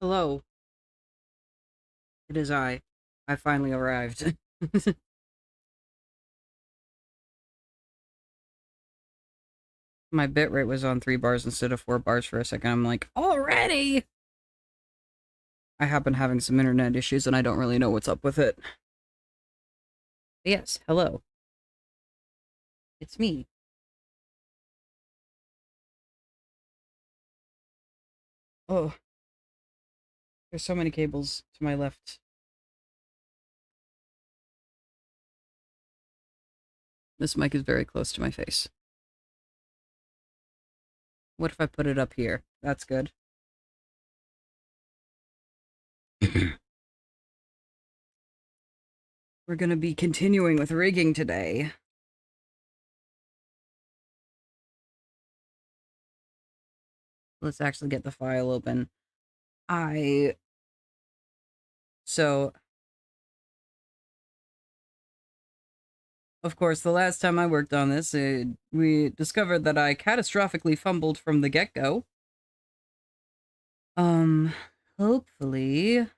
Hello, it is I. I finally arrived. My bitrate was on 3 bars instead of 4 bars for a second. I'm like, already? I have been having some internet issues and I don't really know what's up with it. Yes, hello. It's me. Oh, there's so many cables to my left. This mic is very close to my face. What if I put it up here? That's good. We're gonna be continuing with rigging today. Let's actually get the file open. I... So, of course, the last time I worked on this, we discovered that I catastrophically fumbled from the get-go. Um, hopefully...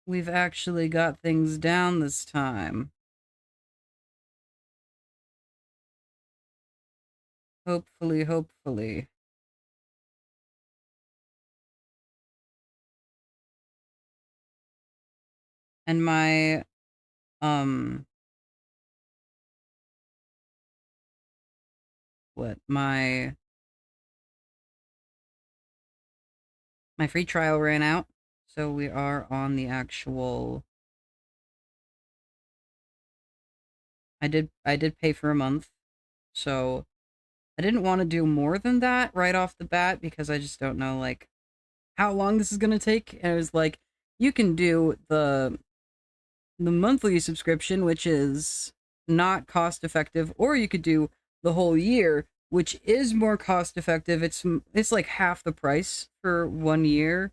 we've actually got things down this time. Hopefully. And my, um... what? My free trial ran out, so we are on the actual... I did pay for a month, so I didn't want to do more than that right off the bat because I just don't know, like, how long this is gonna take. And it was like, you can do the monthly subscription, which is not cost effective, or you could do the whole year, which is more cost effective. It's like half the price for 1 year.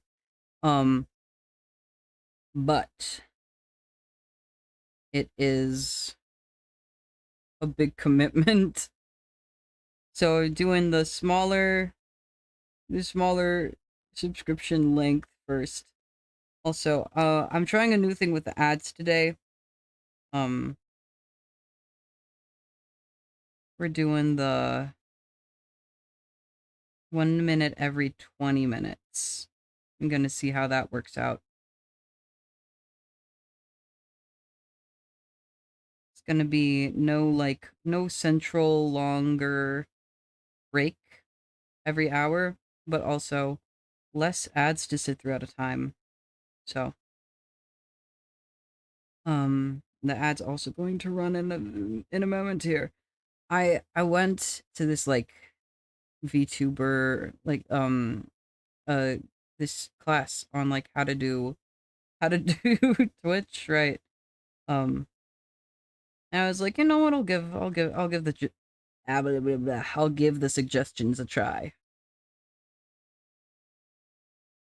Um, but it is a big commitment. So doing the smaller subscription length first. Also, I'm trying a new thing with the ads today. Um, we're doing the 1 minute every 20 minutes. I'm gonna see how that works out. It's gonna be no central longer break every hour, but also less ads to sit through at a time. So, the ad's also going to run in a moment here. I went to this like VTuber uh this class on like how to do Twitch, right? Um and I was like, you know what, I'll give blah, blah, blah, I'll give the suggestions a try.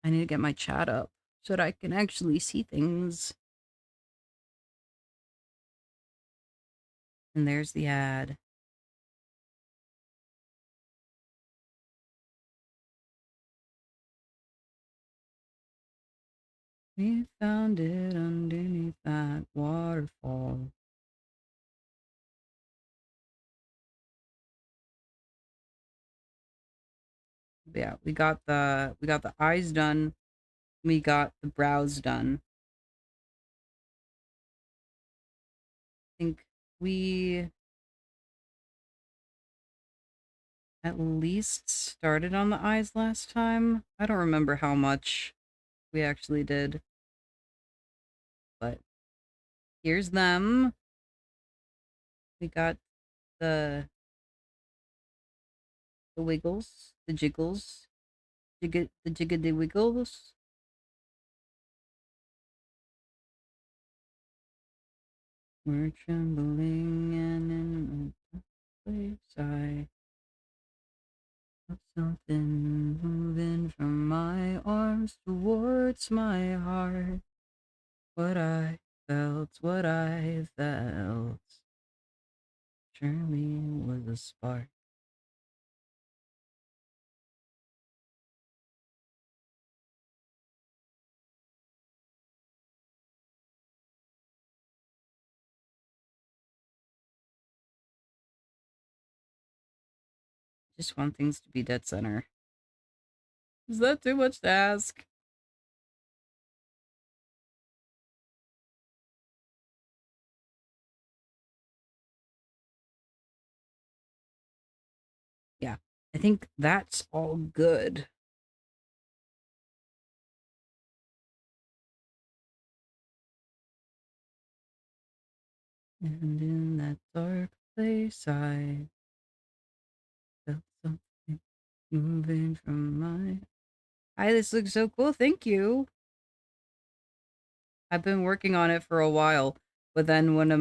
I need to get my chat up so that I can actually see things. And there's the ad. We found it underneath that waterfall. Yeah, we got the eyes done. We got the brows done. I think we at least started on the eyes last time. I don't remember how much we actually did, but here's them. We got the the wiggles, the jiggles, the jiggity wiggles. We're trembling and in a place I felt something moving from my arms towards my heart. What I felt surely was a spark. Just want things to be dead center. Is that too much to ask? Yeah, I think that's all good. And in that dark place, I felt something moving from my. Hi, this looks so cool. Thank you. I've been working on it for a while, but then one of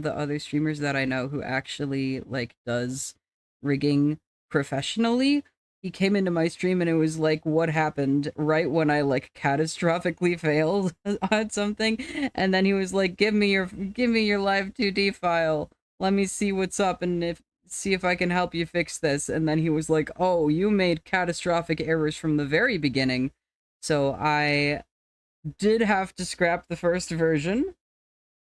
the other streamers that I know who actually like does rigging professionally, he came into my stream and it was like what happened right when I like catastrophically failed on something, and then he was like, give me your live 2D file. Let me see what's up and if see if I can help you fix this. And then he was like, "Oh, you made catastrophic errors from the very beginning." So I did have to scrap the first version,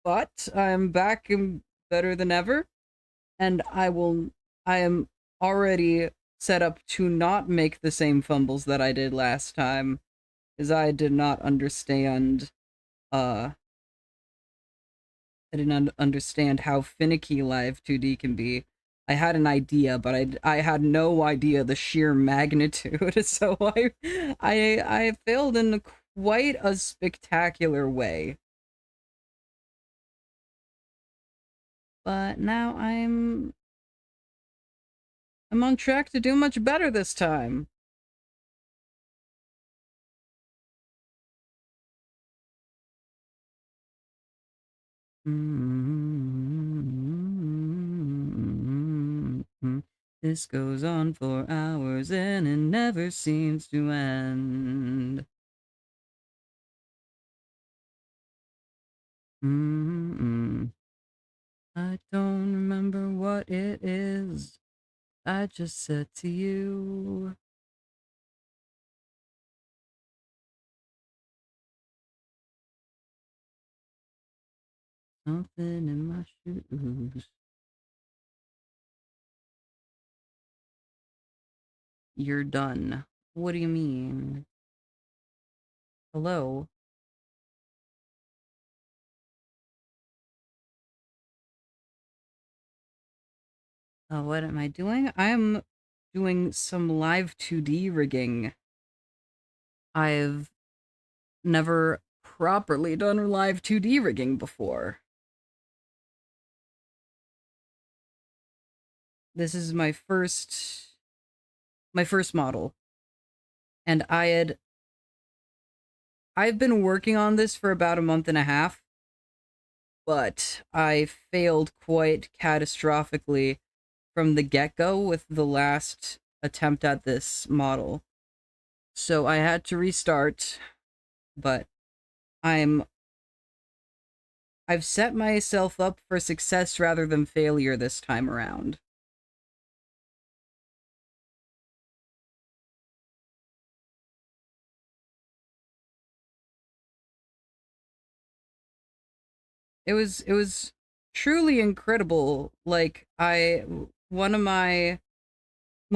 but I'm back and better than ever, and I am already set up to not make the same fumbles that I did last time, because I did not understand, uh, I didn't understand how finicky Live 2D can be. I had an idea, but I had no idea the sheer magnitude, so I failed in quite a spectacular way. But now I'm on track to do much better this time. This goes on for hours and it never seems to end. I don't remember what it is. I just said to you. Something in my shoes. You're done. What do you mean? Hello? What am I doing? I'm doing some live 2D rigging. I've never properly done live 2D rigging before. This is my first model. And I've been working on this for about a month and a half, but I failed quite catastrophically from the get-go with the last attempt at this model. So I had to restart, but I've set myself up for success rather than failure this time around. It was truly incredible. Like one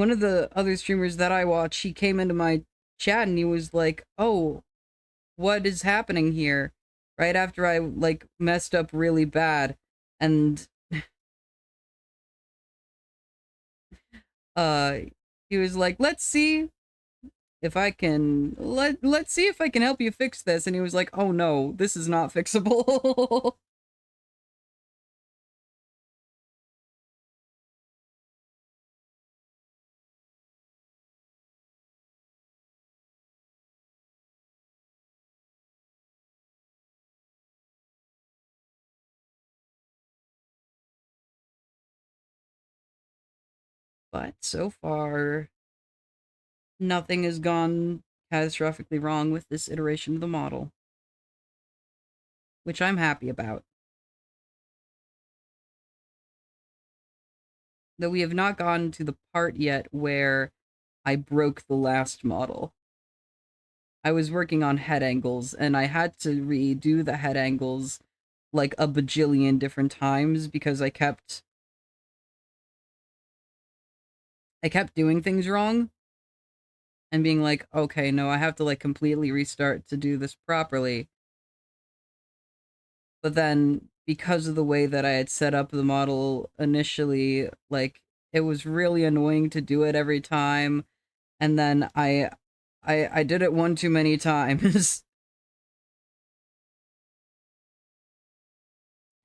of the other streamers that I watch, he came into my chat and he was like, "Oh, what is happening here?" Right after I like messed up really bad, and uh he was like, "Let's see if I can let's see if I can help you fix this." And he was like, "Oh no, this is not fixable." But so far, nothing has gone catastrophically wrong with this iteration of the model, which I'm happy about. Though we have not gotten to the part yet where I broke the last model. I was working on head angles and I had to redo the head angles like a bajillion different times because I kept I kept doing things wrong and being like, okay, no, I have to like completely restart to do this properly. But then because of the way that I had set up the model initially, like it was really annoying to do it every time. And then I did it one too many times.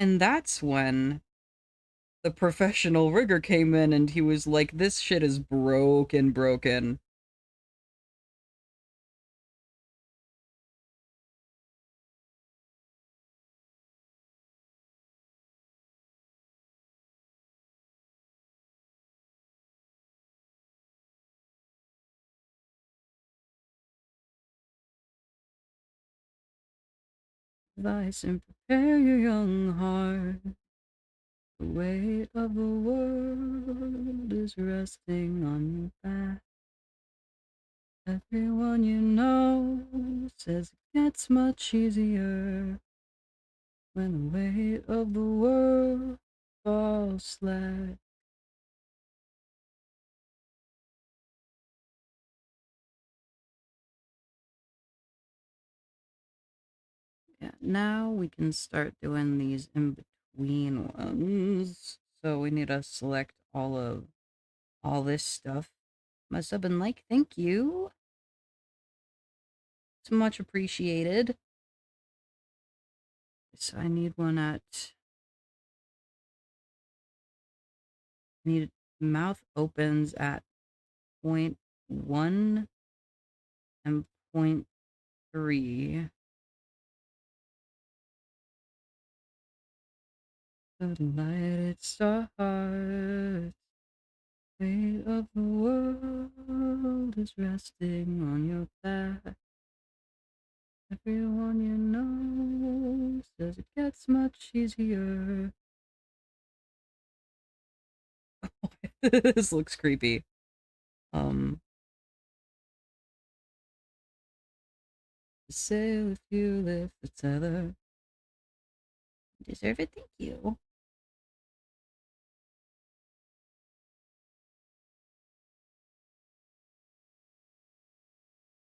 And that's when the professional rigger came in and he was like, this shit is broken. Advice and prepare your young heart. The weight of the world is resting on your back. Everyone you know says it gets much easier when the weight of the world falls slack. Yeah, now we can start doing these in between ones. So we need to select all this stuff. Must have been like, thank you. It's much appreciated. So I need one at need mouth opens at 0.1 and 0.3. The night it starts, weight of the world is resting on your back. Everyone you know says it gets much easier. This looks creepy. Sail if you lift the tether. Deserve it, thank you.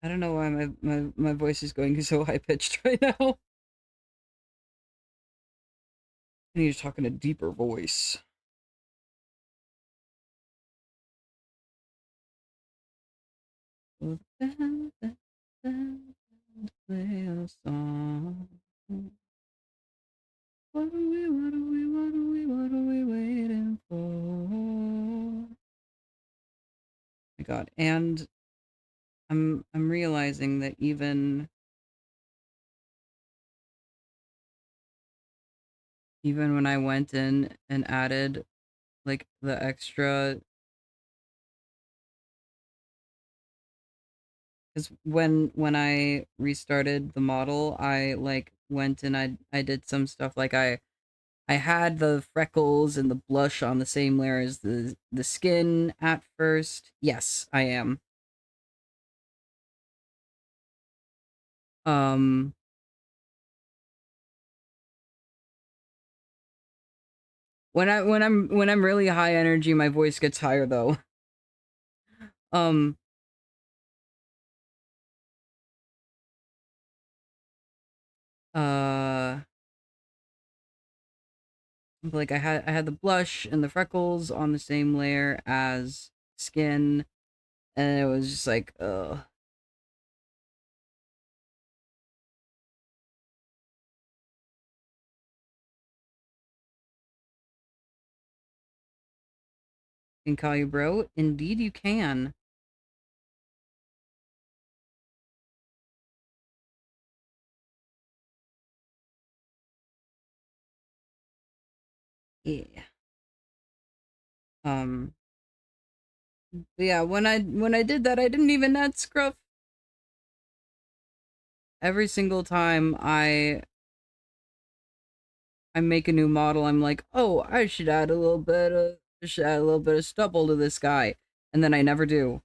I don't know why my voice is going so high pitched right now. I need to talk in a deeper voice. Will the band play a song? What are we waiting for? My God, and I'm realizing that even when I went in and added like the extra, because when I restarted the model, I like went and I did some stuff like I had the freckles and the blush on the same layer as the skin at first. Yes, I am. Um when I'm really high energy, my voice gets higher though. Um uh like I had the blush and the freckles on the same layer as skin, and it was just like can call you bro. Indeed you can. Yeah. Um but yeah, when I did that, I didn't even add scruff. Every single time I make a new model, I'm like, oh, I should add a little bit of stubble to this guy, and then I never do.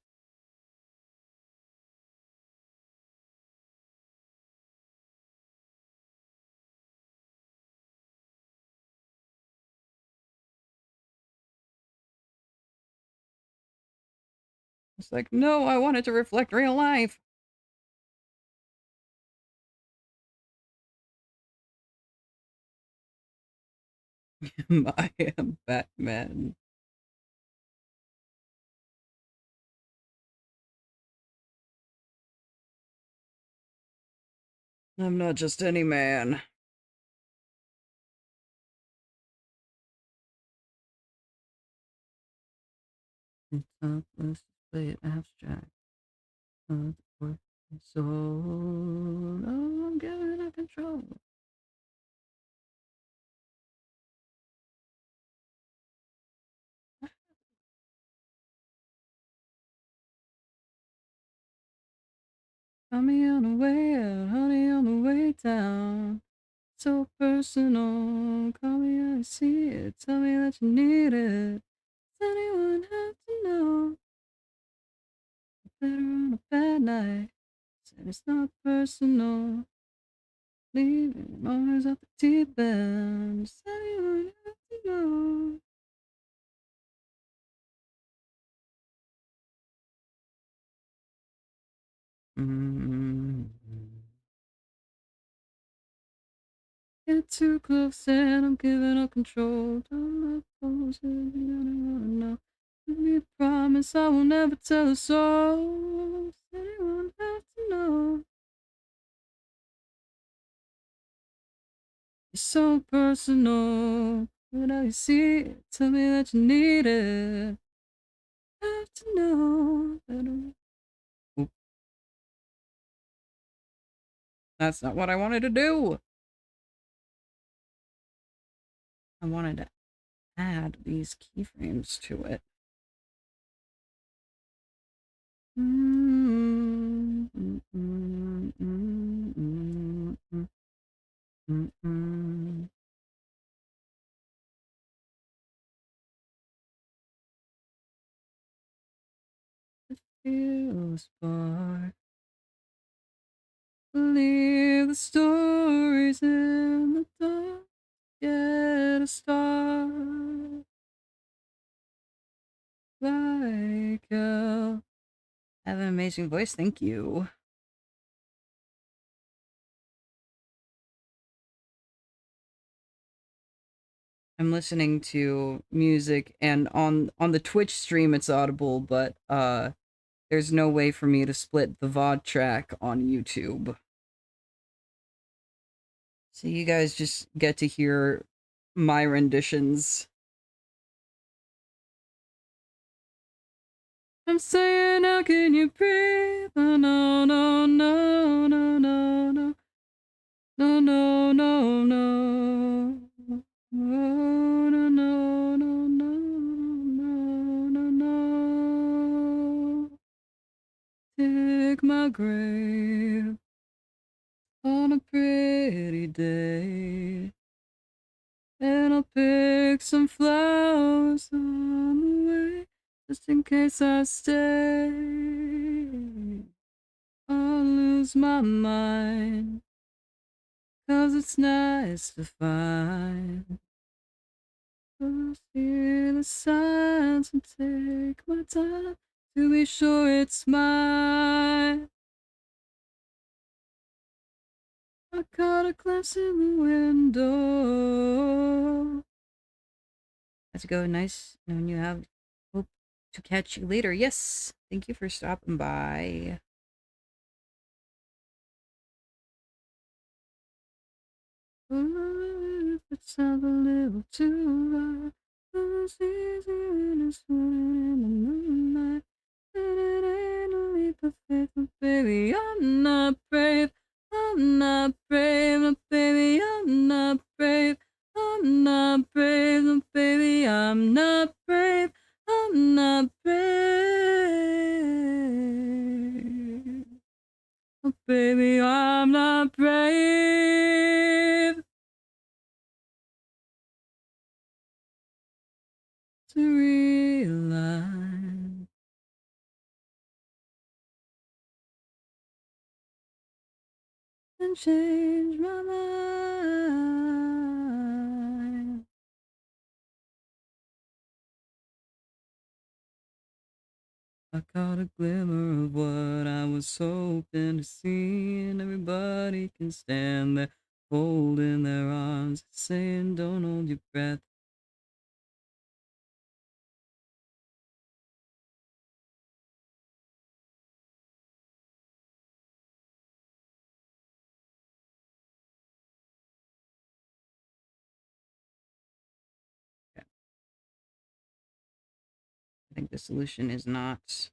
It's like, no, I want it to reflect real life. I am Batman. I'm not just any man. It's not let's play it abstract. Not worth my soul. No, I'm giving up control. Got me on the way out, honey, on the way down. So personal, call me, I see it. Tell me that you need it. Does anyone have to know? Better on a bad night. Said it's not personal. Leaving always at the deep end. Does anyone have to know? Mm-hmm. Get too close and I'm giving up control. Don't let those you don't wanna know. Give me a promise I will never tell a soul. Does anyone have to know? It's so personal. When I see it, tell me that you need it. Have to know that Oop, that's not what I wanted to do. I wanted to add these keyframes to it. Mm, mm, mm, mm, mm, mm, mm, mm. Feel a spark. Believe the stories in the dark. Get a start. Like I have an amazing voice. Thank you. I'm listening to music and on the Twitch stream it's audible, but there's no way for me to split the VOD track on YouTube. So you guys just get to hear my renditions. I'm saying, how can you breathe? Oh, no, no, no, no, no, no. No, no, no, no. Oh, no, no, no, no, no, no, no. Dig my grave on a pretty day. And I'll pick some flowers on the way, just in case I stay. I'll lose my mind, 'cause it's nice to find. I'll hear the signs and take my time to be sure it's mine. I caught a glimpse in the window. Let's go. Nice knowing you. Have hope to catch you later. Yes. Thank you for stopping by. If it sounds a little too loud, it's easy when it's running in the moonlight. And it ain't a leap of faith, but baby, I'm not brave. I'm not brave, but baby, I'm not brave. I'm not brave, but baby, I'm not brave. I'm not brave. But baby, I'm not brave to realize and change my mind. I caught a glimmer of what I was hoping to see, and everybody can stand there, holding their arms, saying, "Don't hold your breath." Okay. I think the solution is not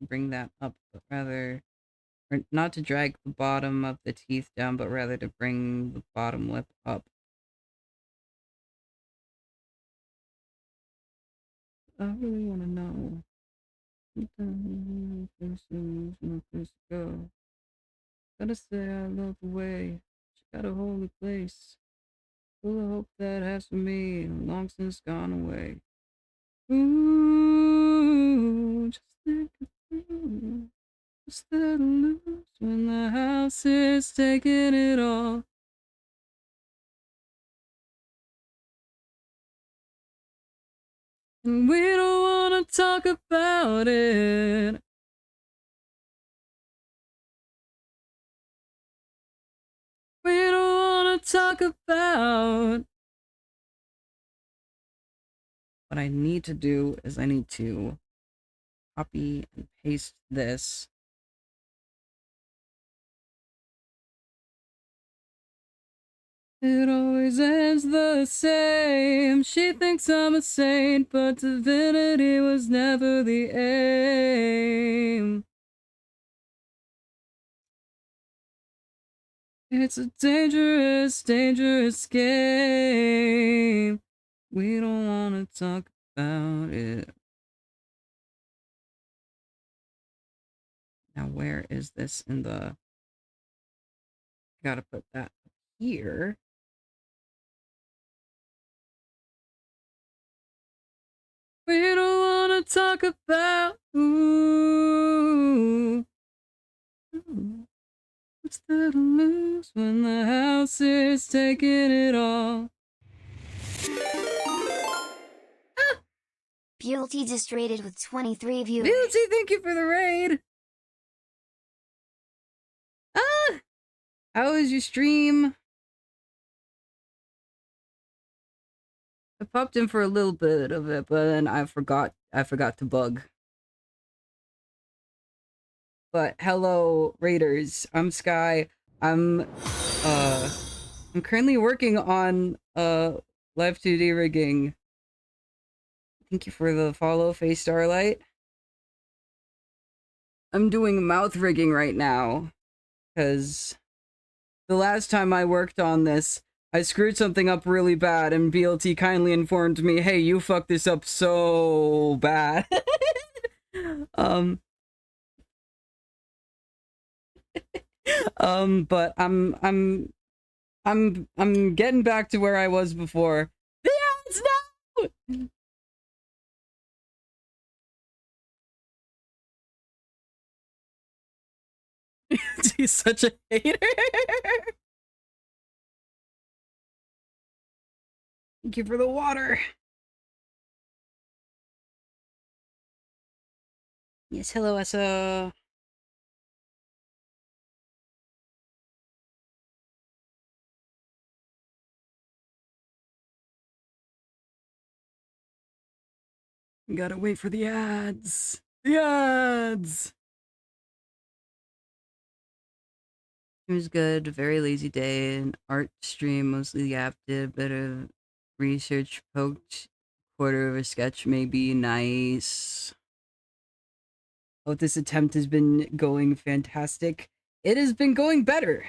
bring that up, but rather, or not to drag the bottom of the teeth down, but rather to bring the bottom lip up. I really want to know. No place to go. Gotta say I love the way she got a holy place. Full of hope that has for me long since gone away. Ooh, just think of you. What's there to lose when the house is taking it all? And we don't wanna talk about it. We don't wanna talk about. What I need to do is I need to copy and paste this. It always ends the same. She thinks I'm a saint, but divinity was never the aim. It's a dangerous, dangerous game. We don't want to talk about it. Now, where is this in the... Gotta put that here. We don't want to talk about... Ooh. What's there to lose when the house is taking it all? Beauty just rated with 23 viewers. Beauty, thank you for the raid. Ah, how was your stream? I popped in for a little bit of it, but then I forgot to bug. But hello, raiders. I'm Sky. I'm currently working on L2D rigging. Thank you for the follow, Face Starlight. I'm doing mouth rigging right now, because the last time I worked on this, I screwed something up really bad, and BLT kindly informed me, hey, you fucked this up so bad. But I'm getting back to where I was before. The ads, no! He's such a hater. Thank you for the water. Yes, hello, Essa. Gotta wait for the ads. The ads! It was good. Very lazy day. An art stream, mostly yapped. Did a bit of research, poked. Quarter of a sketch, maybe. Nice. Oh, this attempt has been going fantastic. It has been going better.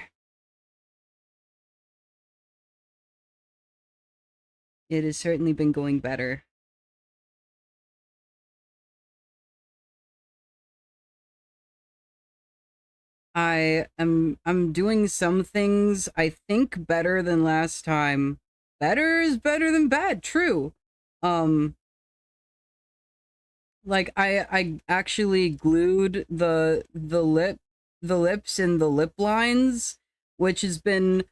It has certainly been going better. I'm doing some things I think better than last time. Better is better than bad, true. Like I actually glued the lips and the lip lines, which has been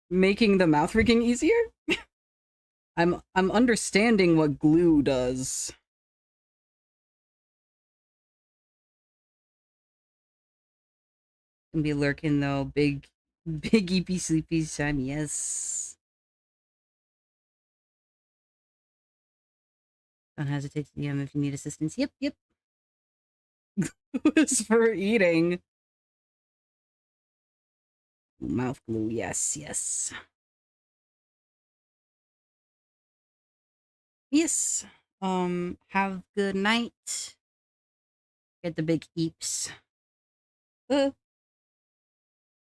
making the mouth rigging easier. I'm understanding what glue does. Can be lurking though. Big eepy sleepy time. Yes. Don't hesitate to DM if you need assistance. Yep, yep. It's for eating. Mouth glue. Yes, yes. Yes. Have good night. Get the big eeps. Uh,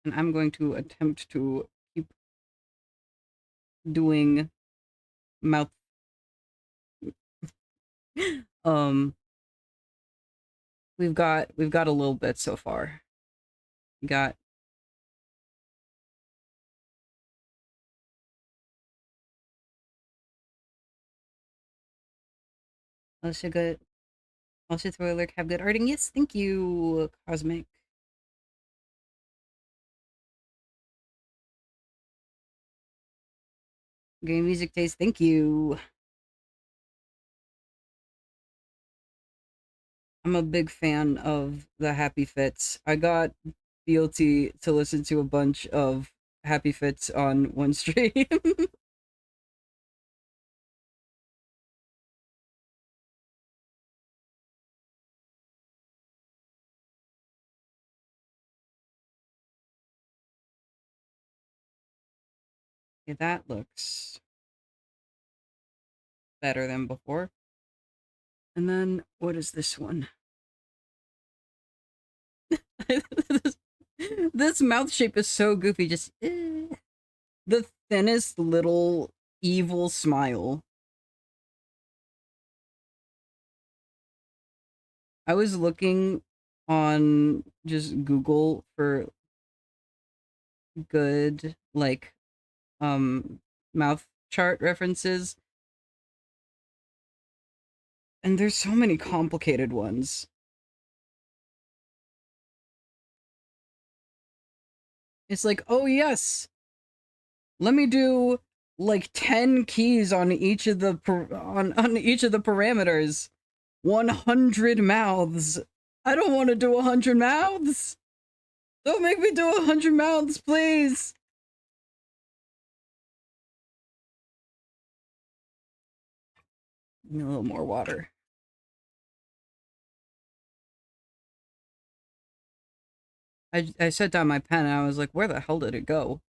and I'm going to attempt to keep doing mouth. um, we've got a little bit so far. We got also good. Also throw alert. Have good arting. Yes, thank you, Cosmic. Game music taste. Thank you. I'm a big fan of the Happy Fits. I got BLT to listen to a bunch of Happy Fits on one stream. Okay, that looks better than before. And then what is this one? This mouth shape is so goofy. Just the thinnest little evil smile. I was looking on just Google for good like um mouth chart references, and there's so many complicated ones. It's like, oh yes, let me do like 10 keys on each of the on each of the parameters. 100 mouths. I don't want to do 100 mouths. Don't make me do 100 mouths, please. Need a little more water. I set down my pen and I was like, where the hell did it go?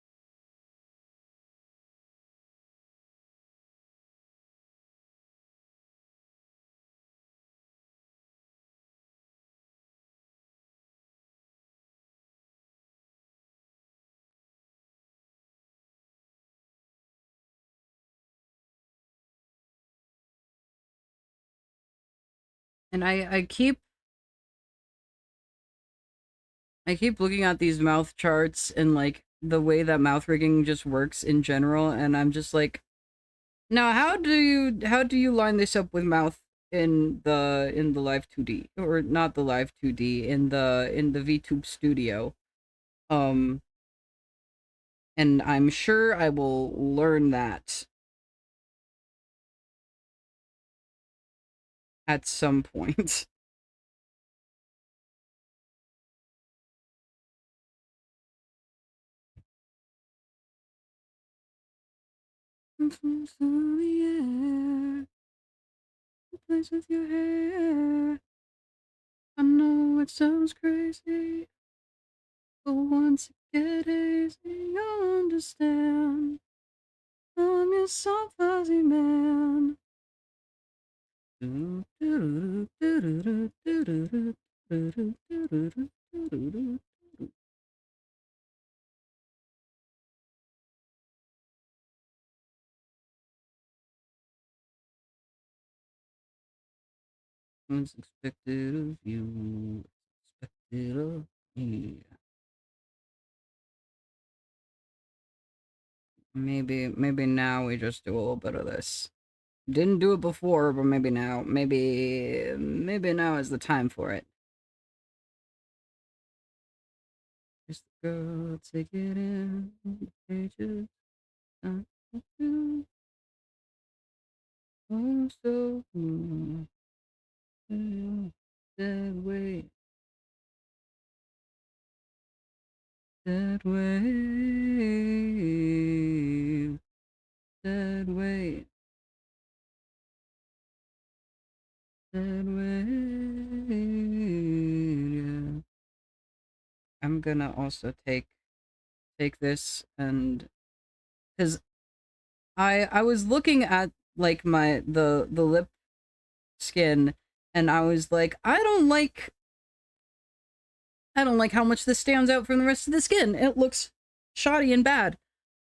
And I keep looking at these mouth charts and like the way that mouth rigging just works in general, and I'm just like, now how do you line this up with mouth in the live 2D, or not the live 2D, in the VTube studio? Um and I'm sure I will learn that at some point. Through the air, plays with your hair. I know it sounds crazy, but once you get easy, you'll understand. I'm your soft fuzzy man. What's expected of you? Expected of me. Maybe now we just do a little bit of this. Didn't do it before, but maybe now. Maybe now is the time for it. Just the girl, take it in the pages. Oh, so dead weight, dead weight, dead weight, dead weight. Yeah. I'm gonna also take this and because I was looking at like the lip skin and I was like I don't like how much this stands out from the rest of the skin. It looks shoddy and bad.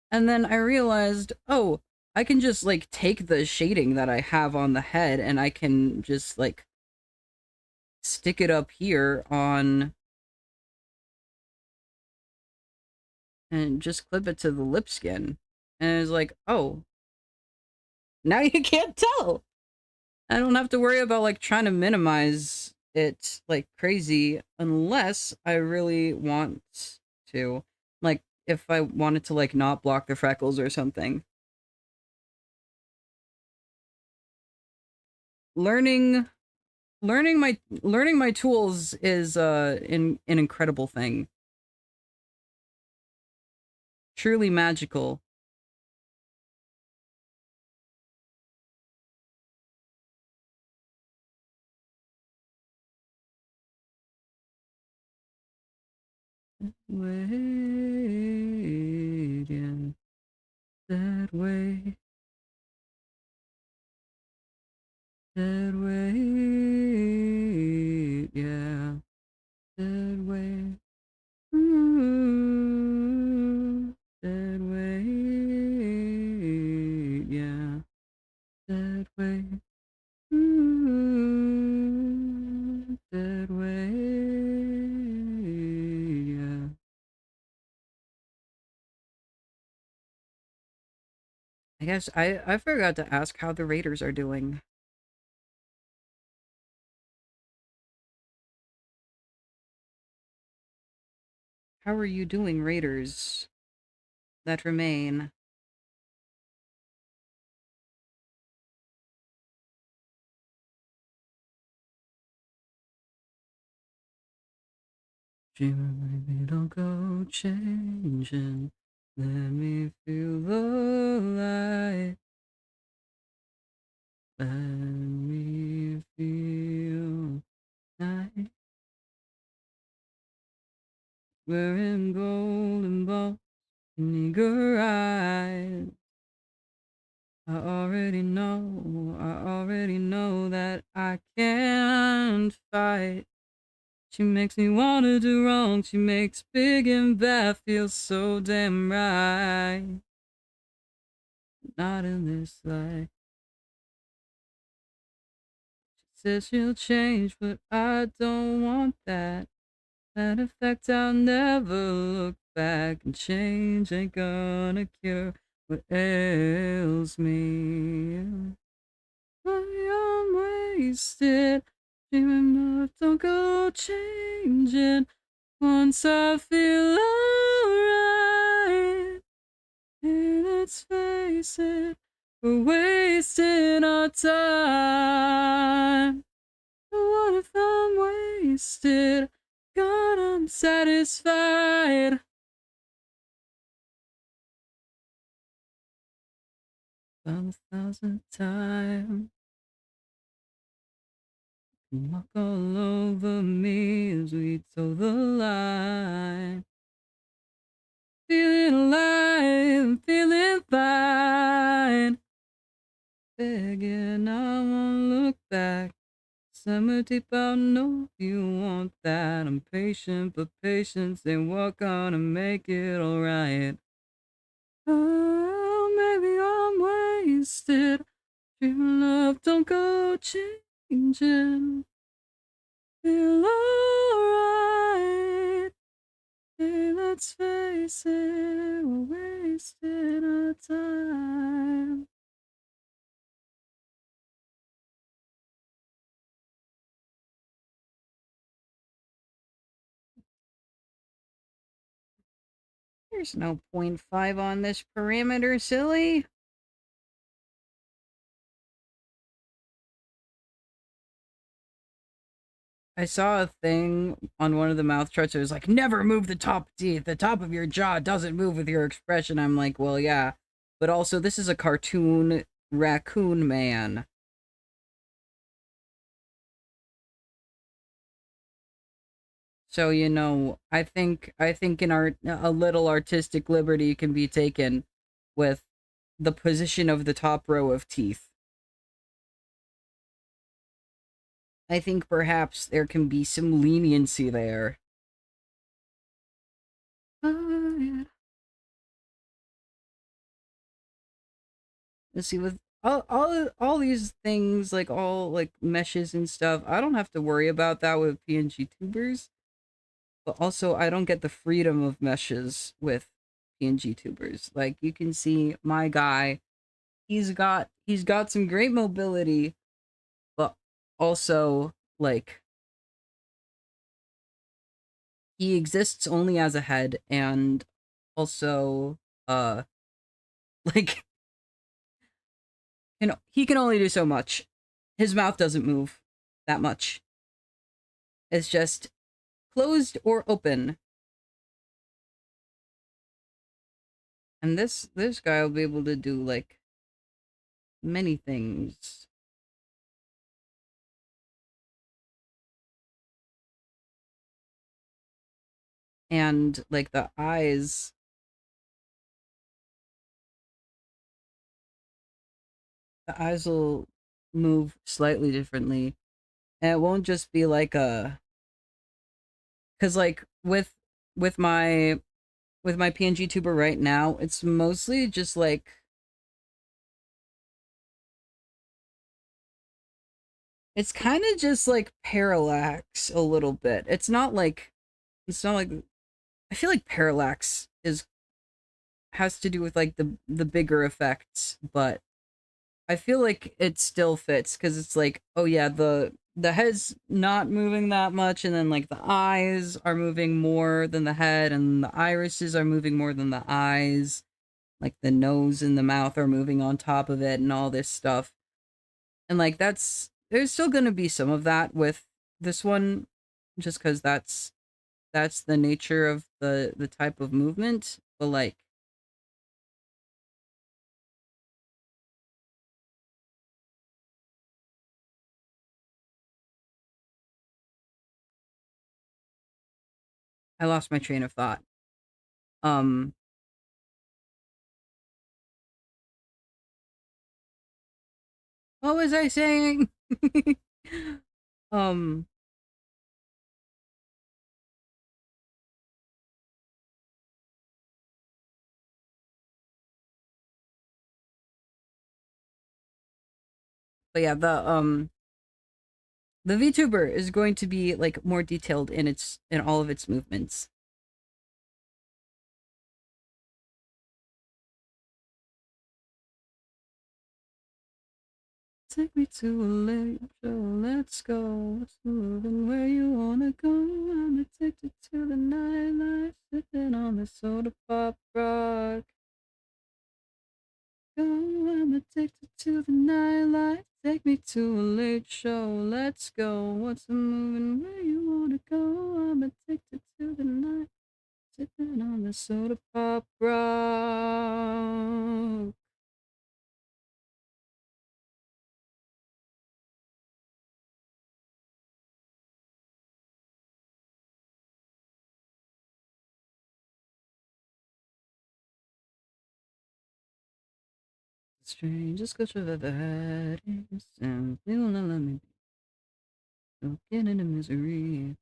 And then I realized, oh, I can just like take the shading that I have on the head and I can just like stick it up here on and just clip it to the lip skin. And it's like, oh, now you can't tell. I don't have to worry about like trying to minimize it like crazy unless I really want to. Like if I wanted to like not block the freckles or something. Learning learning my tools is an incredible thing. Truly magical. Wait, yeah, that way, that way, yeah, that way. Ooh, that way, yeah, that way. Ooh, that way, yeah. I guess I forgot to ask how the Raiders are doing. How are you doing, Raiders that remain? Dreamer, baby, don't go changing. Let me feel the light. Let me feel night. Wearing golden balls and eager eyes. I already know that I can't fight. She makes me wanna do wrong. She makes big and bad feel so damn right. Not in this life. She says she'll change, but I don't want that. That effect, I'll never look back, and change ain't gonna cure what ails me. I'm wasted, dreaming of don't go changing. Once I feel alright, hey, let's face it, we're wasting our time. What if I'm wasted? God, I'm satisfied. 1,000 times. Walk all over me as we toe the line. Feeling alive, feeling fine. Begging, I won't look back. Summer deep, I know you want that. I'm patient, but patience ain't what gonna make it alright. Oh, maybe I'm wasted. Dreaming love don't go changing. Feel alright. Hey, let's face it, we're wasting our time. There's no point 0.5 on this parameter, silly. I saw a thing on one of the mouth charts. It was like, never move the top teeth. The top of your jaw doesn't move with your expression. I'm like, well, yeah. But also, this is a cartoon raccoon man. So, I think in art, a little artistic liberty can be taken with the position of the top row of teeth. I think perhaps there can be some leniency there. Oh, yeah. Let's see, with all these things, like all like meshes and stuff, I don't have to worry about that with PNG tubers. But also, I don't get the freedom of meshes with PNG tubers. Like you can see, my guy, he's got some great mobility, but also like he exists only as a head, and also uh like he can only do so much. His mouth doesn't move that much. It's just closed or open. And this guy will be able to do like many things. And like the eyes will move slightly differently. And it won't just be like a, cuz like with my with my PNG tuber right now, it's mostly just like it's kind of just like parallax a little bit. It's not like I feel like parallax is has to do with like the bigger effects, but I feel like it still fits because it's like, oh yeah, the head's not moving that much, and then like the eyes are moving more than the head, and the irises are moving more than the eyes. Like the nose and the mouth are moving on top of it, and all this stuff. And like there's still gonna be some of that with this one, just because that's the nature of the type of movement. But like I lost my train of thought. Um, what was I saying? um, but yeah, the VTuber is going to be like more detailed in all of its movements. Take me to a lake show, let's go. What's moving where you wanna go? I'm addicted to the nightlife, sipping on the soda pop rock. Go, I'm addicted to the nightlife. Take me to a late show, let's go. What's moving where you wanna go? I'm addicted to the night, sipping on the soda pop rock. Strangest coach I've ever had is simply will not let me don't get into misery.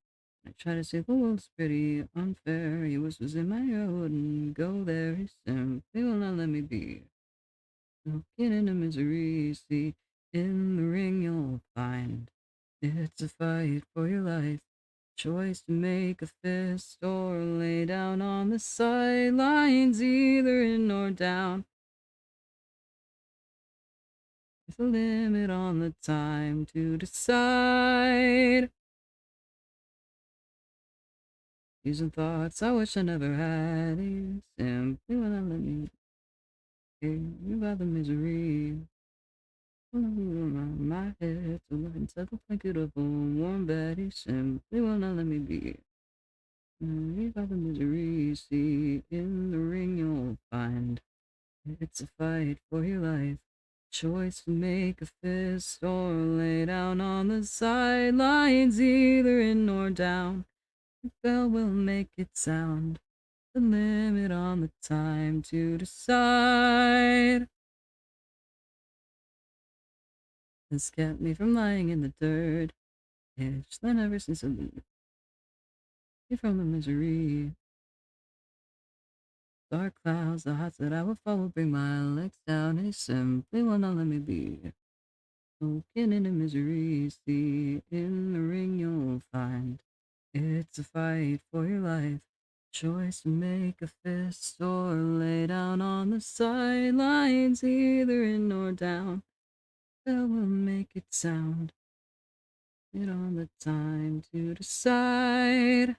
I try to say the world's pretty unfair. He whispers in my ear, I wouldn't go there. He simply will not let me be. Don't get into misery. See, in the ring you'll find it's a fight for your life. Choice to make a fist or lay down on the sidelines, either in or down. There's a limit on the time to decide. Using thoughts I wish I never had. You simply wanna let me hear about the misery. My head to look inside the blanket of a warm bed. He simply will not let me be. Leave out the misery you see in the ring you'll find. It's a fight for your life. Choice to make a fist or lay down on the sidelines, either in or down. The bell will make it sound. The limit on the time to decide has kept me from lying in the dirt. It's then ever since I leave from the misery. Dark clouds, the heights that I would follow, bring my legs down. He simply will not let me be. Soaking in the misery, see, in the ring you'll find. It's a fight for your life. Choice to make a fist or lay down on the sidelines, either in or down. Bell will make it sound. It on the time to decide.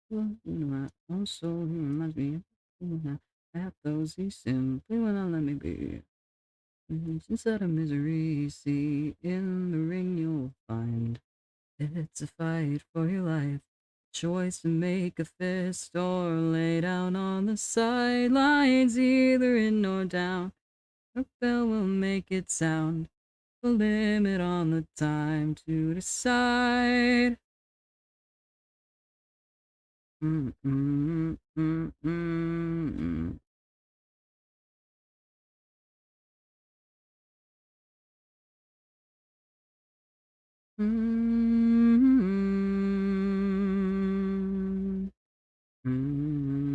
Well, my own soul, he reminds me of at those he simply will not let me be. Inside of misery, see, in the ring you'll find. It's a fight for your life. Choice to make a fist or lay down on the sidelines, either in or down. A bell will make it sound. The limit on the time to decide. Mm-mm-mm-mm-mm. Mm-hmm. Mm-hmm.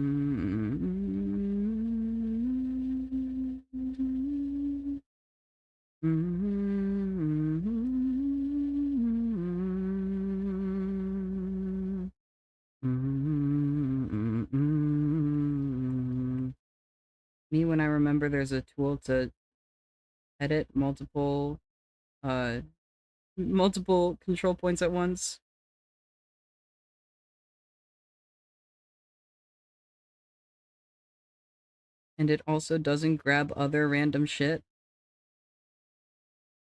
Mm-hmm. Mm-hmm. Me, when I remember there's a tool to edit uh multiple control points at once, and it also doesn't grab other random shit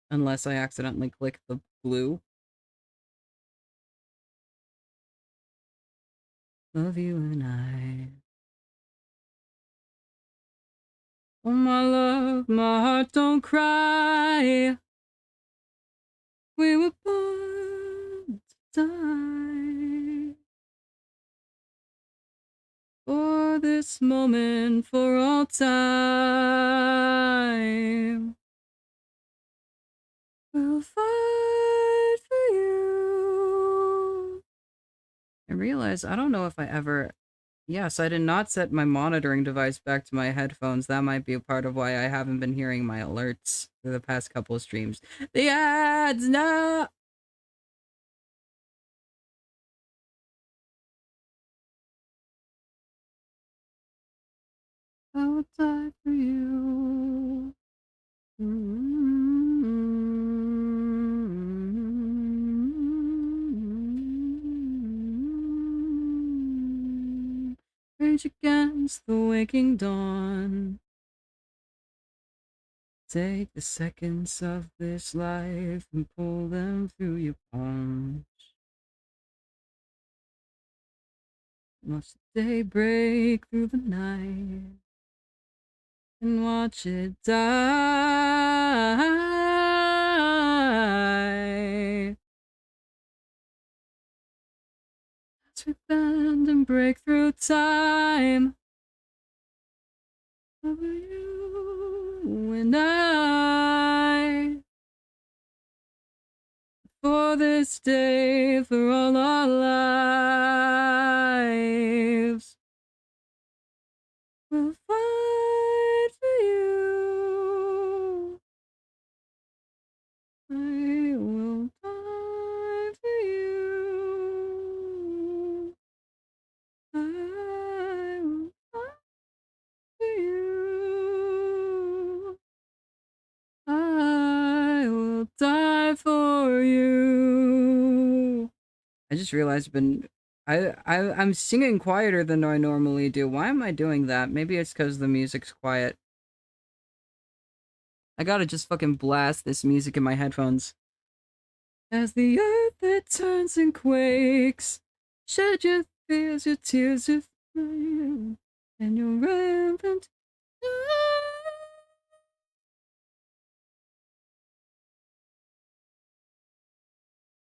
unless I accidentally click the blue. Love you and I. Oh my love, my heart don't cry. We were born to die. For this moment, for all time. We'll fight for you. I realize I don't know if I ever. Yes, I did not set my monitoring device back to my headphones. That might be a part of why I haven't been hearing my alerts for the past couple of streams. The ads, no! I will die for you. Rage against the waking dawn. Take the seconds of this life and pull them through your palms. Watch the day break through the night and watch it die. As we bend and break through time, over you and I. For this day, for all our lives, we'll fight for you. I will die for you. I will die for you. I will die for you. I just realized I'm singing quieter than I normally do. Why am I doing that? Maybe it's because the music's quiet. I gotta just fucking blast this music in my headphones. As the earth it turns and quakes, shed your fears, your tears of flame, and your rampant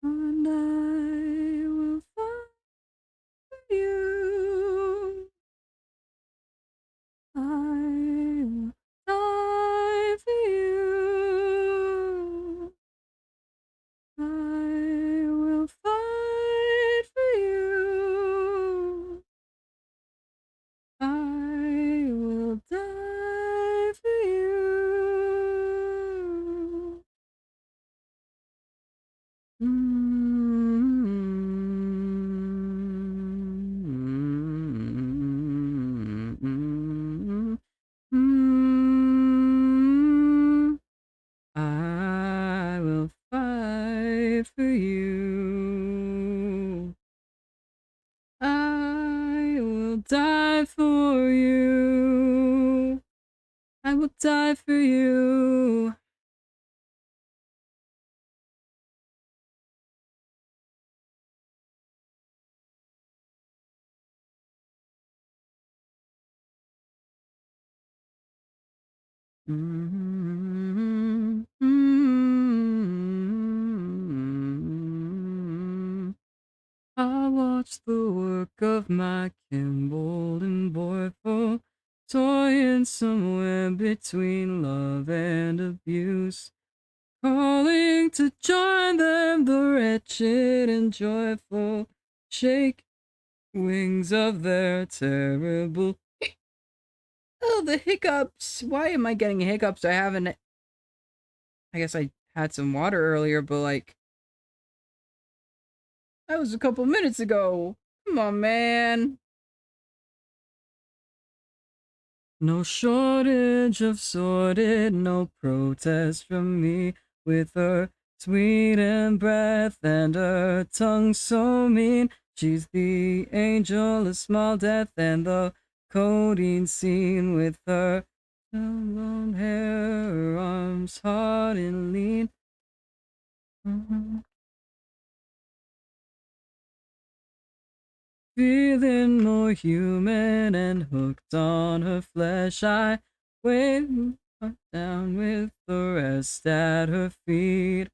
and I will find you. I will die for you. I will fight for you. I will die for you. I will fight for you. I will die for you. I will die for you. I watch the work of my Kimball and Boyful, toying somewhere between love and abuse, calling to join them, the wretched and joyful, shake wings of their terrible. Oh, the hiccups! Why am I getting hiccups? I haven't. I guess I had some water earlier, but like, that was a couple minutes ago. Come on, man. No shortage of sordid, no protest from me, with her sweet and breath and her tongue so mean. She's the angel of small death and the codeine scene, with her long hair, her arms hard and lean. Feeling more human and hooked on her flesh, I weigh her down with the rest at her feet.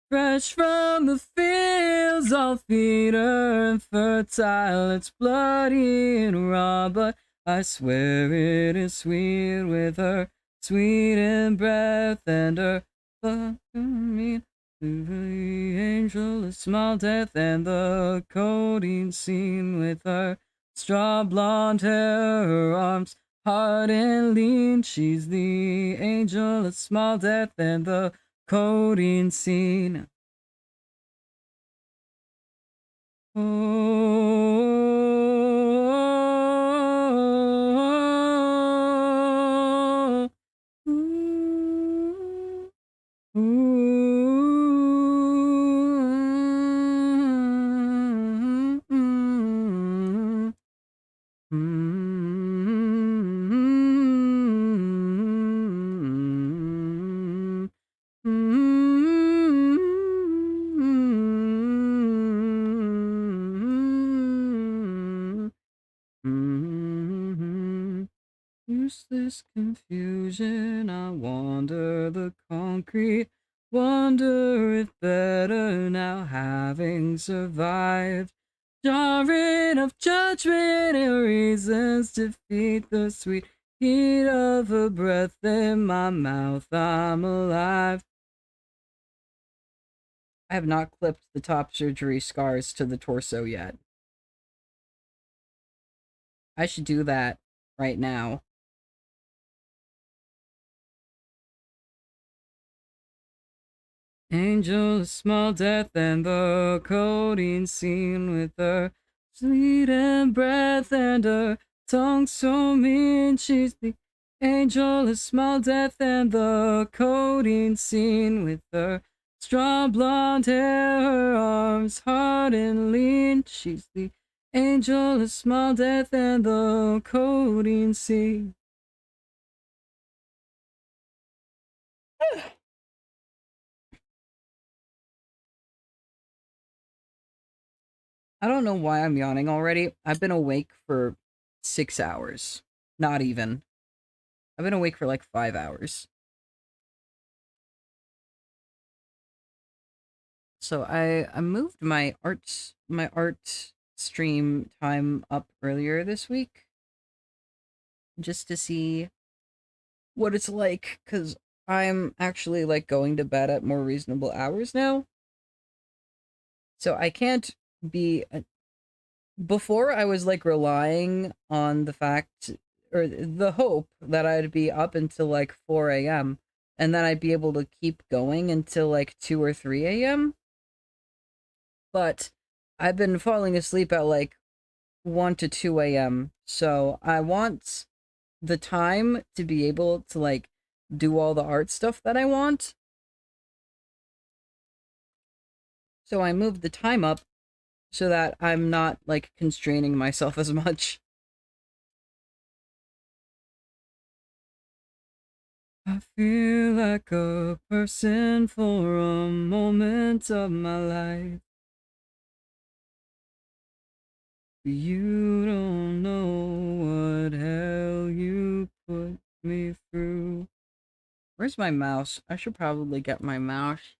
Fresh from the fields, I'll feed her and fertile. It's bloody and raw, but I swear it is sweet, with her sweet in breath and her fucking the angel of small death and the codeine scene, with her straw blonde hair, her arms hard and lean. She's the angel of small death and the codeine scene. Oh, ooh, ooh, mm, mm, useless confusion, I wander the concrete, wonder if better now, having survived. Jarring of judgment and reasons defeat the sweet heat of her breath in my mouth. I'm alive. I have not clipped the top surgery scars to the torso yet. I should do that right now. Angel of small death and the codeine scene, with her sweet and breath and her tongue so mean. She's the angel of small death and the codeine scene, with her Strong blonde hair, her arms hard and lean. She's the angel of small death and the codeine sea. I don't know why I'm yawning already. I've been awake for 6 hours. Not even. I've been awake for like 5 hours. So I moved my art stream time up earlier this week just to see what it's like, because I'm actually like going to bed at more reasonable hours now. So I can't be before I was like relying on the fact or the hope that I'd be up until like 4 a.m. and then I'd be able to keep going until like 2 or 3 a.m. But I've been falling asleep at like 1 to 2 a.m. So I want the time to be able to like do all the art stuff that I want. So I moved the time up so that I'm not like constraining myself as much. I feel like a person for a moment of my life. You don't know what hell you put me through. Where's my mouse? I should probably get my mouse.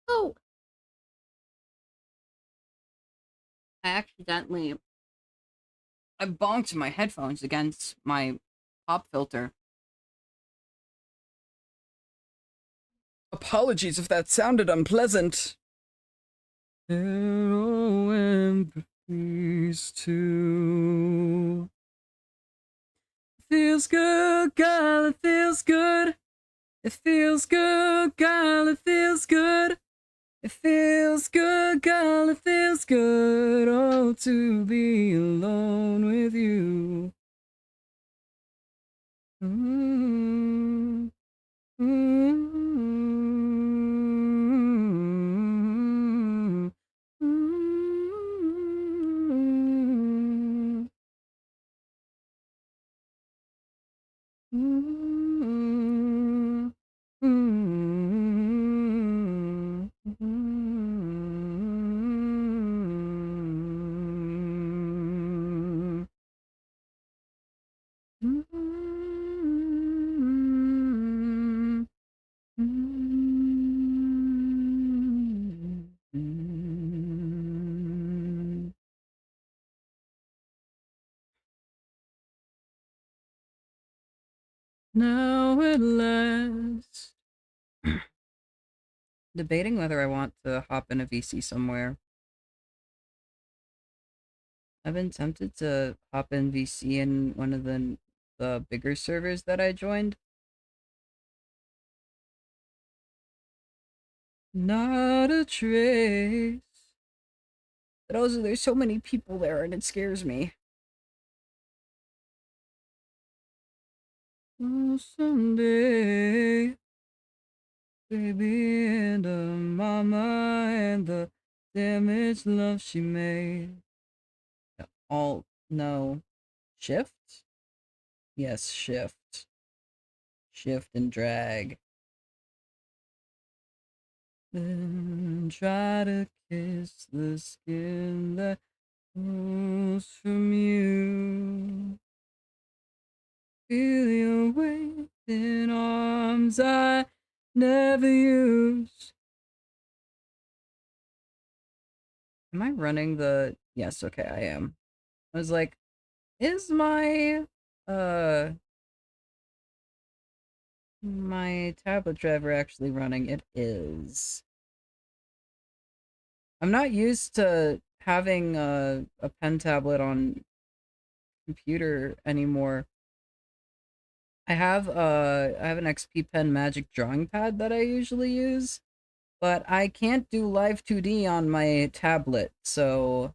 Oh! I bonked my headphones against my pop filter. Apologies if that sounded unpleasant. Hello, empathies too. Feels good, girl, it feels good. It feels good, girl, it feels good. It feels good, girl, it feels good. Oh, to be alone with you. Mm-hmm. Mm-hmm. Mm-hmm. Mm-hmm. Mm-hmm. Mm-hmm. Mm-hmm. Mm-hmm. Now at last. Debating whether I want to hop in a VC somewhere. I've been tempted to hop in VC in one of the bigger servers that I joined. Not a trace. But also, there's so many people there, and it scares me. Oh, someday, baby, and mama, and the damaged love she made. All no, shift. Yes, shift. Shift and drag. Then try to kiss the skin that moves from you. Feel your weight in arms I never used. Am I running the... Yes, okay, I am. I was like, is uh my tablet driver actually running? It is. I'm not used to having a pen tablet on computer anymore. I have an XP Pen Magic drawing pad that I usually use, but I can't do live 2D on my tablet, so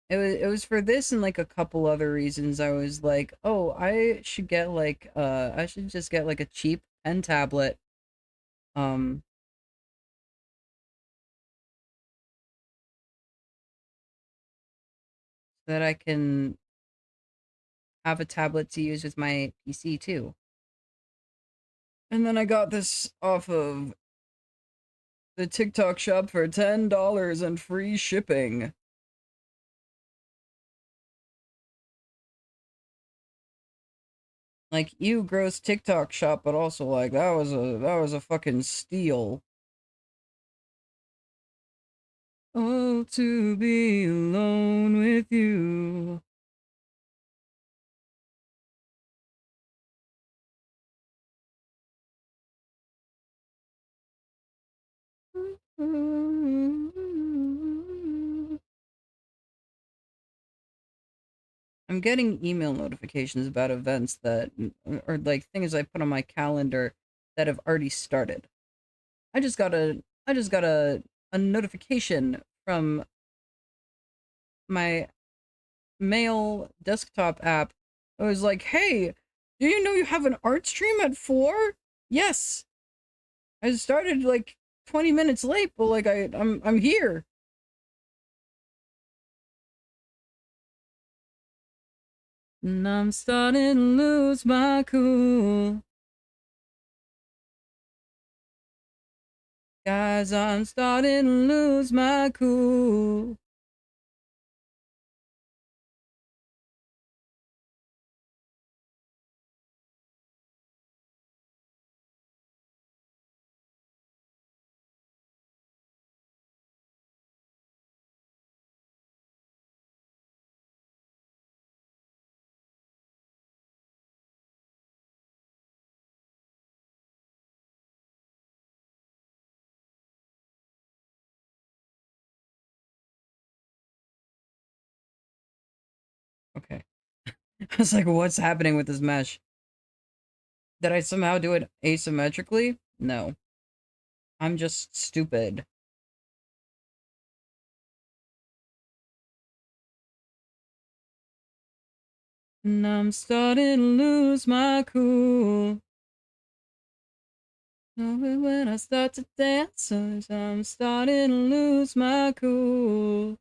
it was for this and like a couple other reasons. I was like, oh, I should just get like a cheap pen tablet. Um, so that I can have a tablet to use with my PC too. And then I got this off of the TikTok shop for $10 and free shipping. Like you gross TikTok shop, but also like that was a fucking steal. Oh, to be alone with you. I'm getting email notifications about events that, or like things I put on my calendar that have already started. I just got a notification from my mail desktop app. It was like, "Hey, do you know you have an art stream at 4?" Yes. I started like 20 minutes late, but like I'm here. And I'm starting to lose my cool. Guys, I'm starting to lose my cool. Okay. I was like, what's happening with this mesh? Did I somehow do it asymmetrically? No. I'm just stupid. And I'm starting to lose my cool. Knowing when I start to dance, I'm starting to lose my cool.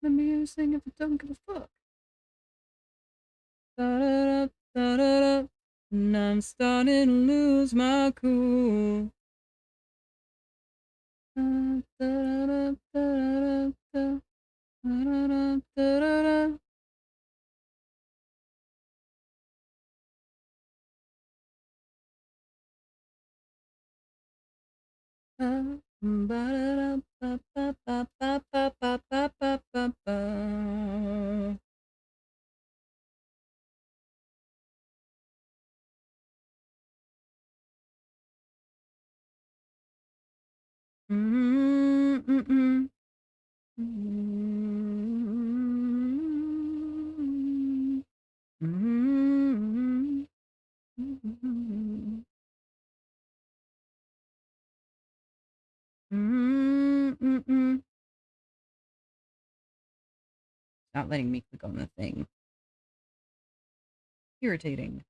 Let me sing if I don't give a fuck. Da-da-da, da-da-da. And I'm starting to lose my cool. Da-da-da, da-da-da, da-da-da, da-da-da. Ba-da-da-ba-ba-ba-ba-ba-ba-ba. Mm-mm-mm. Mm-mm. Mm-mm. Mm-mm. Mm-mm. Not letting me click on the thing. Irritating.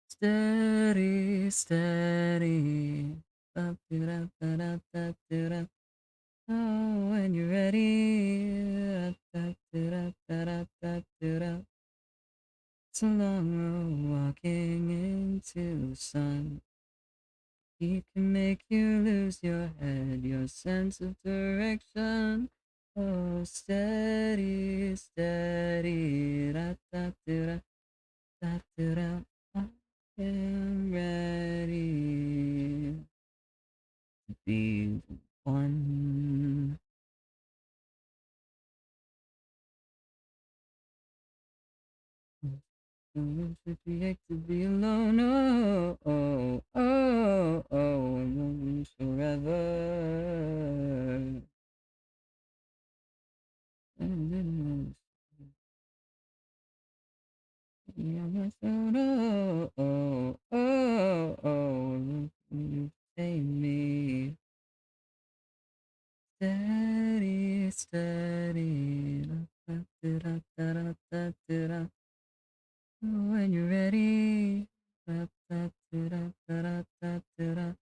Steady, steady. Ba-do-da-ba-da-ba-do-da. Oh, when you're ready. Ba-do-da-ba-da-ba-do-da. It's a long road walking into the sun. He can make you lose your head, your sense of direction. Oh, steady, steady, da da da da da da. I am ready to be the one. Don't create to be alone. Oh, oh, oh, oh, and forever. Oh, oh, oh, oh, you save me. Steady, steady. Da, da, da, da, da, da, da, da. When you're ready. Da, da, da, da, da, da, da, da.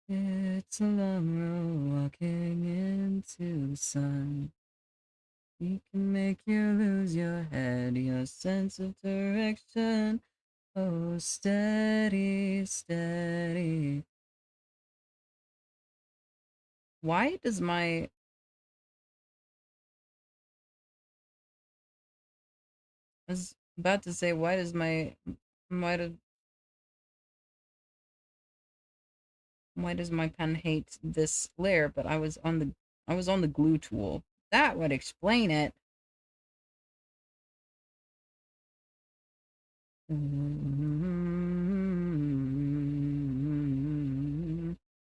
It's a long road walking into the sun. He can make you lose your head, your sense of direction. Oh, steady, steady. Why does my... I was about to say, why does my... Why does my pen hate this layer? But I was on the glue tool. That would explain it.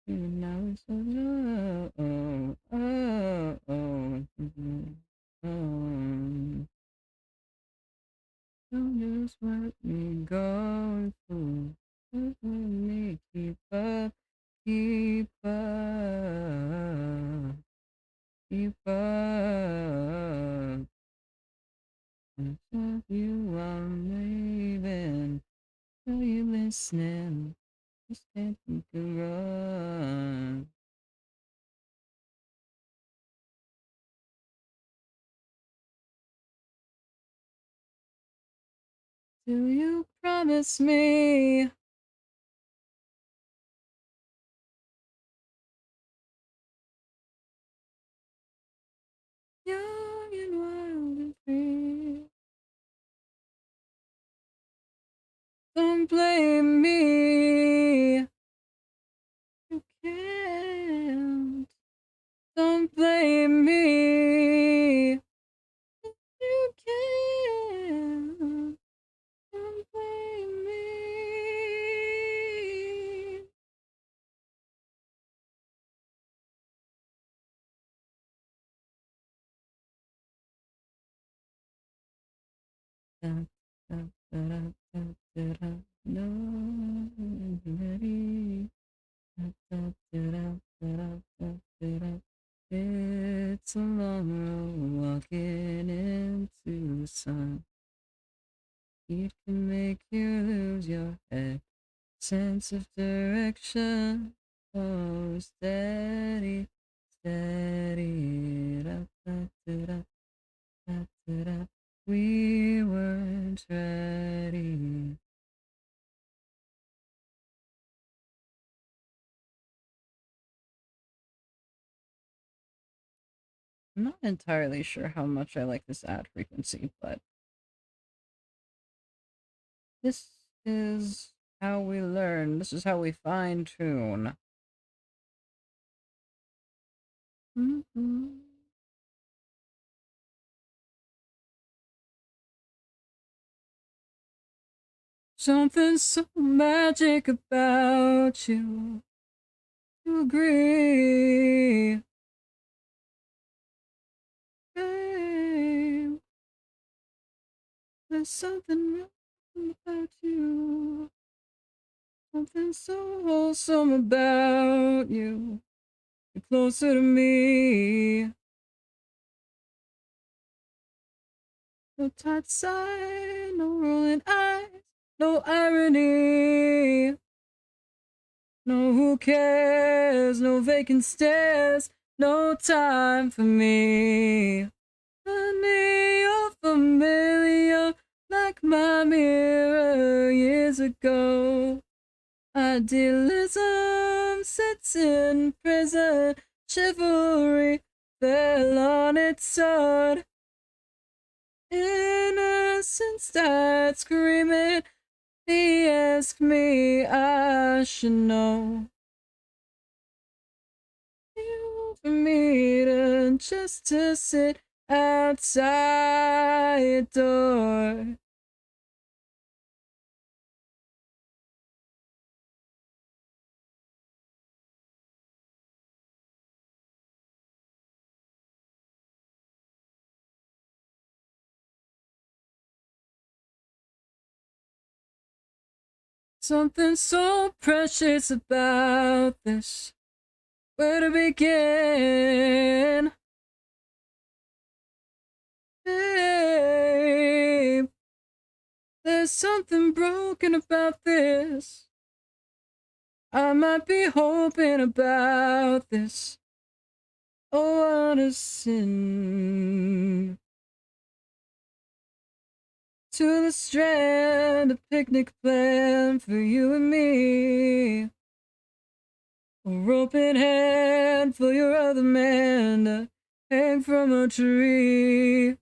Now it's oh, oh, oh, oh, oh. Don't just let me go through. Let me keep up, keep up, keep up. I tell you I'm leaving. Are you listening? Just can't think of run. Do you promise me? Young and wild and free. Don't blame me. You can't. Don't blame me. You can't. Don't blame me. Da, da, da, da, da, da, da. No, I'm ready. Da, da, da, da, da, da, da, da. It's a long road walking into the sun. It can make you lose your head, sense of direction. Oh, steady, steady. Da, da, da, da, da, da, da. We weren't ready. I'm not entirely sure how much I like this ad frequency, but this is how we learn. This is how we fine tune. Mm-hmm. Something so magic about you. You agree, babe. There's something real about you. Something so wholesome about you. You're closer to me. No tight side, no rolling eyes, no irony. No, who cares? No vacant stares. No time for me. Honey, you're familiar, like my mirror years ago. Idealism sits in prison. Chivalry fell on its sword. Innocence died screaming. He asked me, I should know. You for me to just to sit outside your door. Something so precious about this. Where to begin? Babe, there's something broken about this. I might be hoping about this. Oh, what a sin. To the strand, a picnic plan for you and me. A rope in hand for your other man to hang from a tree.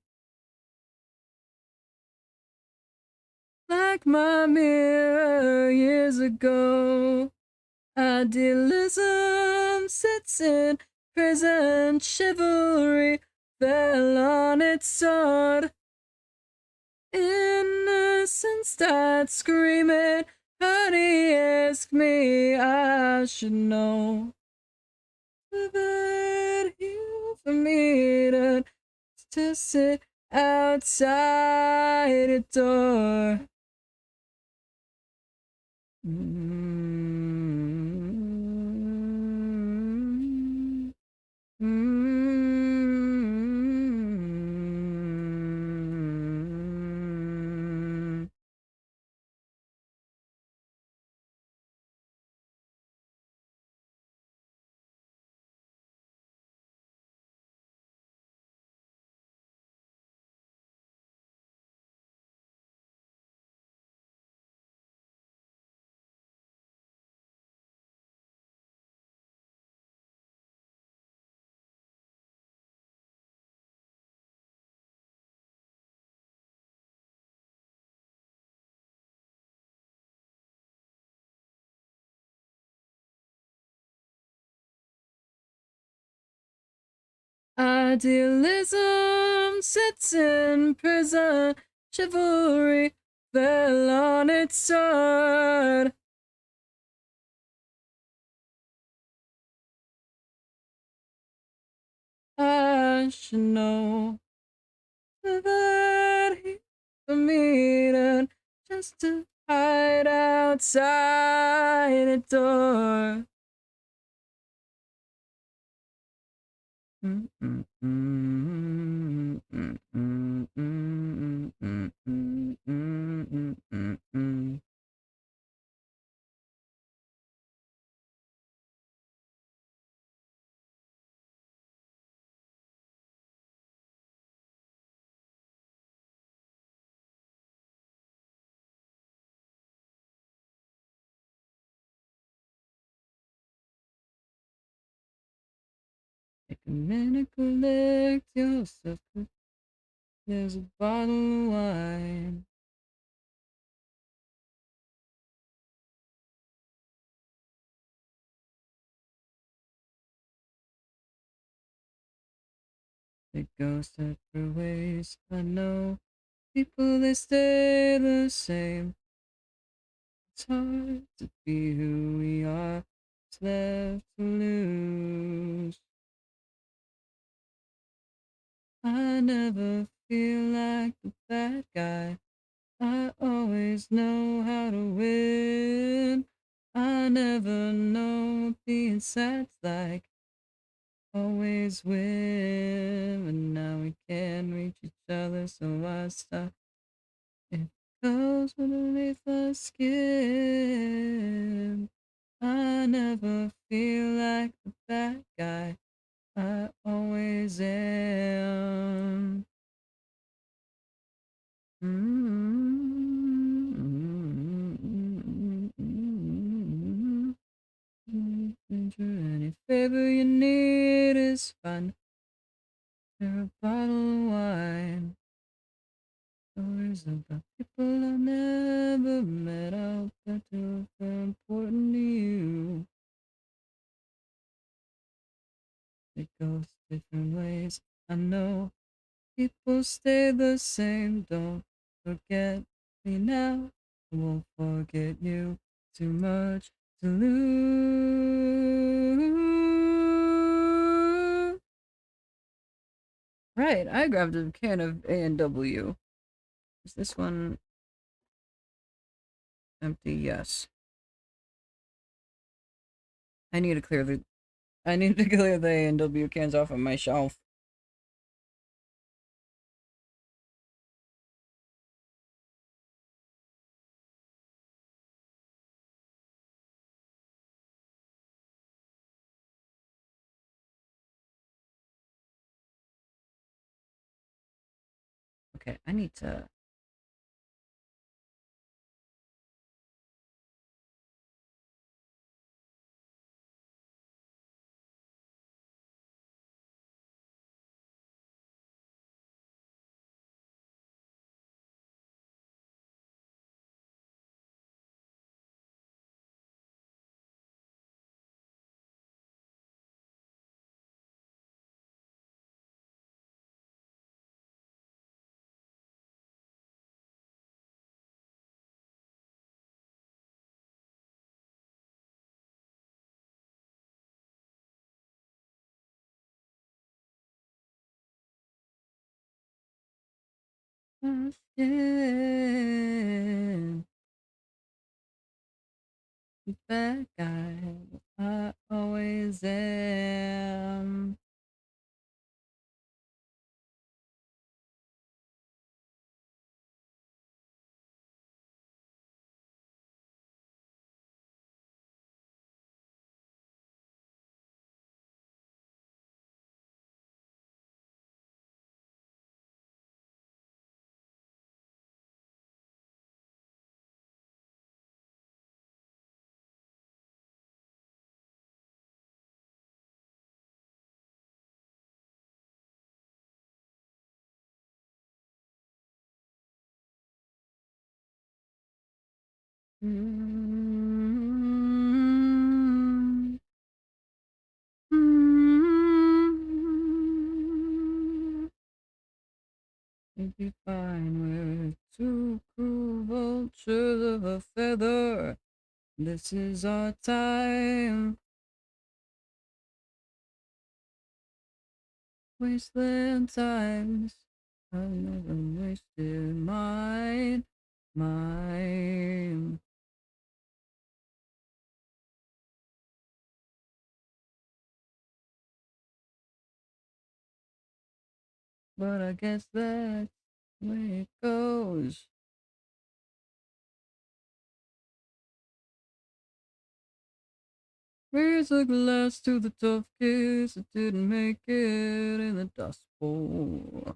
Like my mirror years ago. Idealism sits in prison, chivalry fell on its sword. Innocence died screaming, honey asked me, I should know. That you for me to sit outside a door. Idealism sits in prison, chivalry fell on its sword. I should know that he for me to just to hide outside a door. Take a minute, collect yourself. There's a bottle of wine. They go separate ways. I know people, they stay the same. It's hard to be who we are. It's left to lose. I never feel like the bad guy. I always know how to win. I never know what being sad's like. Always win, but now we can't reach each other, so I stop. It goes underneath my skin. I never feel like the bad guy. I always am. Any favor you need is fine. a bottle of wine. Stories about people I never met. I'll bet they're important to you. It goes different ways. I know people stay the same. Don't forget me now. I won't forget you. Too much to lose. Right, I grabbed a can of A&W. Is this one empty? Yes. I need to clear the A&W cans off of my shelf. Okay, I need to. Oh, yeah. Bad guy. I always am. Mm-hmm. Mm-hmm. You'd be fine with two cool vultures of a feather. This is our time. Wasteland times. I've never wasted mine. But I guess that's the way it goes. Raise a glass to the tough kids that didn't make it in the Dust Bowl.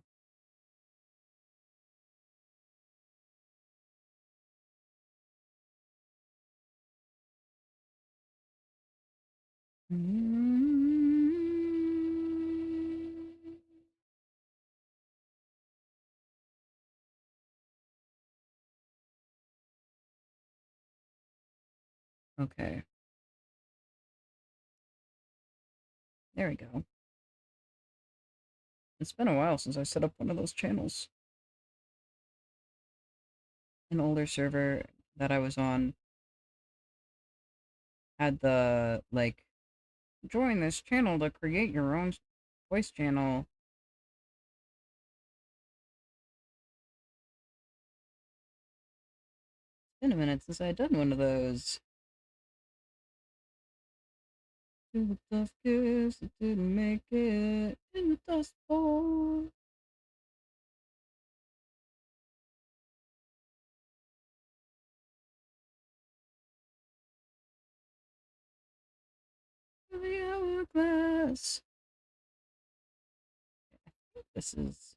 Okay, there we go. It's been a while since I set up one of those channels. An older server that I was on had the, like, join this channel to create your own voice channel. It's been a minute since I had done one of those. To the tough kids that didn't make it in the Dust Bowl. The hourglass. This is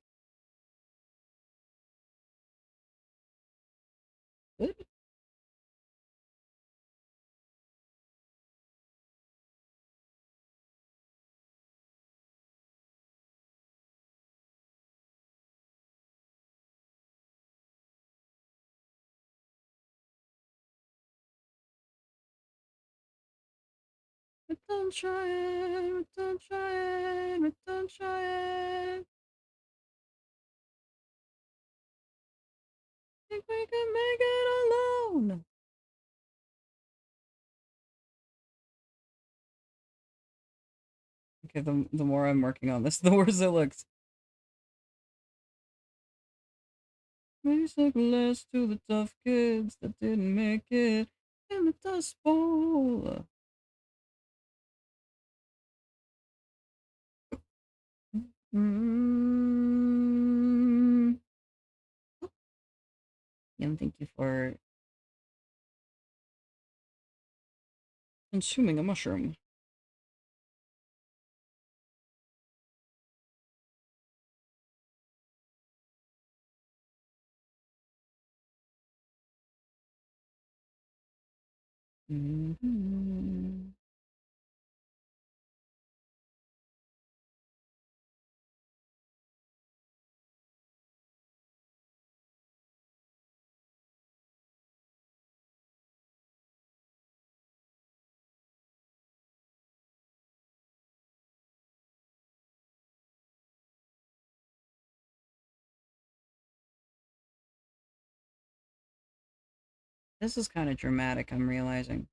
good. But don't try it, but don't try it, but don't try it. Think we can make it alone. Okay, the more I'm working on this, the worse it looks. Basic less to the tough kids that didn't make it in the Dust Bowl. Mm. And thank you for consuming a mushroom. Mm-hmm. This is kind of dramatic, I'm realizing.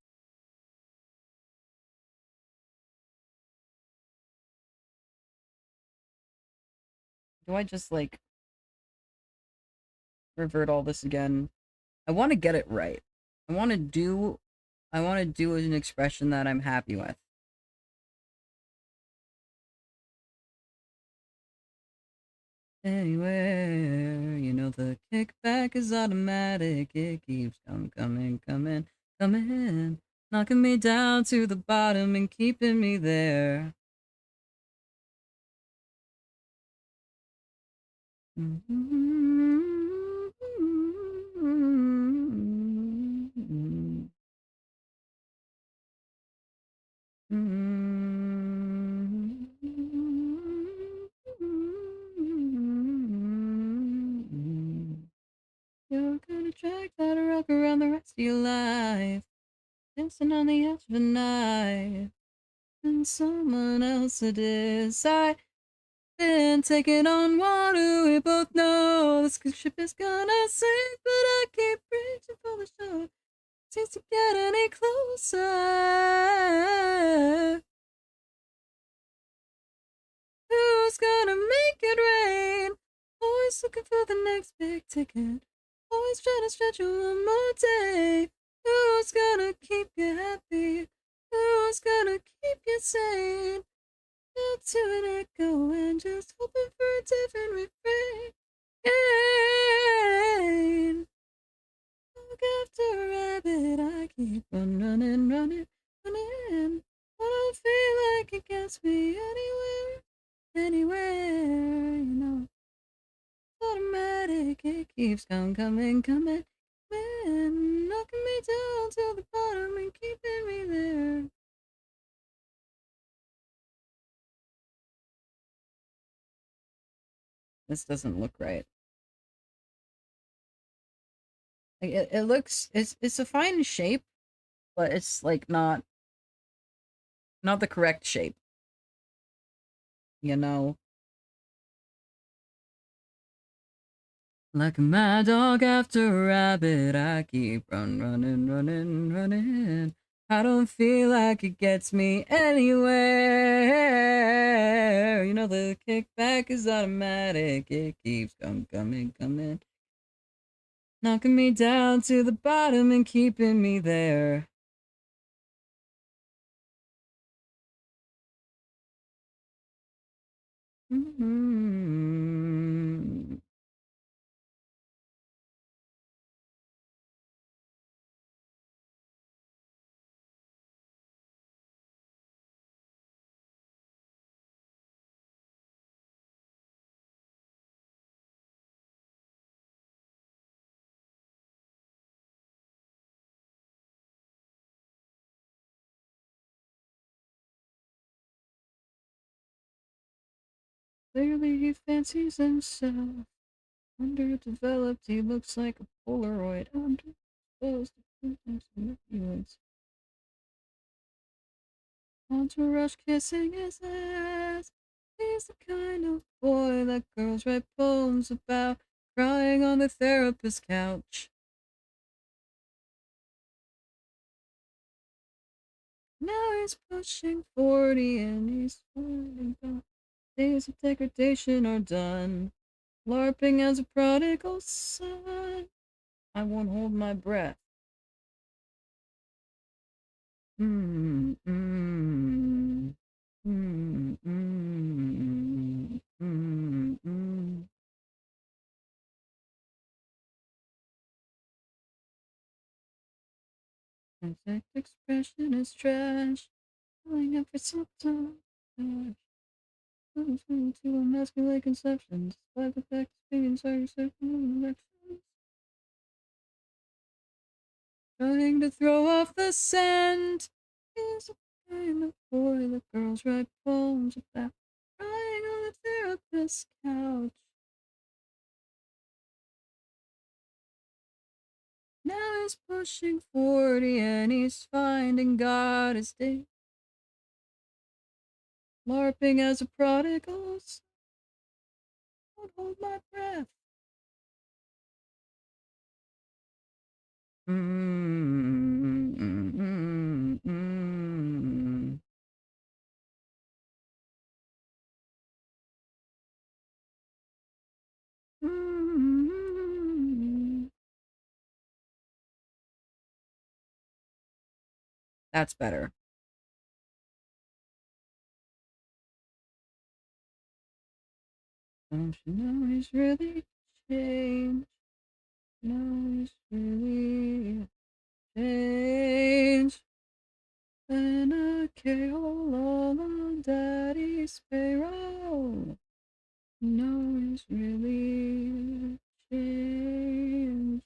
Do I just, like, revert all this again? I want to get it right. I want to do an expression that I'm happy with. Anywhere, you know the kickback is automatic. It keeps coming, knocking me down to the bottom and keeping me there. You're gonna drag that rock around the rest of your life, dancing on the edge of a knife, and someone else to decide. Been taking on water, we both know this ship is gonna sink, but I keep reaching for the shore. Seems to get any closer. Who's gonna make it rain? Always looking for the next big ticket. Always trying to stretch you one more day. Who's gonna keep you happy? Who's gonna keep you sane? Out to an echo and just hoping for a different refrain. Look after a rabbit, I keep on running, running, running. I don't feel like it gets me anywhere, anywhere, you know. Automatic, it keeps coming, knocking me down to the bottom and keeping me there. This doesn't look right. Like, it looks, it's a fine shape, but it's like not the correct shape, you know. Like a mad dog after a rabbit, I keep running. I don't feel like it gets me anywhere. You know the kickback is automatic. It keeps coming, knocking me down to the bottom and keeping me there. Mm-hmm. Clearly he fancies himself. Underdeveloped, he looks like a Polaroid. Underexposed to symptoms and opioids. Entourage kissing his ass. He's the kind of boy that girls write poems about, crying on the therapist's couch. Now he's pushing 40 and he's falling down. Days of degradation are done. LARPing as a prodigal son. I won't hold my breath. Mm, mm, mm, mm, mm, mm. Exact expression is trash. Going up for something. To emasculate conceptions, despite the fact of being inside elections. Trying to throw off the scent. Is the kind of boy that girls write poems about, crying on the therapist's couch. Now he's pushing 40 and he's finding God his day. LARPing as a prodigal son. Won't hold my breath. Mm, mm, mm, mm. Mm. That's better. Don't you know he's really changed? No, he's really changed. And a carol all on daddy's payroll. No, he's really changed.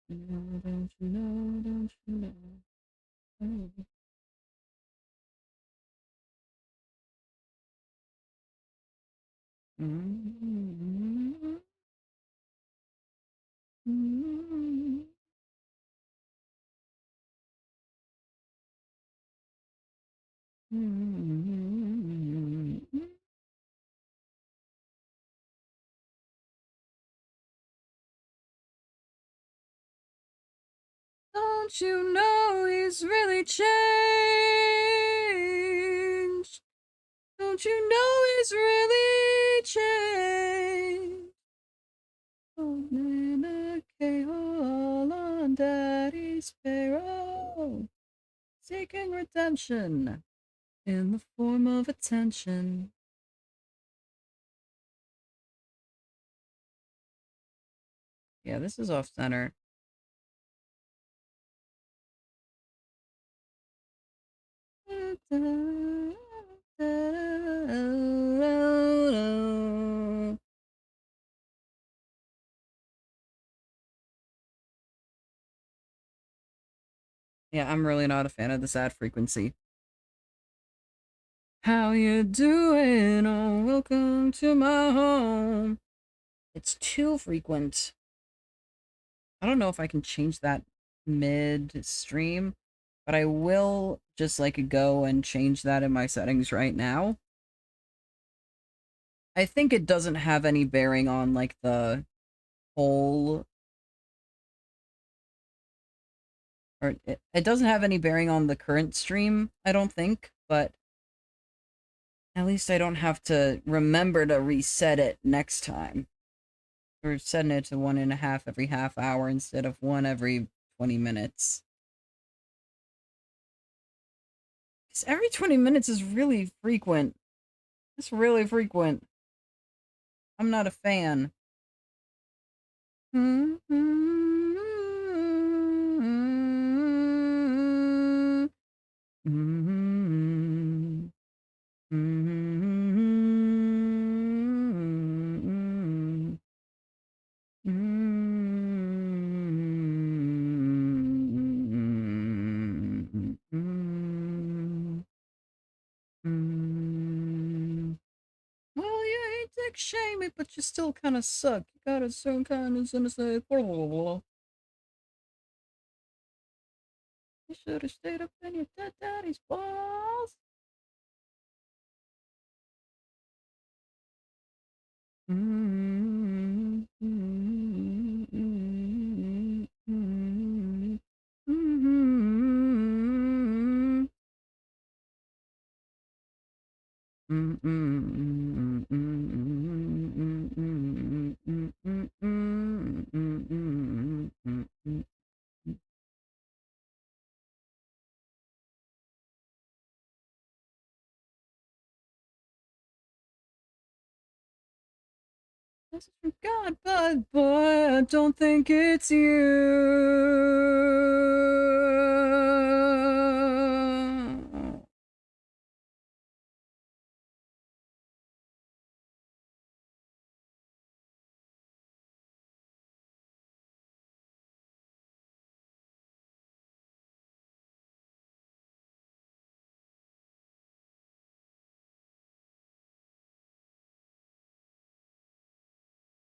No, don't you know, don't you know? Oh. Mm-hmm. Mm-hmm. Mm-hmm. Don't you know he's really changed? Don't you know he's really changed? Oh, Nana all on daddy's payroll, seeking redemption in the form of attention. Yeah, this is off center. Yeah, I'm really not a fan of the sad frequency. How you doing? Oh, welcome to my home. It's too frequent. I don't know if I can change that mid-stream, but I will just like go and change that in my settings right now. I think it doesn't have any bearing on like the whole, or it doesn't have any bearing on the current stream, I don't think, but at least I don't have to remember to reset it next time. We're setting it to 1.5 every half hour instead of 1 every 20 minutes. Because every 20 minutes is really frequent. It's really frequent. I'm not a fan. Well, shame me, but you still kind of suck. You got a certain kind of say, blah, blah, blah. You should have stayed up in your dead daddy's balls. Mm-hmm. Mm-hmm. Mm-hmm. Mm-hmm. This is from God, but boy, I don't think it's you.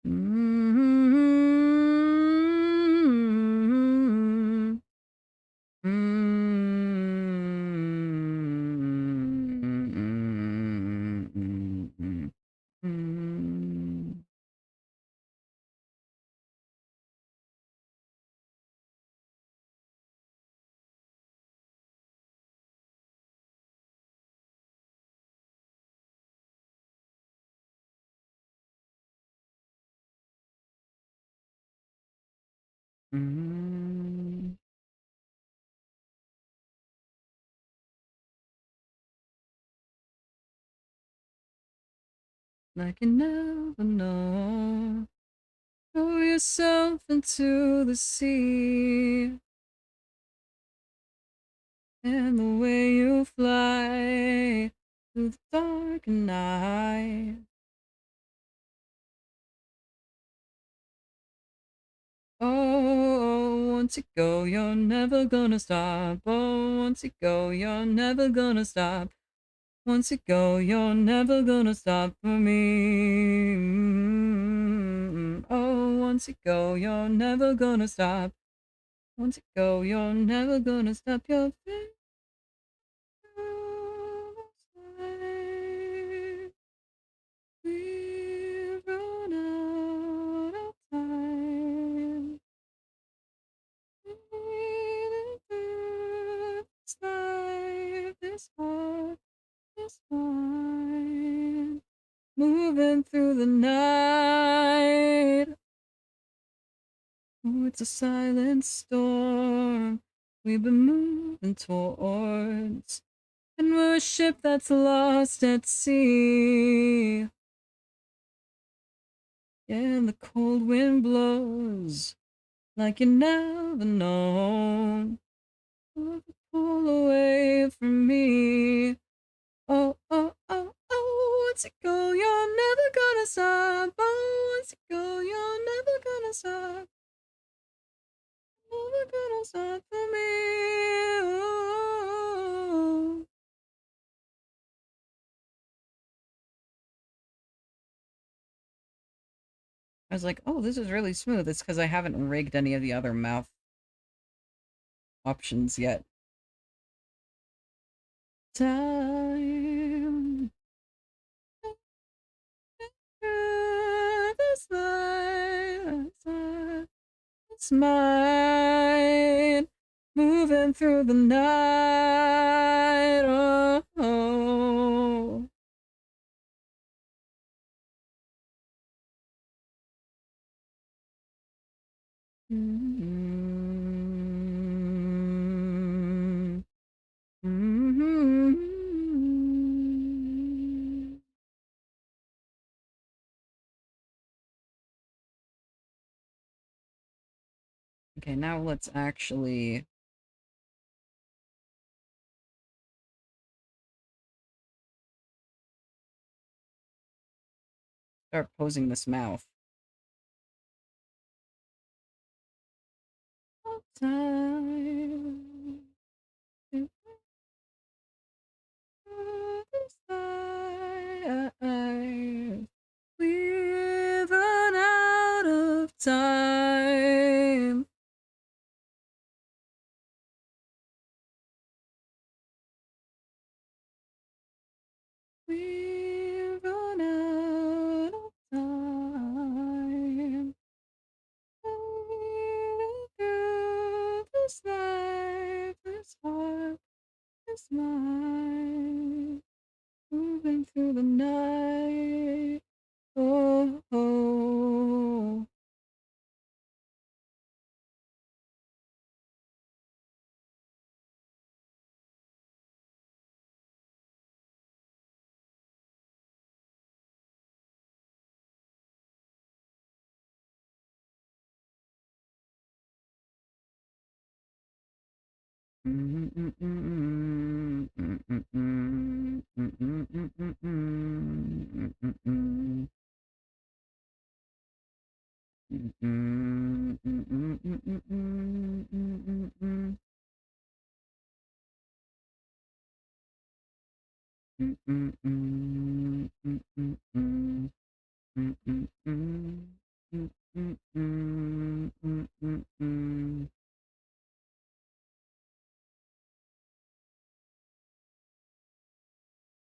Mm-hmm. Mm-hmm. Mm-hmm. Mm-hmm. Like you never know. Throw yourself into the sea, and the way you fly through the dark night. Oh, once you go, you're never gonna stop. Oh, once you go, you're never gonna stop. Once you go, you're never gonna stop for me. Oh, once you go, you're never gonna stop. Once you go, you're never gonna stop your feet. We run out of time. This life is hard, is fine. Moving through the night. Oh, it's a silent storm we've been moving towards. And we're a ship that's lost at sea. Yeah, and the cold wind blows like you never know. Pull away from me. Oh, oh, oh, oh, once you go, you're never gonna stop. Oh, once you go, you're never gonna stop. Never gonna stop for me. Oh. I was like, oh, this is really smooth. It's because I haven't rigged any of the other mouth options yet. Time. This life. It's mine, moving through the night. Oh, oh. Mm-hmm. Mm-hmm. Okay, now let's actually start posing this mouth. Time. We This life, this heart is mine. Moving through the night. Oh, oh.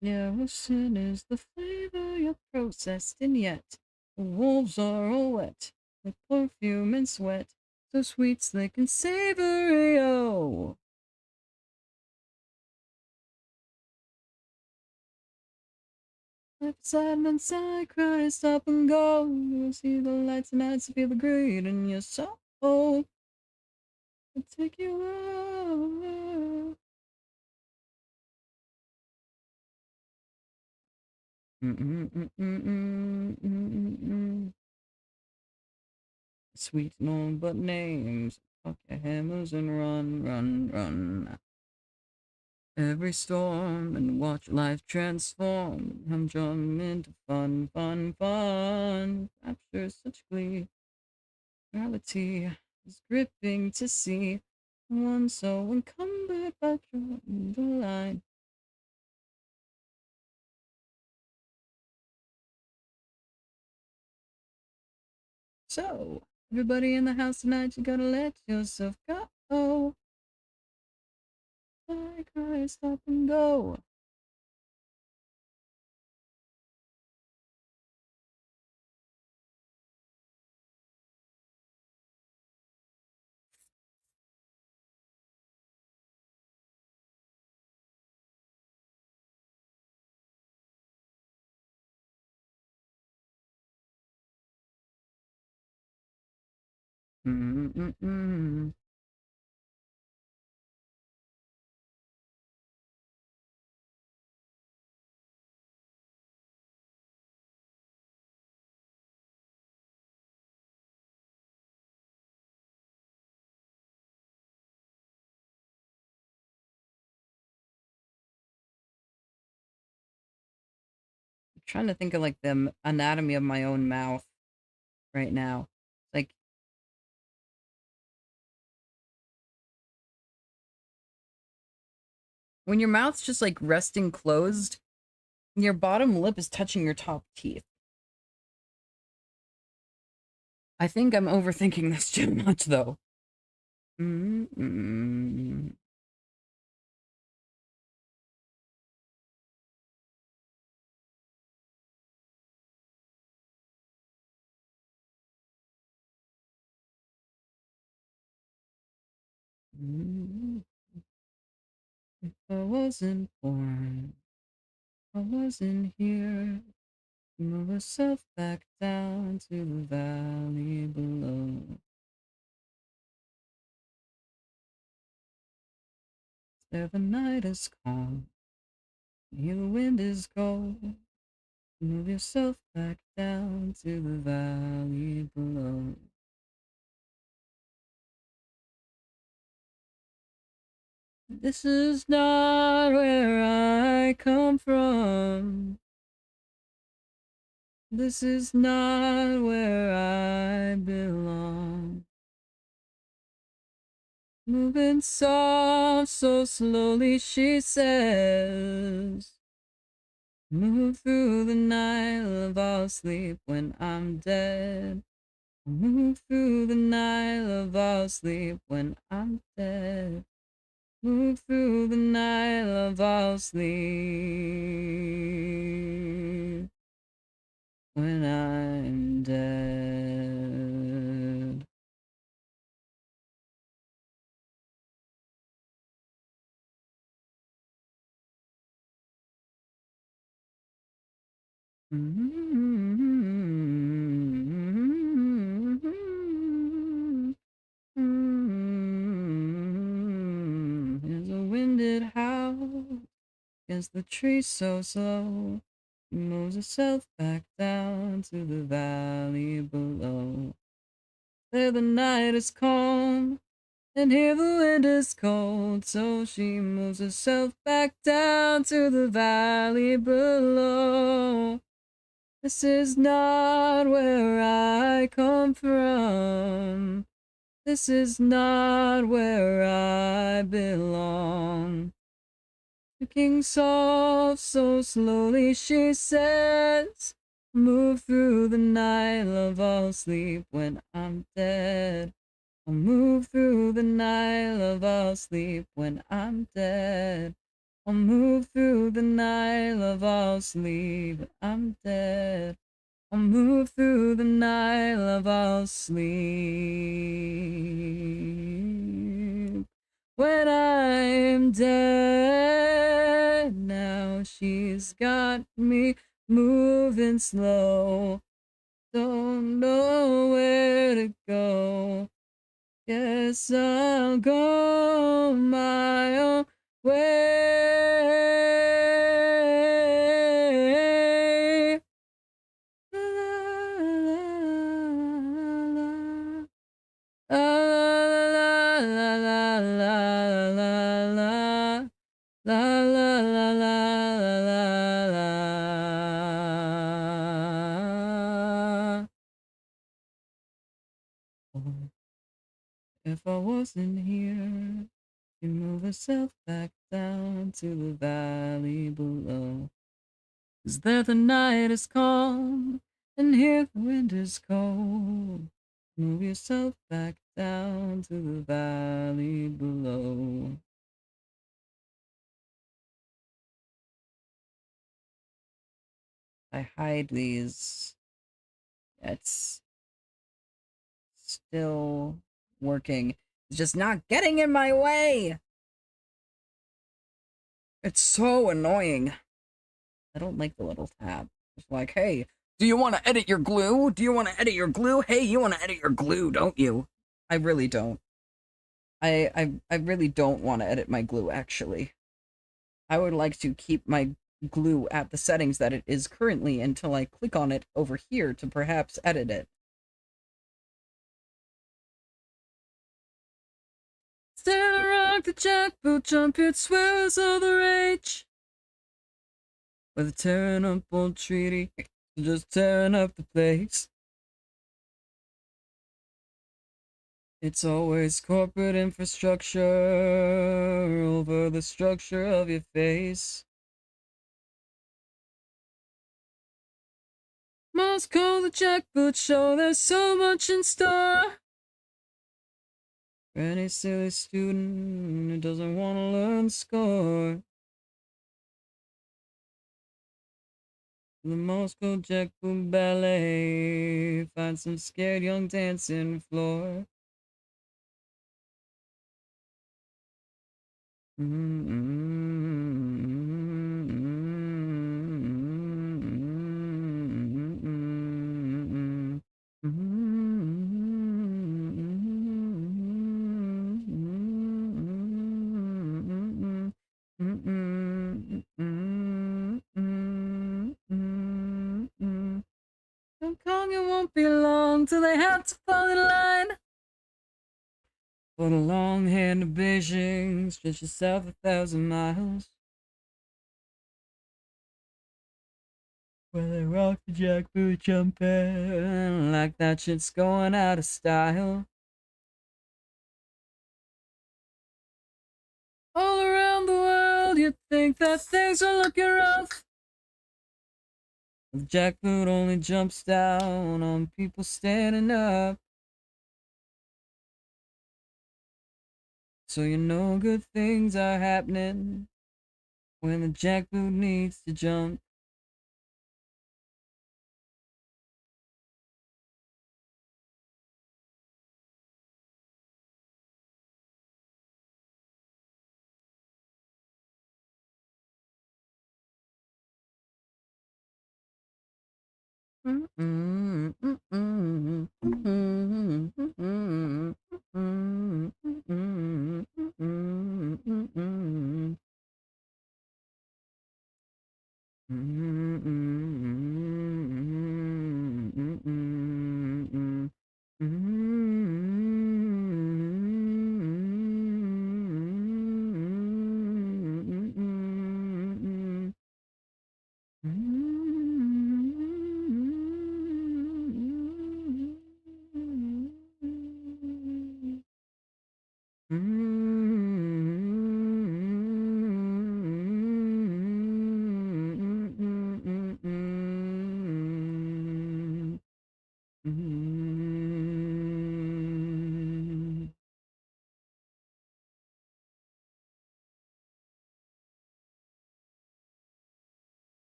Yeah, sin is the flavor you're processed, and yet the wolves are all wet with perfume and sweat, so sweet, slick, and savory. Oh, life sadness, I cry, stop and go. You see the lights and eyes, feel the greed in your soul. I'll take you out. Sweet no but names. Fuck your hammers and run, run, run. Every storm and watch life transform. I'm drawn into fun, fun, fun. Capture such glee. Reality is gripping to see. One so encumbered by drawing the line. So, everybody in the house tonight, you gotta let yourself go. I cry, stop and go. Mm-mm-mm. I'm trying to think of like the anatomy of my own mouth right now. Like when your mouth's just like resting closed, your bottom lip is touching your top teeth. I think I'm overthinking this too much though. Mm-mm. If I wasn't born, I wasn't here. Move yourself back down to the valley below. There the night is calm, here the wind is cold. Move yourself back down to the valley below. This is not where I come from. This is not where I belong. Moving soft, so slowly, she says. Move through the night, love, I'll sleep when I'm dead. Move through the night, love, I'll sleep when I'm dead. Move through the night, love, I'll sleep when I'm dead. Here's a winded howl against the trees so slow. She moves herself back down to the valley below. There the night is calm, and here the wind is cold, so she moves herself back down to the valley below. This is not where I come from. This is not where I belong. Looking soft, so slowly she says, move through the night, love, I'll sleep when I'm dead. I'll move through the night, love, I'll sleep when I'm dead. I'll move through the night, love, I'll sleep when I'm dead. I'll move through the night, love, I'll sleep when I'm dead. Now she's got me moving slow. Don't know where to go. Guess I'll go my own way. La, la, la, la, la, la, la, la. La la la la la la la. Oh, if I wasn't here, you move herself back down to the valley below. 'Cause there the night is calm, and here the wind is cold. Move yourself back down to the valley below. I hide these. It's still working. It's just not getting in my way. It's so annoying. I don't like the little tab. It's like, hey, do you want to edit your glue? Do you want to edit your glue? Hey, you want to edit your glue, don't you? I really don't. I really don't want to edit my glue, actually. I would like to keep my glue at the settings that it is currently until I click on it over here to perhaps edit it. Stand rock the jackboot, jump it, swells all the rage. With a tearing up old treaty, just tearing up the place. It's always corporate infrastructure over the structure of your face. Moscow, the jackboot show, there's so much in store. For any silly student who doesn't want to learn score. The Moscow Jackboot Ballet, find some scared young dancing floor. Hong Kong, it won't be long till they have to fall in line. For the long hand of Beijing, stretch yourself 1,000 miles. Where they rock the jackboot jumping like that shit's going out of style. All around the world, you'd think that things are looking rough. The jackboot only jumps down on people standing up. So you know good things are happening when the jackboot needs to jump.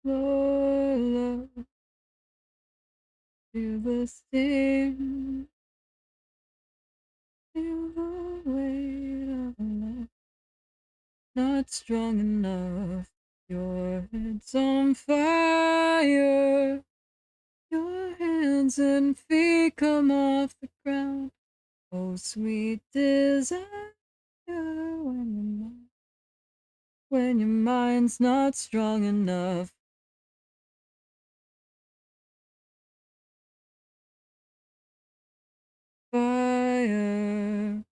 To love, feel the sting, feel the weight of love. Not strong enough. Your head's on fire. Your hands and feet come off the ground. Oh, sweet desire, when your mind's not strong enough. Fire.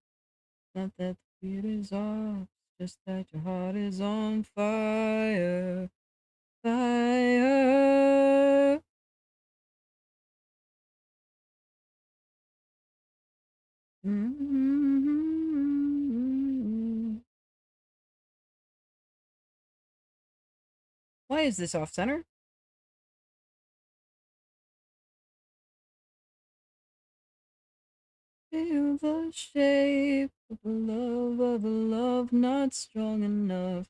Not that the beat is off, just that your heart is on fire. Fire. Why is this off center? Feel the shape of a love not strong enough.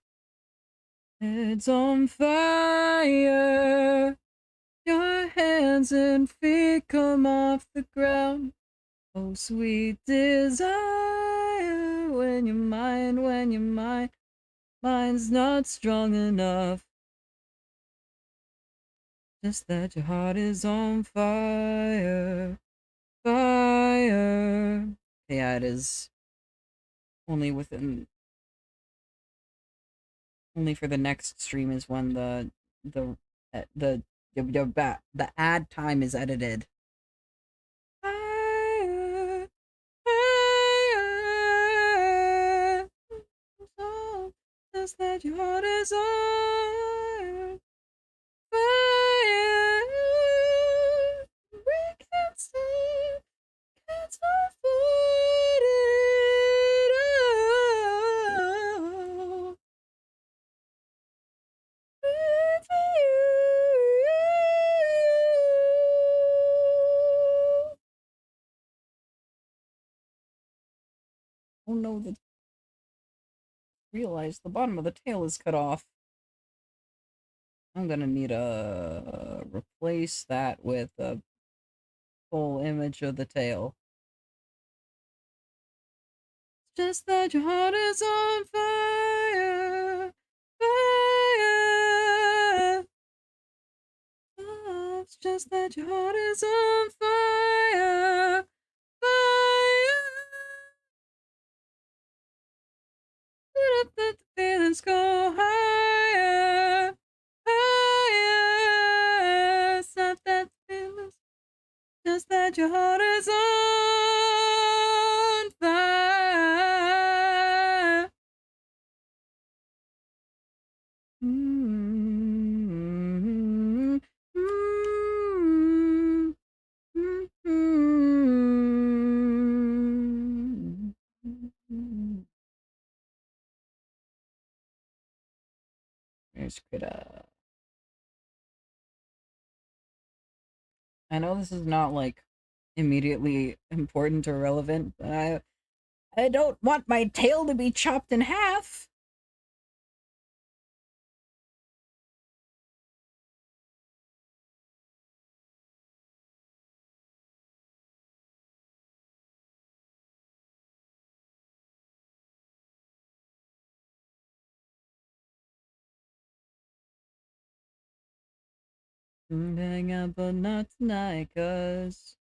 Heads on fire. Your hands and feet come off the ground. Oh, sweet desire, when your mind's not strong enough. Just that your heart is on fire. Fire. Yeah, it is only within only for the next stream is when the the ad time is edited. Fire, fire. So just that your heart is on fire. We can't stop, can't afford it all. With you. Oh no, the realize the bottom of the tail is cut off. I'm gonna need to replace that with a full image of the tail. Just that your heart is on fire, fire. Oh, it's just that your heart is on fire, fire. Let the feelings go higher, higher. It's not that feelings, just that your heart is on fire. Mm-hmm. Mm-hmm. Mm-hmm. There's Critta. I know this is not like immediately important or relevant, but I don't want my tail to be chopped in half. Hang out, but not tonight, cause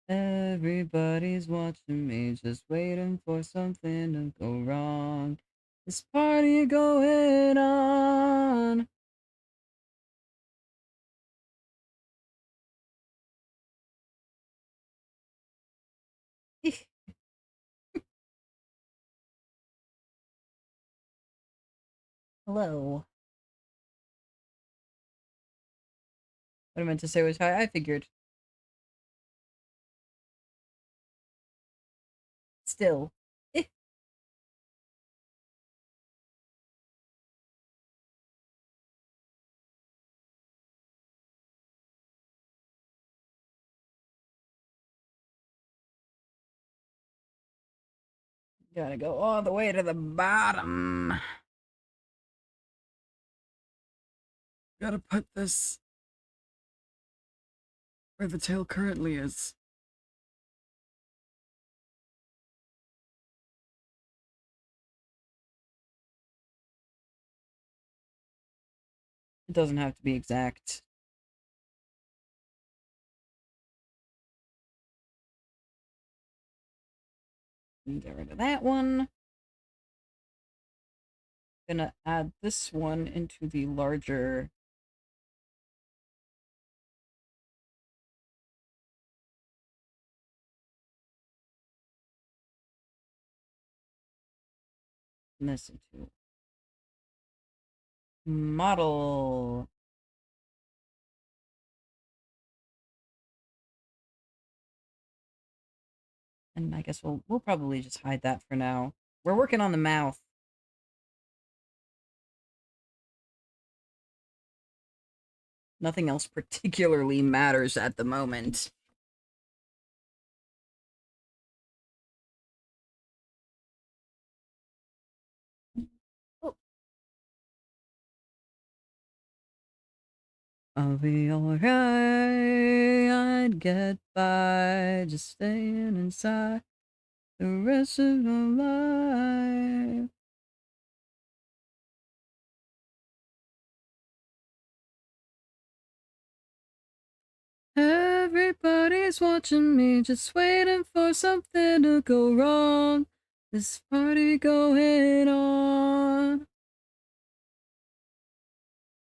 everybody's watching me, just waiting for something to go wrong. This party going on. Hello. What I meant to say was hi. I figured. Still. Gotta go all the way to the bottom. Gotta put this where the tail currently is. It doesn't have to be exact. Get rid of that one. Gonna add this one into the larger this into model. And I guess we'll probably just hide that for now. We're working on the mouth. Nothing else particularly matters at the moment. Oh. I'll be alright. I'd get by just staying inside the rest of my life. Everybody's watching me, just waiting for something to go wrong. This party going on.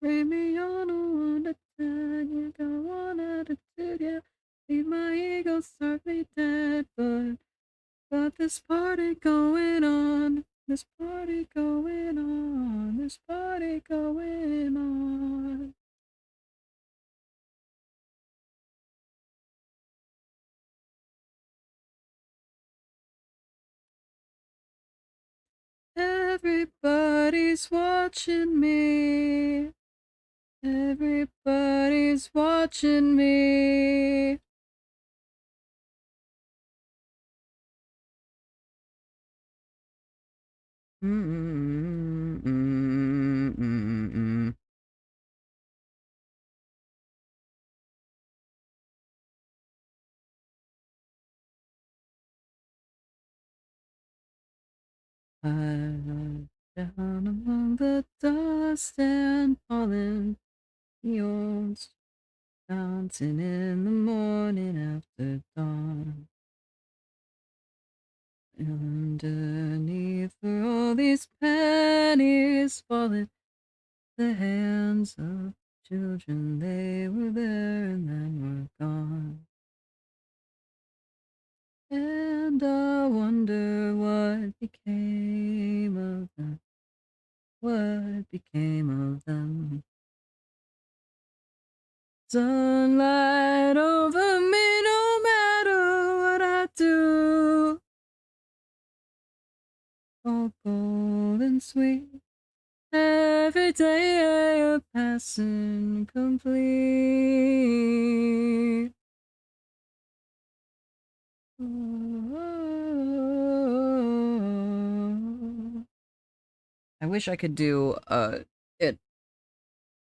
Maybe I don't wanna tell you, don't want attitude, yeah. Leave my ego start me dead, but got this party going on. This party going on. This party going on. Everybody's watching me. Everybody's watching me. Mm-mm, mm-mm, mm-mm. I down among the dust and pollen, fields, dancing in the morning after dawn. Underneath were all these pennies falling, the hands of children, they were there and then were gone. And I wonder what became of them. What became of them? Sunlight over me no matter what I do. All golden sweet. Every day a passing complete. I wish I could do it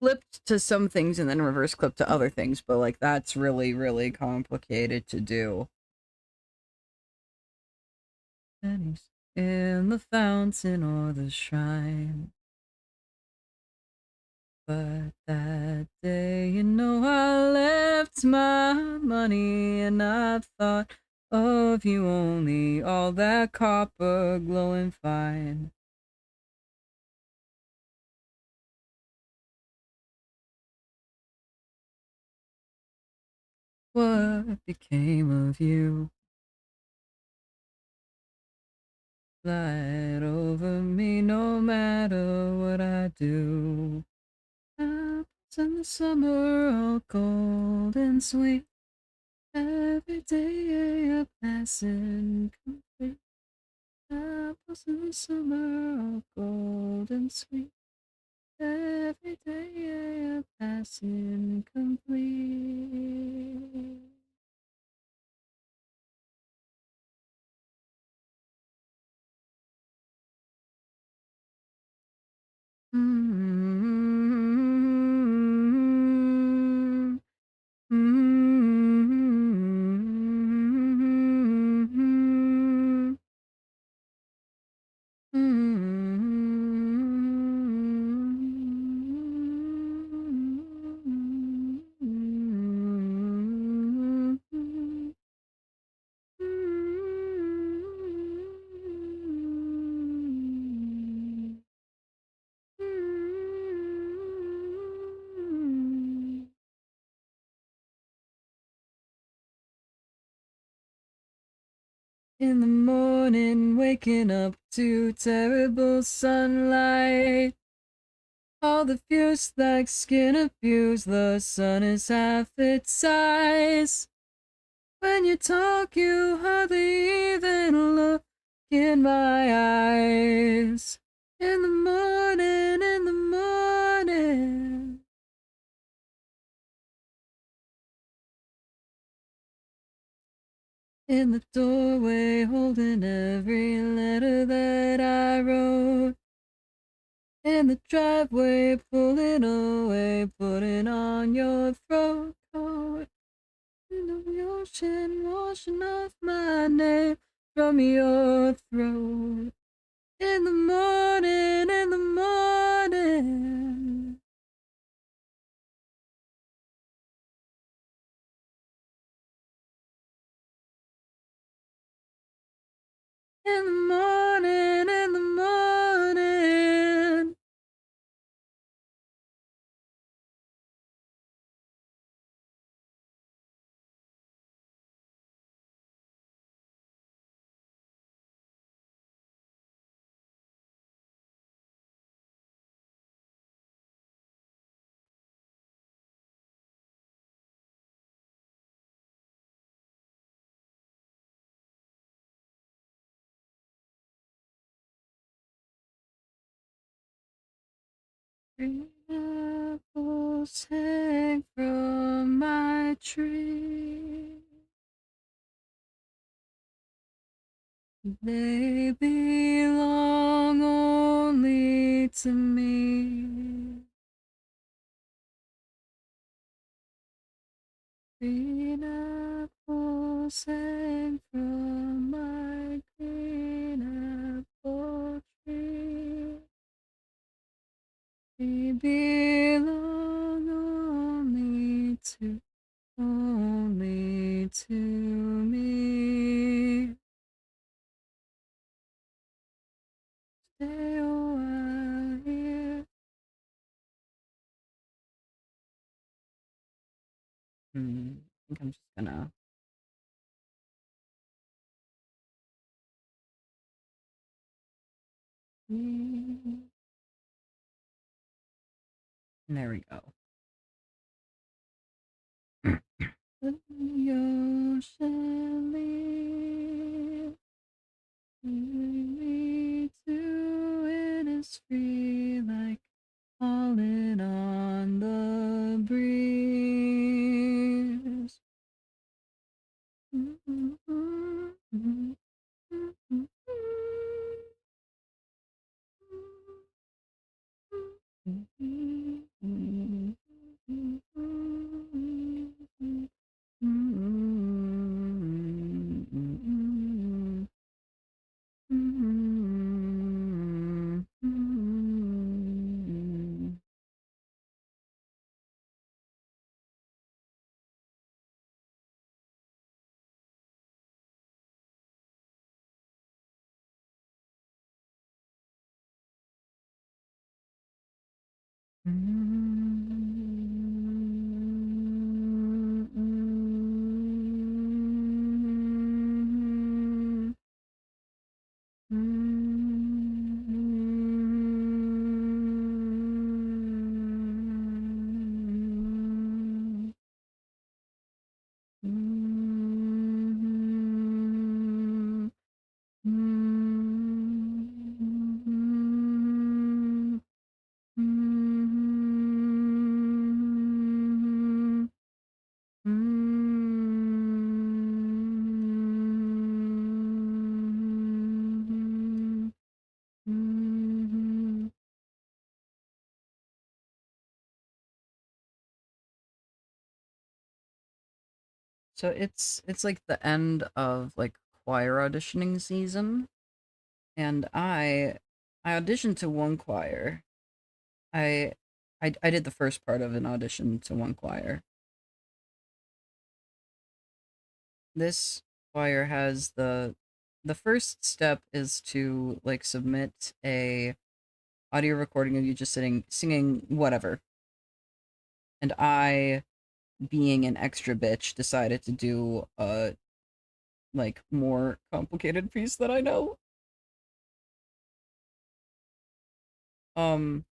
flipped to some things and then reverse clip to other things, but like that's really, really complicated to do. Pennies in the fountain or the shrine. But that day, you know, I left my money and I thought of you only, all that copper glowing fine. What became of you? Light over me no matter what I do. Apples in the summer all cold and sweet. Every day a passing complete. Apples in the summer all cold and sweet. Every day a passing complete. Mm-hmm. Mm-hmm. In the morning, waking up to terrible sunlight. All the fuse like skin abuse, the sun is half its size. When you talk, you hardly even look in my eyes. In the morning, in the morning. In the doorway, holding every letter that I wrote. In the driveway, pulling away, putting on your throat coat. In the ocean, washing off my name from your throat. In the morning, in the morning. In the morning, in the morning. Green apples hang from my tree. They belong only to me. Green apples hang from my green apple tree. They belong only to me. Stay a while here. I think I'm just gonna. There we go. The ocean leaves me to us free like falling on the breeze. So it's like the end of like choir auditioning season, and I auditioned to one choir. I I did the first part of an audition to one choir. This choir has the first step is to like submit a audio recording of you just sitting singing whatever. And I, being an extra bitch, decided to do a like more complicated piece that I know. Um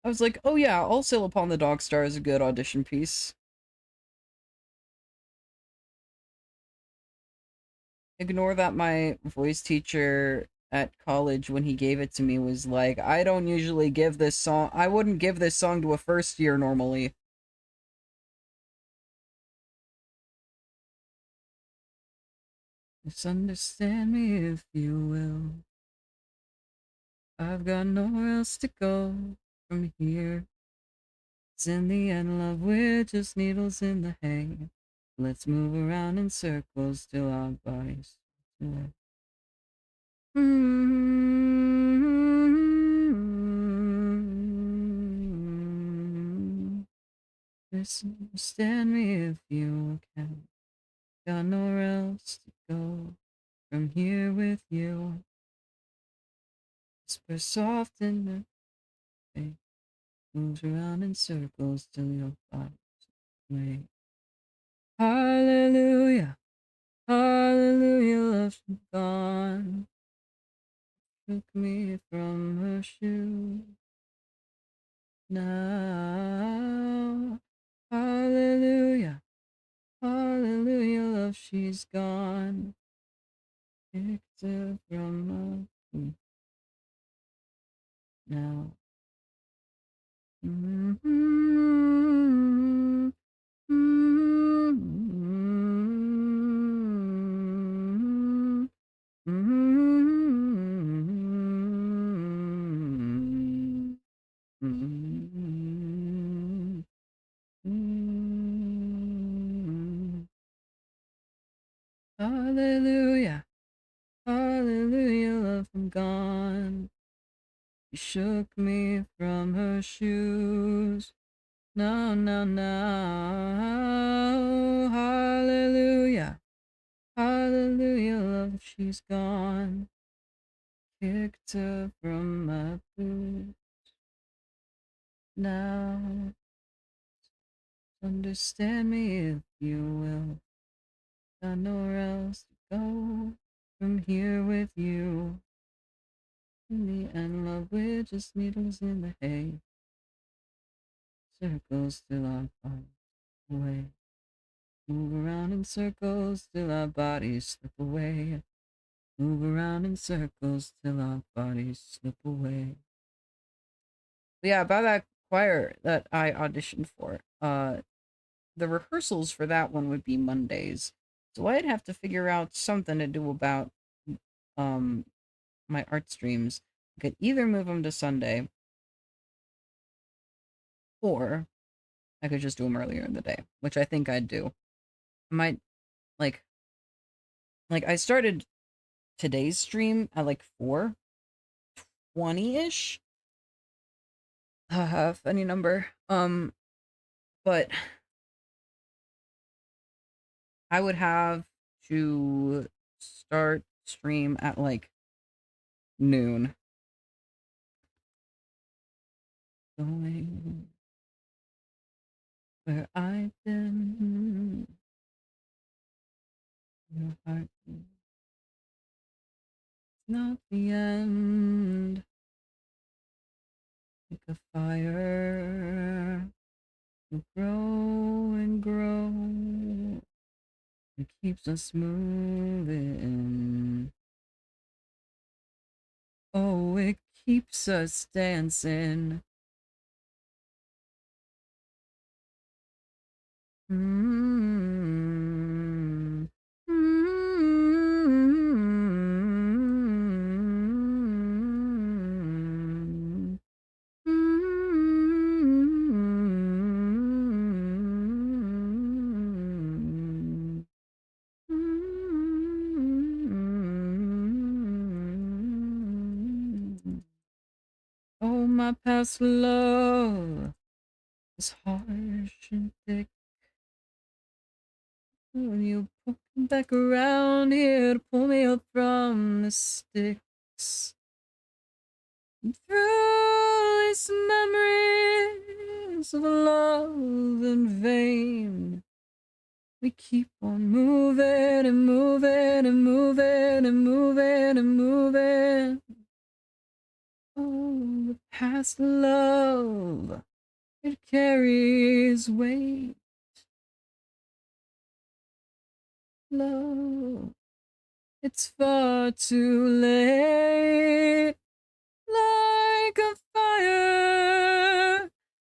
I was like, "Oh yeah, All Sail Upon the Dog Star is a good audition piece." Ignore that my voice teacher at college when he gave it to me was like, "I don't usually give this song. I wouldn't give this song to a first year normally." Misunderstand me if you will. I've got nowhere else to go from here. 'Cause in the end, love, we're just needles in the hay. Let's move around in circles till our bodies drift away. Misunderstand me if you can. Got nowhere else to go from here with you. Whisper soft in the face. Moves around in circles till your body's away. Hallelujah, hallelujah, love's gone. Took me from her shoe. Now, hallelujah, hallelujah, love, she's gone. Picked her from her feet. Now. Mm-hmm. Mm-hmm. Mm-hmm. Mm-hmm. Mm-hmm. Hallelujah, hallelujah, love, I'm gone. She shook me from her shoes. No, no, no. Hallelujah, hallelujah, love, she's gone. Kicked her from my boots. Now, understand me if you will. Got nowhere else to go from here with you. Me and love, we're just needles in the hay. Circles till our bodies away. Move around in circles till our bodies slip away. Move around in circles till our bodies slip away. But yeah, about that choir that I auditioned for. The rehearsals for that one would be Mondays. So I'd have to figure out something to do about um my art streams. I could either move them to Sunday or I could just do them earlier in the day, which I think I'd do. I might like I started today's stream at like 4:20ish. Haha, funny number. But I would have to start stream at like noon. Going where I've been. Your heart is not the end. Like a fire will grow and grow. It keeps us moving. Oh, it keeps us dancing. Mm-hmm. Mm-hmm. Mm-hmm. Mm-hmm. Oh, my past love is harsh and thick. When you pull back around here to pull me up from the sticks. And through these memories of love in vain, we keep on moving and moving and moving and moving and moving. Oh, the past love, it carries weight. Love, it's far too late. Like a fire,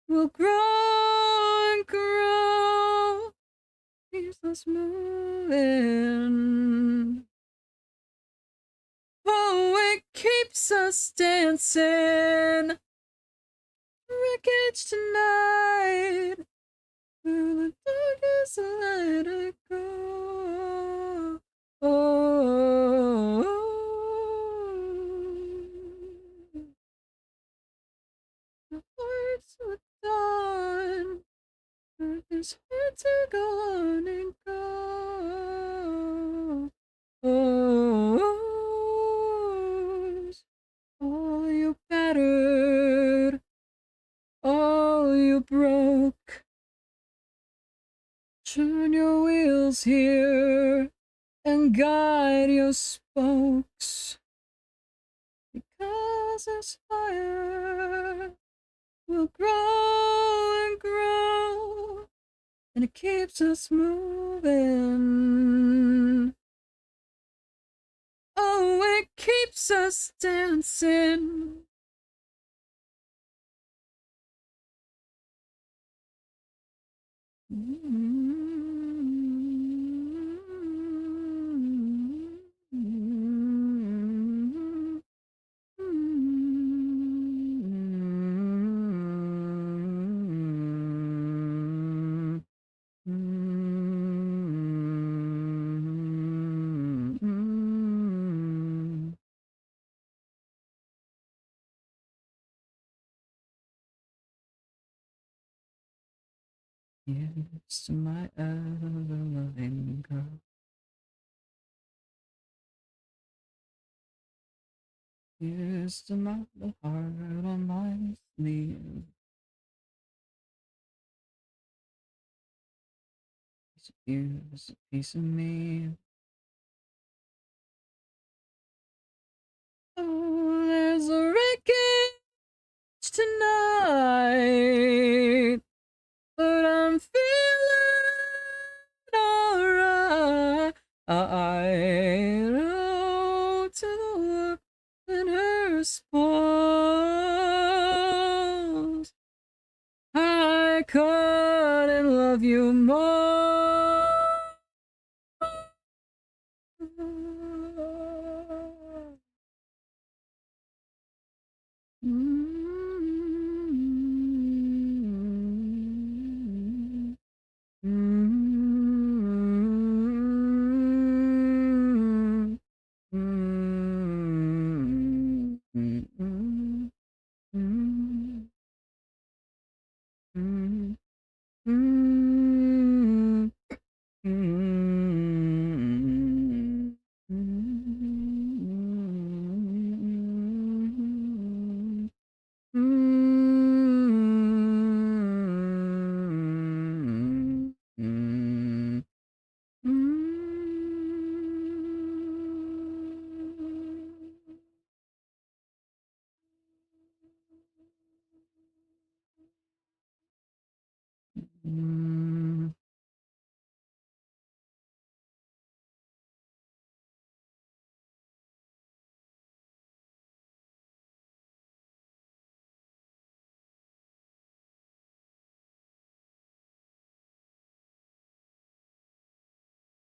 will grow and grow. Keeps us moving. Oh, it keeps us dancing. Wreckage tonight. Through the darkest let it go. Oh, the hearts are done. It's hard to go on and go. Oh, all you battered, all you broke. Turn your wheels here and guide your spokes. Because this fire will grow and grow, and it keeps us moving. Oh, it keeps us dancing. Here's to my ever-loving girl. Here's to my the heart on my sleeve. Here's a piece of me. Oh, there's a wreckage tonight, but I'm feeling alright. I couldn't love you more.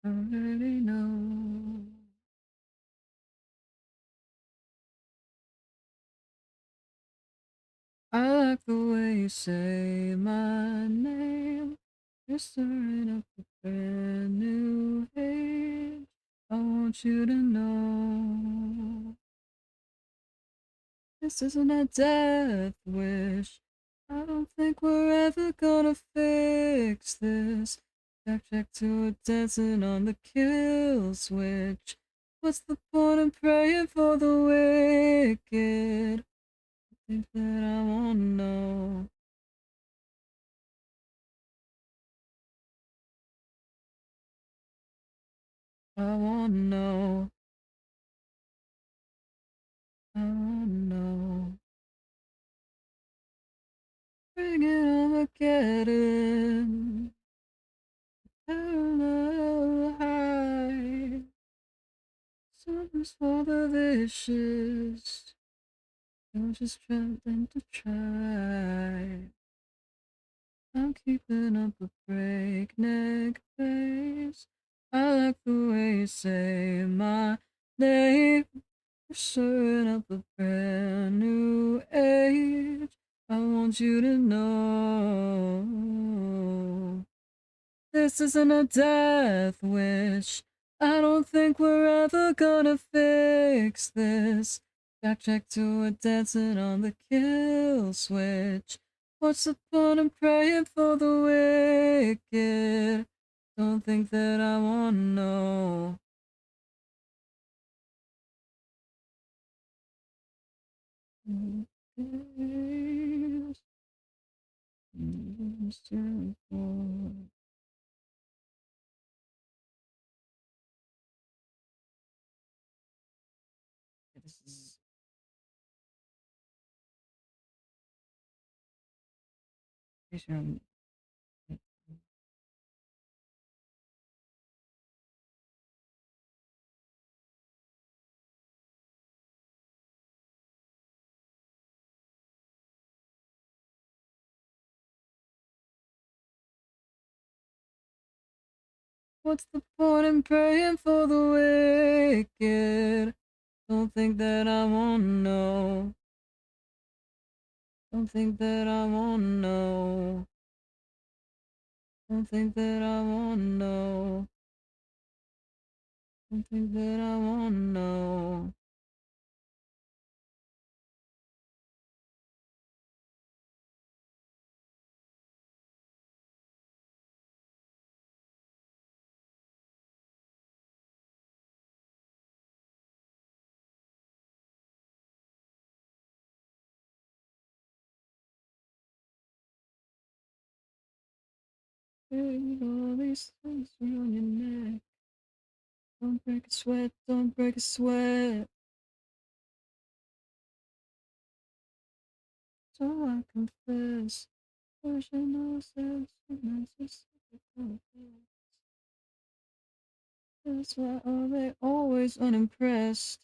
I already know. I like the way you say my name. You're stirring up a brand new age. I want you to know this isn't a death wish. I don't think we're ever gonna fix this. Backtrack to a dancing on the kill switch. What's the point in praying for the wicked? I think that I wanna know. I wanna know. I wanna know. Bring it on, Armageddon. Parallel high. Something's for the vicious. Don't just try them to try. I'm keeping up a breakneck pace. I like the way you say my name. You're stirring up a brand new age. I want you to know this isn't a death wish. I don't think we're ever gonna fix this. Backtrack to a dancing on the kill switch. What's the point in praying for the wicked? Don't think that I wanna know. This is what's the point in praying for the wicked? Don't think that I wanna know. Don't think that I wanna know. Don't think that I wanna know. Don't think that I wanna know. Baby, all these things around your neck. Don't break a sweat, don't break a sweat. So I confess, wish I know sex and that's that's why are they always unimpressed?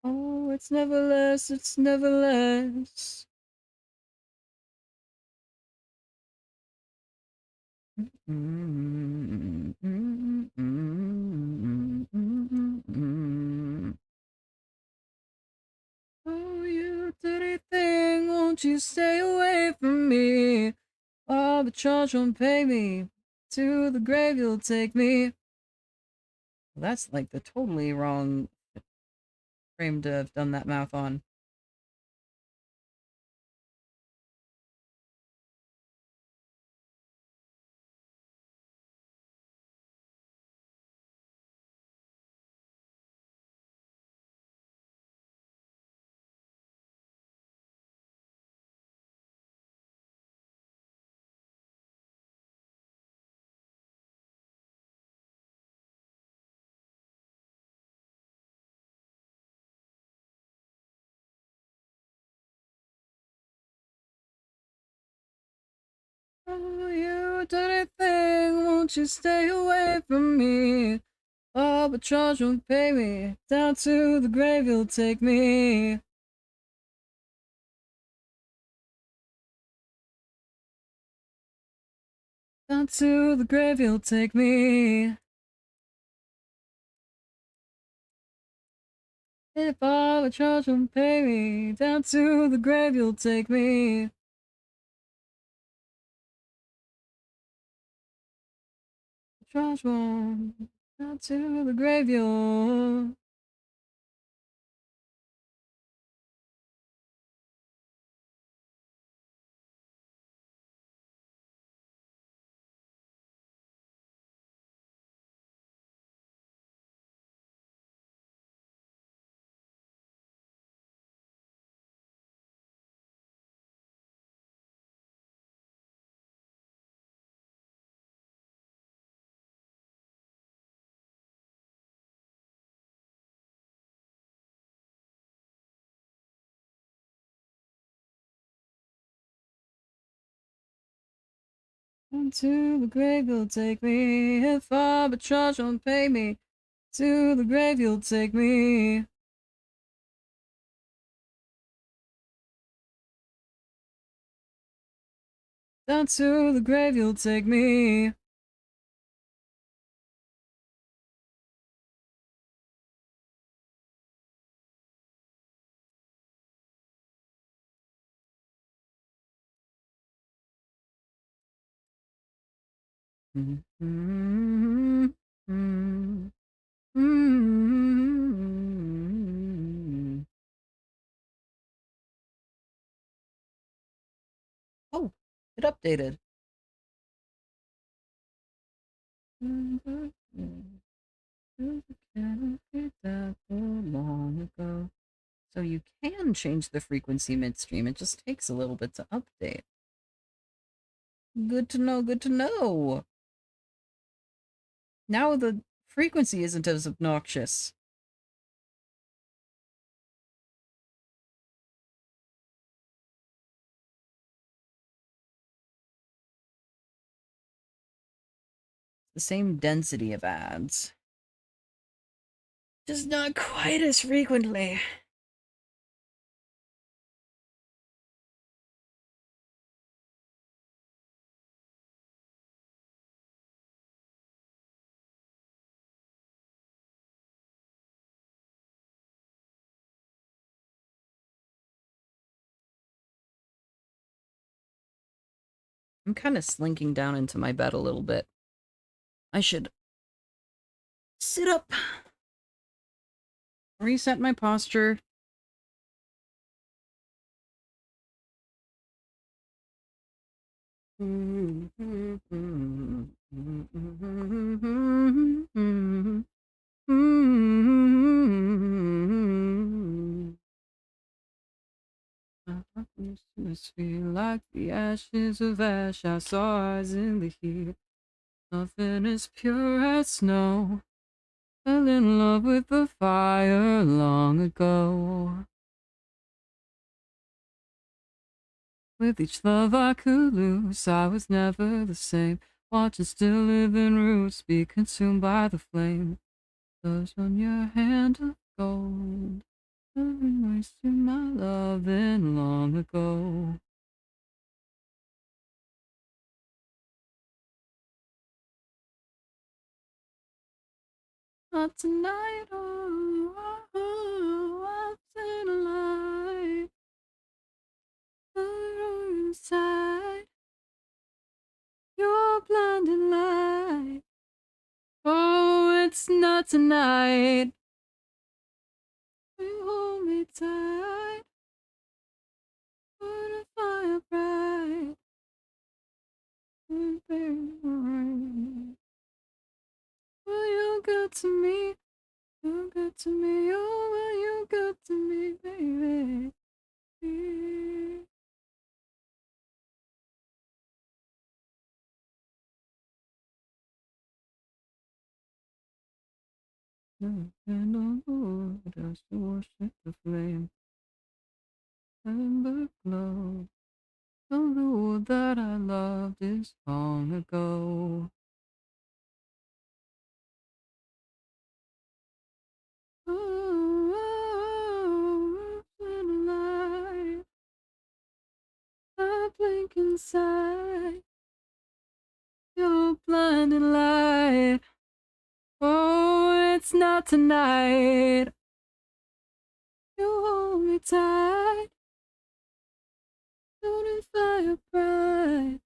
Oh, it's never less, it's never less. Oh, you dirty thing, won't you stay away from me? Oh, the charge won't pay me. To the grave you'll take me. Well, that's like the totally wrong frame to have done that mouth on. Oh, you dirty thing, won't you stay away from me? Oh, but charge won't pay me. Down to the grave you'll take me. Down to the grave you'll take me. If all the charge won't pay me, down to the grave you'll take me. Charge won't, down to the grave you'll. Down to the grave you'll take me. If all but charge won't pay me, to the grave you'll take me. Down to the grave you'll take me. Oh, it updated. Long ago. So you can change the frequency midstream. It just takes a little bit to update. Good to know, good to know. Now the frequency isn't as obnoxious. The same density of ads. Just not quite as frequently. I'm kind of slinking down into my bed a little bit. I should sit up, reset my posture. Just feel like the ashes of ash I saw as in the heat. Nothing is pure as snow. Fell in love with the fire long ago. With each love I could lose, I was never the same. Watching still living roots be consumed by the flame. Those on your hand of gold. I've wasted my loving long ago. Not tonight, I'm still alive. Inside your blinding light. Oh, it's not tonight. You hold me tight. Put a fire bright. Well, you're good to me. You're good to me. Oh, well, you're good to me, baby. And on board, I still worship the flame. Ember glow. The rule that I loved is long ago. Oh, in light, I blink inside your blinding light. Oh, it's not tonight. You hold me tight, don't fire bright.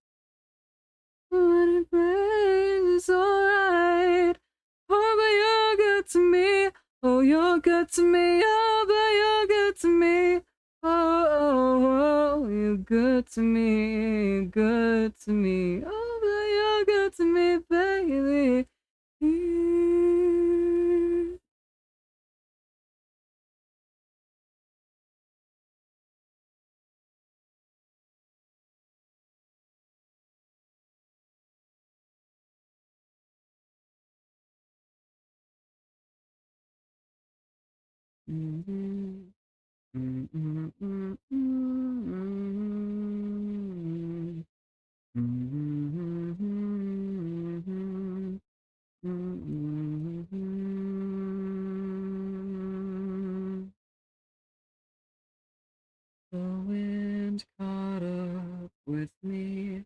When it rains, it's alright. Oh, but you're good to me. Oh, you're good to me. Oh, but you're good to me. Oh, oh, oh, you're good to me. Good to me. Oh, but you're good to me, baby. Mm-hmm. Mm-hmm. Mm-hmm. Mm-hmm. Mm-hmm. The wind caught up with me,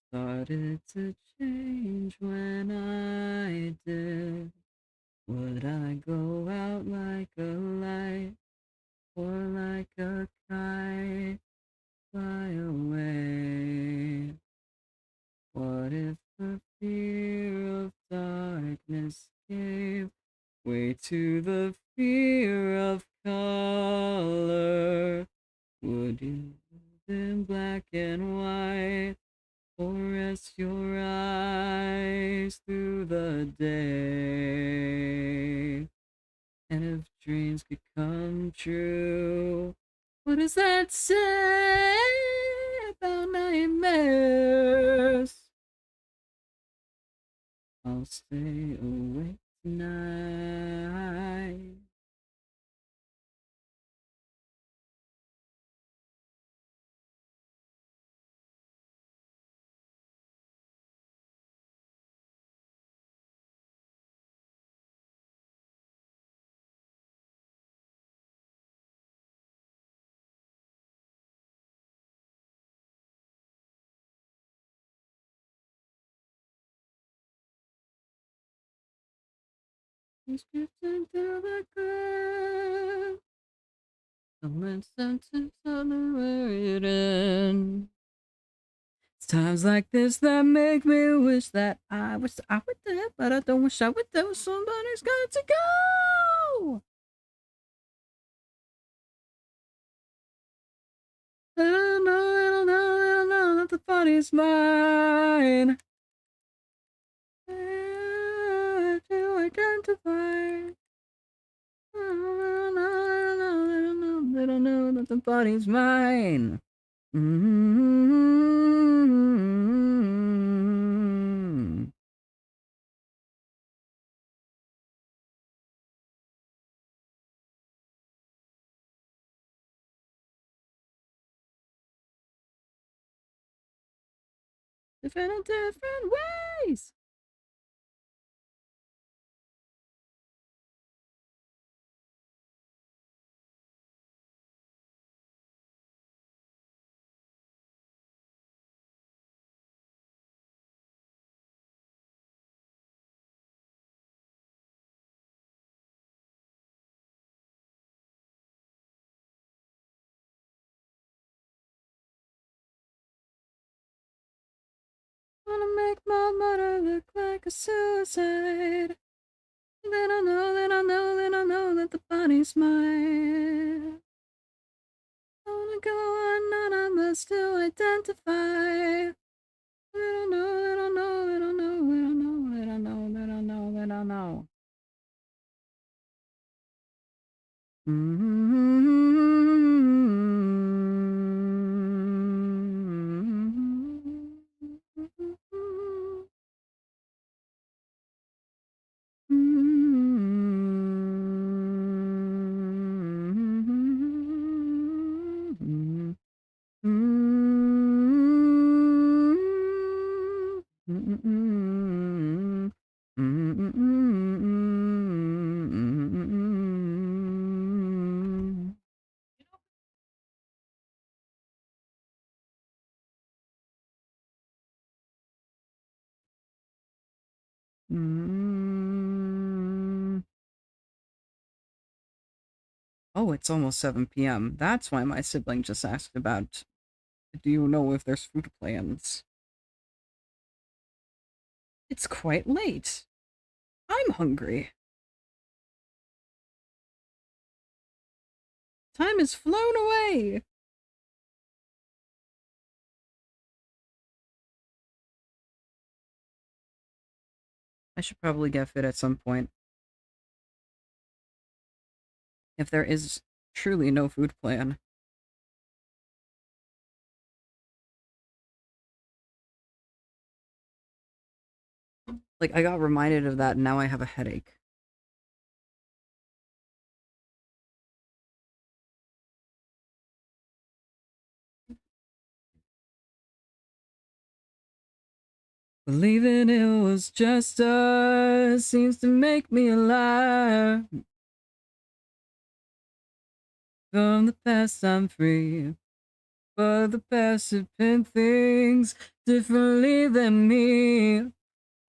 started to change when I did. Would I go out like a light or like a kite, fly away? What if the fear of darkness gave way to the fear of color? Would you live in black and white or rest your eyes through the day? And if dreams could come true, what does that say about nightmares? I'll stay awake tonight. It's drifting through the crowd. The mid sentence of the written. It's times like this that make me wish that I wish I would there, but I don't wish I would there. Somebody's got to go. I don't know, I don't know, I don't know that the party's mine. To identify. They don't know that the body's mine. Mm-hmm. Different ways. make my mother look like a suicide. Then I know, then I know, then I know that the body's mine. I wanna go anonymous to identify. Then I know, then I know, then I know, then I know, then I know, then I know, then I know. Oh, it's almost 7 p.m. That's why my sibling just asked about, do you know if there's food plans? It's quite late. I'm hungry. Time has flown away. I should probably get fit at some point. If there is truly no food plan. Like, I got reminded of that and now I have a headache. Believing it was just us seems to make me a liar. From the past I'm free, but the past have been things differently than me.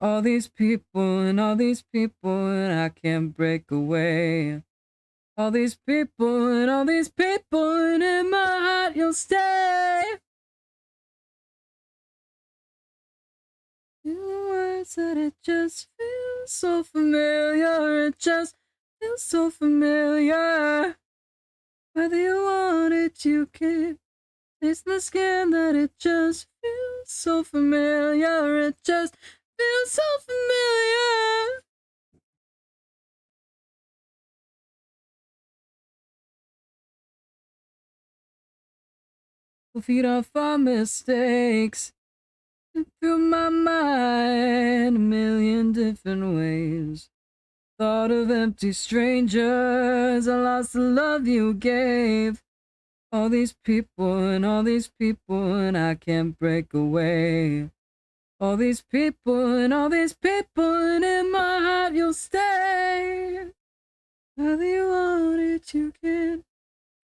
All these people and all these people and I can't break away. All these people and all these people and in my heart you'll stay. In the words that it just feels so familiar, it just feels so familiar. Whether you want it, you can. It's the skin that it just feels so familiar, it just feels so familiar. We'll feed off our mistakes. Through my mind, a million different ways. Thought of empty strangers, I lost the love you gave. All these people and all these people and I can't break away. All these people and all these people and in my heart you'll stay. Whether you want it, you can.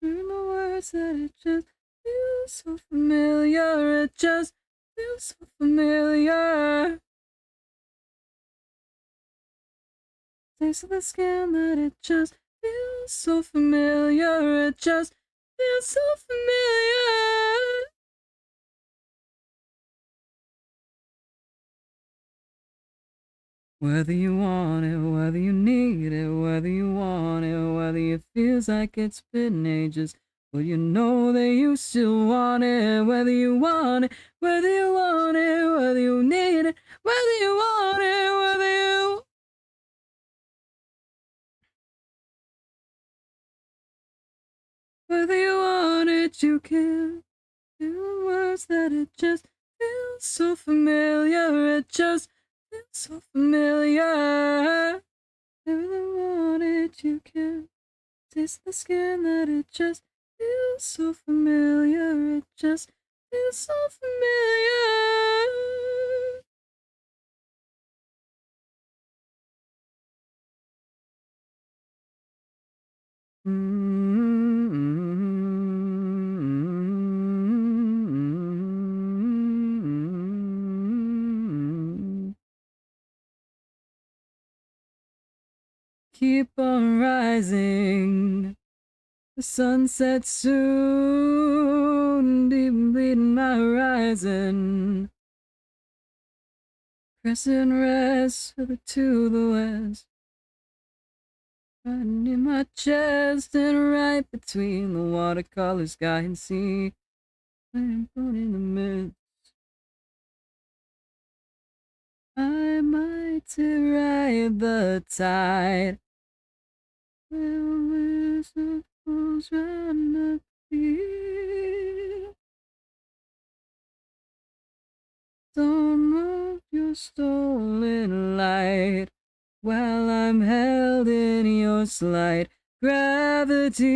Hear the words that it just feels so familiar, it just feels so familiar. Taste of the skin that it just feels so familiar, it just feels so familiar. Whether you want it, whether you need it, whether you want it, whether it feels like it's been ages, well, you know that you still want it. Whether you want it, whether you want it, whether you need it, whether you want it, whether you want it, you can. In the words that it just feels so familiar, it just feels so familiar. If you want it, you can. Taste the skin that it just feels so familiar, it just feels so familiar. Keep on rising. The sun sets soon, deep bleeding my horizon. Pressing rest to the west. Riding in my chest and right between the watercolor sky and sea. I'm born in the midst. I might ride the tide. Well, it falls round the field. Don't move your stolen light while I'm held in your slight gravity.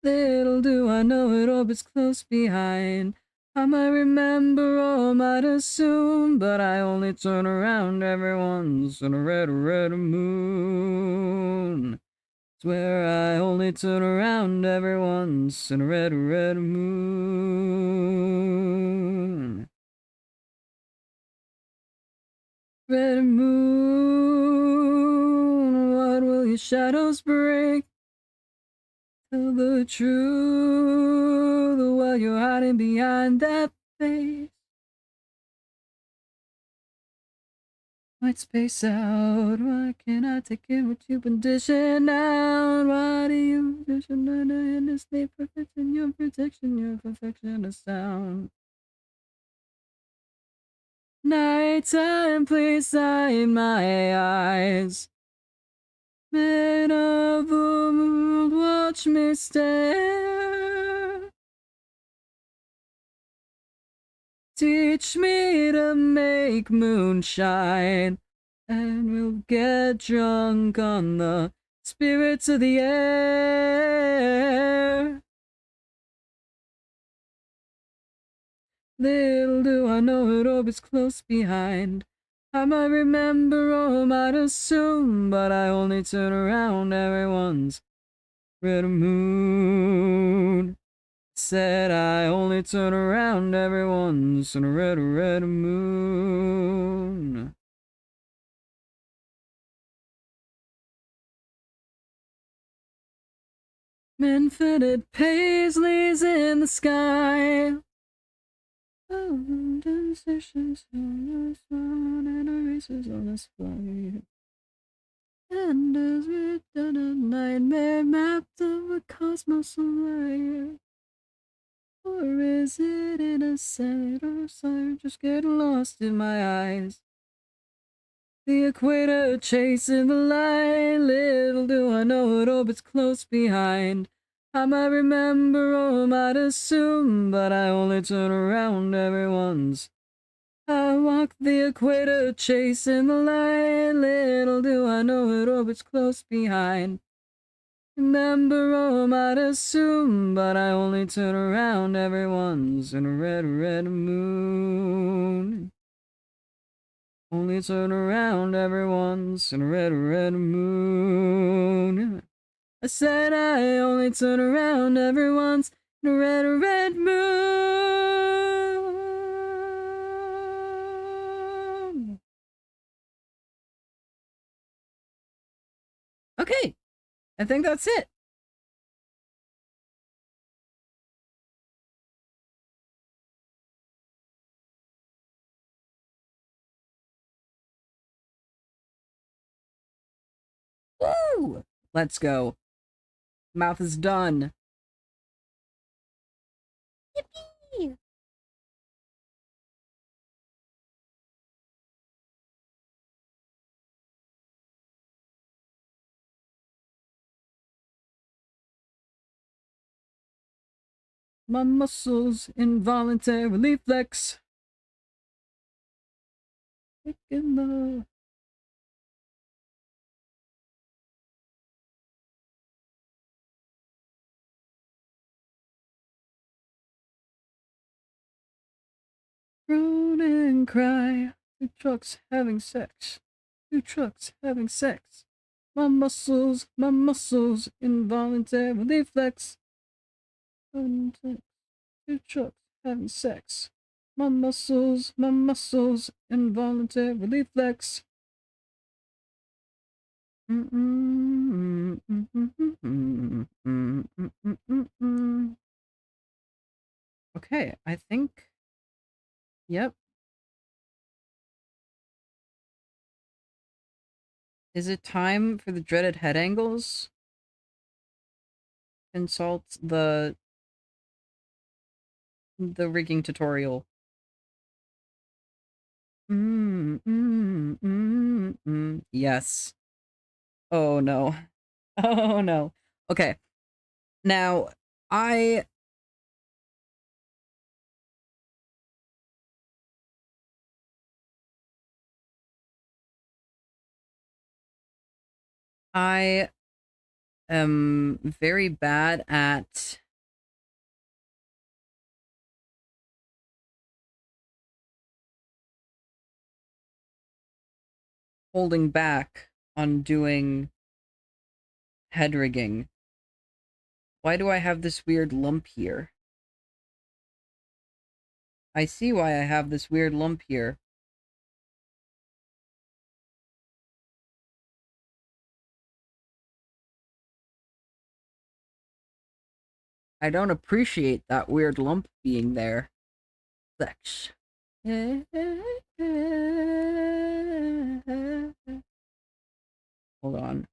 Little do I know it orbits close behind. I might remember or might assume, but I only turn around every once in a red, red moon. Swear I only turn around every once in a red, red moon. Red moon, what will your shadows bring? Tell the truth while you're hiding behind that face. Might space out. Why can't I take in what you've been dishing out? Why do you vision in this state perfection? Your protection, your perfection of sound. Nighttime, please hide my eyes. Men of the world, watch me stare. Teach me to make moonshine, and we'll get drunk on the spirits of the air. Little do I know it orbits close behind. I might remember or might assume, but I only turn around every once. Red moon. Said I only turn around every once in a red, red moon. Infinite paisleys in the sky. Oh, stations on the sun and erasers on this flight. And as we've done a nightmare mapped of a cosmos of light. Or is it in a sight or sight just getting lost in my eyes? The equator chasing the light, little do I know it orbits close behind. I might remember or might assume, but I only turn around every once. I walk the equator chasing the light, little do I know it orbits close behind. Remember or might assume, but I only turn around every once in a red, red moon. Only turn around every once in a red, red moon. I said I only turn around every once in a red, red moon. Okay, I think that's it. Woo! Let's go. Mouth is done. Yippee! My muscles involuntarily flex. Making love. Groan and cry. Two trucks having sex. Two trucks having sex. My muscles involuntarily flex. Two trucks having sex. My muscles involuntarily flex. Okay, I think... Yep. Is it time for the dreaded head angles? Consult the rigging tutorial. Yes. Oh no. Oh no. Okay. Now, I I am very bad at holding back on doing head rigging. Why do I have this weird lump here? I see why I have this weird lump here. I don't appreciate that weird lump being there. Sex. Hold on.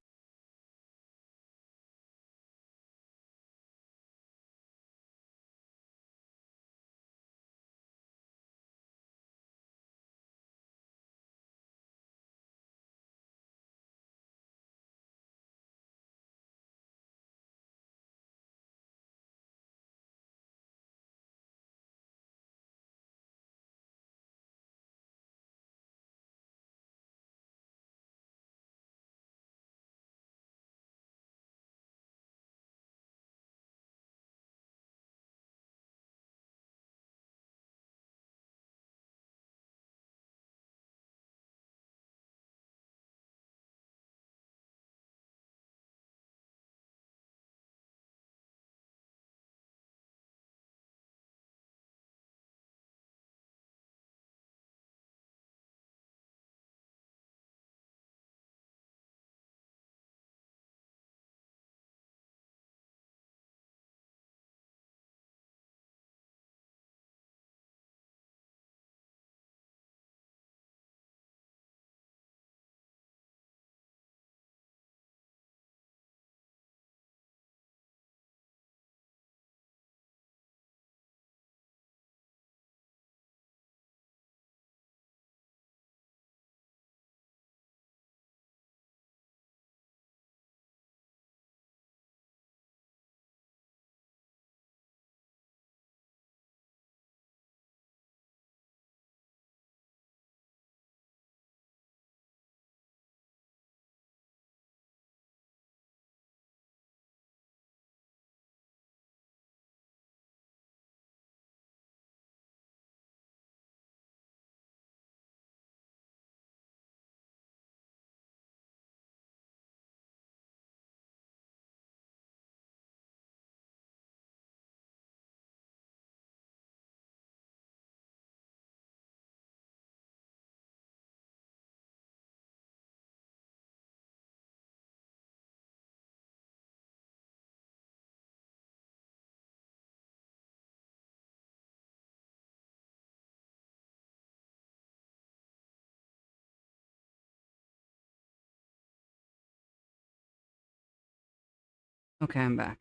Okay, I'm back.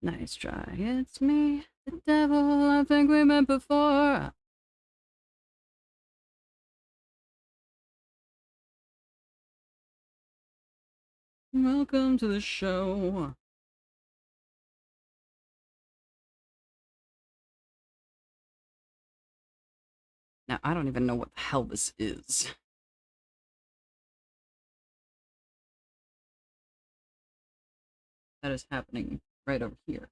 Nice try. It's me, the devil I think we met before. Welcome to the show. Now, I don't even know what the hell this is. That is happening right over here.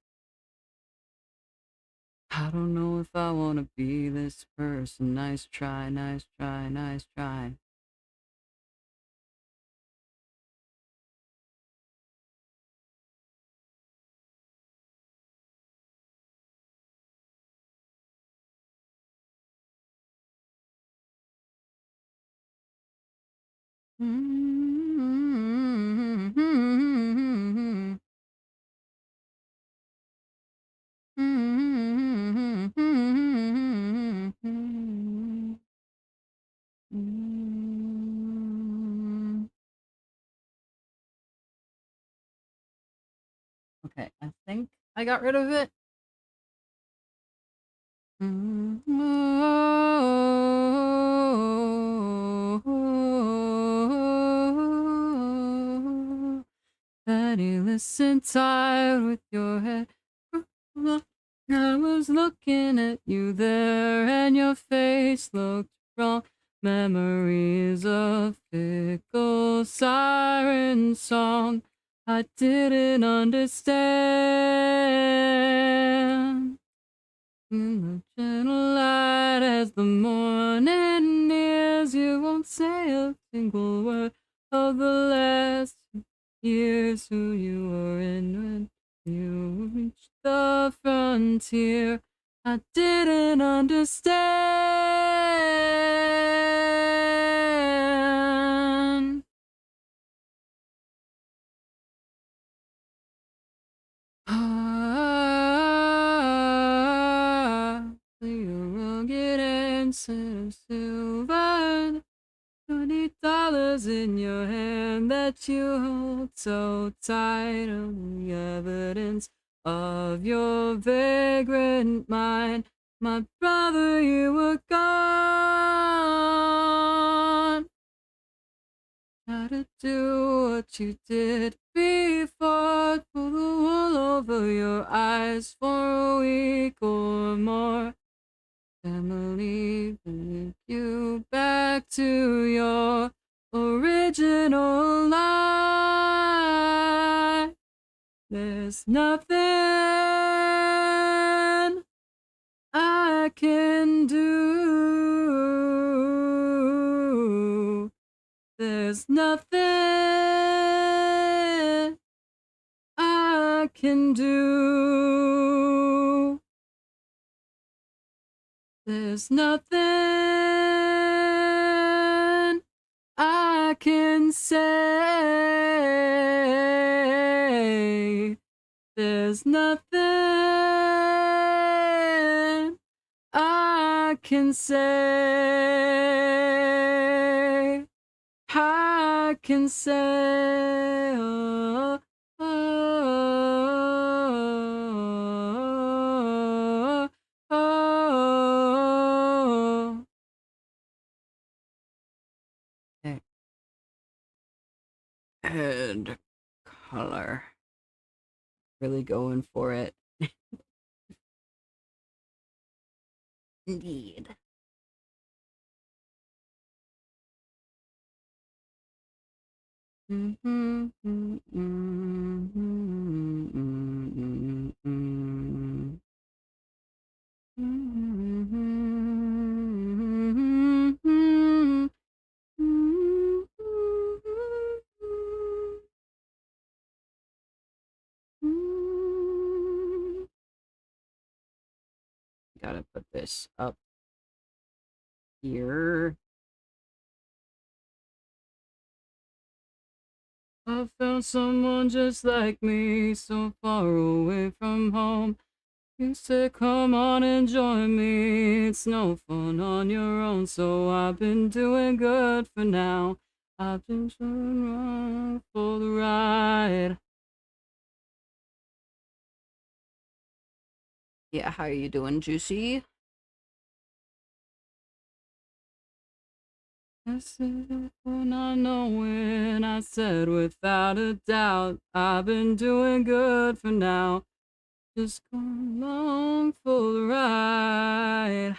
I don't know if I want to be this person. Nice try, nice try, nice try. Okay, I think I got rid of it. Daddy, listen tight with your head. I was looking at you there, and your face looked wrong. Memories of fickle siren song I didn't understand. In the gentle light as the morning nears, you won't say a single word of the last years who you were in when you reached the frontier. I didn't understand. Your rugged answer of silver, $20 in your hand that you hold so tight, only evidence of your vagrant mind. My brother, you were gone. How to do what you did before, pull the wool over your eyes for a week or more. Family, bring you back to your original life. There's nothing I can do. There's nothing I can do. There's nothing I can say. There's nothing I can say. I can say. Oh, oh, oh. Okay. Head color. Really going for it. Indeed. Gotta put this up here. I found someone just like me, so far away from home. You said, come on and join me. It's no fun on your own, so I've been doing good for now. I've been trying wrong for the ride. Yeah, how are you doing, Juicy? I said, for not knowing, I said without a doubt, I've been doing good for now. Just come along for the ride.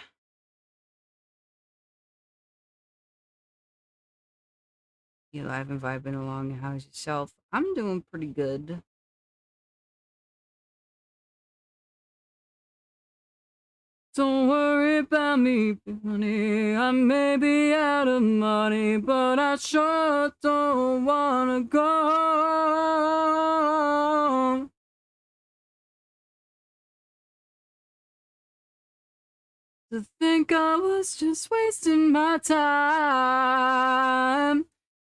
You live and vibing along. How's yourself? I'm doing pretty good. Don't worry about me, honey. I may be out of money, but I sure don't wanna go. To think I was just wasting my time.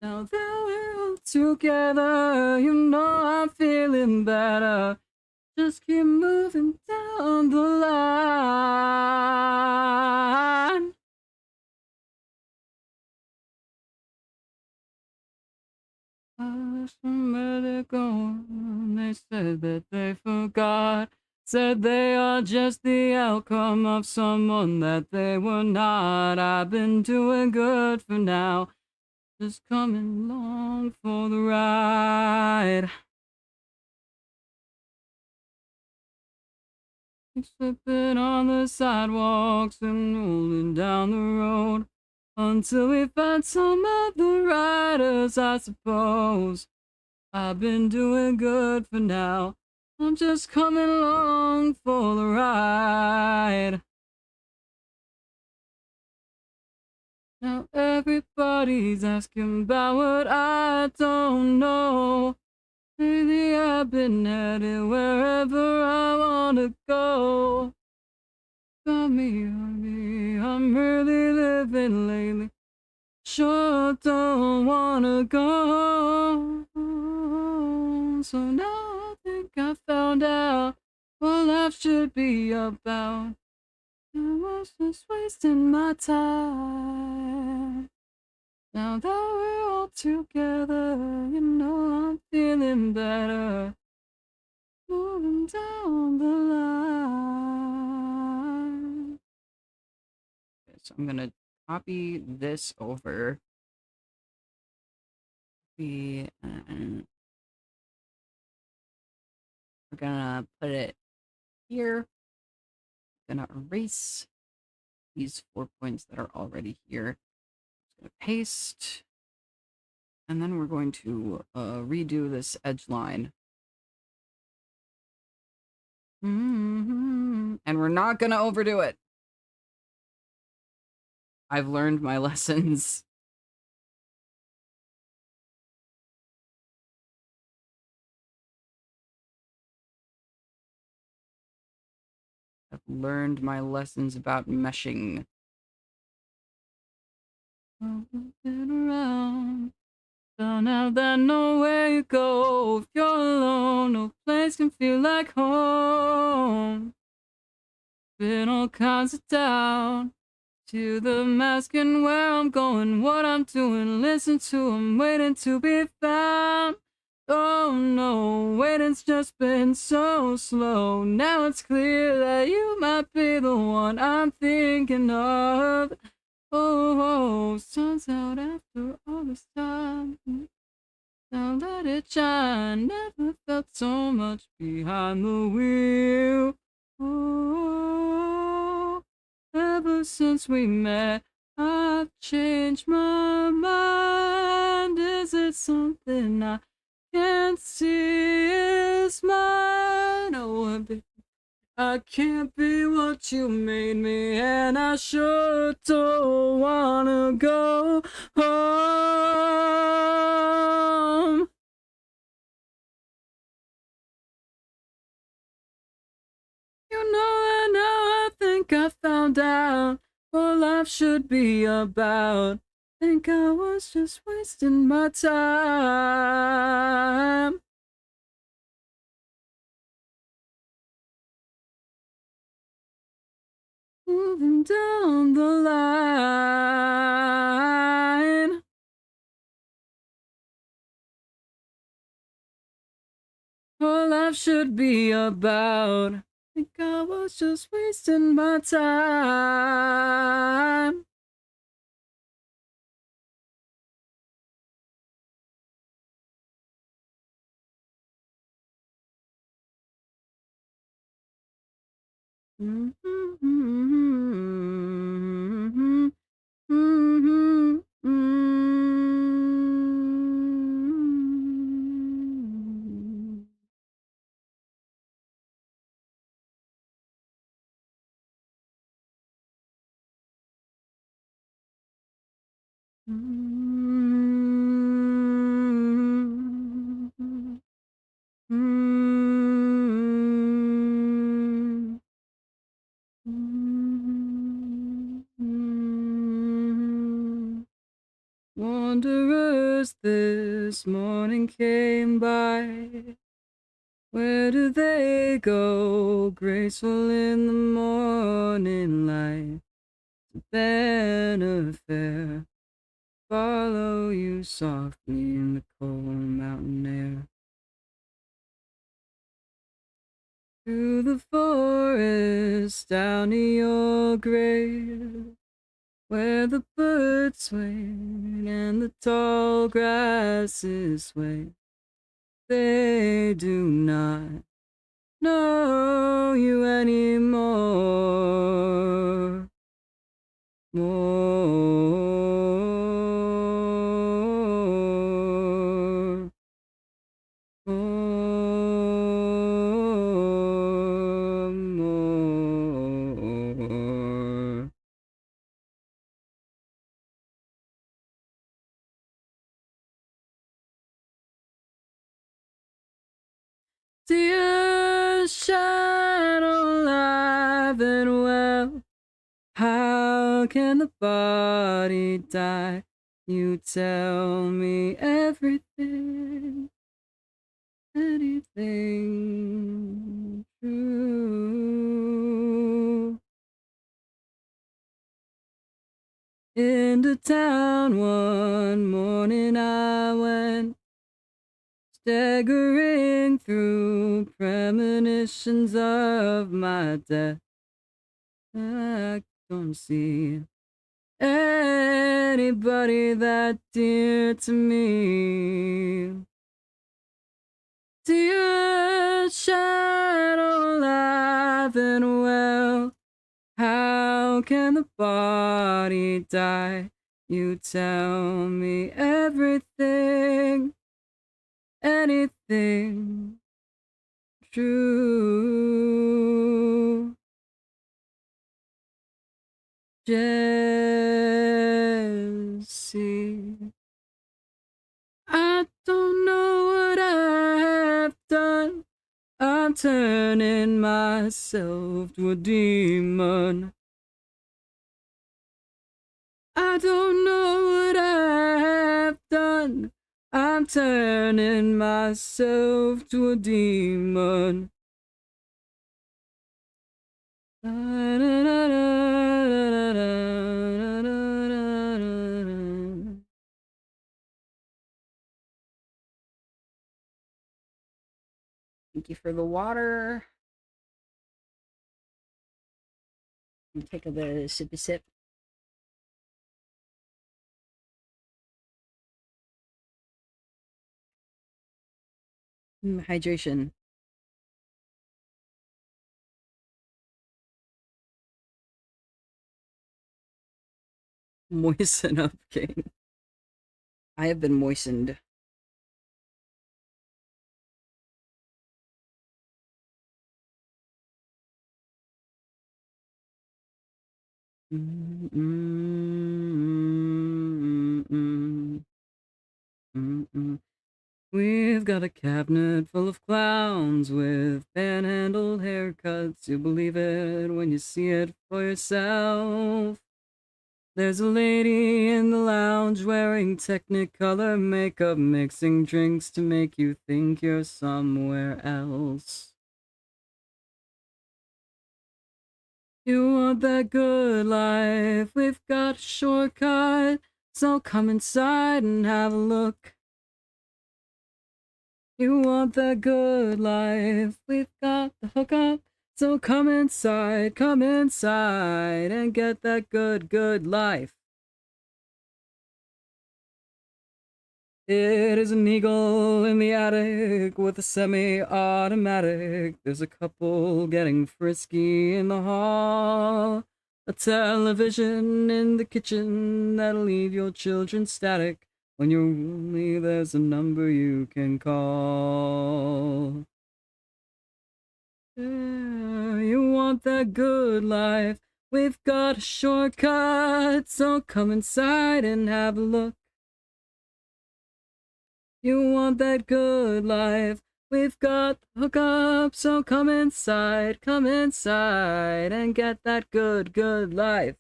Now that we're all together, you know I'm feeling better. Just keep moving down the line. I wish I'm ready to go. they said that they forgot. Said they are just the outcome of someone that they were not. I've been doing good for now, just coming along for the ride. Slipping on the sidewalks and rolling down the road until we find some other riders, I suppose. I've been doing good for now. I'm just coming along for the ride. Now everybody's asking about what I don't know. Lately I've been headed wherever I wanna go. Got me, I'm really living lately. Sure don't wanna go. So now I think I found out what life should be about. I was just wasting my time. Now that we're all together, you know I'm feeling better. Moving down the line. Okay, so I'm gonna copy this over. And we're gonna put it here. Gonna erase these 4 points that are already here. Just gonna paste. And then we're going to redo this edge line. And we're not gonna overdo it. I've learned my lessons. I've learned my lessons about meshing. I've been around. Found out that nowhere you go if you're alone. No place can feel like home. Been all kinds of doubt. To the masking where I'm going, what I'm doing. Listen to 'em, waiting to be found. Oh no, waiting's just been so slow. Now it's clear that you might be the one I'm thinking of. Oh, sun's out after all this time. Now let it shine. Never felt so much behind the wheel. Oh, ever since we met, I've changed my mind. Is it something I can't see is mine? Oh, I can't be what you made me, and I sure don't wanna go home. You know that now I think I found out what life should be about. Think I was just wasting my time. Moving down the line. What life should be about. Think I was just wasting my time. Wanderers this morning came by. Where do they go? Graceful in the morning light. To banner fair. Follow you softly in the cold mountain air. through the forest, down to your grave, where the birds swing and the tall grasses sway. They do not know you anymore. More. More. Tears shine alive and well. How can the body die? You tell me everything, anything true. Into town one morning I went, staggering through premonitions of my death. I don't see anybody that dear to me. Tears shine alive and well. How can the body die? You tell me everything, anything true. Jesse, I don't know what I have done. I'm turning myself to a demon. I don't know what I have done. I'm turning myself to a demon. Thank you for the water. Take a sippy sip. Hydration. Moisten up, King. I have been moistened. We've got a cabinet full of clowns with panhandle haircuts. You believe it when you see it for yourself. There's a lady in the lounge wearing Technicolor makeup, mixing drinks to make you think you're somewhere else. You want that good life? We've got a shortcut, so come inside and have a look. You want that good life? We've got the hookup, so come inside and get that good life. It is an eagle in the attic with a semi-automatic. There's a couple getting frisky in the hall. A television in the kitchen that'll leave your children static. When you're lonely, there's a number you can call. Yeah, you want that good life? We've got a shortcut, so come inside and have a look. You want that good life? We've got the hookup, so come inside and get that good life.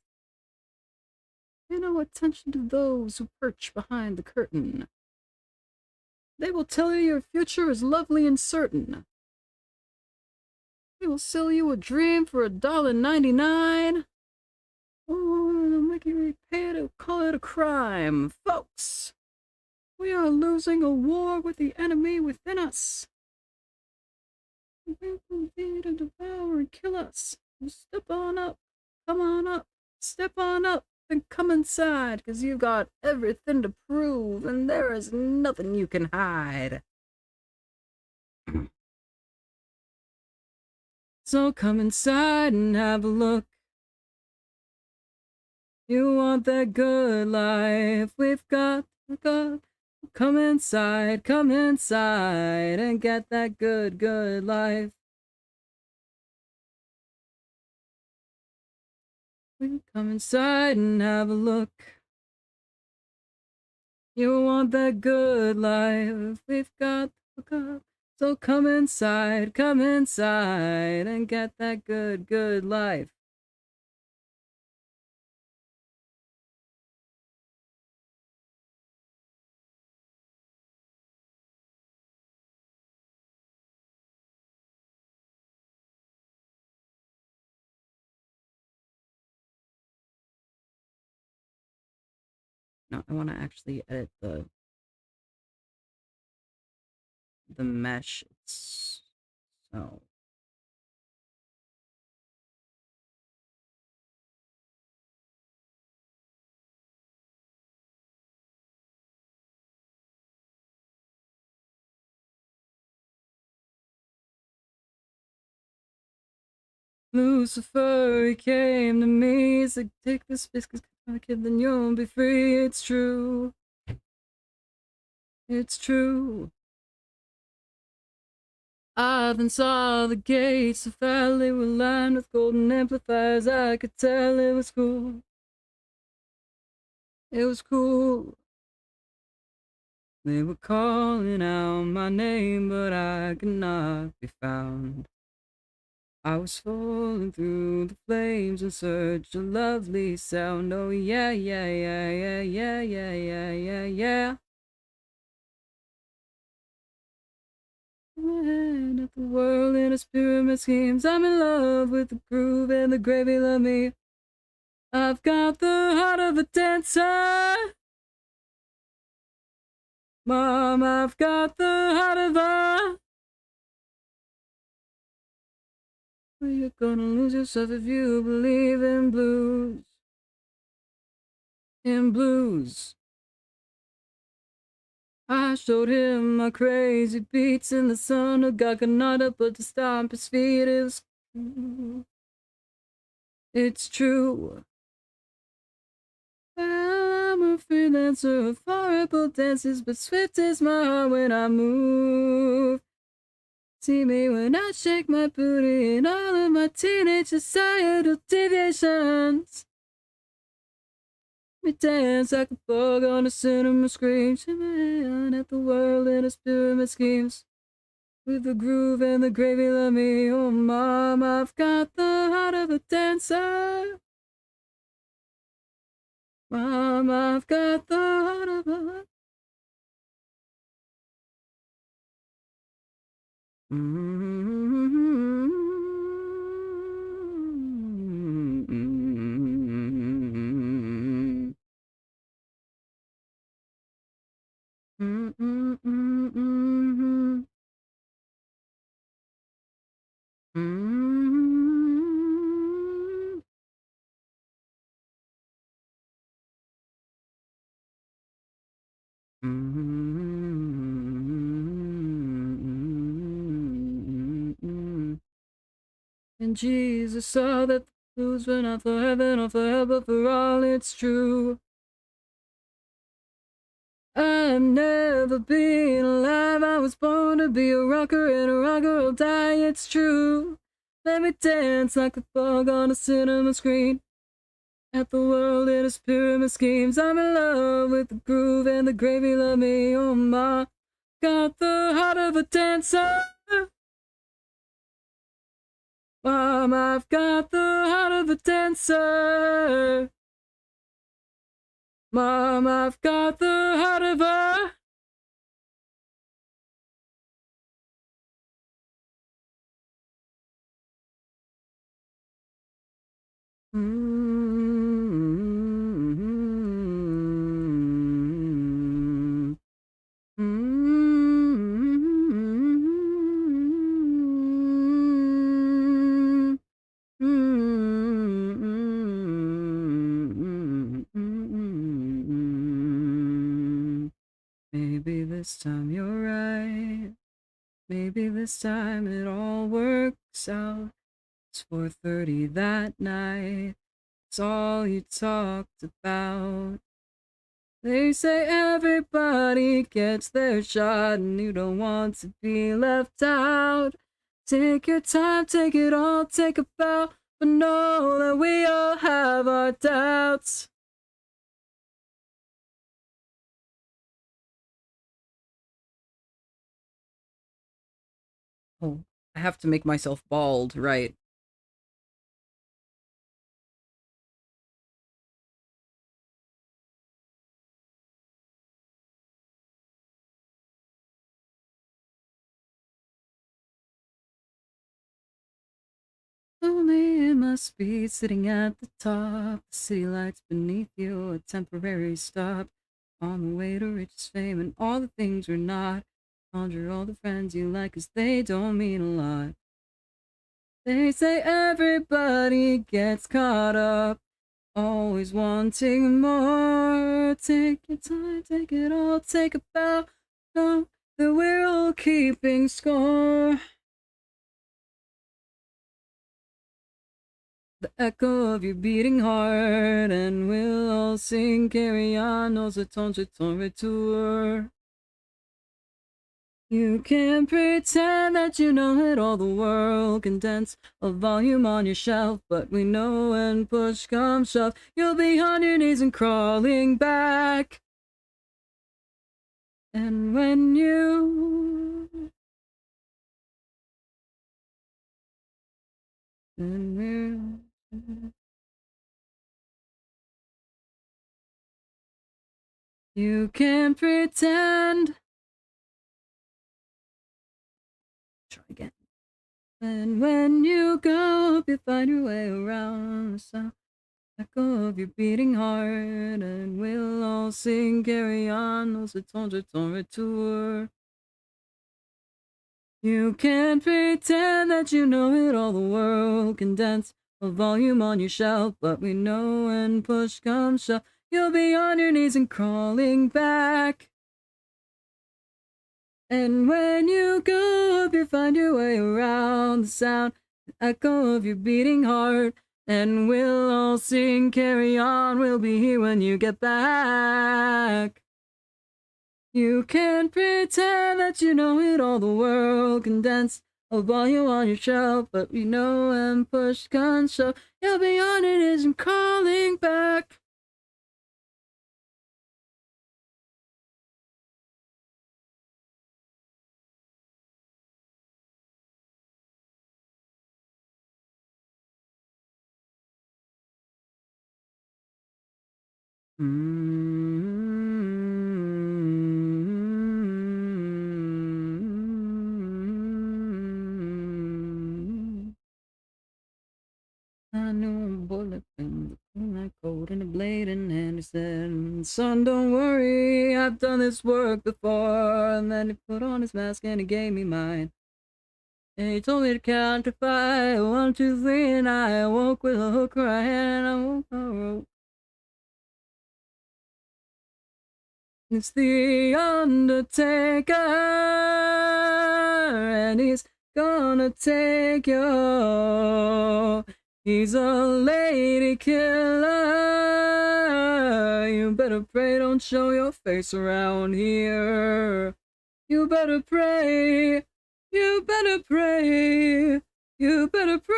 You know, attention to those who perch behind the curtain. They will tell you your future is lovely and certain. They will sell you a dream for $1.99. Oh, they'll make you pay to call it a crime. Folks, we are losing a war with the enemy within us. Devour and kill us. Step on up. Come on up. Step on up and come inside, 'cause you've got everything to prove, and there is nothing you can hide. So come inside and have a look. You want that good life? We've got. Come inside and get that good life. We come inside and have a look. You want that good life? We've got the cup. So come inside and get that good life. No, I want to actually edit the mesh. So Lucifer, he came to me. He's like, take this biscuit, kid, then you'll be free. It's true. It's true. I then saw the gates of valley were lined with golden amplifiers. I could tell it was cool. It was cool. They were calling out my name, but I could not be found. I was falling through the flames in search of lovely sound. Oh yeah, yeah, yeah, yeah, yeah, yeah, yeah, yeah, yeah. And at the world in its pyramid schemes, I'm in love with the groove and the gravy love me. I've got the heart of a dancer. Mom, I've got the heart of a... You're gonna lose yourself if you believe in blues. In blues. I showed him my crazy beats in the sun. A guy could not help but to stomp his feet. It was true. It's true. Well, I'm a freelancer of horrible dances, but swift is my heart when I move. See me when I shake my booty and all of my teenage societal deviations. Me dance like a bug on a cinema screen, shimmering at the world in its pyramid schemes. With the groove and the gravy, love me. Oh, mom, I've got the heart of a dancer. Mom, I've got the heart of a... And Jesus saw that the blues were not for heaven or for hell, but for all it's true. I've never been alive, I was born to be a rocker, and a rocker will die, it's true. Let me dance like a bug on a cinema screen. At the world in its pyramid schemes, I'm in love with the groove and the gravy, love me, oh my. Got the heart of a dancer. Mom, I've got the heart of a dancer. Mom, I've got the heart of a... Mm-hmm. Mm-hmm. maybe this time you're right. Maybe this time it all works out. It's 4:30 that night. It's all you talked about. They say everybody gets their shot and you don't want to be left out. Take your time, take it all, take a bow, but know that we all have our doubts. Oh, I have to make myself bald, right? Lonely it must be sitting at the top. The city lights beneath you, a temporary stop. On the way to riches, fame, and all the things we're not. Conjure all the friends you like, 'cause they don't mean a lot. They say everybody gets caught up, always wanting more. Take your time, take it all, take a bow. Know that we're all keeping score. The echo of your beating heart, and we'll all sing carry on, nos attendons ton retour. You can't pretend that you know it all, the world condense a volume on your shelf, but we know when push comes shove, you'll be on your knees and crawling back. And when you... You can't pretend. Try again. And when you go up, you find your way around the sound echo of your beating heart, and we'll all sing carry on, nos attendons ton retour. You can't pretend that you know it all, the world condense a volume on your shelf, but we know when push comes shove, you'll be on your knees and crawling back. And when you go up, you find your way around the sound, the echo of your beating heart, and we'll all sing carry on, we'll be here when you get back. You can't pretend that you know it all, the world condensed a volume on your shelf, but we know when push comes shove, you'll be on it isn't calling back. I knew a bullet in the moonlight cold and a blade in hand. He said, "Son, don't worry, I've done this work before." And then he put on his mask and he gave me mine. And he told me to count to 5, 1, 2, 3, and I awoke with a hook in my hand. I woke a rope. It's the Undertaker, and he's gonna take you. He's a lady killer. You better pray, don't show your face around here. You better pray. You better pray. You better pray.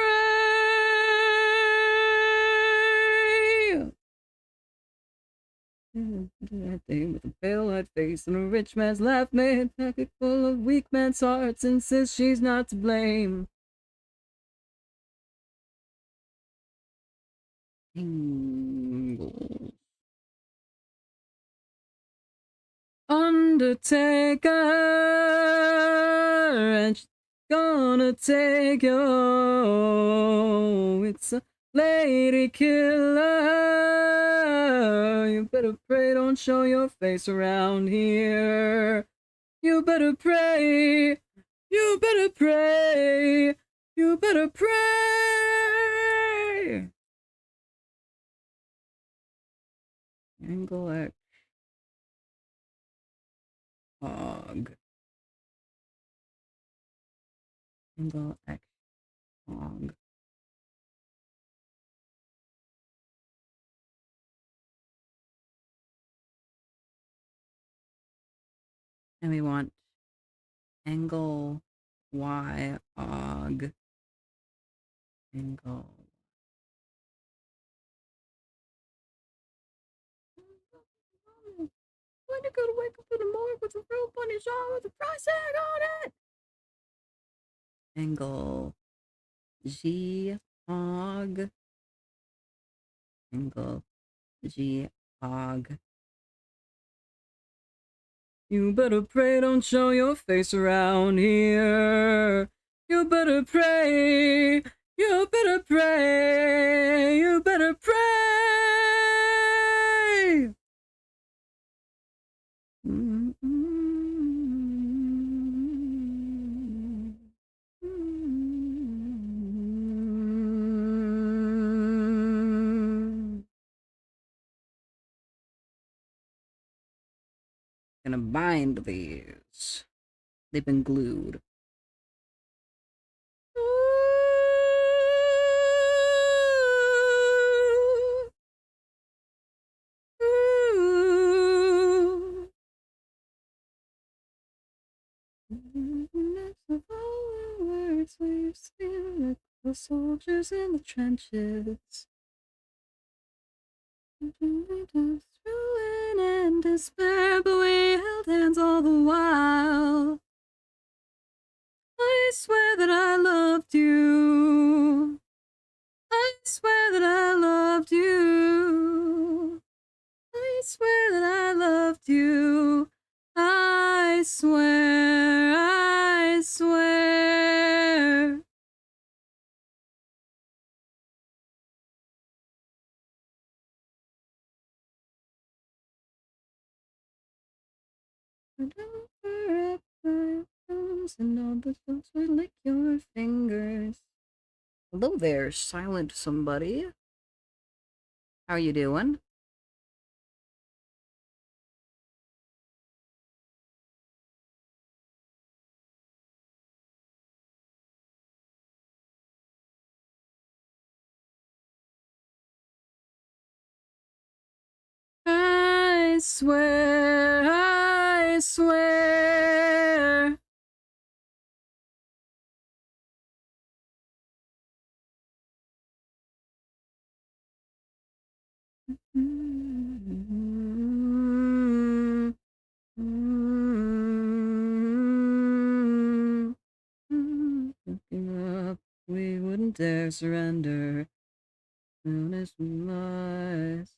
That thing with a pale-eyed face and a rich man's laugh made a pocket full of weak man's hearts and says she's not to blame. Undertaker, and she's gonna take you. It's a lady killer. You better pray, don't show your face around here. You better pray. You better pray. You better pray. Angle X. hog. Angle X hog. And we want angle Y hog. Angle. When you go to wake up in the morning with a real bunny song with a price tag on it. Angle G hog. Angle G hog. You better pray, don't show your face around here. You better pray. You better pray. You better pray. Gonna bind these. They've been glued. The soldiers in the trenches. Through and despair, but we held hands all the while. I swear that I loved you. I swear that I loved you. I swear that I loved you. I swear, I swear. Whenever up my arms and all the folks would lick your fingers. Hello there, silent somebody. How you doing? I swear, I swear. Looking up, we wouldn't dare surrender. Soon as we must.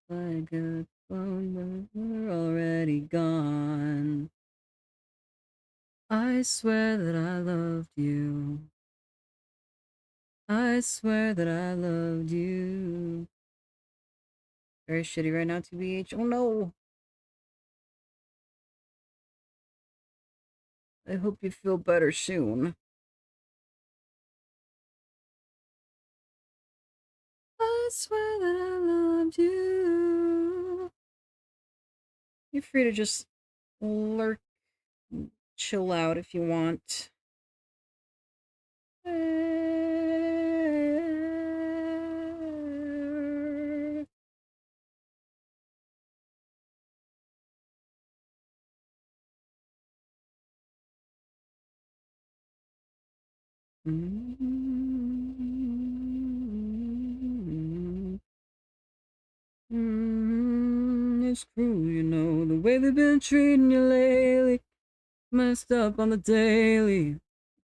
Like a phone, but we're already gone. I swear that I loved you. I swear that I loved you. Very shitty right now, TBH. Oh no. I hope you feel better soon. I swear that I loved you. You're free to just lurk, chill out if you want. It's cruel, you know, the way they've been treating you lately. Messed up on the daily.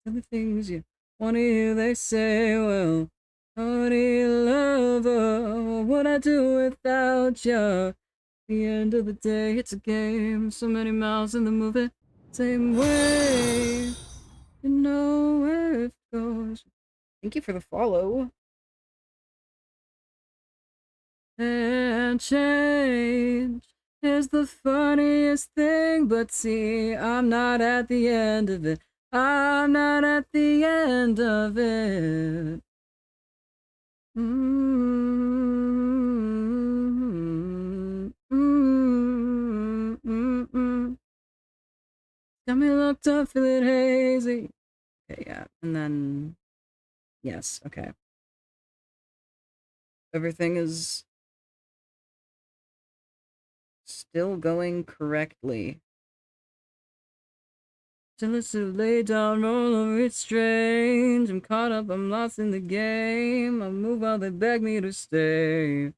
And the things you want to hear, they say, well, honey, lover, what would I do without you? The end of the day, it's a game. So many miles in the movie, same way. You know where it goes. Thank you for the follow. And change. is the funniest thing, but see, I'm not at the end of it. I'm not at the end of it. Mm-hmm. Mm-hmm. Got me locked up, feeling hazy. Okay, yeah. And then, yes, okay. Everything is still going correctly. Till it's too late, down, roll over, it's strange. I'm caught up, I'm lost in the game. I move while they beg me to stay.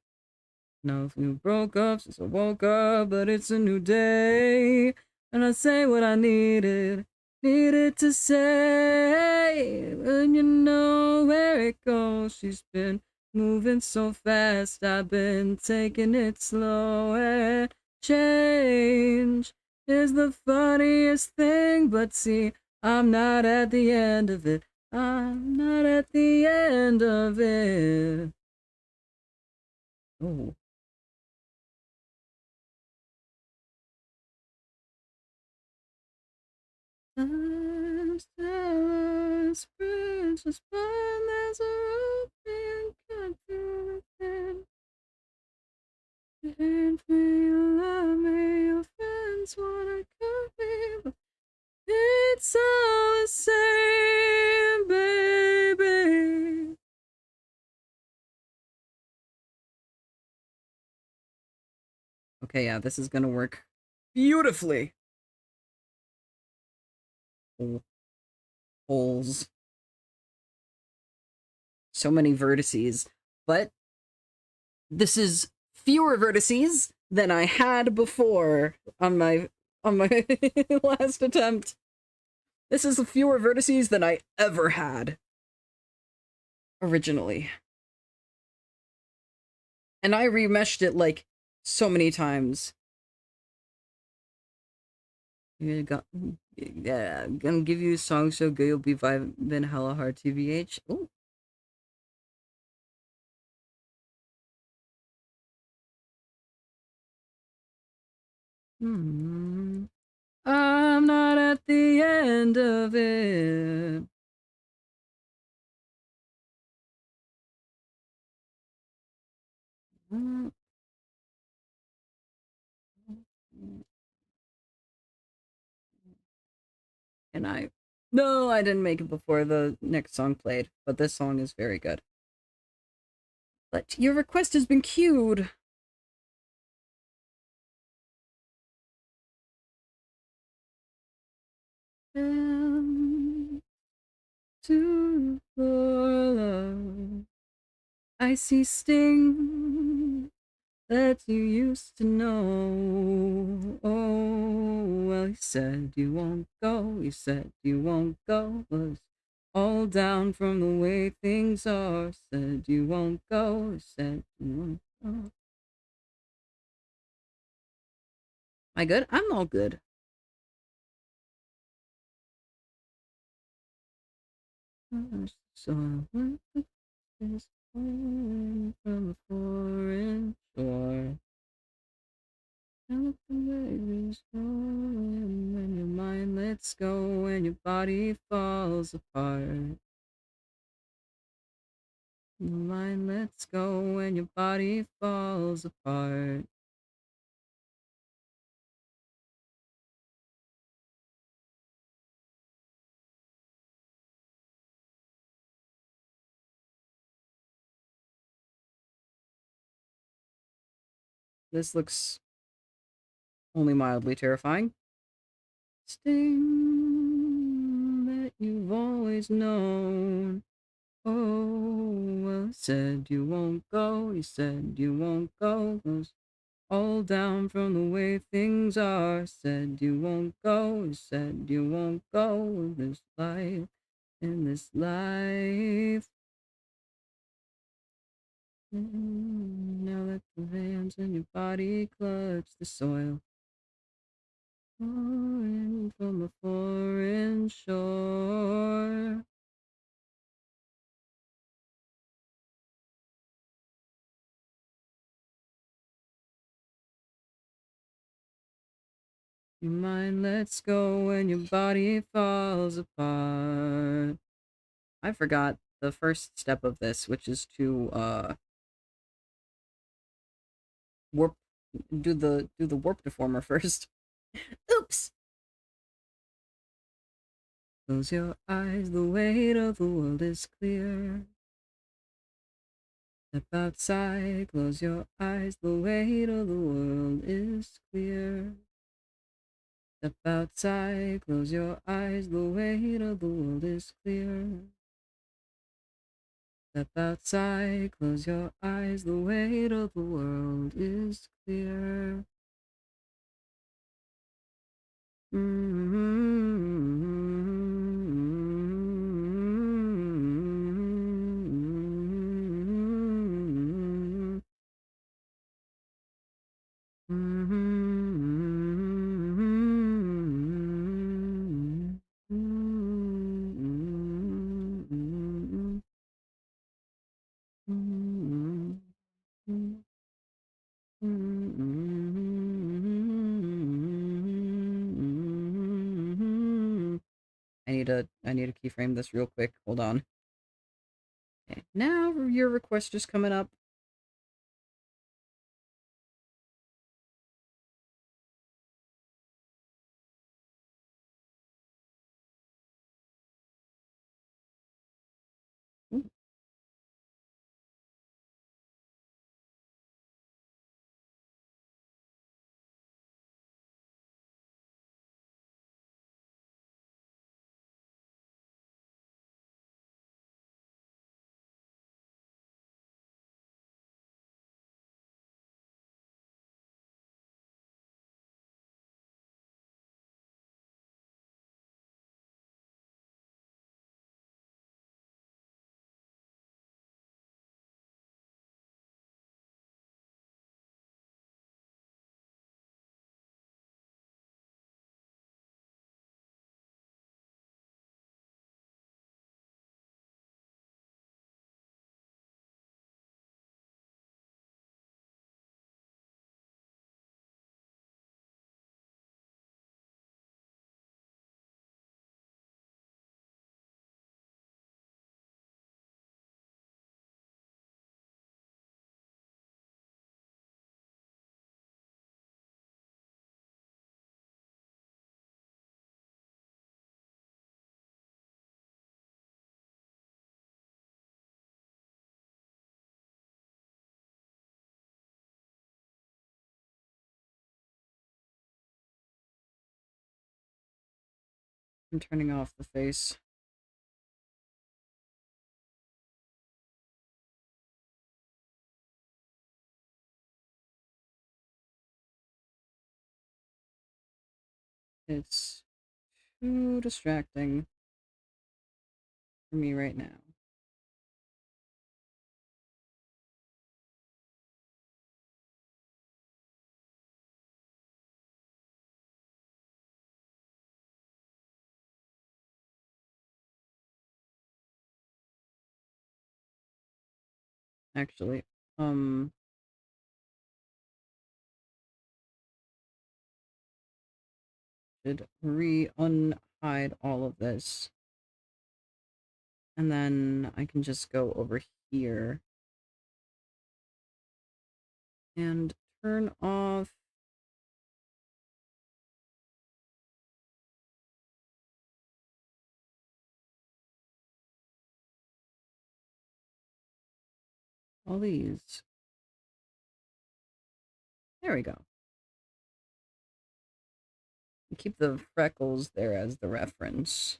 Now if we broke up since I woke up, but it's a new day. And I say what I needed to say. And you know where it goes. She's been moving so fast, I've been taking it slow. And change is the funniest thing, but see, I'm not at the end of it. I'm not at the end of it. Oh. I'm still as precious, but there's a rope and cut through the thin. You hate me, you love me, your friends wanna cut me, but it's all the same, baby. Okay, yeah, this is gonna work beautifully. Holes. So many vertices. But this is fewer vertices than I had before on my last attempt. This is fewer vertices than I ever had originally. And I remeshed it like so many times. Yeah, I'm gonna give you a song so good you'll be vibing hella hard, TVH. Ooh. Hmm. I'm not at the end of it. And no, I didn't make it before the next song played, but this song is very good. But your request has been queued. Down to love. I see sting that you used to know. Oh, well, you said you won't go. You said you won't go. Was all down from the way things are. Said you won't go. You said you won't go. Am I good? I'm all good. So I went this home from a foreign shore. And look the waves rolling when your mind lets go and your body falls apart. Your mind lets go and your body falls apart. This looks only mildly terrifying. Sting that you've always known. Oh, well, you said you won't go. You said you won't go. 'Cause all down from the way things are. Said you won't go. You said you won't go in this life. In this life. Now let the hands in your body clutch the soil. Pouring from a foreign shore. Your mind lets go when your body falls apart. I forgot the first step of this, which is to warp do the warp deformer first. Oops. Close your eyes, the weight of the world is clear. Step outside, close your eyes, the weight of the world is clear. Step outside, close your eyes, the weight of the world is clear. Step outside, close your eyes, the weight of the world is clear. I need to keyframe this real quick. Hold on. Okay. Now your request is coming up. Ooh. I'm turning off the face. It's too distracting for me right now. Actually, um, did re-unhide all of this, and then I can just go over here and turn off. All these. There we go. Keep the freckles there as the reference.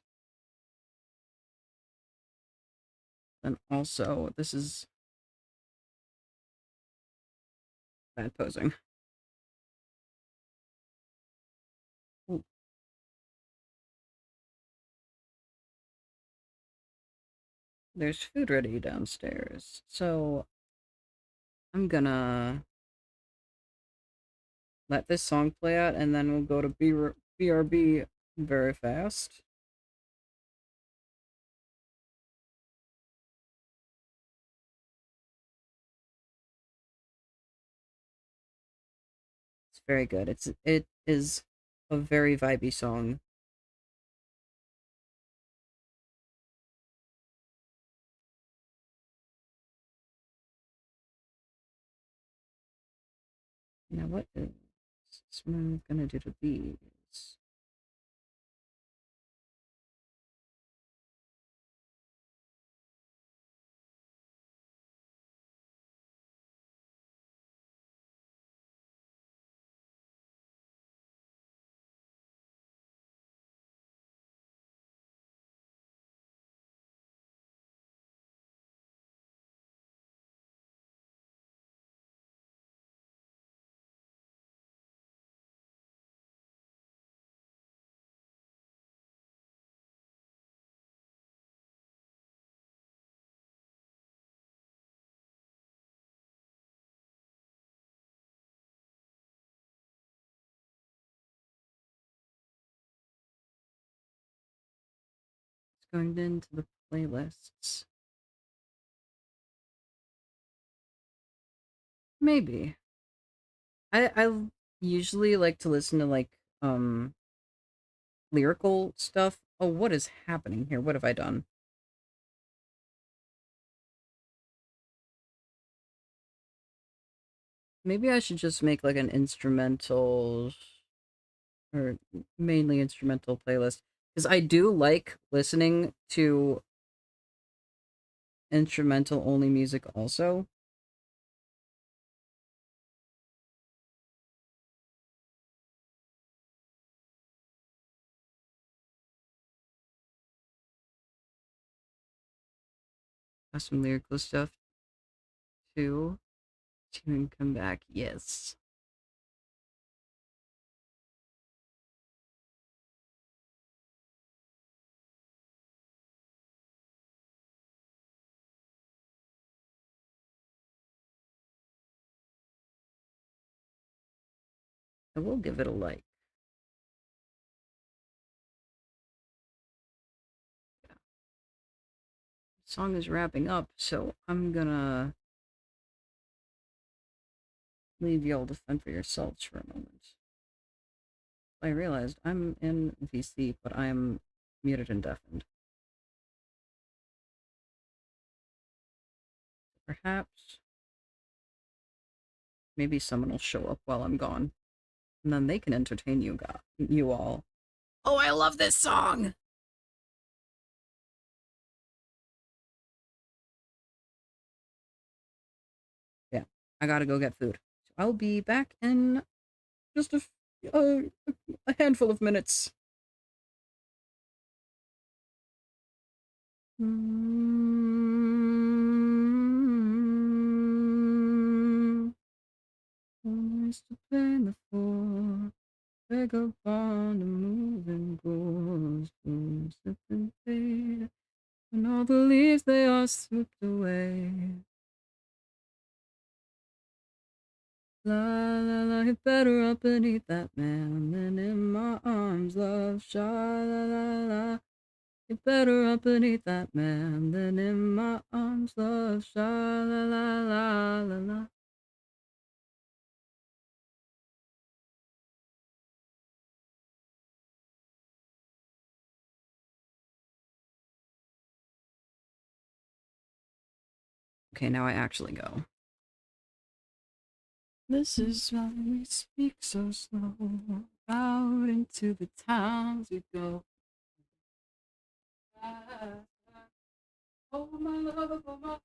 And also, this is bad posing. Ooh, there's food ready downstairs. So I'm gonna let this song play out and then we'll go to BRB very fast. It's very good. It is a very vibey song. Now, what is Smooth gonna do to these? It's going into the playlists. Maybe. I usually like to listen to like lyrical stuff. Oh, what is happening here? What have I done? Maybe I should just make like an instrumental or mainly instrumental playlist because I do like listening to instrumental only music also. Have some lyrical stuff too. Tune come back. Yes. I will give it a like. Yeah. The song is wrapping up, so I'm gonna leave y'all to fend for yourselves for a moment. I realized I'm in VC, but I am muted and deafened. Perhaps maybe someone will show up while I'm gone, and then they can entertain you all. Oh, I love this song! Yeah, I gotta go get food. So I'll be back in just a handful of minutes. Always to play the floor, pick up on the moving goals, boom, slip and fade. When all the leaves they are swept away. La la la, you better up beneath that man than in my arms, love. Sha la la la, you better up beneath that man than in my arms, love. Sha la la la la la. Okay, now I actually go. This is why we speak so slow. Out into the towns we go. Oh, my love, oh, my love.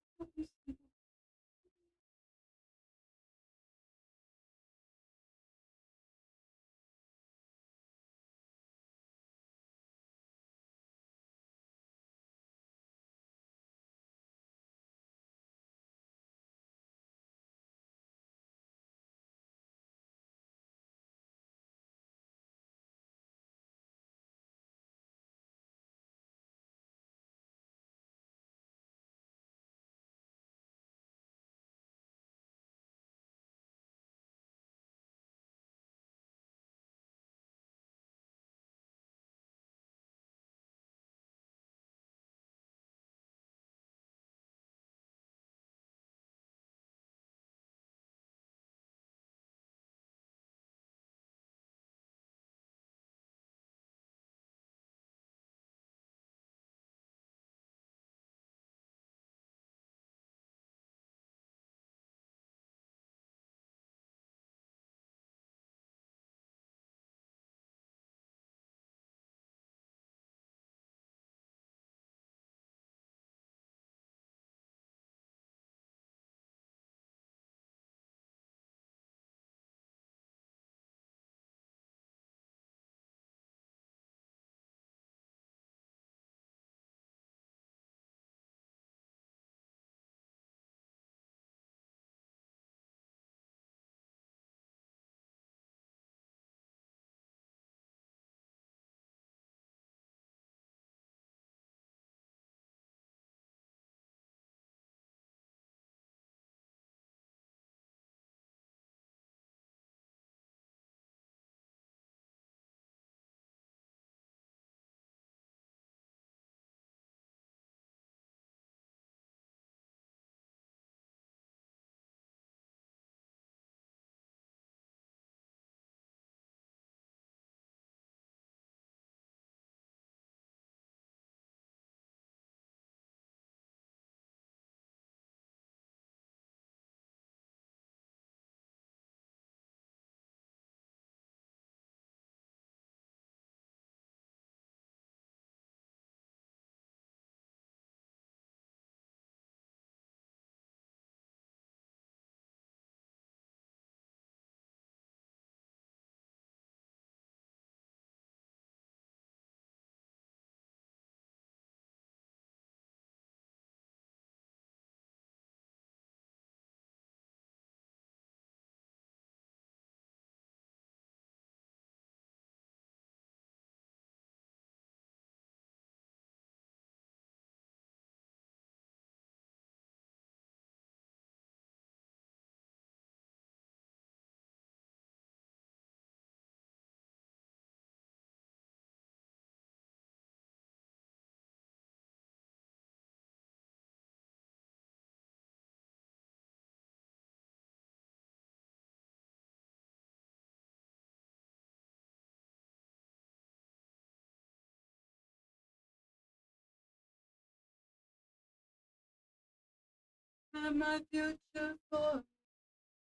and my future for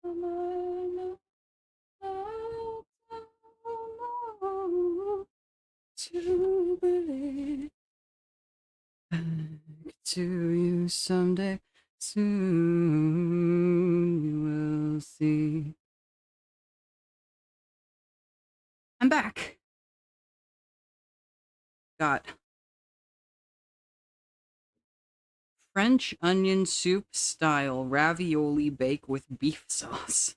a moment to believe back to you someday. Soon you will see. I'm back. Got French onion soup style ravioli bake with beef sauce.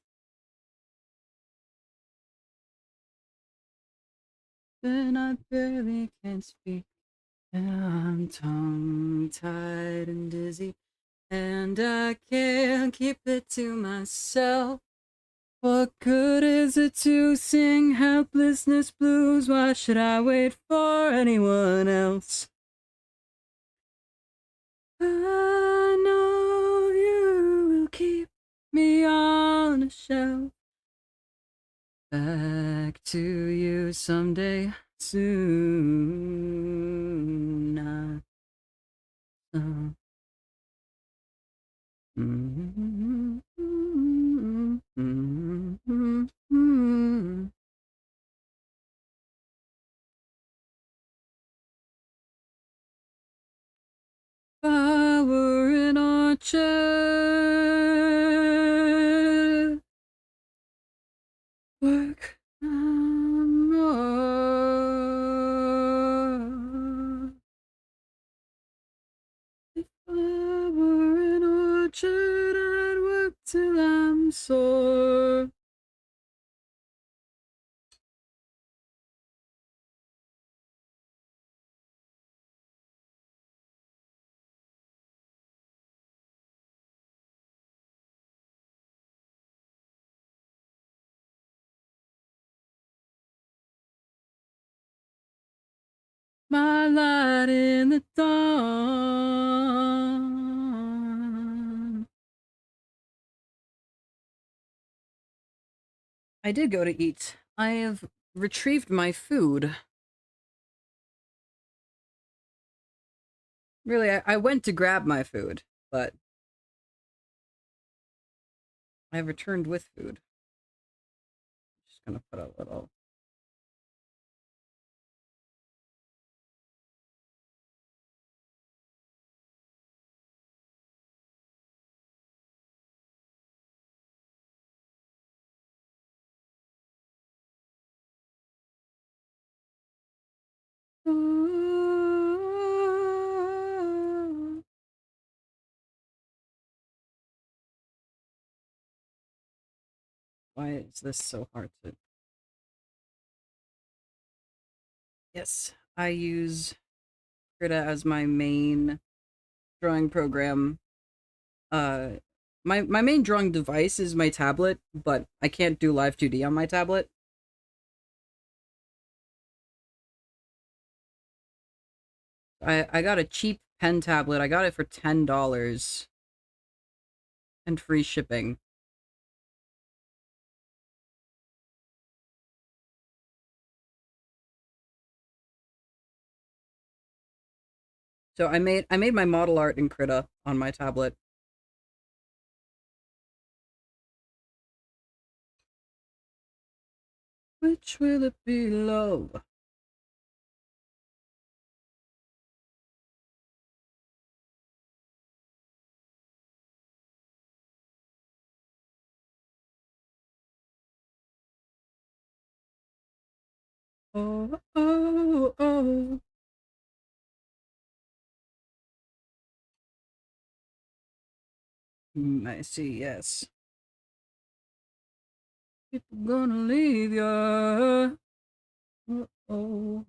Then I barely can speak. And I'm tongue-tied and dizzy, and I can't keep it to myself. What good is it to sing helplessness blues? Why should I wait for anyone else? I know you will keep me on a shelf. Back to you someday soon. If I were an orchard, work more. If I were an orchard, I'd work till I'm sore. My light in the dawn. I did go to eat. I have retrieved my food. Really, I went to grab my food, but I returned with food. Just gonna put a little. Why is this so hard to... Yes, I use Krita as my main drawing program. My main drawing device is my tablet, but I can't do L2D on my tablet. I got a cheap pen tablet. I got it for $10 and free shipping. So I made my model art in Krita on my tablet. Which will it be, love? Oh, oh, oh. I see, yes. People gonna leave ya. Oh, oh.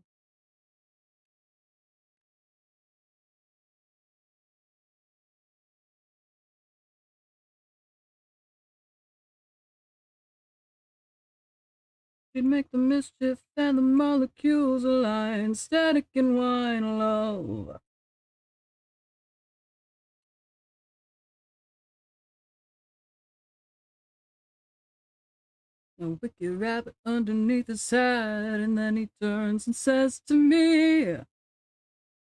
You'd make the mischief and the molecules align. Static and wine, love. A wicked rabbit underneath his hat, and then he turns and says to me,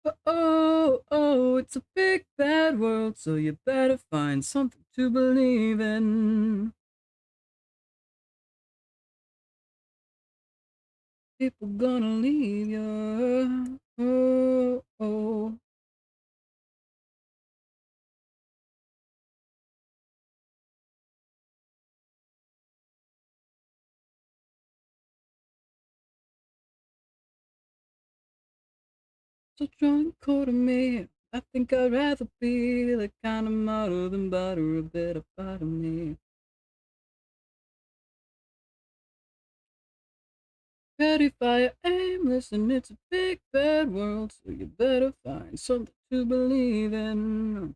oh, oh, oh, it's a big bad world, so you better find something to believe in. People gonna leave you. Oh, oh. So drunk cold of me. I think I'd rather be the kind of model than butter a bit about me. Ready, fire, aim, listen, it's a big bad world, so you better find something to believe in.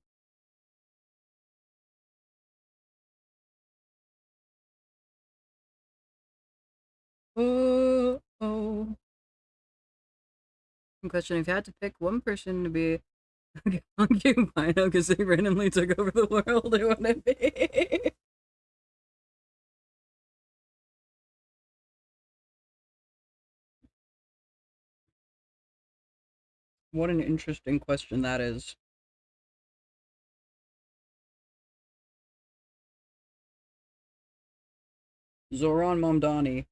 Oh, oh. Question: if you had to pick one person to be concubine because they randomly took over the world, who would it be? What an interesting question that is. Zoran Momdani.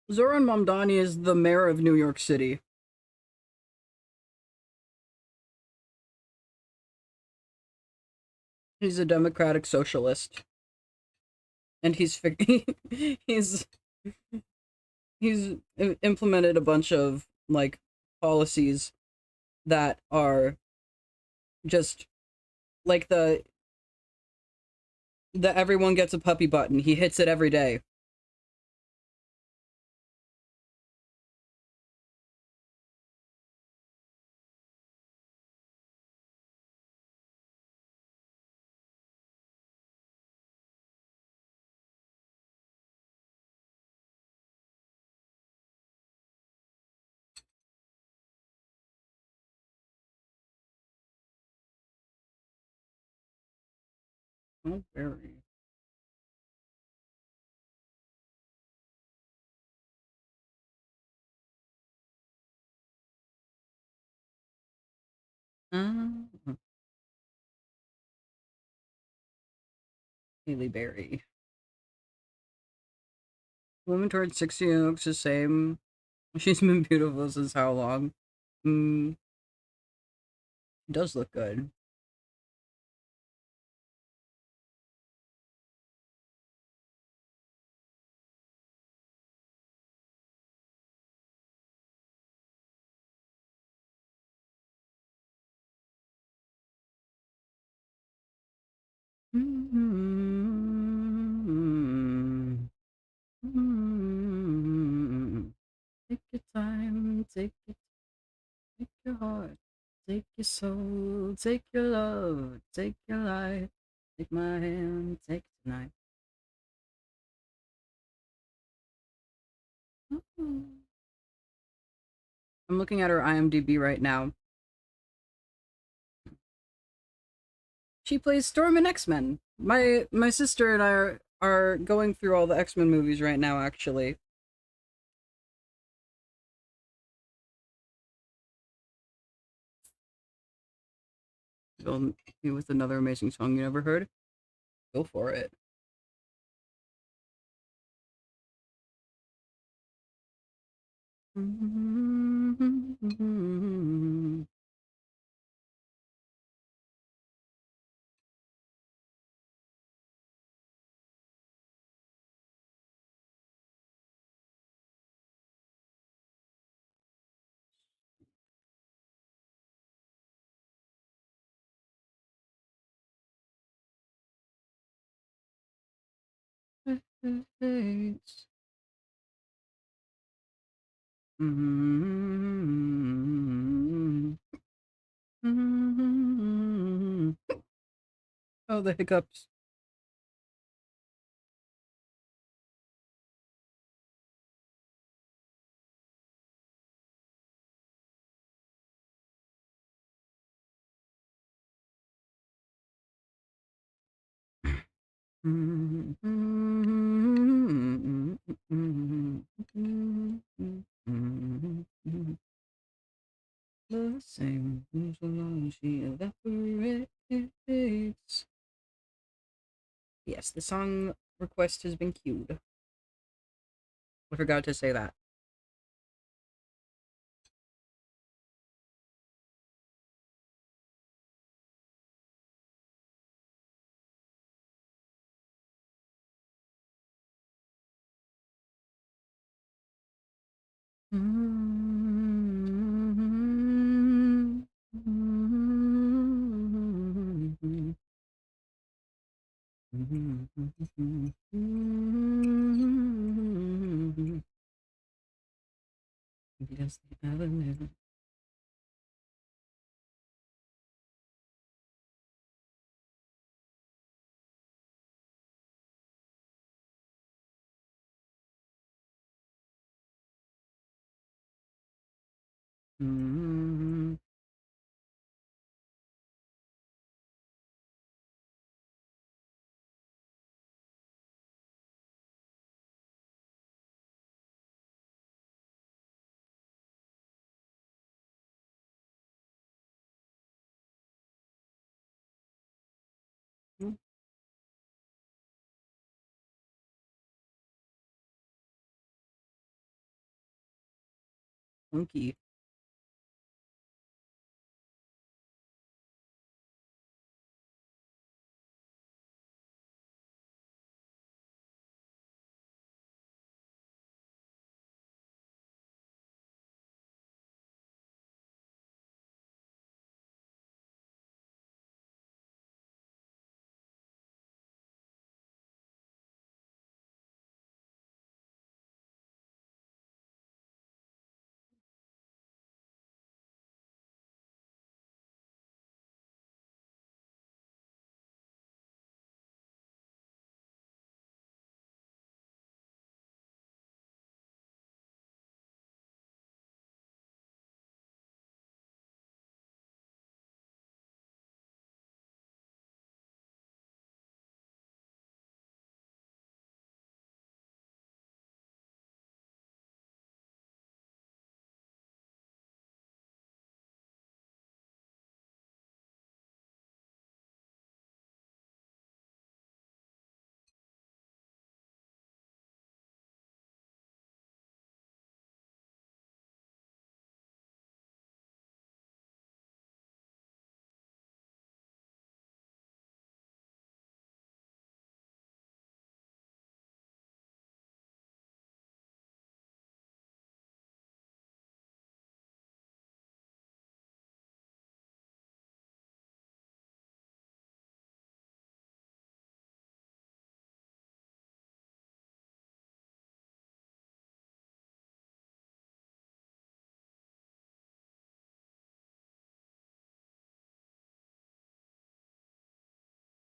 Zoran Momdani is the mayor of New York City. He's a democratic socialist, and he's he's implemented a bunch of like policies that are just like the everyone gets a puppy button. He hits it every day. Oh, very. Uh, Haley Berry. Woman towards 60 looks the same. She's been beautiful since how long? Mm, does look good. Take your time, take your heart, take your soul, take your love, take your life, take my hand, take tonight. I'm looking at her IMDb right now. She plays Storm in X-Men. My sister and I are going through all the X-Men movies right now, actually. Fill me with another amazing song you never heard. Go for it. Oh, the hiccups. The same so long as she evaporates. Yes, the song request has been queued. I forgot to say that. Because the avenue. Funky.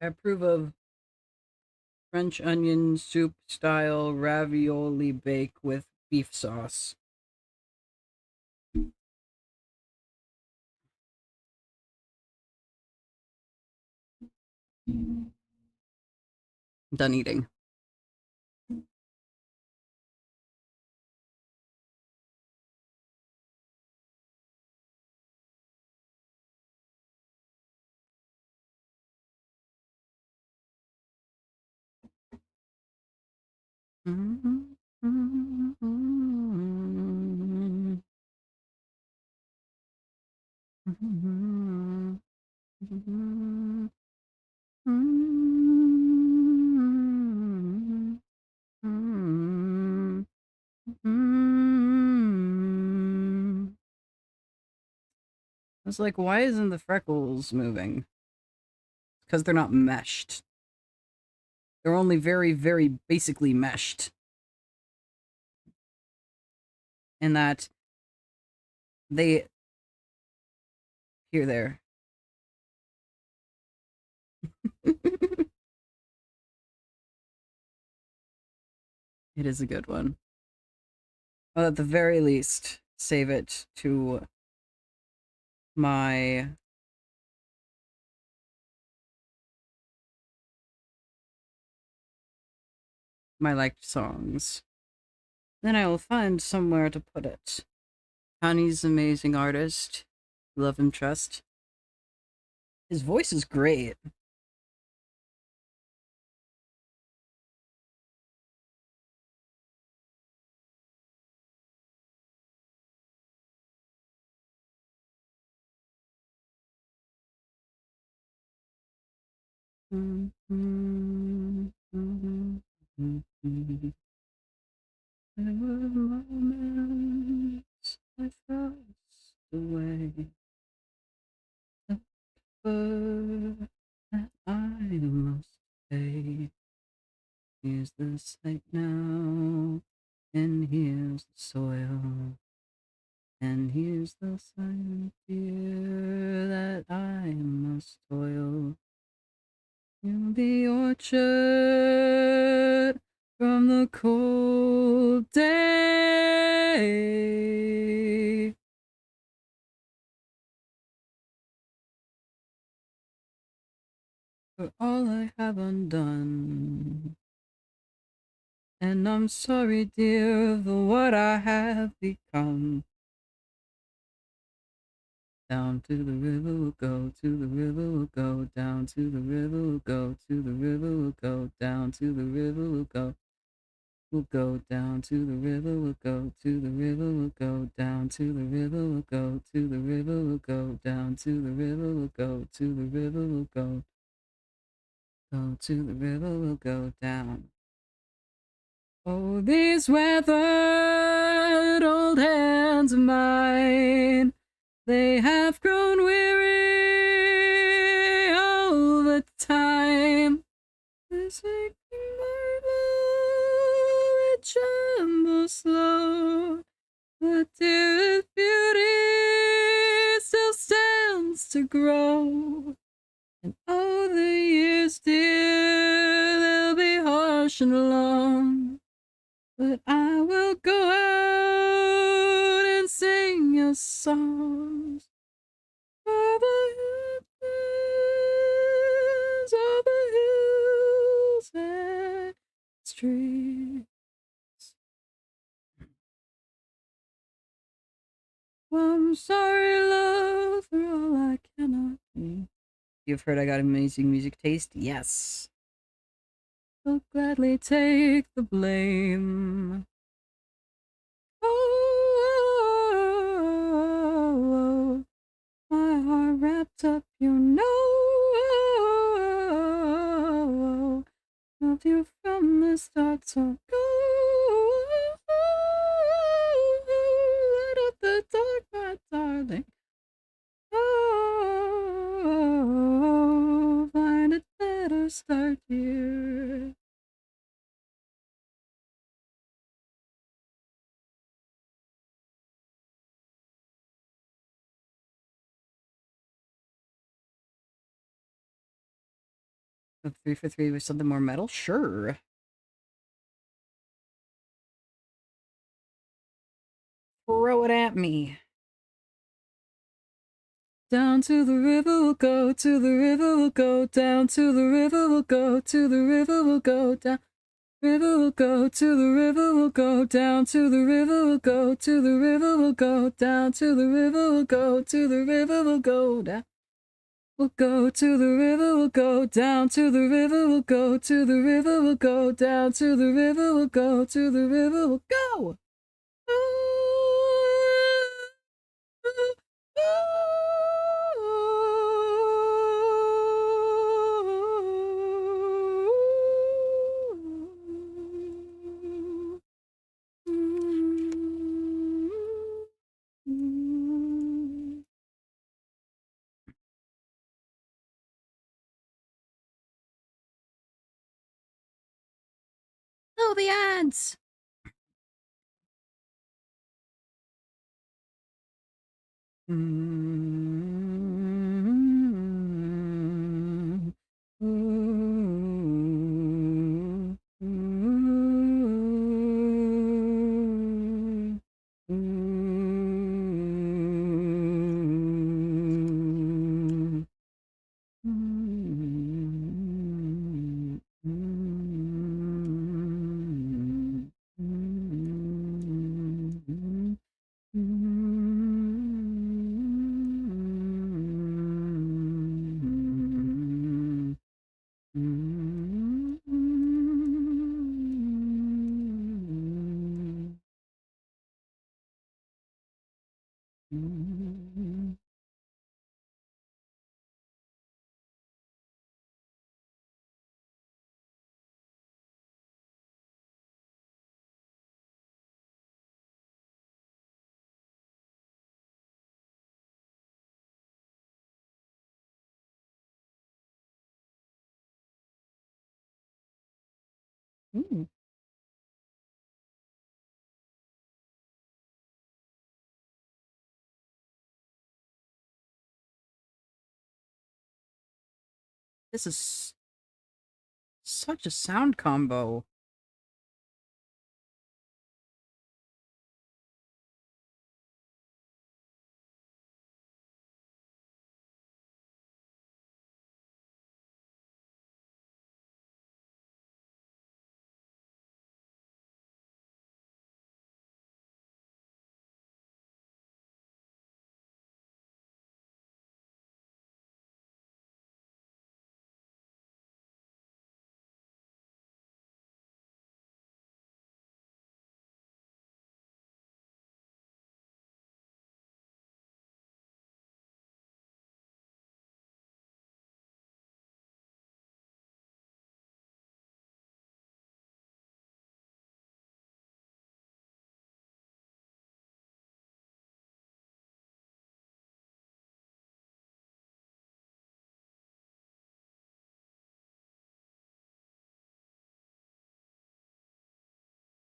I approve of French onion soup style ravioli bake with beef sauce. Done eating. I was like, why isn't the freckles moving? Because they're not meshed. They're only very, very basically meshed. In that they here there. It is a good one. Well, at the very least, save it to my my liked songs. Then I will find somewhere to put it. Kani's an amazing artist. Love and trust. His voice is great. There were moments I felt away, but that I must pay. Here's the site now, and here's the soil, and here's the silent fear that I must toil. In the orchard from the cold day. For all I have undone. And I'm sorry, dear, for what I have become. Down to the river we'll go, to the river we'll go, down to the river we'll go, to the river we'll go, down to the river we'll go. We'll go down to the river, we'll go to the river, we'll go down to the river, we'll go to the river, we'll go down to the river, we'll go to the river, we'll go to the river, we'll go down. Oh, these weathered old hands of mine, they have grown weary over time. This aching marble, it trembles slow, but dearest beauty still stands to grow. And oh, the years, dear, they'll be harsh and long, but I will go out and sing your songs. Over hills and streets. I'm sorry, love, for all I cannot be. You've heard I got amazing music taste? Yes. I'll gladly take the blame. Oh, my heart wrapped up, you know. Loved you from the start, so go. Light up the dark, my darling. Oh, find a better start here. A 3 for 3 with something more metal? Sure. Throw it at me. Down to the river we'll go, to the river we'll go, down to the river we'll go, to the river we'll go, down. River we'll go, to the river we'll go, down to the river we'll go, to the river we'll go, down to the river we'll go, to the river we'll go, down. We'll go to the river, we'll go down to the river, we'll go to the river, we'll go down to the river, we'll go to the river, we'll go. Oh, the ads! Mm. Ooh, this is such a sound combo.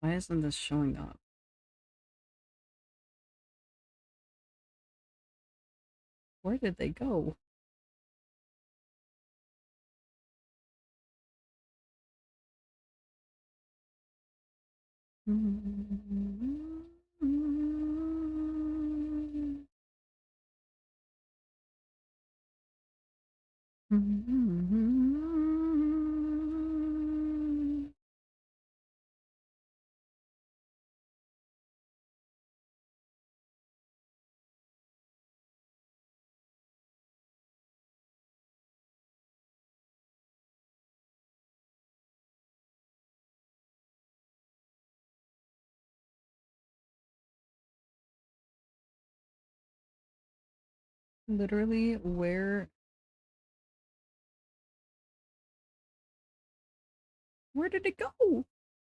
Why isn't this showing up? Where did they go? Literally, where did it go?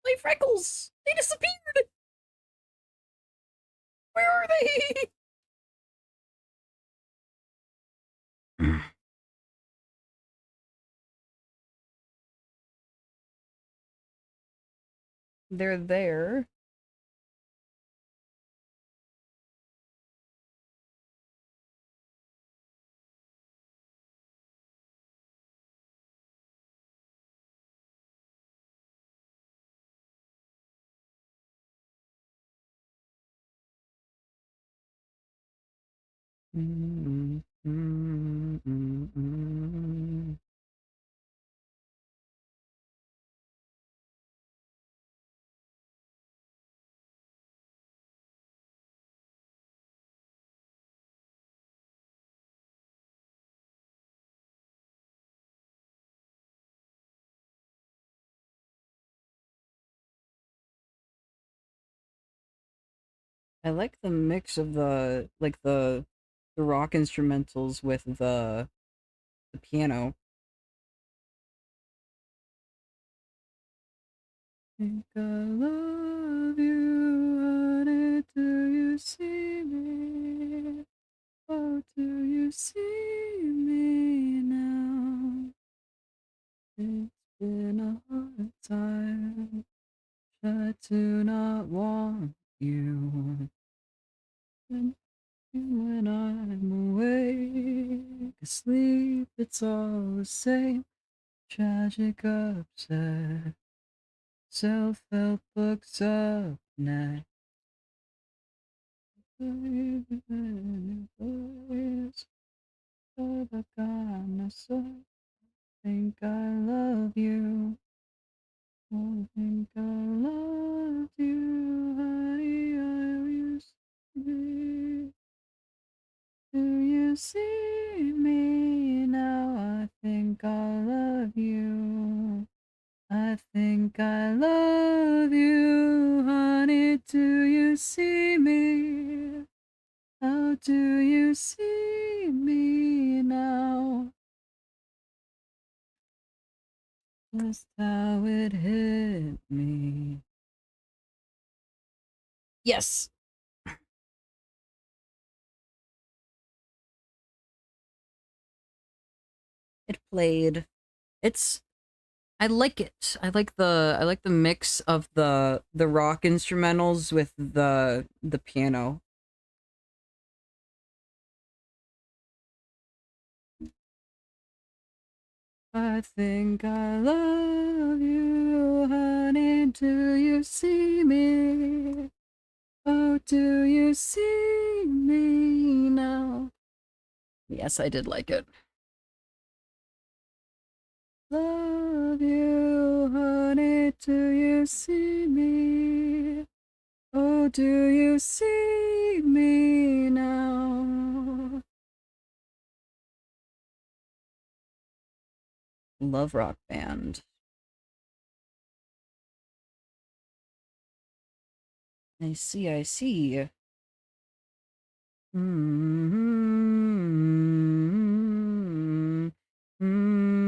My freckles! They disappeared! Where are they? They're there. I like the mix of the rock instrumentals with the piano. Think I love you, honey, do you see me? Oh, do you see me now? It's been a hard time. Try to not want you. And when I'm awake, asleep, it's all the same. Tragic, upset, self-help books up next. Think I love you. I think I loved you, honey. I used to be. Do you see me now? I think I love you. I think I love you, honey. Do you see me? How do you see me now? Just how it hit me. Yes! It played. It's I like it. I like the mix of the rock instrumentals with the piano. I think I love you, honey. Do you see me? Oh, do you see me now? Yes, I did like it. Love you, honey. Do you see me? Oh, do you see me now? Love rock band. I see, I see. Mm-hmm. Mm-hmm.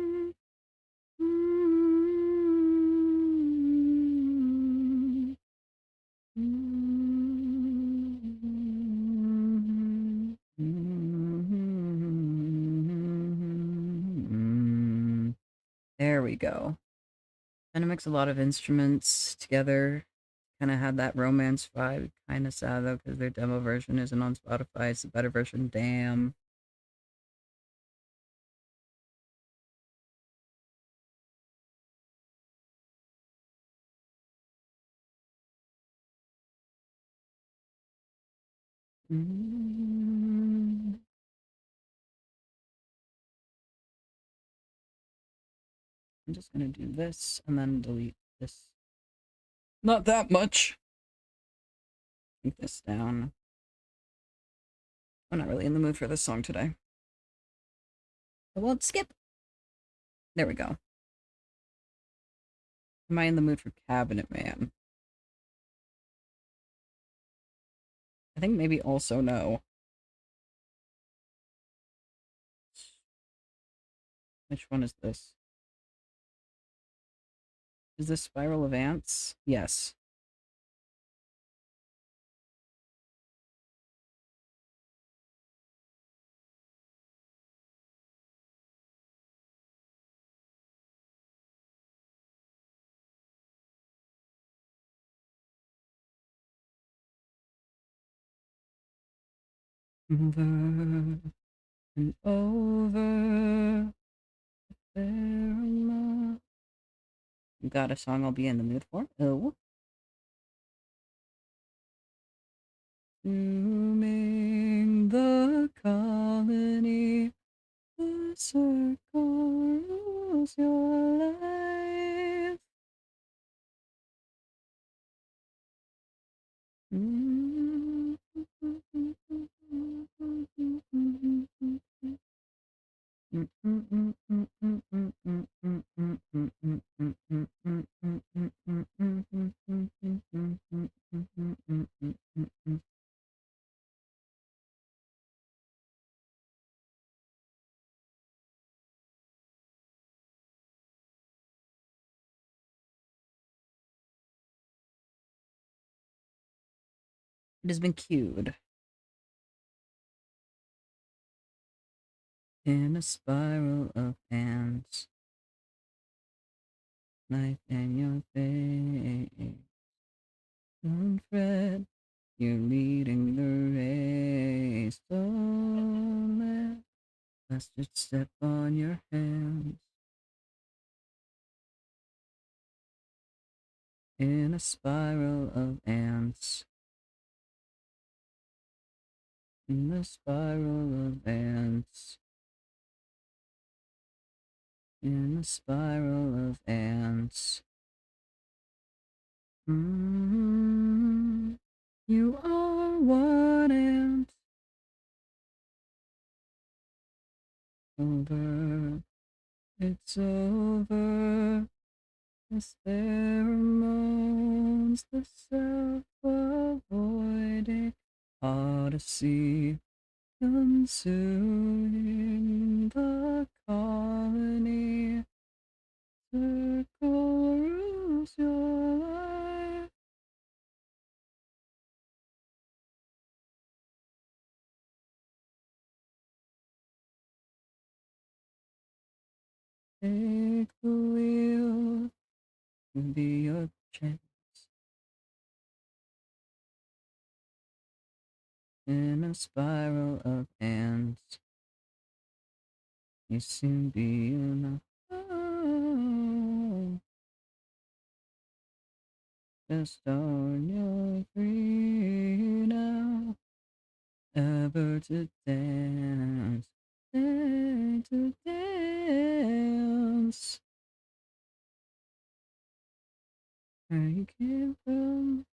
Mm-hmm. There we go. And it mix a lot of instruments together. Kind of had that romance vibe. Kind of sad though, because their demo version isn't on Spotify. It's a better version. Damn. Mm. I'm just gonna do this and then delete this. Not that much. Take this down. I'm not really in the mood for this song today. I won't skip. There we go. Am I in the mood for Cabinet Man? I think maybe also no. Which one is this? Is this Spiral of Ants? Yes. Over and over. Got a song I'll be in the mood for. Oh. Zooming the colony, the circles your life. It has been cued. In a spiral of ants, knife in your face. Don't fret, you're leading the race. Don't let bastard step on your hands. In a spiral of ants. In the spiral of ants. In the spiral of ants. over, it's over. The pheromones, the self-avoiding odyssey, consuming the colony. Circle rules your life. Take the wheel to be your chance in a spiral of ants. You soon be enough. Oh, just on your free now. Ever to dance, dare to dance. Where you came from,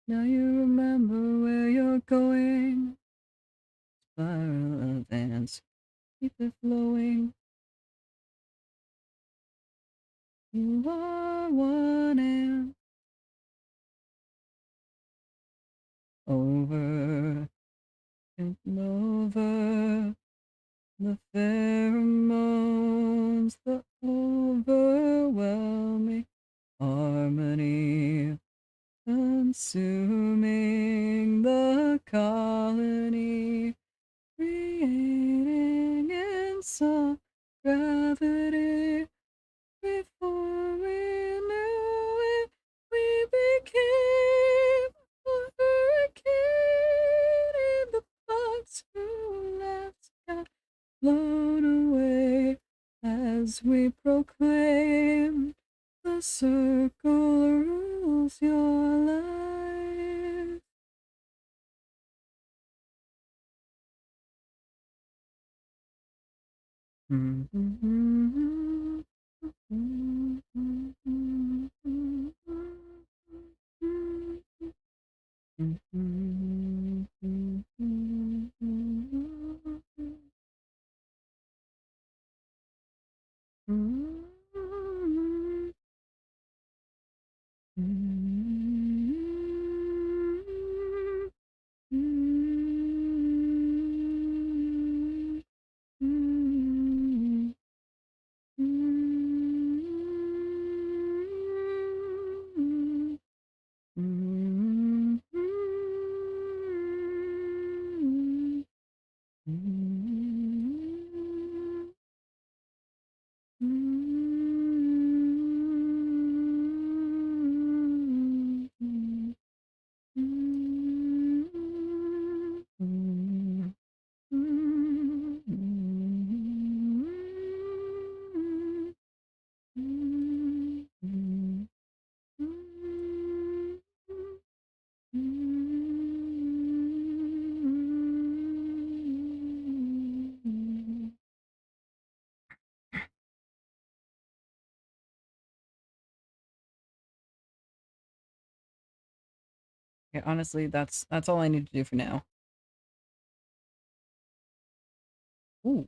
now you remember where you're going. Spiral of ants, keep it flowing. You are one and over and over. The pheromones, the overwhelming harmony, consuming the colony, creating in some gravity. Before we knew it, we became a hurricane in the box who left got blown away as we proclaim the circle rules your life. Mm-hmm. Yeah, honestly, that's all I need to do for now. Ooh.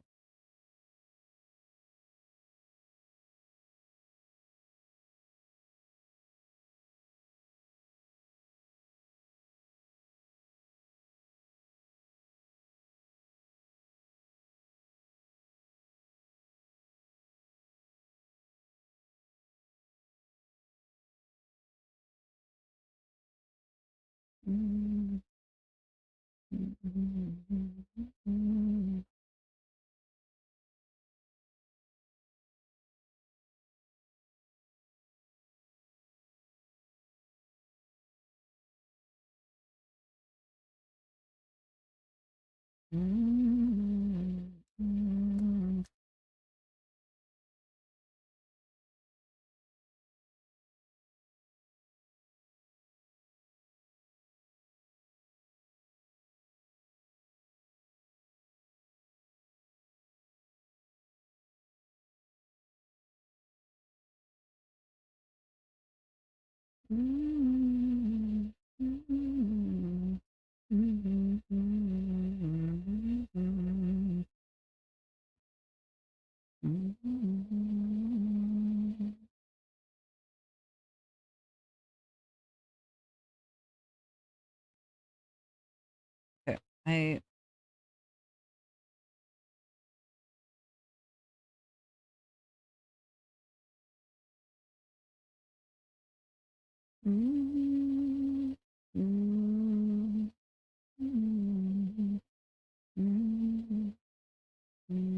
I Mm, mm, mm, mm, mm, mm.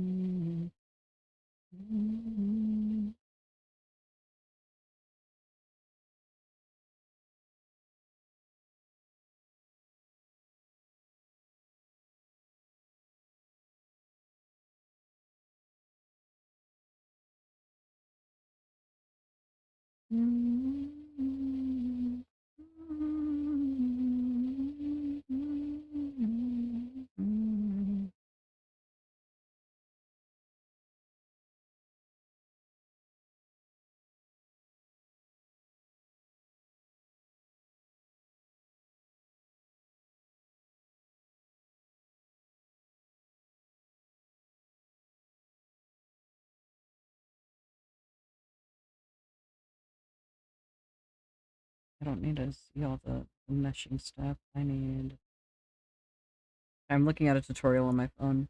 I don't need to see all the meshing stuff. I'm looking at a tutorial on my phone.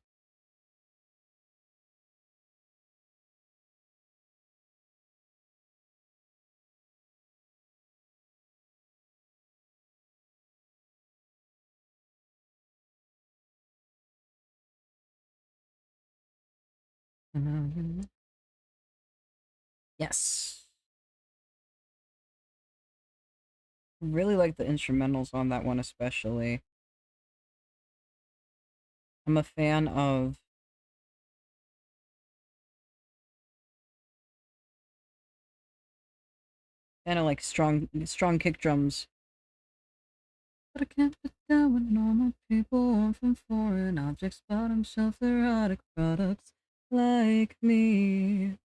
Yes. Really like the instrumentals on that one especially. I'm a fan of kind of like strong kick drums. But I can't put down with normal people from foreign objects, bought themselves erotic products like me.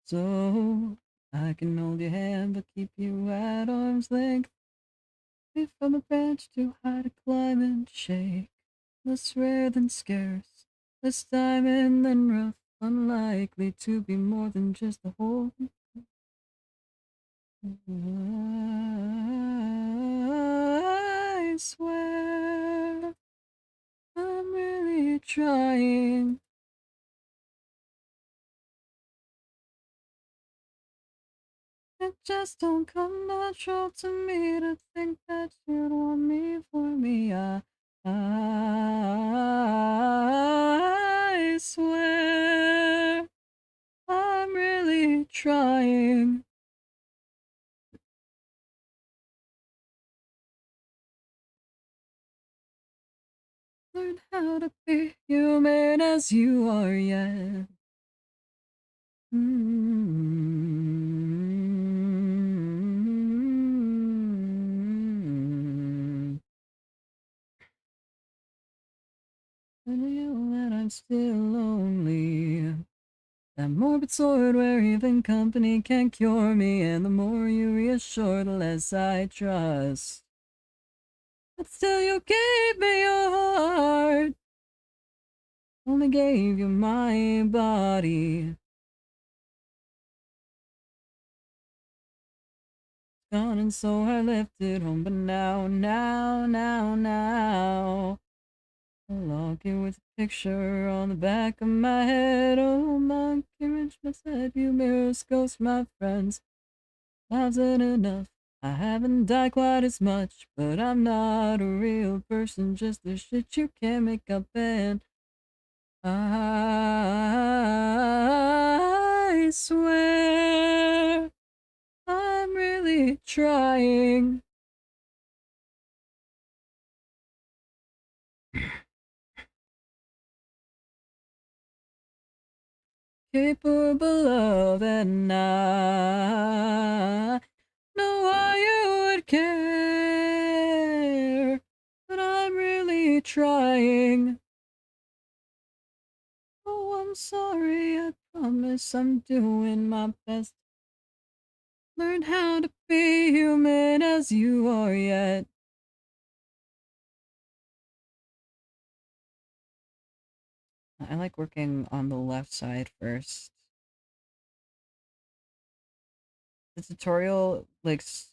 So I can hold your hand but keep you at arm's length. Wait from a branch too high to climb and shake. Less rare than scarce, less diamond than rough, unlikely to be more than just a hole. I swear I'm really trying. It just don't come natural to me to think that you'd want me for me. I swear I'm really trying. Learn how to be human as you are yet. I know that I'm still lonely. That morbid sword where even company can cure me, and the more you reassure, the less I trust. But still, you gave me your heart, only gave you my body. Gone, and so I left it home, but now. I'll lock it with a picture on the back of my head. Oh, my image must have you mirrors, ghost, my friends. Love's not enough. I haven't died quite as much, but I'm not a real person, just the shit you can't make up. And I swear I'm really trying. Capable of, and I know why you would care, but I'm really trying. Oh, I'm sorry, I promise I'm doing my best. Learn how to be human as you are yet. I like working on the left side first. The tutorial likes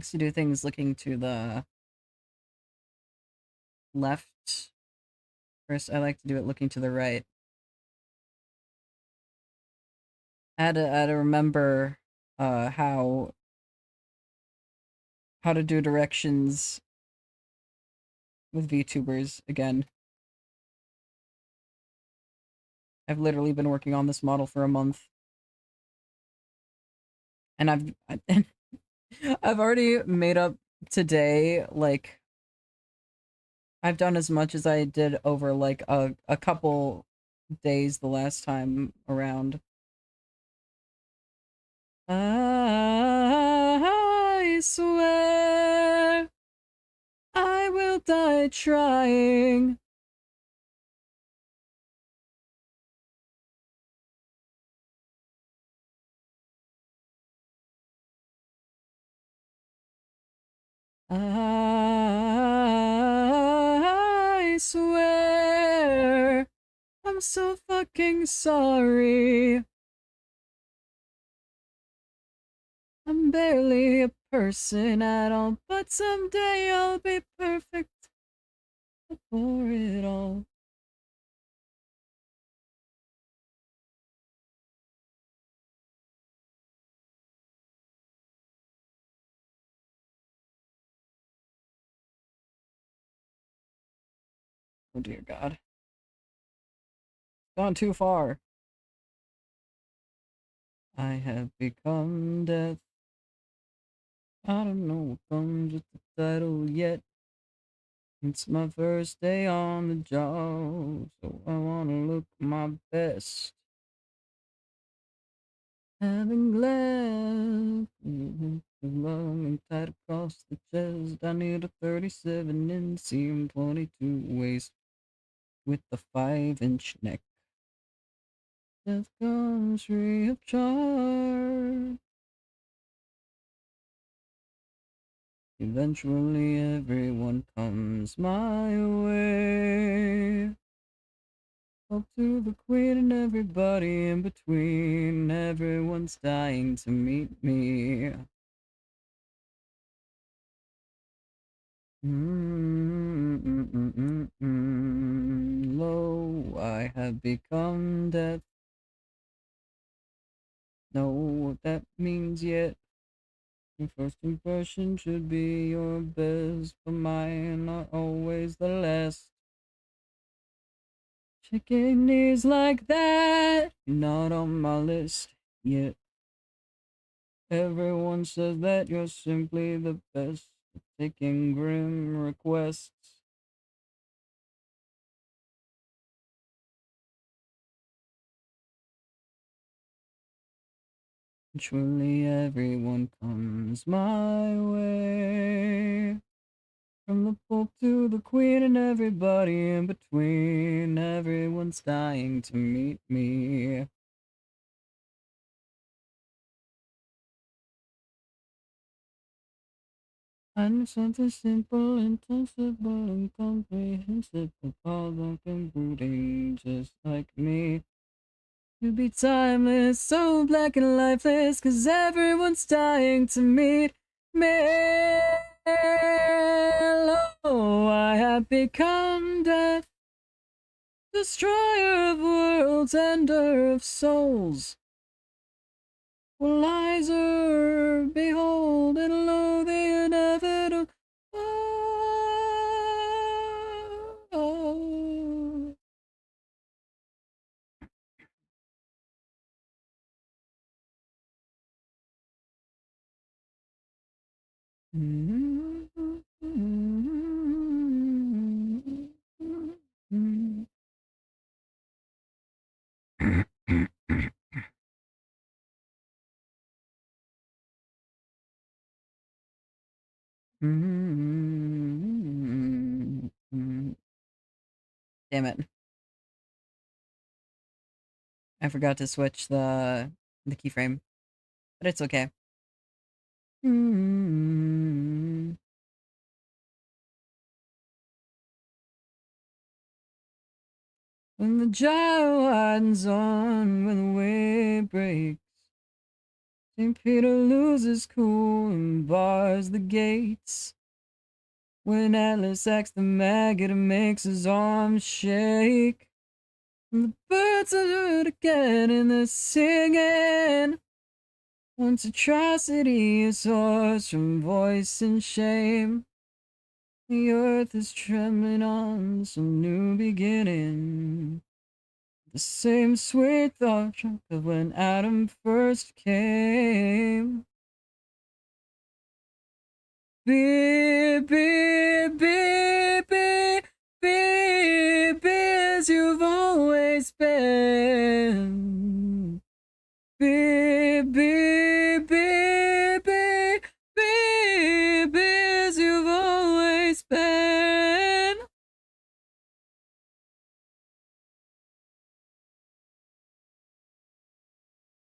to do things looking to the left. First, I like to do it looking to the right. I had to remember how to do directions with VTubers again. I've literally been working on this model for a month, and I've already made up today. Like, I've done as much as I did over like a couple days the last time around. I swear I will die trying. I swear I'm so fucking sorry. I'm barely a person at all, but someday I'll be perfect for it all. Oh dear God. Gone too far. I have become death. I don't know what comes with the title yet. It's my first day on the job, so I wanna look my best. Having glass, long and tight across the chest. I need a 37 inseam, 22 waist with the 5-inch neck. Death comes free of charge. Eventually everyone comes my way. Up to the queen and everybody in between. Everyone's dying to meet me. Lo, I have become death. Know what that means yet. Your first impression should be your best, but mine are always the last. Chicken knees like that, you're not on my list yet. Everyone says that you're simply the best at taking grim requests. Truly everyone comes my way. From the Pope to the Queen and everybody in between. Everyone's dying to meet me. I need something simple, intangible, incomprehensible, called and brooding, just like me. To be timeless, so black and lifeless, 'cause everyone's dying to meet me. Oh, I have become death, destroyer of worlds, ender of souls. Equalizer, behold and lo, the inevitable. Oh. Damn it. I forgot to switch the keyframe, but it's okay. When the gyro widens on, when the wave breaks, St. Peter loses cool and bars the gates. When Atlas acts the maggot, it makes his arms shake. And the birds are heard again and they're singing. Once atrocity is hoarse from voice and shame. The earth is trembling on some new beginning. The same sweet thought of when Adam first came. Be, be, be, be, be, be as you've always been. Be, be, be, be, be, be as you've always been.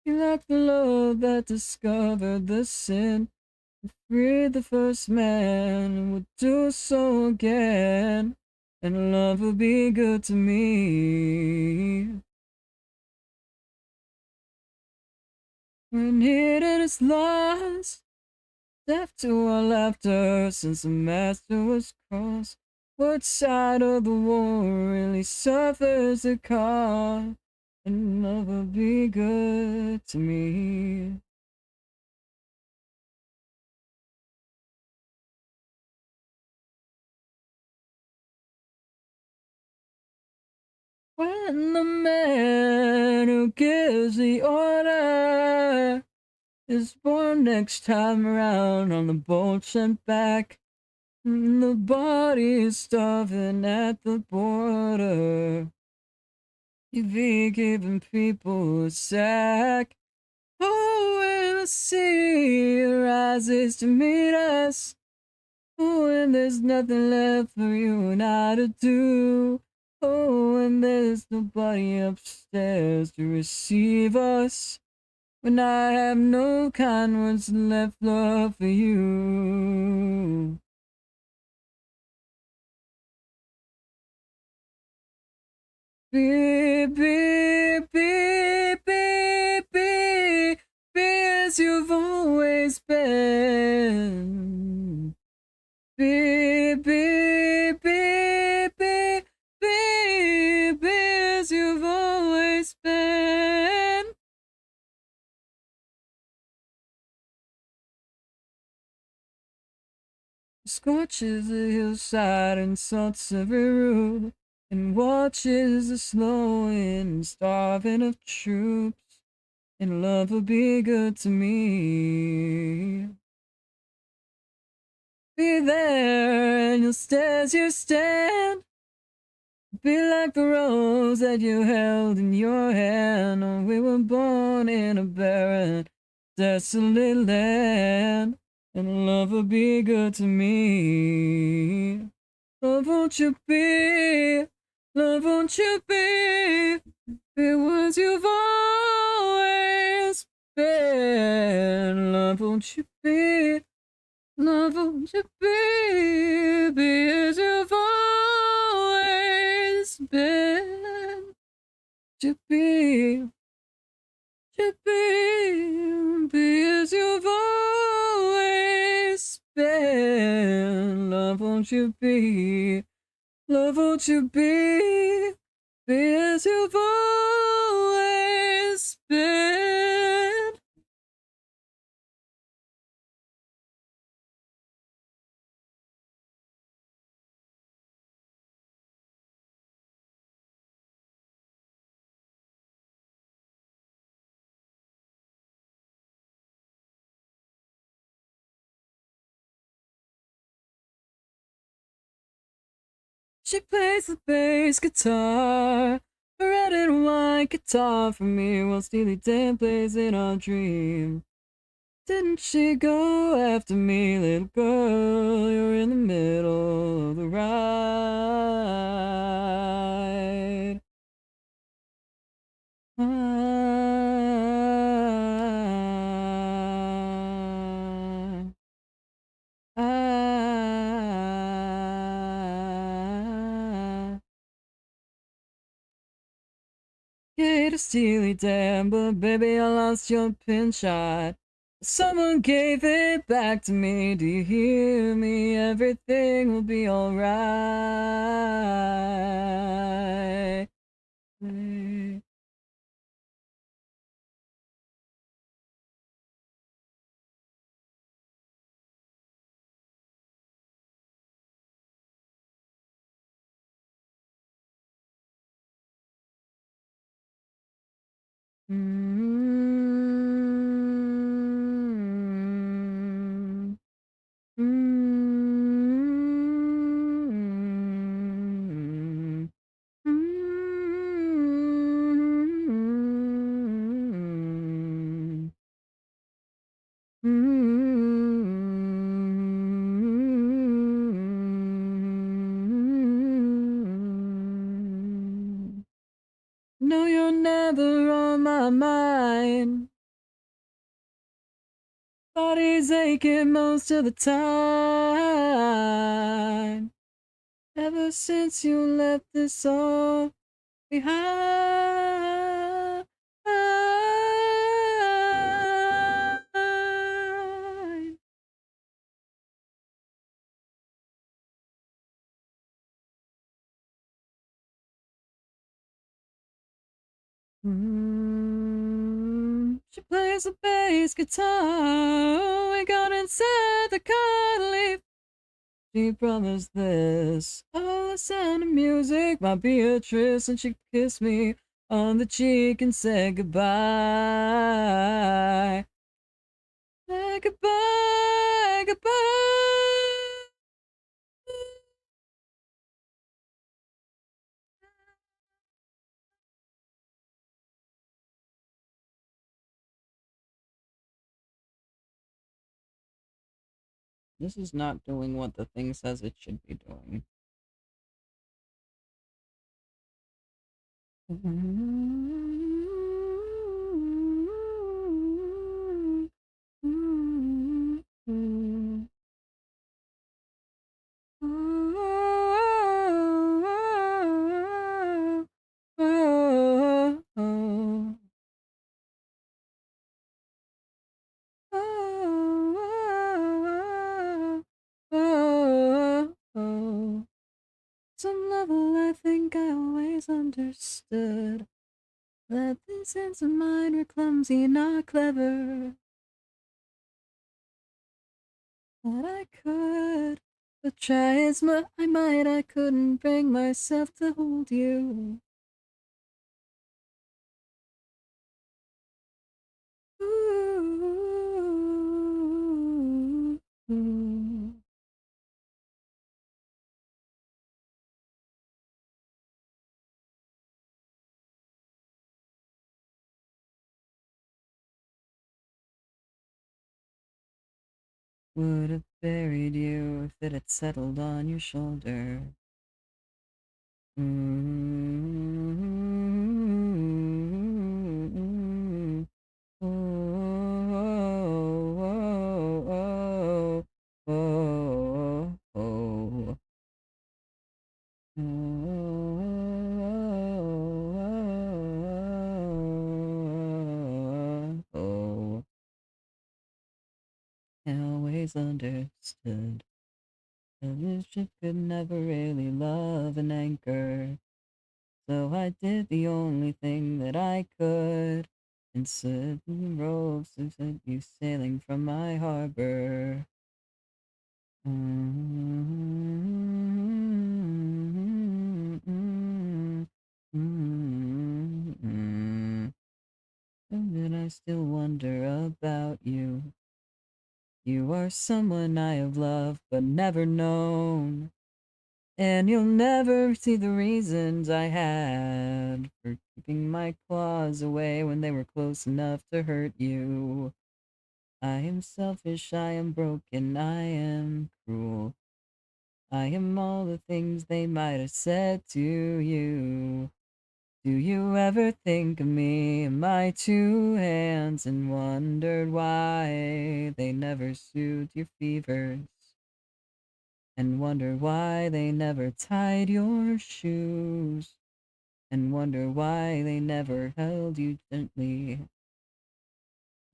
You like the love that discovered the sin. Freed the first man and would do so again, and love will be good to me. When hidden is lost, deaf to our laughter since the master was crossed. What side of the war really suffers the cost, and love will be good to me. When the man who gives the order is born next time around on the boat sent back, and the body is starving at the border. You'd be giving people a sack. Oh, when the sea rises to meet us. Oh, and there's nothing left for you and I to do. Oh, and there's nobody upstairs to receive us. When I have no kind words left, love for you. Be, be, be, be, be, be as you've always been. Be, be, be, be, be, be as you've always been. Scorches the hillside and salts every root, and watches the slowing, starving of troops, and love will be good to me. Be there, and you'll stay as you stand. Be like the rose that you held in your hand. Oh, we were born in a barren, desolate land, and love will be good to me. Love, won't you be? Love, won't you be? Be what you've always been. Love, won't you be? Love, won't you be? Be as you've always been. To be as you've always been. Love, won't you be? Love, won't you be as you've always been? She plays the bass guitar, a red and white guitar for me, while Steely Dan plays in our dream. Didn't she go after me, little girl? You're in the middle of the ride. Yeah, to Steely Dan, but baby, I lost your pin shot. Someone gave it back to me. Do you hear me? Everything will be alright. Mm-hmm. Mm-hmm. Mm-hmm. Mm-hmm. No, you're never on my mind. Body's aching most of the time. Ever since you left this all behind. She plays the bass guitar. We got inside the car to leave. She promised this. Oh, the sound of music, my Beatrice, and she kissed me on the cheek and said goodbye. Say goodbye, goodbye. This is not doing what the thing says it should be doing. Some level I think I always understood that these hands of mine were clumsy, not clever. That I could, but try as I might, I couldn't bring myself to hold you. Ooh, ooh. Would have buried you if it had settled on your shoulder. Mm-hmm. Oh, oh, oh, oh, oh, oh. I always understood that this ship could never really love an anchor. So I did the only thing that I could and set the ropes and sent you sailing from my harbor. And then I still wonder about you. You are someone I have loved but never known. And you'll never see the reasons I had for keeping my claws away when they were close enough to hurt you. I am selfish, I am broken, I am cruel. I am all the things they might have said to you. Do you ever think of me and my two hands and wondered why they never soothed your fevers? And wonder why they never tied your shoes? And wonder why they never held you gently?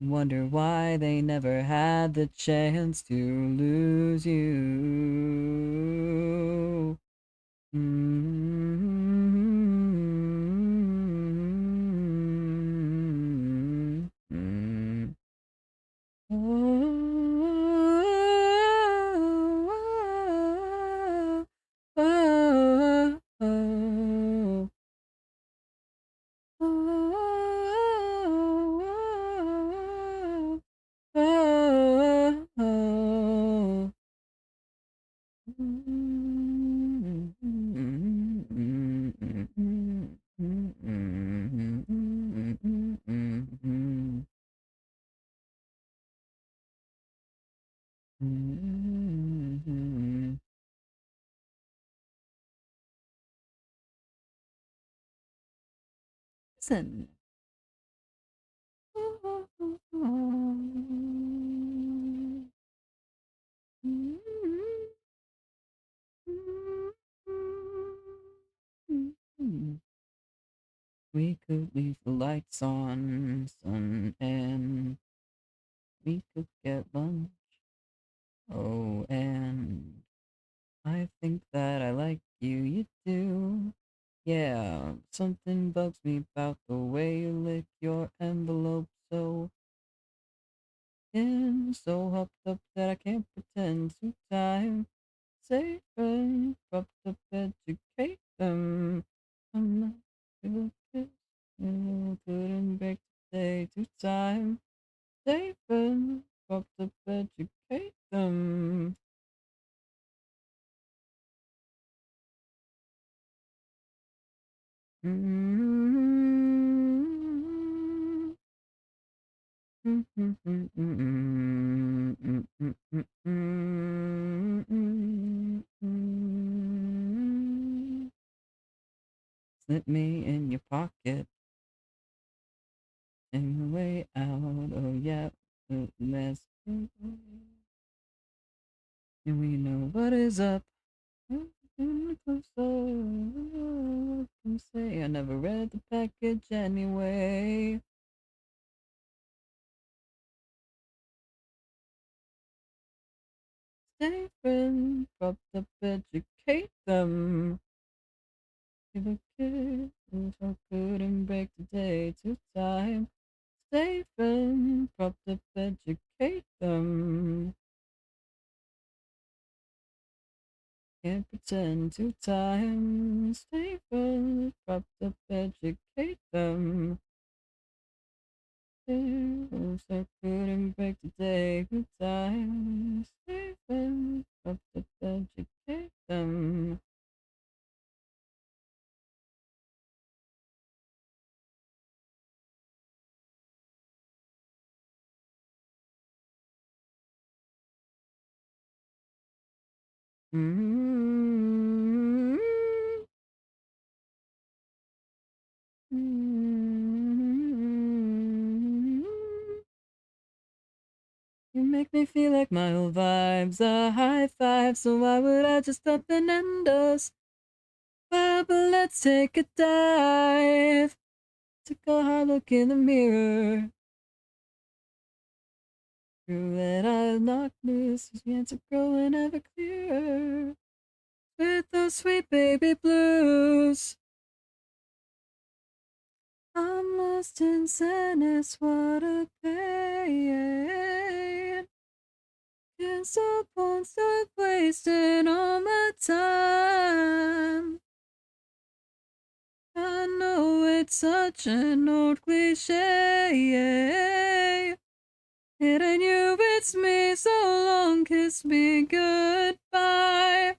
Wonder why they never had the chance to lose you. Mm-hmm. Oh, oh, oh, oh, oh, oh. Listen. We could leave the lights on, sun, and we could get lunch. Oh, and I think that I like you, you do. Yeah, something bugs me about the way you lick your envelope so so hopped up that I can't pretend to time. Safe and propped up, educate them. I'm not gonna kiss you, couldn't break the day to time. Safe and propped up, educate them. Mm-hmm. Slip me in your pocket and the way out. Oh yeah, mess. And we know what is up. Closer, can say I never read the package anyway. Stay friends, prop up, educate them. Give a kiss, so good and break the day to time. Stay friends, prop up, educate them. Can't pretend to time. Stay friends, prop up, educate them. So good and break the day to time. Stay friends, prop up, educate them. Mm-hmm. Mm-hmm. You make me feel like my old vibes are high five, so why would I just up and end us? Well, but let's take a dive. Took a hard look in the mirror. True that I knocked loose, began to grow and ever clearer. With those sweet baby blues. I'm lost in sadness, what a pain. Can't stop, won't stop wasting all my time. I know it's such an old cliche. It ain't you, it's me, so long, kiss me goodbye.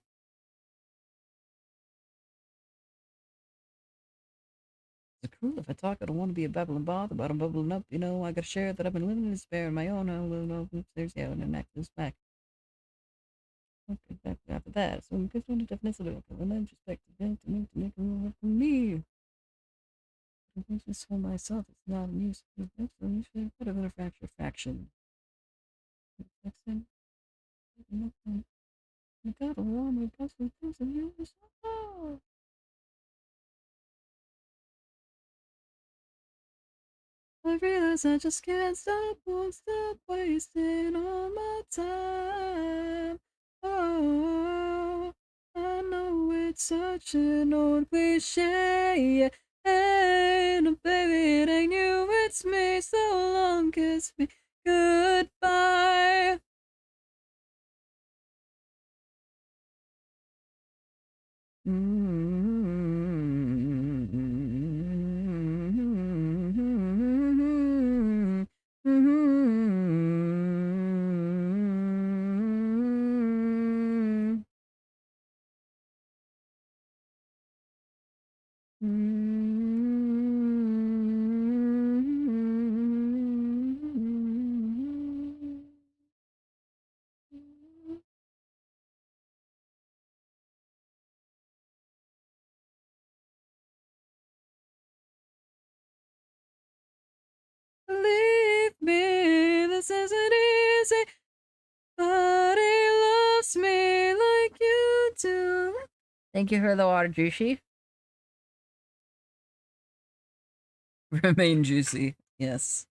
Is it cruel if I talk? I don't want to be a babbling bother, but I'm bubbling up, you know. I gotta share that I've been living in despair on my own. I don't know if there's, yeah, and then this back. Okay, back after that. So, good one to definition of it. And then just back to them to make a move for me. I think this for myself, it's not a music. It's a music, bit of a fracture faction. Jackson, nothing. I got a warm and possible things of you. Oh, I realize I just can't stop, won't stop wasting all my time. Oh, I know it's such an old cliche. And baby, it ain't you, it's me. So long, kiss me goodbye. Believe me, this isn't easy. Nobody loves me like you do. Thank you for the water, Juicy. Remain juicy. Yes.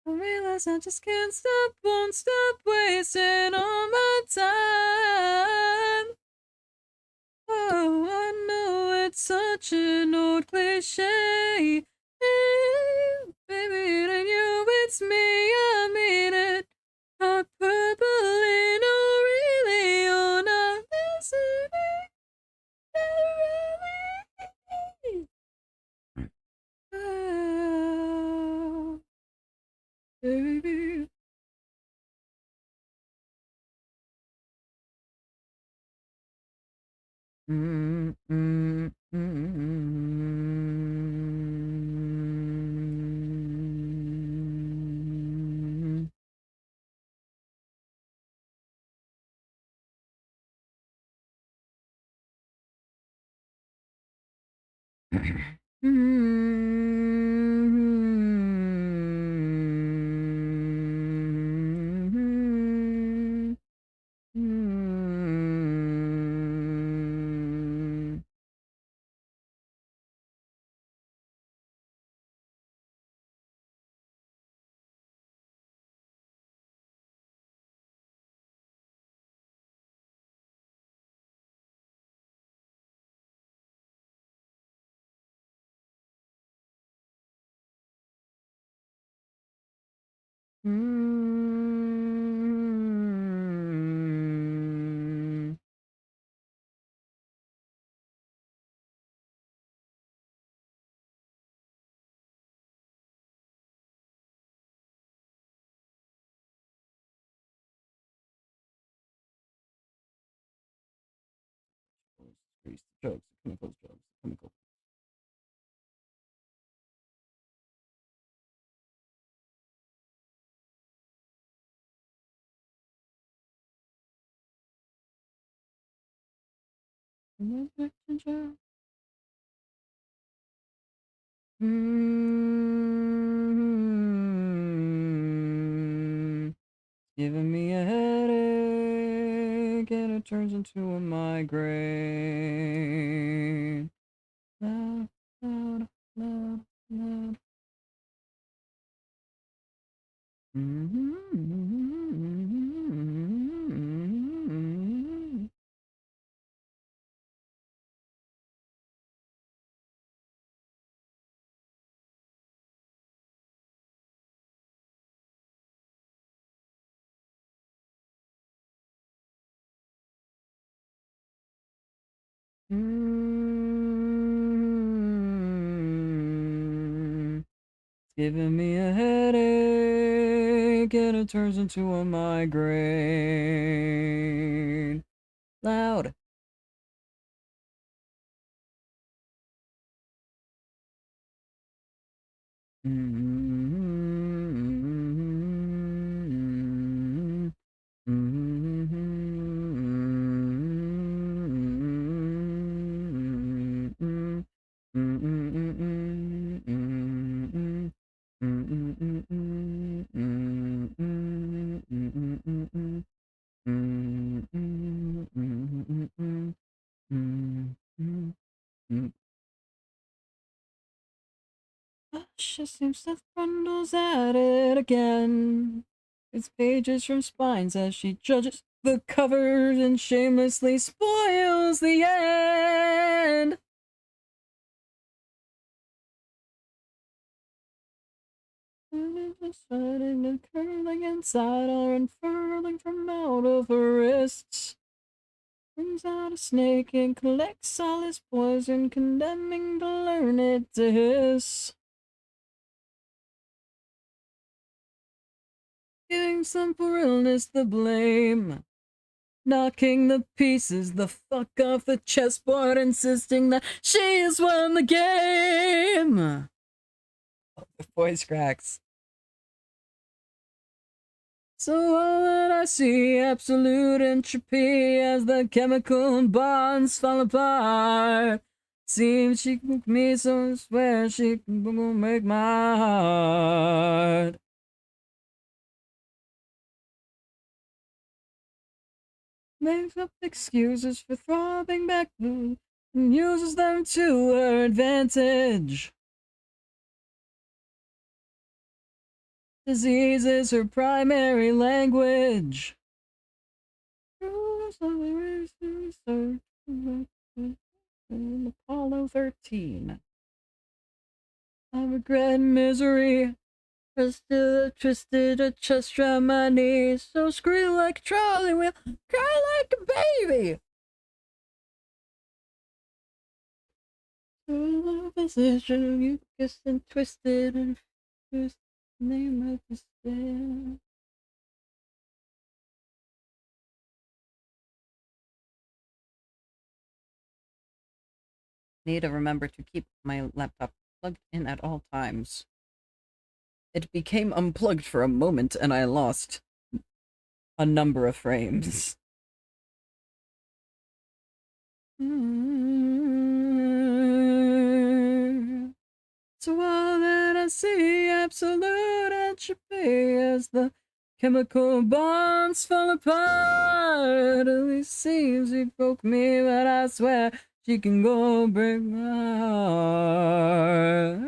I realize I just can't stop, won't stop wasting all my time. Oh, I know it's such an old cliche. Baby, it ain't you, it's me, I mean it. Hyperbole, no, really, you're not listening. Oh, baby. Mm, mm, mm. Jokes, chemical jokes, chemical. Giving me a headache and it turns into a migraine. Loud, loud, loud, loud. Giving me a headache and it turns into a migraine. Loud. Mm. She seems to trundles at it again. It's pages from spines as she judges the covers and shamelessly spoils the end. Sudden and curling inside or unfurling from out of her wrists. Brings out a snake and collects all his poison, condemning to learn it to hiss. Giving some poor illness the blame. Knocking the pieces the fuck off the chessboard, insisting that she has won the game. Oh, the voice cracks. So all that I see, absolute entropy as the chemical bonds fall apart. Seems she can make me, so I swear she can make my heart. Makes up excuses for throbbing back and uses them to her advantage. Disease is her primary language. Apollo 13. I regret misery. Twisted a chest around my knees. So scream like a trolley wheel, cry like a baby. To the position you kissed and twisted and twist the name of the stand. Need to remember to keep my laptop plugged in at all times. It became unplugged for a moment and I lost a number of frames. So all that I see, absolute entropy as the chemical bonds fall apart. At least seems he broke me, but I swear she can go break my heart.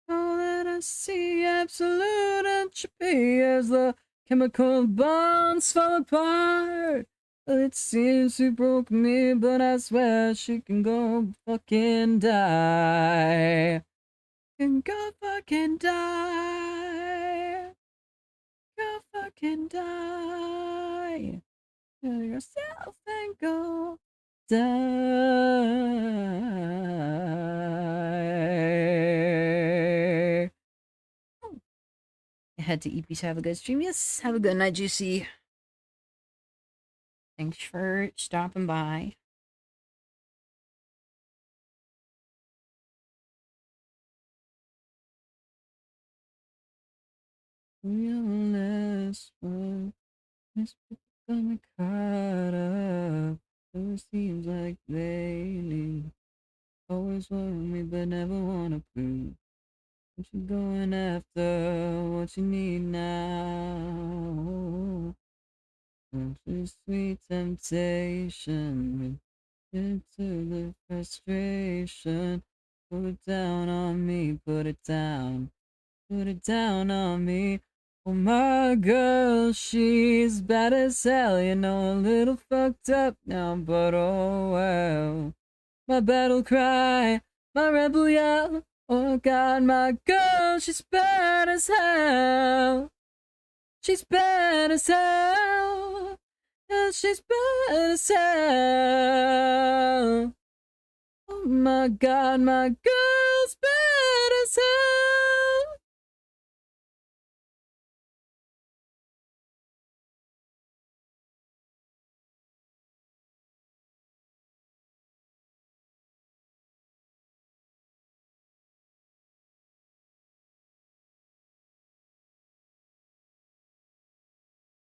All that I see, absolute entropy as the chemical bonds fall apart. It seems she broke me, but I swear she can go fucking die. Can go fucking die. Go fucking die. Kill yourself and go die. Head to EP to have a good stream. Yes, have a good night, Juicy. Thanks for stopping by. Realness, this becoming caught up. So it seems like they need always want me, but never wanna prove. What you going after? What you need now? It's sweet temptation. Into the frustration. Put it down on me, put it down. Put it down on me. Oh, my girl, she's bad as hell. You know, a little fucked up now, but oh well. My battle cry, my rebel yell. Oh God, my girl, she's bad as hell. She's bad as hell. And she's bad as hell. Oh my God, my girl's bad as hell.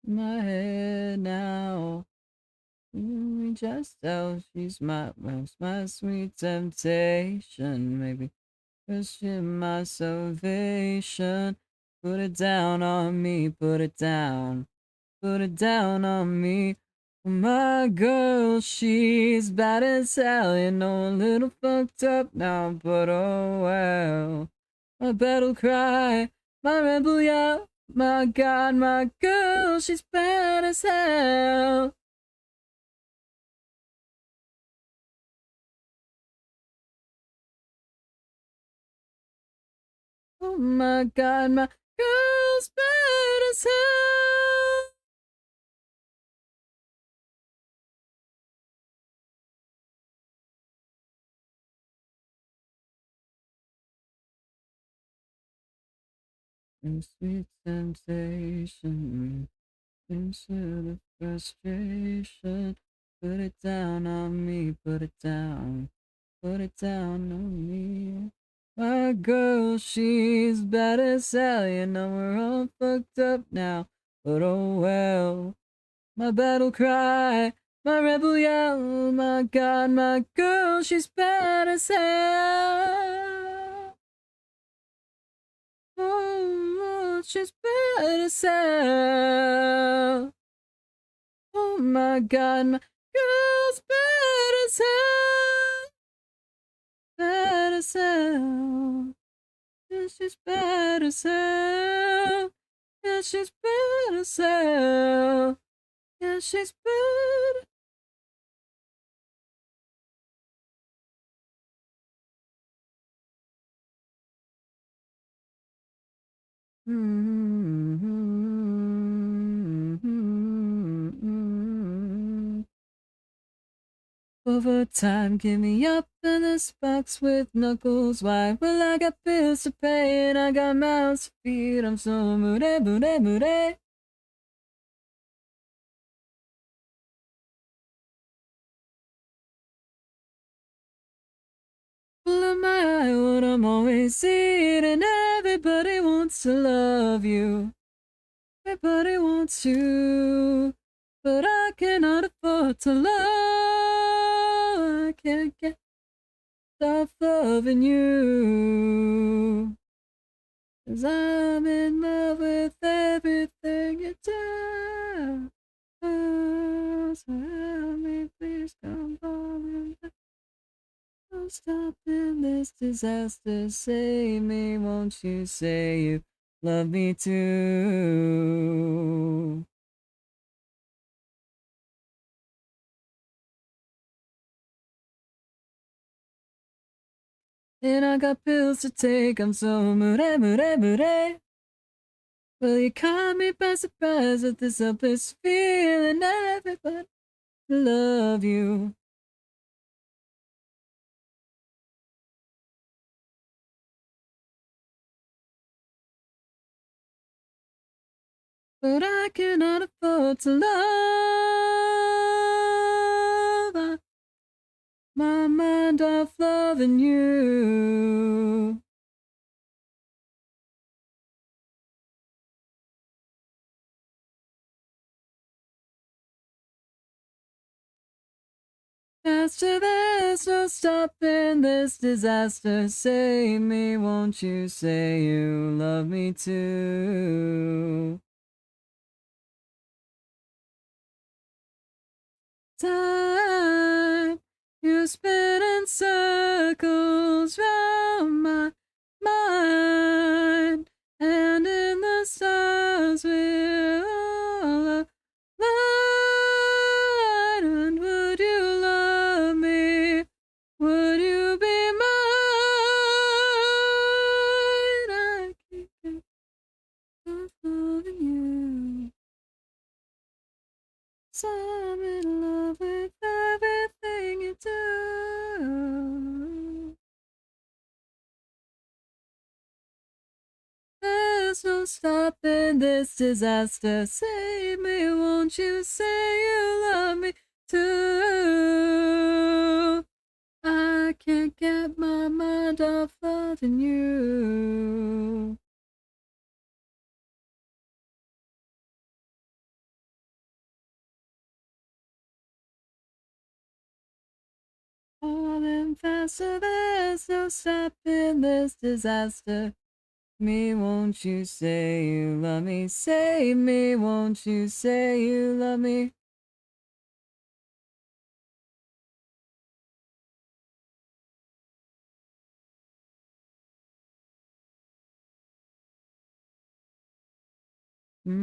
My head now. Just how she's my sweet temptation, maybe. Cause she's my salvation. Put it down on me, put it down on me. My girl, she's bad as hell, you know, a little fucked up now, but oh well. My battle cry, my rebel yell, my god, my girl, she's bad as hell. Oh my god, my girl's bad as hell. And sweet sensation, into the frustration. Put it down on me, put it down. Put it down on me. My girl, she's bad as hell. You know we're all fucked up now. But oh well. My battle cry, my rebel yell. My god, my girl, she's bad as hell. Oh, she's bad as hell. Oh my god, my girl's bad as hell. Bad as hell. Yeah, she's bad as hell. Yeah, she's bad as hell. Yeah, she's bad. Over time, give me up in this box with knuckles. Why? Well, I got bills to pay and I got mouths to feed. I'm so moody, moody, moody. Full of my eye, what I'm always eating. Everybody wants to love you. Everybody wants you. But I cannot afford to love. I can't get stop loving you. 'Cause I'm in love with everything you do. Oh, so help me, please come on. Don't stop in this disaster. Save me, won't you say you love me too? And I got pills to take, I'm so moody, moody, moody. Well, you caught me by surprise with this helpless feeling. Everybody love you. But I cannot afford to love my mind off loving you. Faster, there's no stopping this disaster. Save me, won't you say you love me too? Time, you spin in circles round my mind, and in the stars we're all aligned. And would you love me? Would you be mine? I can't get enough loving you. So I'm in love with everything you do. There's no stopping this disaster. Save me, won't you say you love me too? I can't get my mind off loving you. Falling faster, there's no stopping this disaster. Me, won't you say you love me? Save me, won't you say you love me? Rain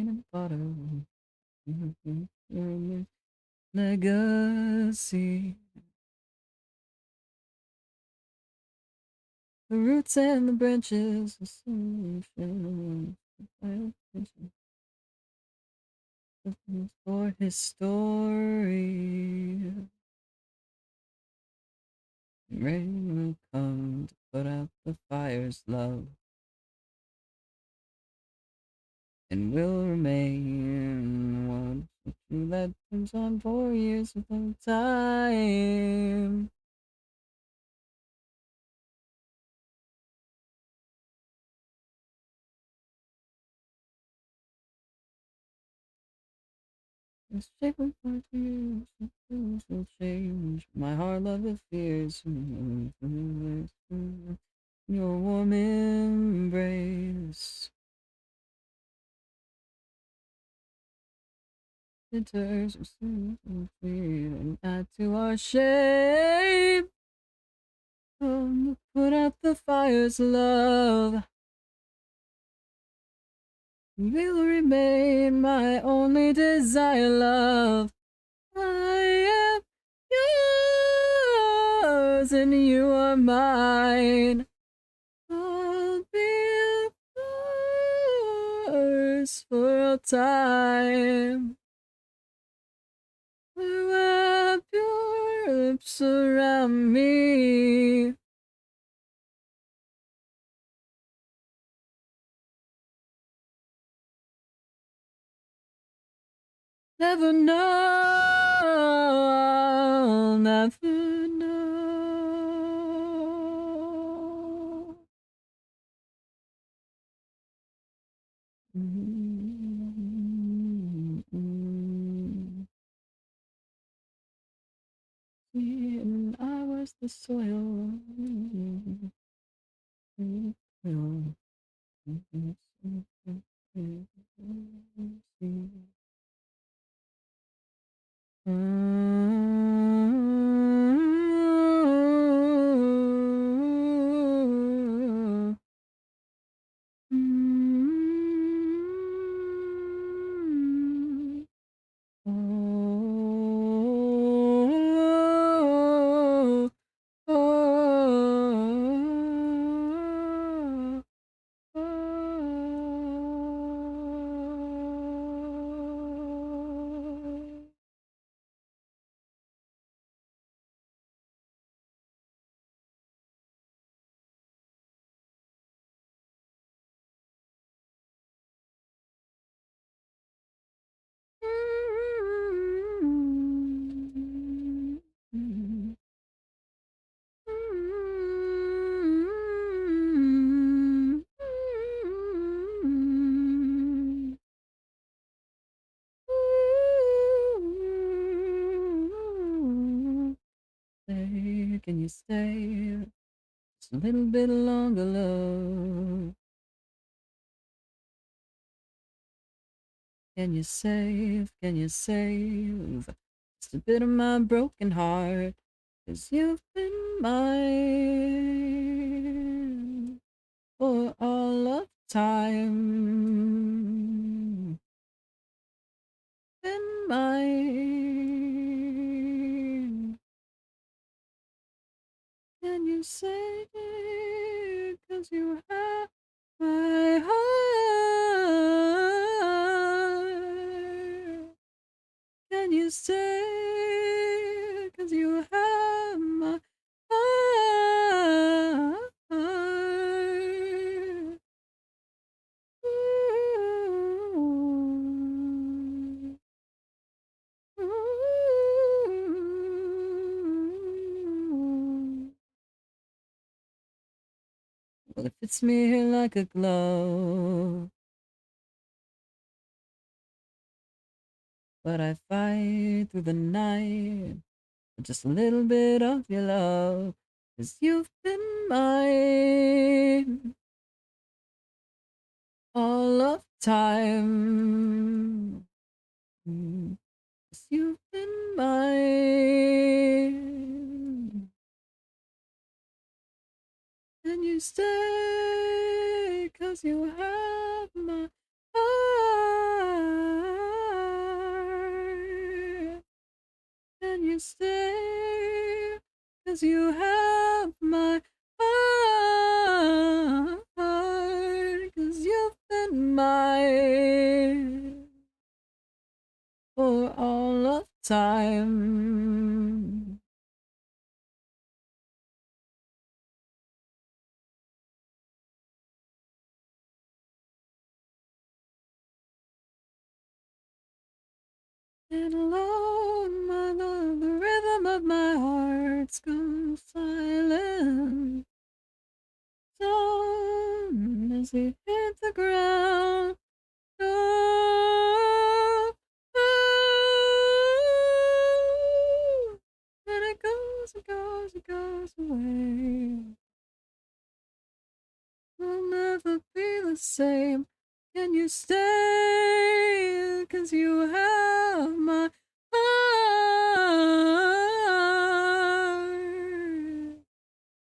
and bottom. Legacy. The roots and the branches. For his story. Rain will come to put out the fire's love. And will remain one that comes on for years without time. It's shaping for years, things will change. My heart, love, and fears. Your warm embrace. It turns and add to our shame. Put out the fire's love. Will remain my only desire, love. I am yours and you are mine. I'll be yours for all time. Wrap your lips around me. Never know, never know. And I was the soil. Can you stay just a little bit longer, love? Can you save just a bit of my broken heart? 'Cause you've been mine for all of time. Been mine. Can you say it? 'Cause you have my heart. Can you say it? 'Cause you have my heart. Ooh. Ooh. Well, it fits me here like a glove. But I fight through the night for just a little bit of your love. 'Cause you've been mine all of time. 'Cause you've been mine. And you stay 'cause you have my heart. And you stay 'cause you have my heart. 'Cause you've been mine for all of time. And alone, my love, the rhythm of my heart's gone silent. Down as we hit the ground. Oh, oh, and it goes, it goes, it goes away. We'll never be the same. Can you stay? 'Cause you have my heart.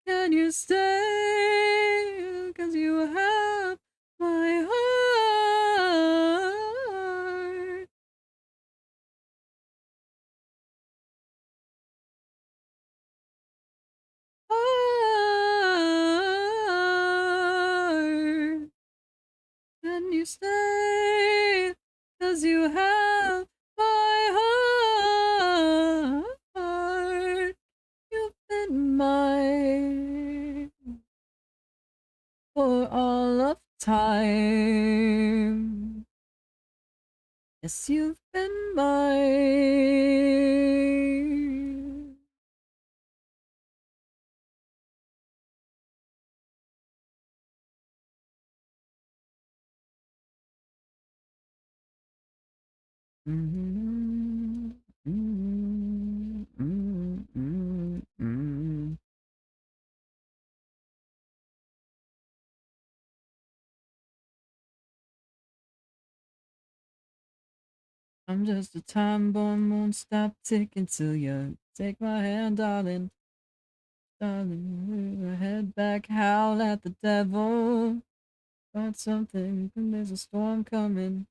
Can you stay? 'Cause you have my heart. Heart. Can you stay? 'Cause you have my heart. You've been mine for all of time. Yes, you've been mine. Mm-hmm. Mm-hmm. Mm-hmm. Mm-hmm. I'm just a time bomb, won't stop ticking till you take my hand, darling. Darling, head back, howl at the devil. Got something, and there's a storm coming.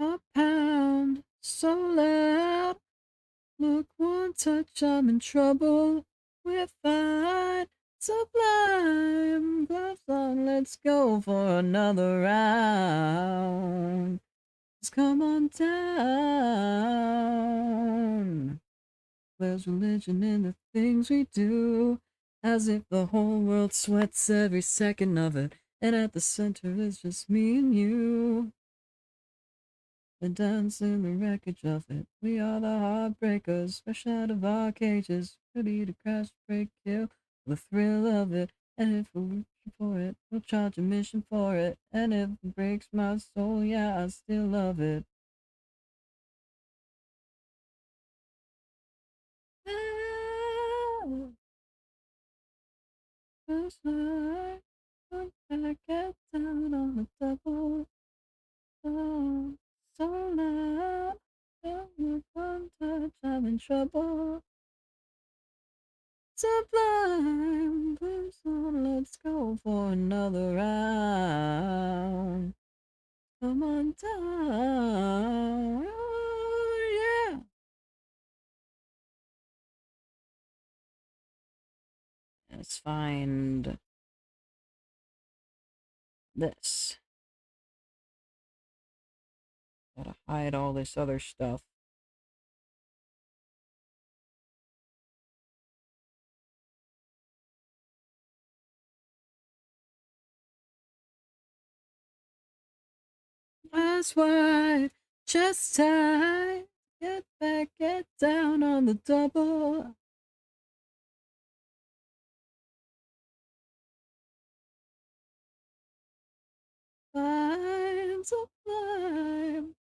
A pound, so loud. Look, one touch, I'm in trouble. We're fine, sublime. Gloves on, let's go for another round. Just come on down. There's religion in the things we do, as if the whole world sweats every second of it, and at the center is just me and you. The dance in the wreckage of it. We are the heartbreakers, fresh out of our cages, ready to crash, break, kill, the thrill of it. And if we're reaching for it, we'll charge a mission for it. And if it breaks my soul, yeah, I still love it. Ah, first night, when I get down on the double, oh, so loud, with one touch, I'm in trouble. Sublime, please on, let's go for another round. Come on down, oh, yeah. Let's find this. Gotta hide all this other stuff. Eyes wide, chest tight. Get back, get down on the double. Climb, so climb.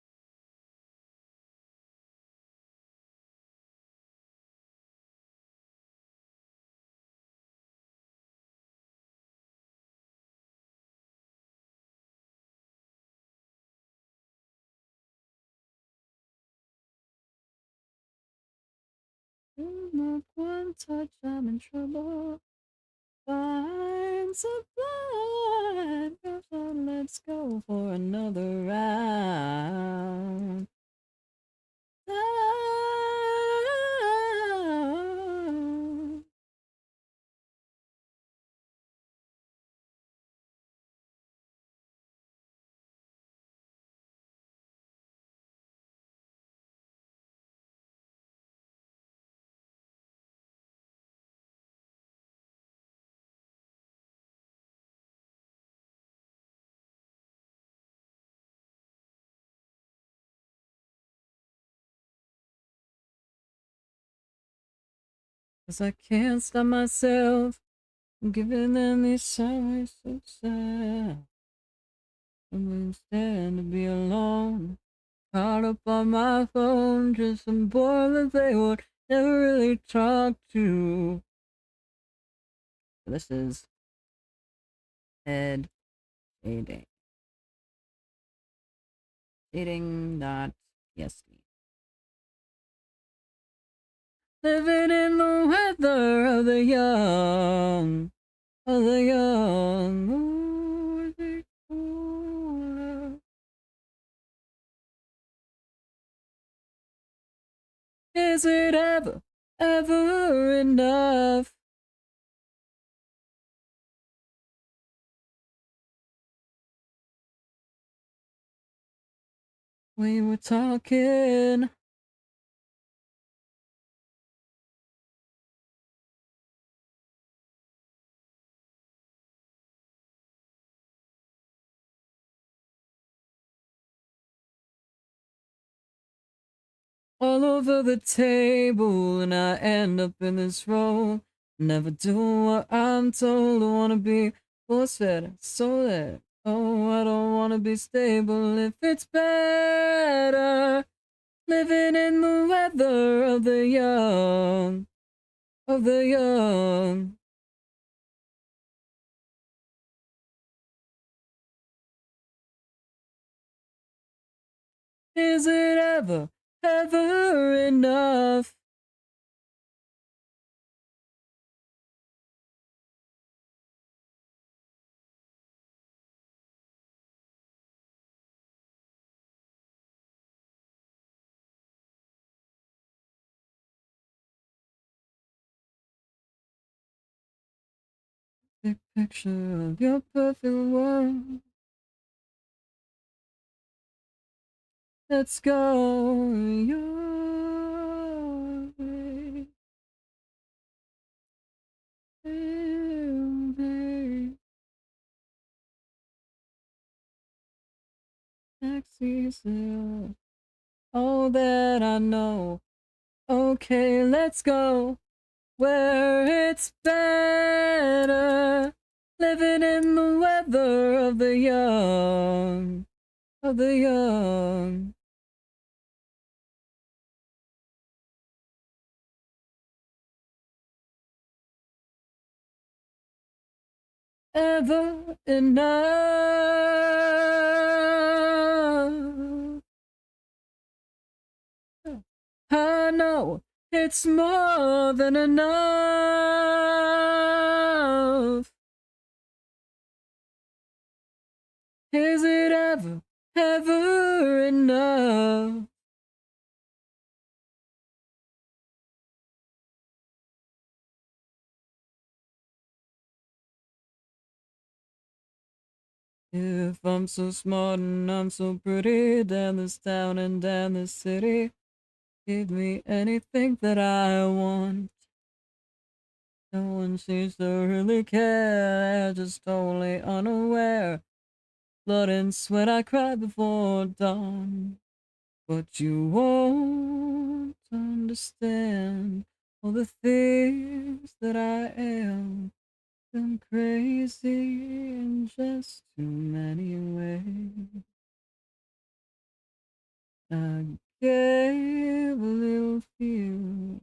Look, one touch, I'm in trouble. Fine, sublime. Come on, let's go for another round. Ah. Cause I can't stop myself from giving them these signs so sad. I'm stand to be alone. Caught up on my phone, just some boy that they would never really talk to. This is Ed dating. Dating.psd. Living in the weather of the young. Of the young. Ooh, is it cooler? Is it ever, ever enough? We were talking. All over the table, and I end up in this role. Never do what I'm told. I wanna be force fed, so that oh, I don't wanna be stable if it's better. Living in the weather of the young, of the young. Is it ever, ever enough? Big picture of your perfect world. Let's go your way. Taxi still. All that I know. Okay, let's go where it's better. Living in the weather of the young, of the young. Ever enough. I know it's more than enough. Is it ever, ever enough? If I'm so smart and I'm so pretty, down this town and down this city, give me anything that I want. No one seems to really care, they're just totally unaware Blood and sweat I cried before dawn. But you won't understand all the things that I am. I'm crazy in just too many ways. I gave a little few.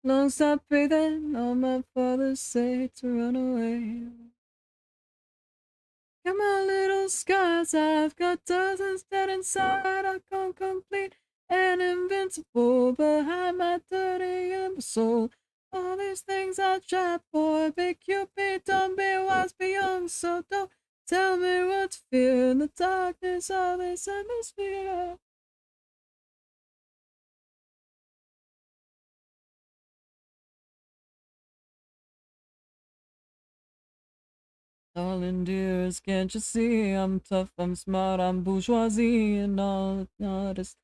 Long stop breathing on my father's say to run away. Got my little scars, I've got dozens dead inside. I can't complete and invincible behind my dirty imbecile. All these things I tried for, big Cupid, don't be wise, be young, so don't tell me what to fear in the darkness of this atmosphere. Darling dearest, can't you see I'm tough, I'm smart, I'm bourgeoisie, and all it's not is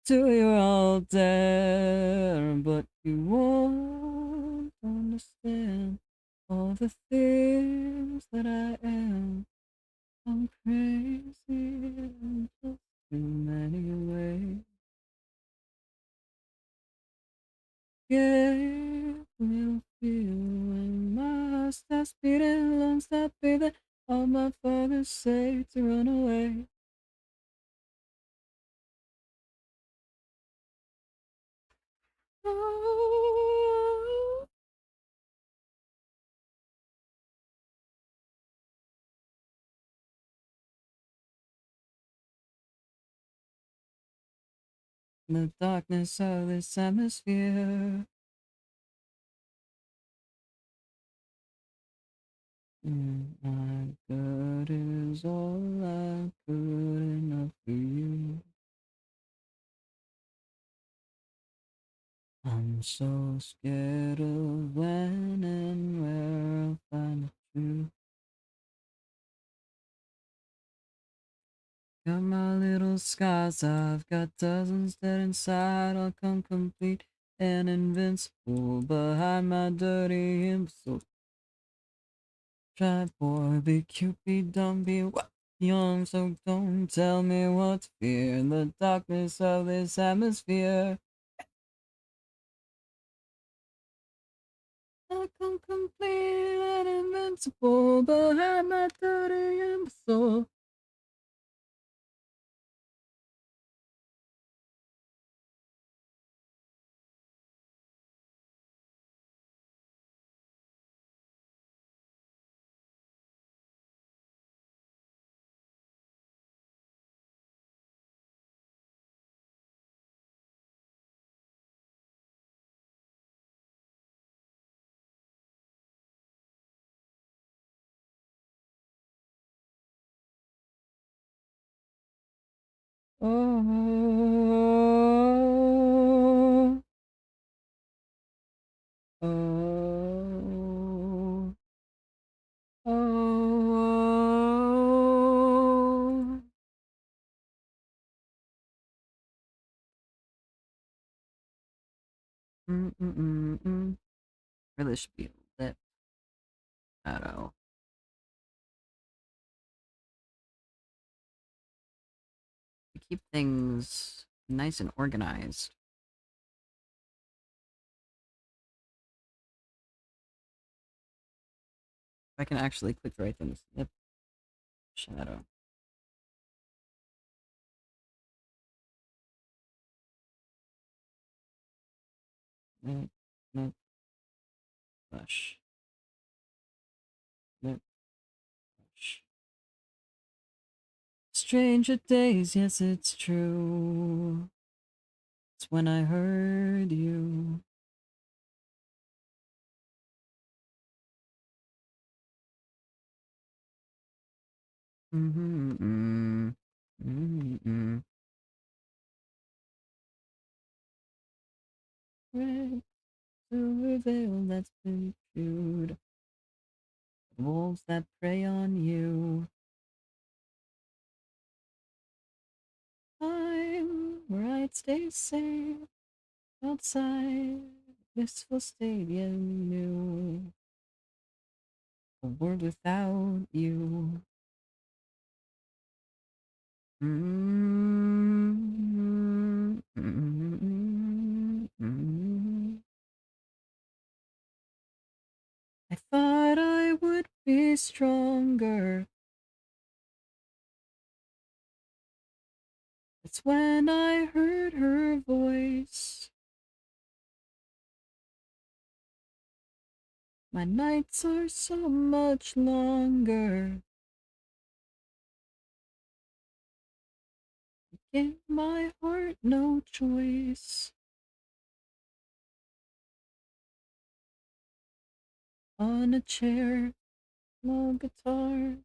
to your altar, but you won't understand all the things that I am. I'm crazy in just too many ways. Yeah, we'll feel when my heart stops beating, lungs stop breathing. All my fathers say to run away. Oh, the darkness of this atmosphere. My good is all I good enough for you. I'm so scared of when and where I'll find the truth. Got my little scars, I've got dozens dead inside. I'll come complete and invincible behind my dirty imbecile. Try boy, be Cupid, don't be young, so don't tell me what to fear in the darkness of this atmosphere. I come complete and invincible behind my dirty imbecile. Oh, oh, oh. Mm. Really should be lit. Shadow. To keep things nice and organized. If I can actually click the right things. Yep. Shadow. Nope. Nope. Brush. Nope. Brush. Stranger days, yes, it's true. It's when I heard you. Mm-hmm. Mm-hmm. Red silver veil that's been chewed. Wolves that prey on you. I'm where I'd stay safe outside blissful stadium new. A world without you. I thought I would be stronger. That's when I heard her voice. My nights are so much longer. Give my heart no choice. On a chair, no guitar.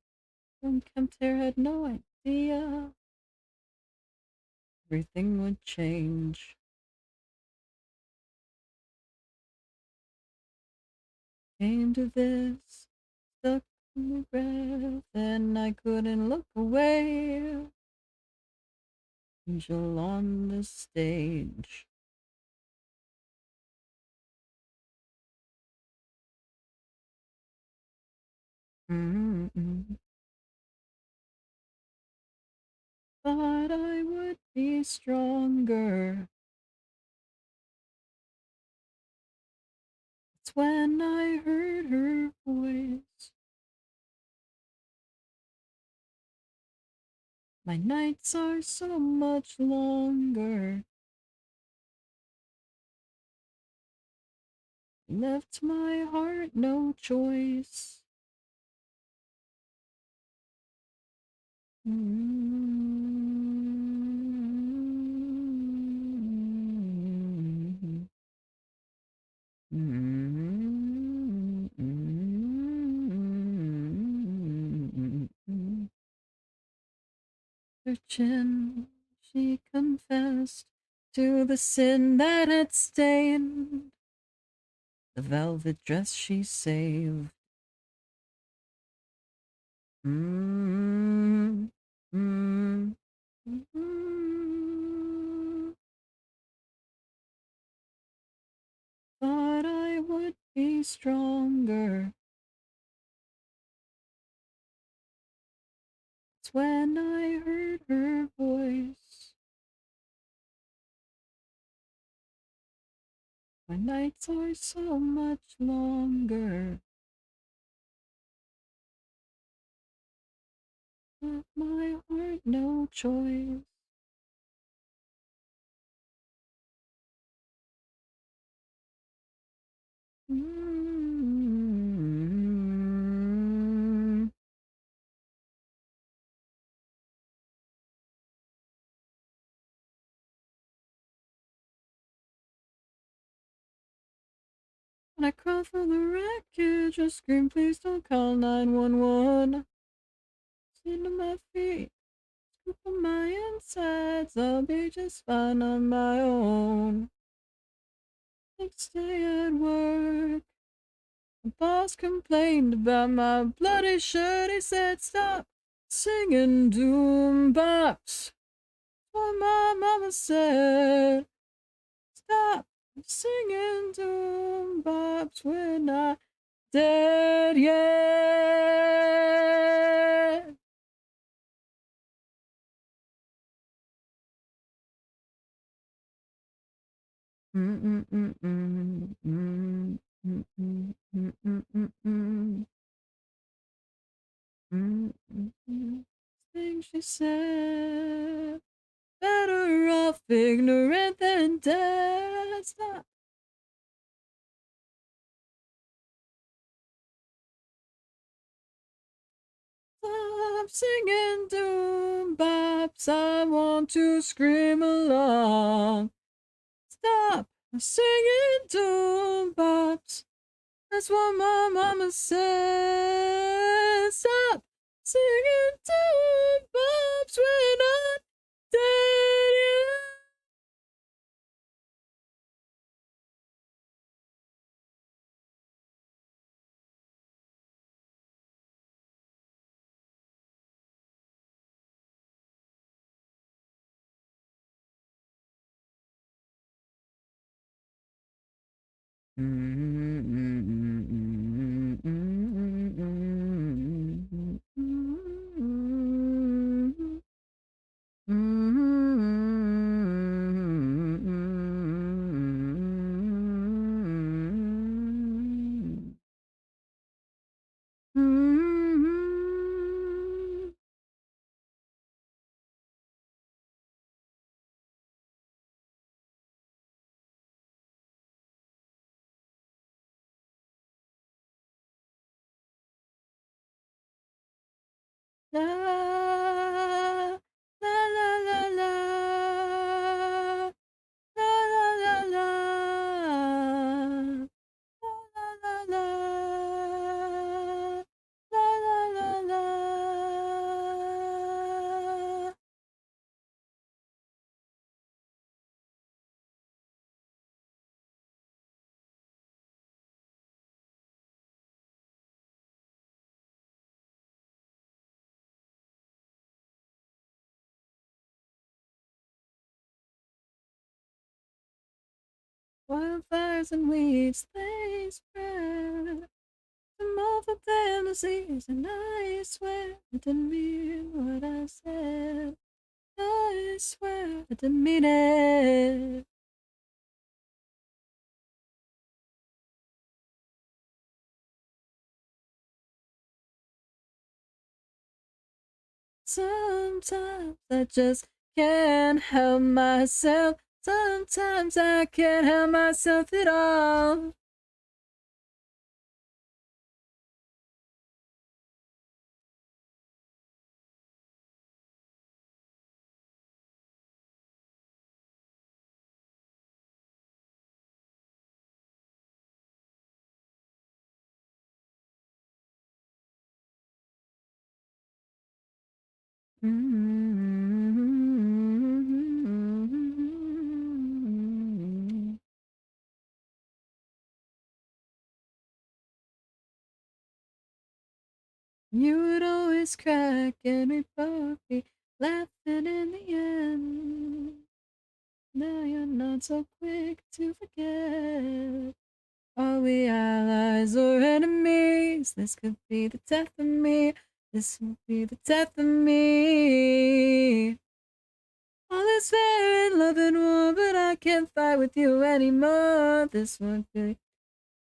Unkempt hair, had no idea everything would change. Came to this, stuck in the breath, and I couldn't look away. Angel on the stage. Mm-mm. Thought I would be stronger. It's when I heard her voice. My nights are so much longer. Left my heart no choice. Mm-hmm. Mm-hmm. Her chin, she confessed to the sin that had stained the velvet dress she saved. Mm, mm, mm. Thought I would be stronger. It's when I heard her voice. My nights are so much longer. Left my heart no choice. Mm. When I crawl through the wreckage, I scream, please don't call 911. Stand on my feet, scoop on my insides, I'll be just fine on my own. Next day at work, the boss complained about my bloody shirt. He said, stop singing doom bops. What my mama said, stop singing doom bops. We're not dead yet. Mm, mm, mm, mm, mm, mm, mm, mm, mm, mm. Thing she said, better off ignorant than dead. Stop, stop singing doom bops. I want to scream along. Stop singing doom bops. That's what my mama said. Stop singing doom bops. We're not dead yet. La la la la la la la la la. La la la la la la la. Wildfires and weeds they spread. The more than disease, and I swear I didn't mean what I said. I swear I didn't mean it. Sometimes I just can't help myself. Sometimes I can't help myself at all. You would always crack and we both be laughing in the end. Now you're not so quick to forget. Are we allies or enemies? This could be the death of me. This will be the death of me. All is fair in love and war, but I can't fight with you anymore. This would be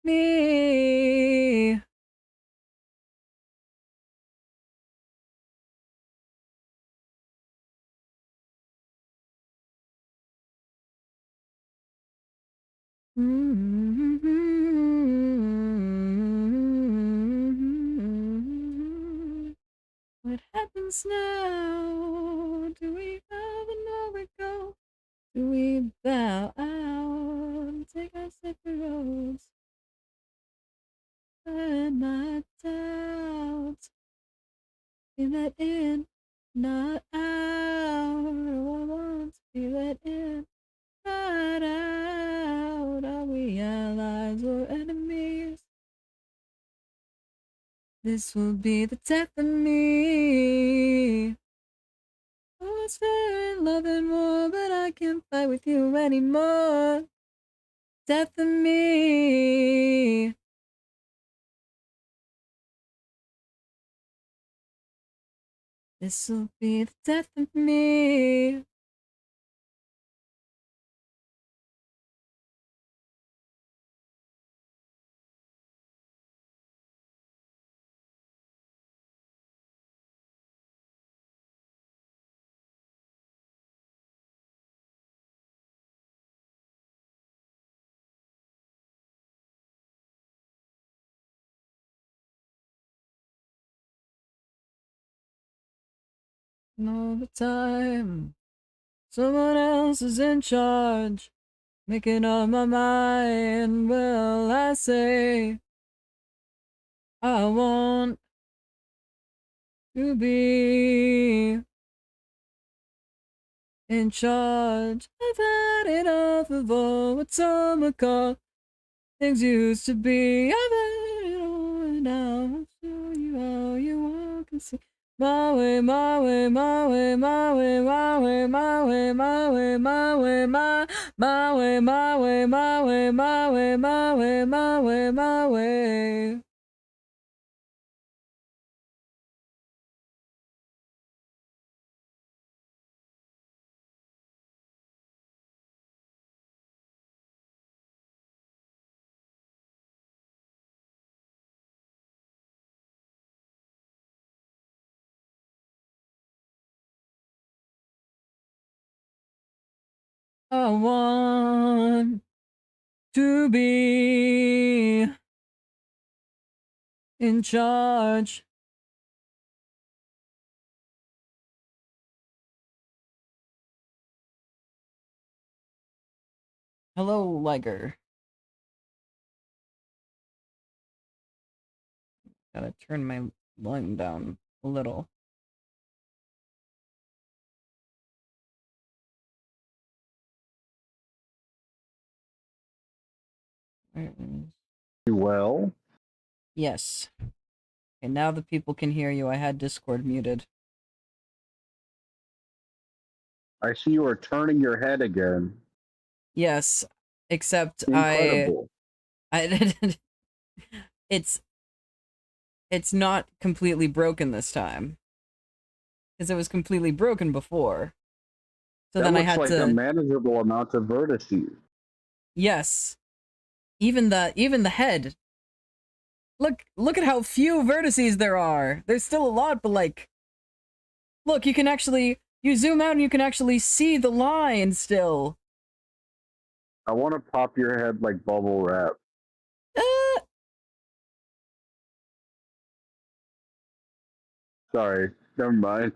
me. What happens now? Do we have another go? Do we bow out and take our separate roads? And my doubts be let in, not out. Oh, I want to be let in, not out. Are we allies or enemies? This will be the death of me. Oh, it's fair in love and war, but I can't fight with you anymore. Death of me. This will be the death of me. And all the time, someone else is in charge, making up my mind. Well, I say, I want to be in charge. I've had enough of all what some call things used to be. I've had it all, and now I'll show you how you walk and see. My way, my way, my way, my way, my way, my way, my way, my way, my way, my way, my way, my way, my way, my way, my way. I want to be in charge. Hello, Liger. Gotta turn my volume down a little. Well, Yes. Okay, now the people can hear you. I had Discord muted. I see you are turning your head again. Yes, except Incredible. it's it's not completely broken this time. Because it was completely broken before. So That then I looks had like a to manageable amount of vertices. yes. Even the head. Look at how few vertices there are. There's still a lot, but like look, you zoom out and you can actually see the line still. I want to pop your head like bubble wrap. Ah! Sorry, never mind.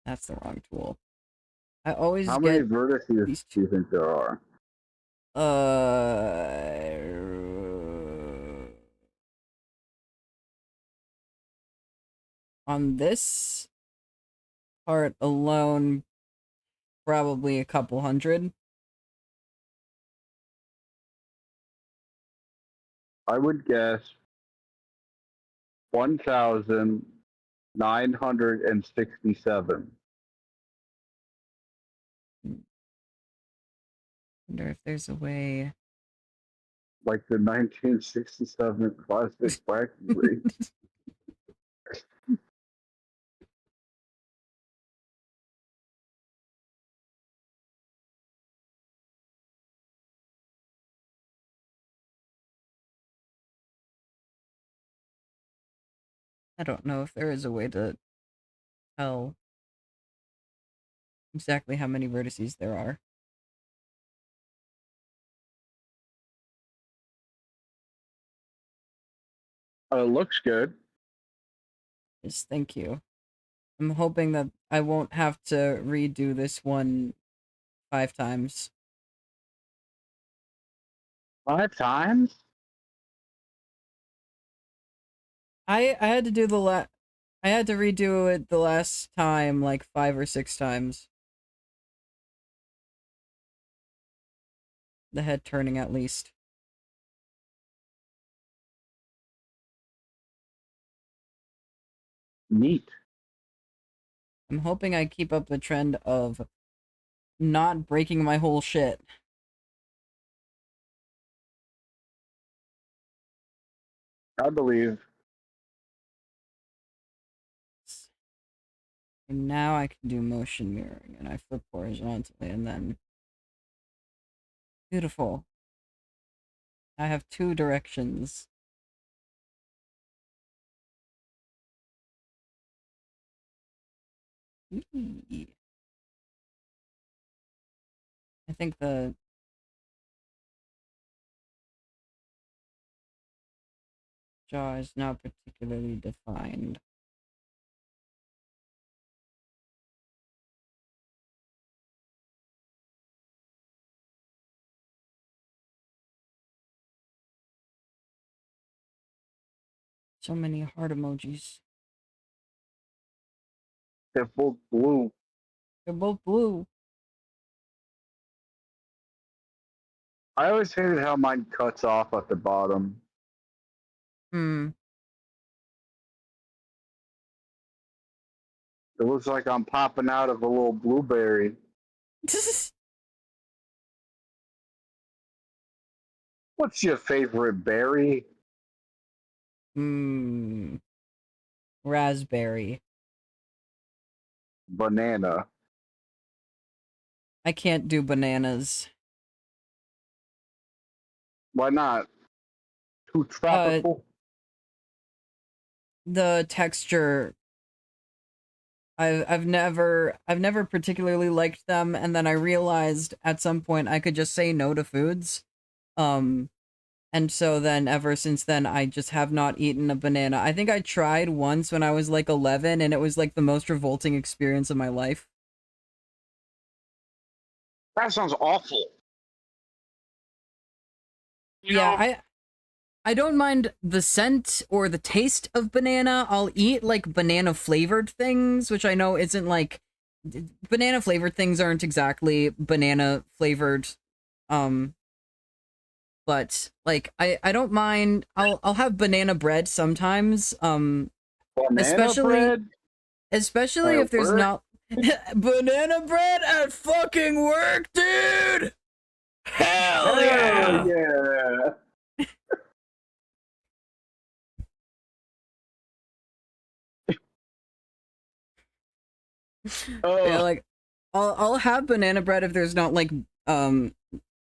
That's the wrong tool. I always How many get vertices these do two. you think there are? On this part alone, probably a couple hundred. I would guess 1,967. Wonder if there's a way. Like the 1967 classic wacky race. I don't know if there is a way to tell exactly how many vertices there are. It looks good. Just thank you. I'm hoping that I won't have to redo this one 5 times. 5 times? I had to do I had to redo it the last time like 5 or 6 times. The head turning at least. Neat. I'm hoping I keep up the trend of not breaking my whole shit. I believe. And now I can do motion mirroring, and I flip horizontally, and then... Beautiful. I have 2 directions. Eee. I think the jaw is not particularly defined. So many heart emojis. They're both blue. They're both blue. I always hated how mine cuts off at the bottom. Hmm. It looks like I'm popping out of a little blueberry. What's your favorite berry? Hmm. Raspberry. Banana. I can't do bananas. Why not? Too Uh, tropical? the texture. I've never particularly liked them, and then I realized at some point I could just say no to foods. Um, And so then ever since then, I just have not eaten a banana. I think I tried once when I was like 11, and it was like the most revolting experience of my life. That sounds awful. You Yeah, know, I don't mind the scent or the taste of banana. I'll eat like banana flavored things, which I know isn't like banana flavored things aren't exactly banana flavored. Um, but like I don't mind. I'll have banana bread sometimes. banana Especially bread especially if at there's work. not banana bread at fucking work, dude. Hell Hell yeah. yeah! Yeah, Oh, like I'll have banana bread um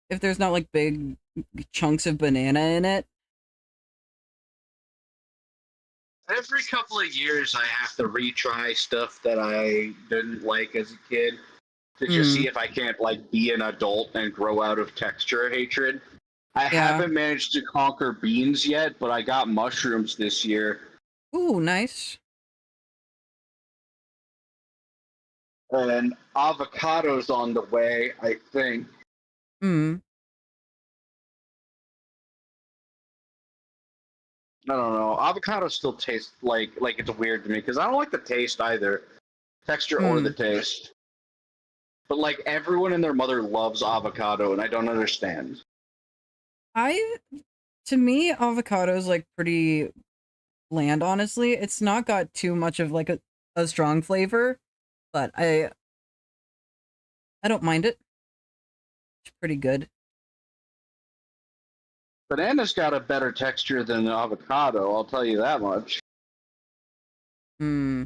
if there's not like big chunks of banana in it. every couple of years, I have to retry stuff that I didn't like as a kid to just Hmm. see if I can't like be an adult and grow out of texture hatred. I Yeah. haven't managed to conquer beans yet, but I got mushrooms this year, Ooh, nice. and avocados on the way. I think. Hmm. I don't know. Avocado still tastes like it's weird to me because I don't like the taste either, texture or the Hmm. taste. But like everyone and their mother loves avocado, and I don't understand. I to me avocado is like pretty bland, honestly. It's not got too much of like a strong flavor, but I don't mind it. It's pretty good. Banana's got a better texture than avocado. I'll tell you that much. Hmm.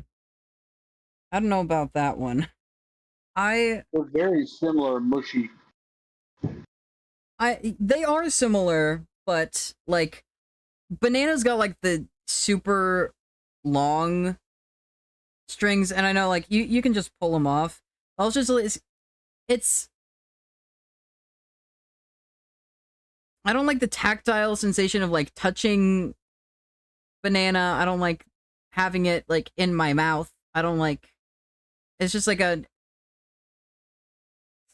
I don't know about that one. I They're very similar, mushy. they are similar, but like banana's got like the super long strings, and I know like you can just pull them off. I'll just it's I don't like the tactile sensation of like touching banana. I don't like having it like in my mouth. I don't like it's just like a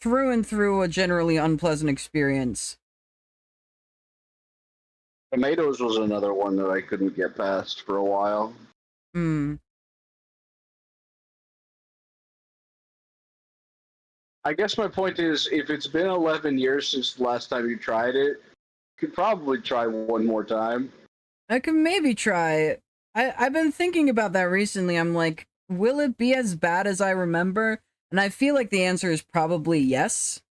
through and through a generally unpleasant experience. Tomatoes was another one that I couldn't get past for a while. Hmm. I guess my point is, if it's been 11 years since the last time you tried it, you could probably try one more time. I could maybe try it. I've been thinking about that recently. I'm like, will it be as bad as I remember? And I feel like the answer is probably yes.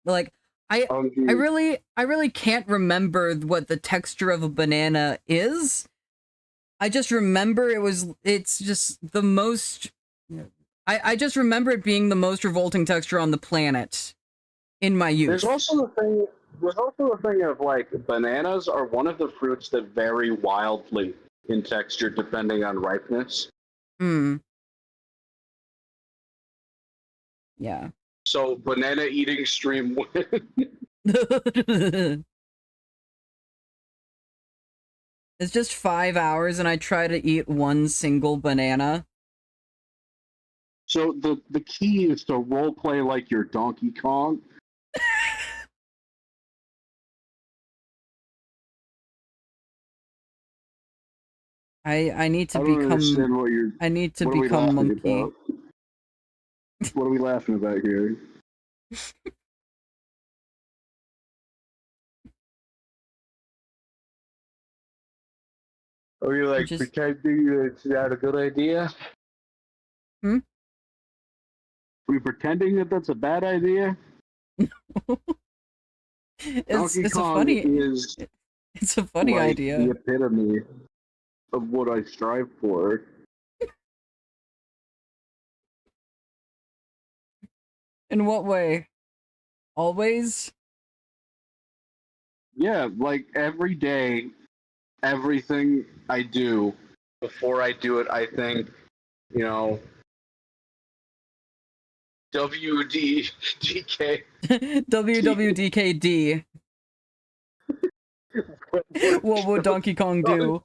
Like I Dude, I really can't remember what the texture of a banana is. I just remember it's just the most I just remember it being the most revolting texture on the planet in my there's youth. also the thing. There's also the thing of like bananas are one of the fruits that vary wildly in texture depending on ripeness. Hmm. Yeah. So banana eating stream. It's just 5 hours and I try to eat one single banana. So the key is to role play like you're Donkey Kong. I need to I don't become understand what you're. I need to What are we become laughing monkey. about? What are we laughing about here? Are you like Just pretending that it's not a good idea? hmm? Are you pretending that that's a bad idea? it's Donkey it's a Kong funny is it's a funny like the idea. epitome of what I strive for. In what way? Always? Yeah, like every day, everything I do, before I do it, I think, you know, WDDK. WWDKD. What would Donkey Kong do?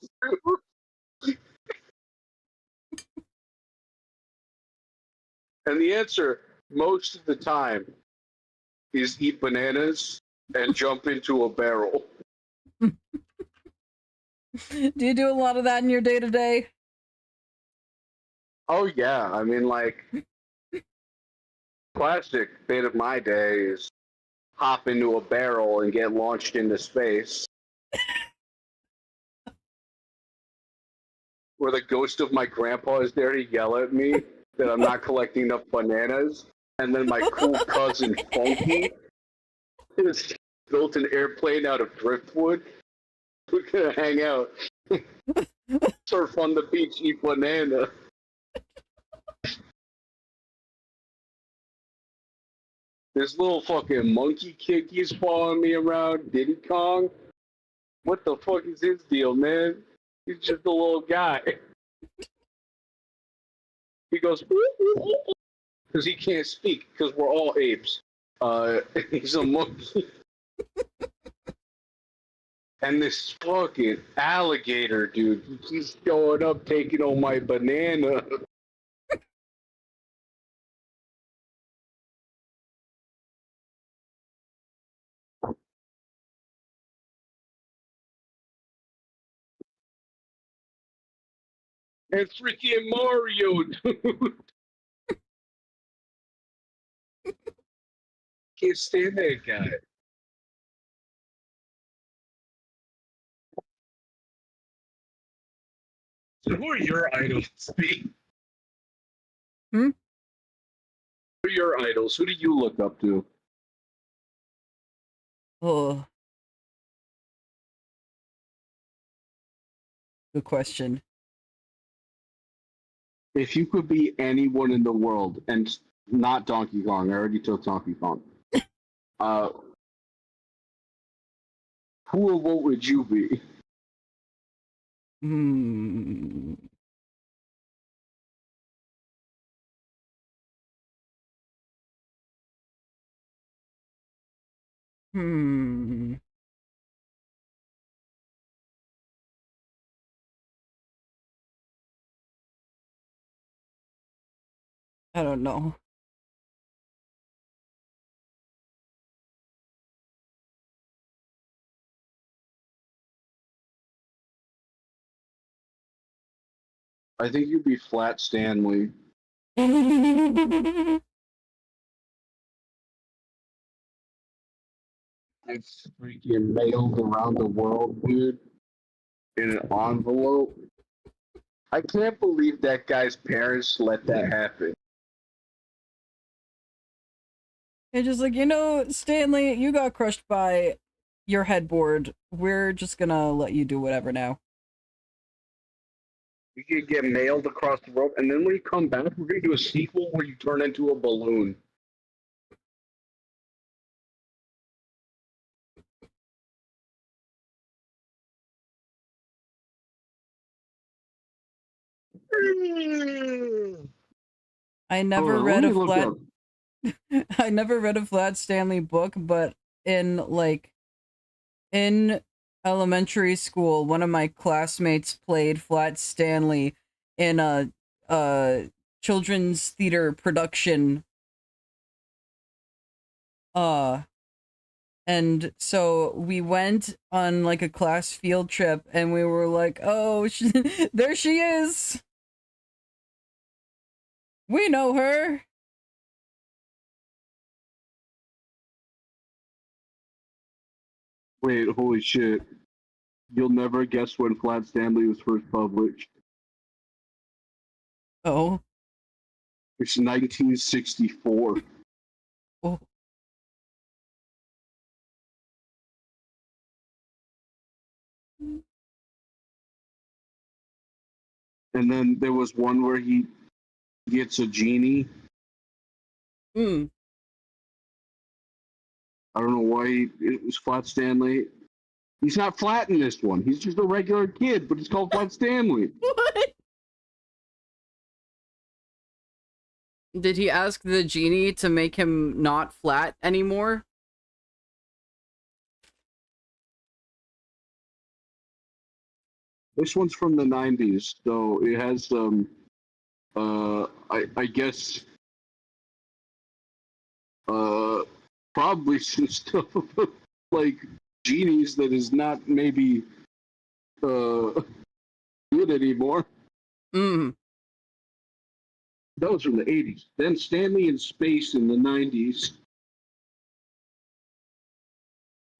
And the answer, most of the time, is eat bananas and jump into a barrel. Do you do a lot of that in your day-to-day? Oh yeah, I mean, like, classic bit of my day is hop into a barrel and get launched into space. Where the ghost of my grandpa is there to yell at me that I'm not collecting enough bananas, and then my cool cousin Funky has built an airplane out of driftwood. We're gonna hang out, surf on the beach, eat banana. This little fucking monkey kid keeps following me around, Diddy Kong. What the fuck is his deal, man? He's just a little guy. He goes, because he can't speak, because we're all apes. He's a monkey. And this fucking alligator, dude, he keeps showing up, taking all my banana. And freaking Mario, dude. Can't stand that guy. So who are your idols, Steve? Hmm? Who are your idols? Who do you look up to? Oh, good question. If you could be anyone in the world, and not Donkey Kong, I already took Donkey Kong. Who or what would you be? Hmm. Hmm. I don't know. I think you'd be Flat Stanley. It's freaking mailed around the world, dude, in an envelope. I can't believe that guy's parents let that happen. It's just like, Stanley, you got crushed by your headboard. We're just gonna let you do whatever now. You could get mailed across the world, and then when you come back, we're gonna do a sequel where you turn into a balloon. I Hold never on, read let me a look flat up. I never read a Flat Stanley book, but in elementary school, one of my classmates played Flat Stanley in a children's theater production. And so we went on like a class field trip and we were like, "Oh, there she is. We know her." Wait, holy shit. You'll never guess when Flat Stanley was first published. Oh. It's 1964. Oh. And then there was one where he gets a genie. Hmm. I don't know why it was Flat Stanley. He's not flat in this one. He's just a regular kid, but he's called Flat Stanley. What? Did he ask the genie to make him not flat anymore? This one's from the 90s, so it has some, I guess, probably some stuff like genies that is not maybe good anymore. Mm. That was from the 80s. Then Stanley in Space in the 90s.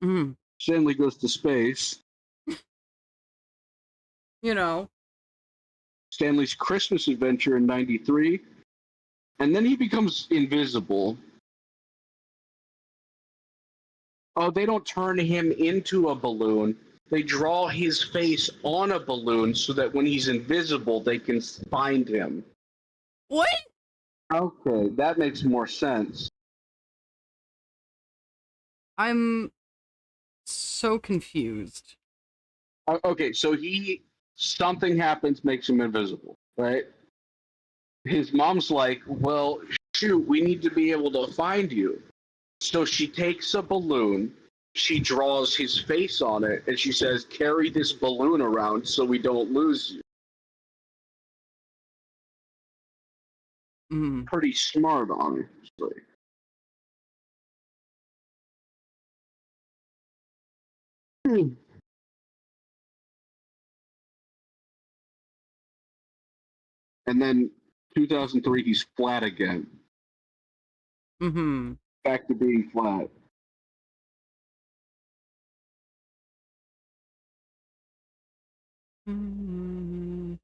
Mm. Stanley goes to space. You know. Stanley's Christmas Adventure in 93. And then he becomes invisible. Oh, they don't turn him into a balloon. They draw his face on a balloon so that when he's invisible, they can find him. What? Okay, that makes more sense. I'm so confused. Okay, so something happens, makes him invisible, right? His mom's like, well, shoot, we need to be able to find you. So she takes a balloon, she draws his face on it, and she says, carry this balloon around so we don't lose you. Mm. Pretty smart, honestly. And then 2003, he's flat again. Mm-hmm. Back to being flat. Mm-hmm.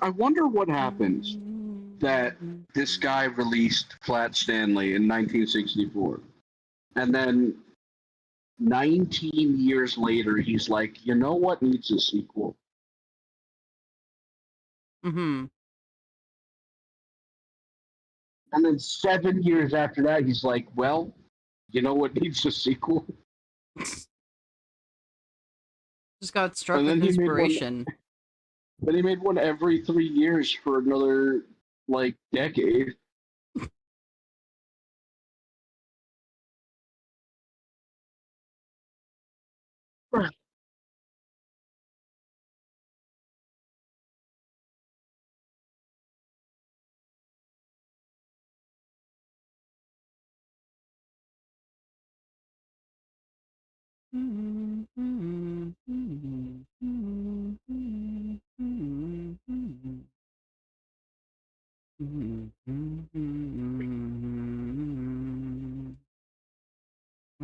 I wonder what happens that this guy released Flat Stanley in 1964. And then 19 years later, he's like, you know what needs a sequel? Mm-hmm. And then 7 years after that, he's like, well, you know what needs a sequel? Just got struck And with then inspiration. he made one every 3 years for another, like, decade. We're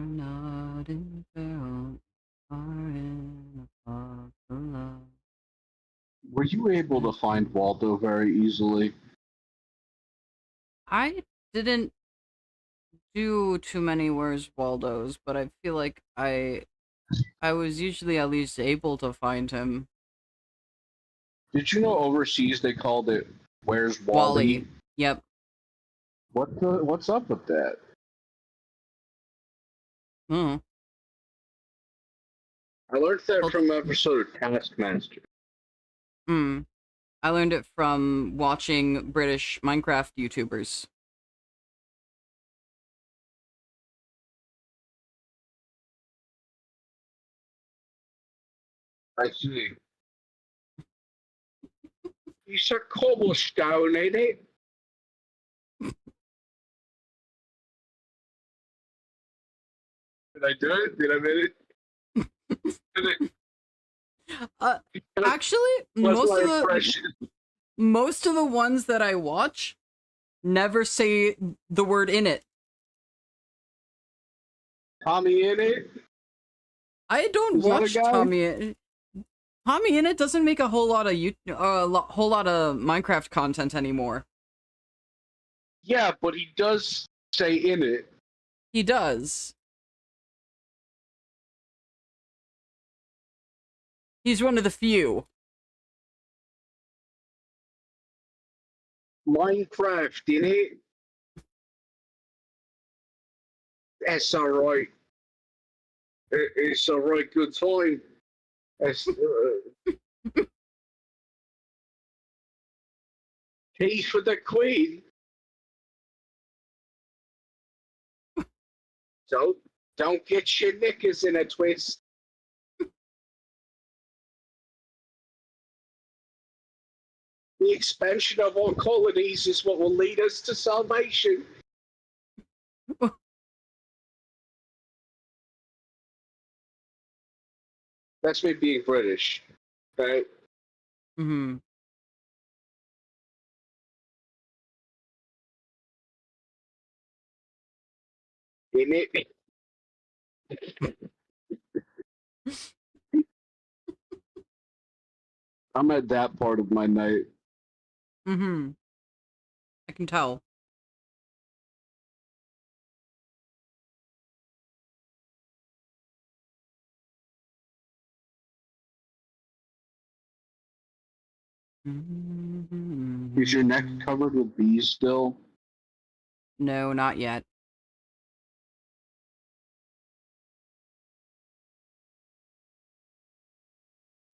not in peril, are in a fog for love. Were you able to find Waldo very easily? I didn't do too many Where's Waldos, but I feel like I was usually at least able to find him. Did you know overseas they called it Where's Wally? Wally. Yep. What's up with that? Hmm. I learned that Well, from an episode of Taskmaster. hmm. I learned it from watching British Minecraft YouTubers. I see. It's a cobblestone, ain't it? Did I do it? Did I make it? Did Actually, What's my impression? most of the ones that I watch never say the word in it. Tommy in it? I don't Is that a watch guy? Tommy. Tommy in it doesn't make a whole lot of whole lot of Minecraft content anymore. Yeah, but he does say in it. He does. He's one of the few. Minecraft in it. That's alright. It's a right good time. It's, tea for the Queen. Don't get your knickers in a twist. The expansion of our colonies is what will lead us to salvation. That's me being British, right? Mm-hmm. In it. I'm at that part of my night. Mm-hmm. I can tell. Is your neck covered with bees still? No, not yet.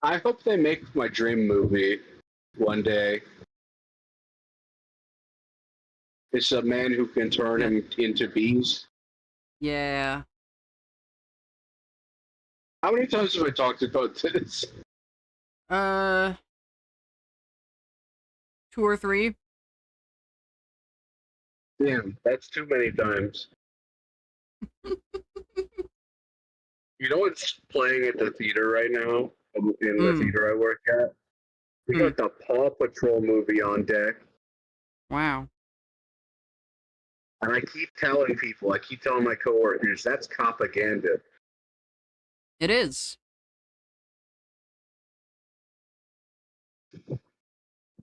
I hope they make my dream movie one day. It's a man who can turn him into bees. Yeah. How many times have I talked about this? 2 or 3. Damn, that's too many times. You know what's playing at the theater right now? In the theater I work at? We got the Paw Patrol movie on deck. Wow. And I keep telling people, I keep telling my coworkers, that's propaganda. It is.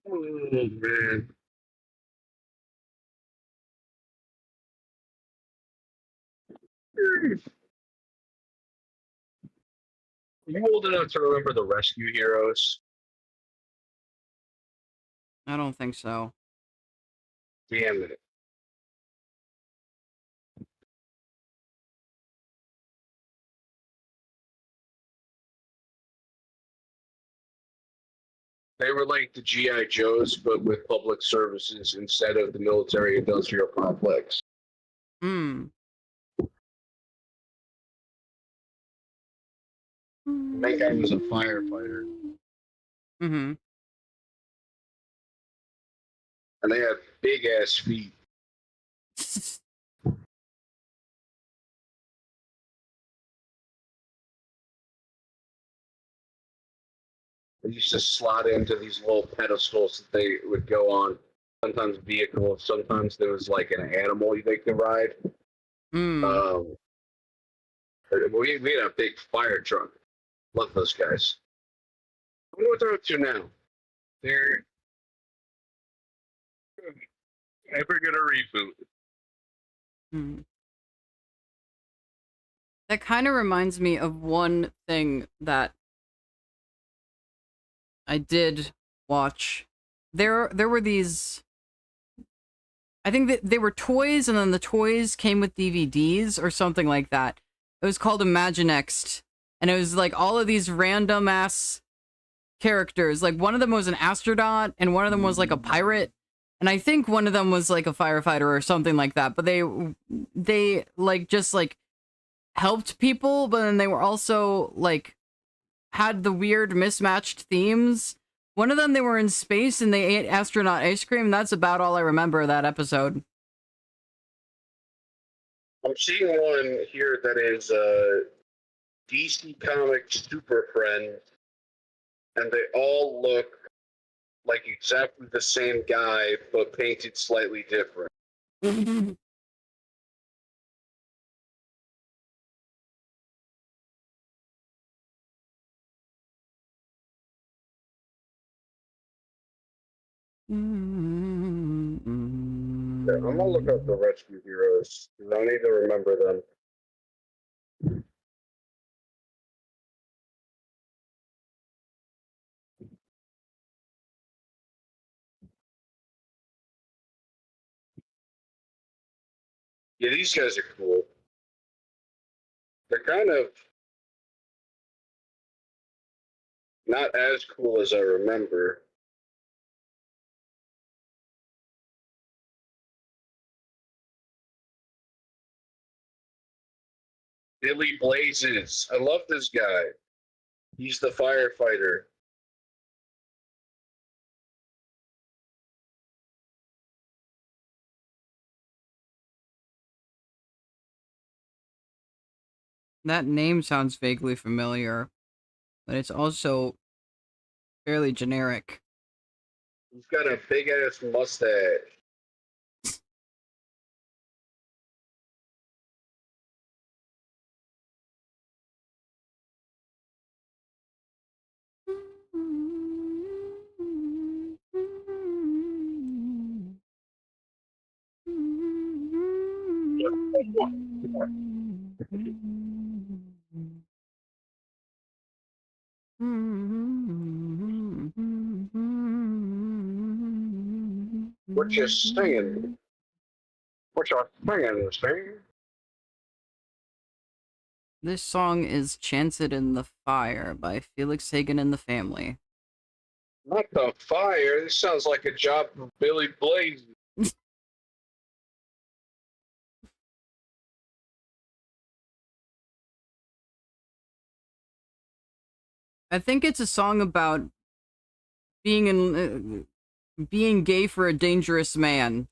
Oh, man. You old enough to remember the Rescue Heroes? I don't think so. Damn it. They were like the G.I. Joes, but with public services instead of the military industrial complex. Hmm. The main guy was a firefighter. Mm-hmm. And they had big ass feet. They used to slot into these little pedestals that they would go on. Sometimes vehicles, sometimes there was like an animal they could ride. Mm. We had a big fire truck. Love those guys. I wonder what they're up to now. They're ever gonna reboot. Hmm. That kind of reminds me of one thing that I did watch. There were these. I think that they were toys, and then the toys came with DVDs or something like that. It was called Imaginext, and it was like all of these random ass characters. Like one of them was an astronaut, and one of them was like a pirate, and I think one of them was like a firefighter or something like that. But they like just like helped people, but then they were also like had the weird mismatched themes. One of them, they were in space and they ate astronaut ice cream. That's about all I remember of that episode. I'm seeing one here that is DC Comics Super Friends, and they all look like exactly the same guy, but painted slightly different. Yeah, I'm gonna look up the Rescue Heroes. I need to remember them. Yeah, these guys are cool. They're kind of not as cool as I remember. Billy Blazes. I love this guy. He's the firefighter. That name sounds vaguely familiar, but it's also fairly generic. He's got a big ass mustache. What you singing? What you singing, Steve? This song is Chance It in the Fire by Felix Hagen and the Family. Not the fire. This sounds like a job for Billy Blaze. I think it's a song about being gay for a dangerous man.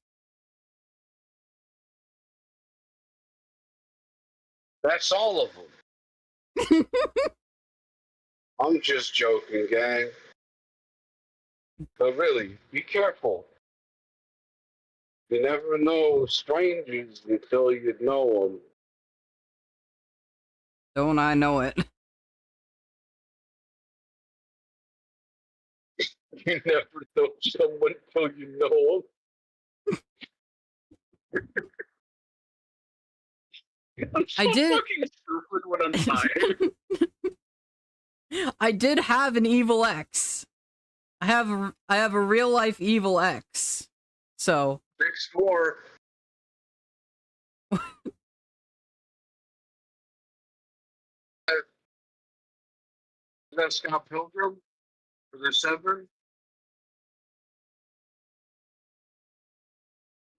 That's all of them. I'm just joking, gang. But really, be careful. You never know strangers until you know them. Don't I know it? You never know someone until you know them. I'm so I did. fucking stupid when I'm tired. I did have an evil ex. I have a real life evil ex. So 6 more. Is that Scott Pilgrim? For the 7?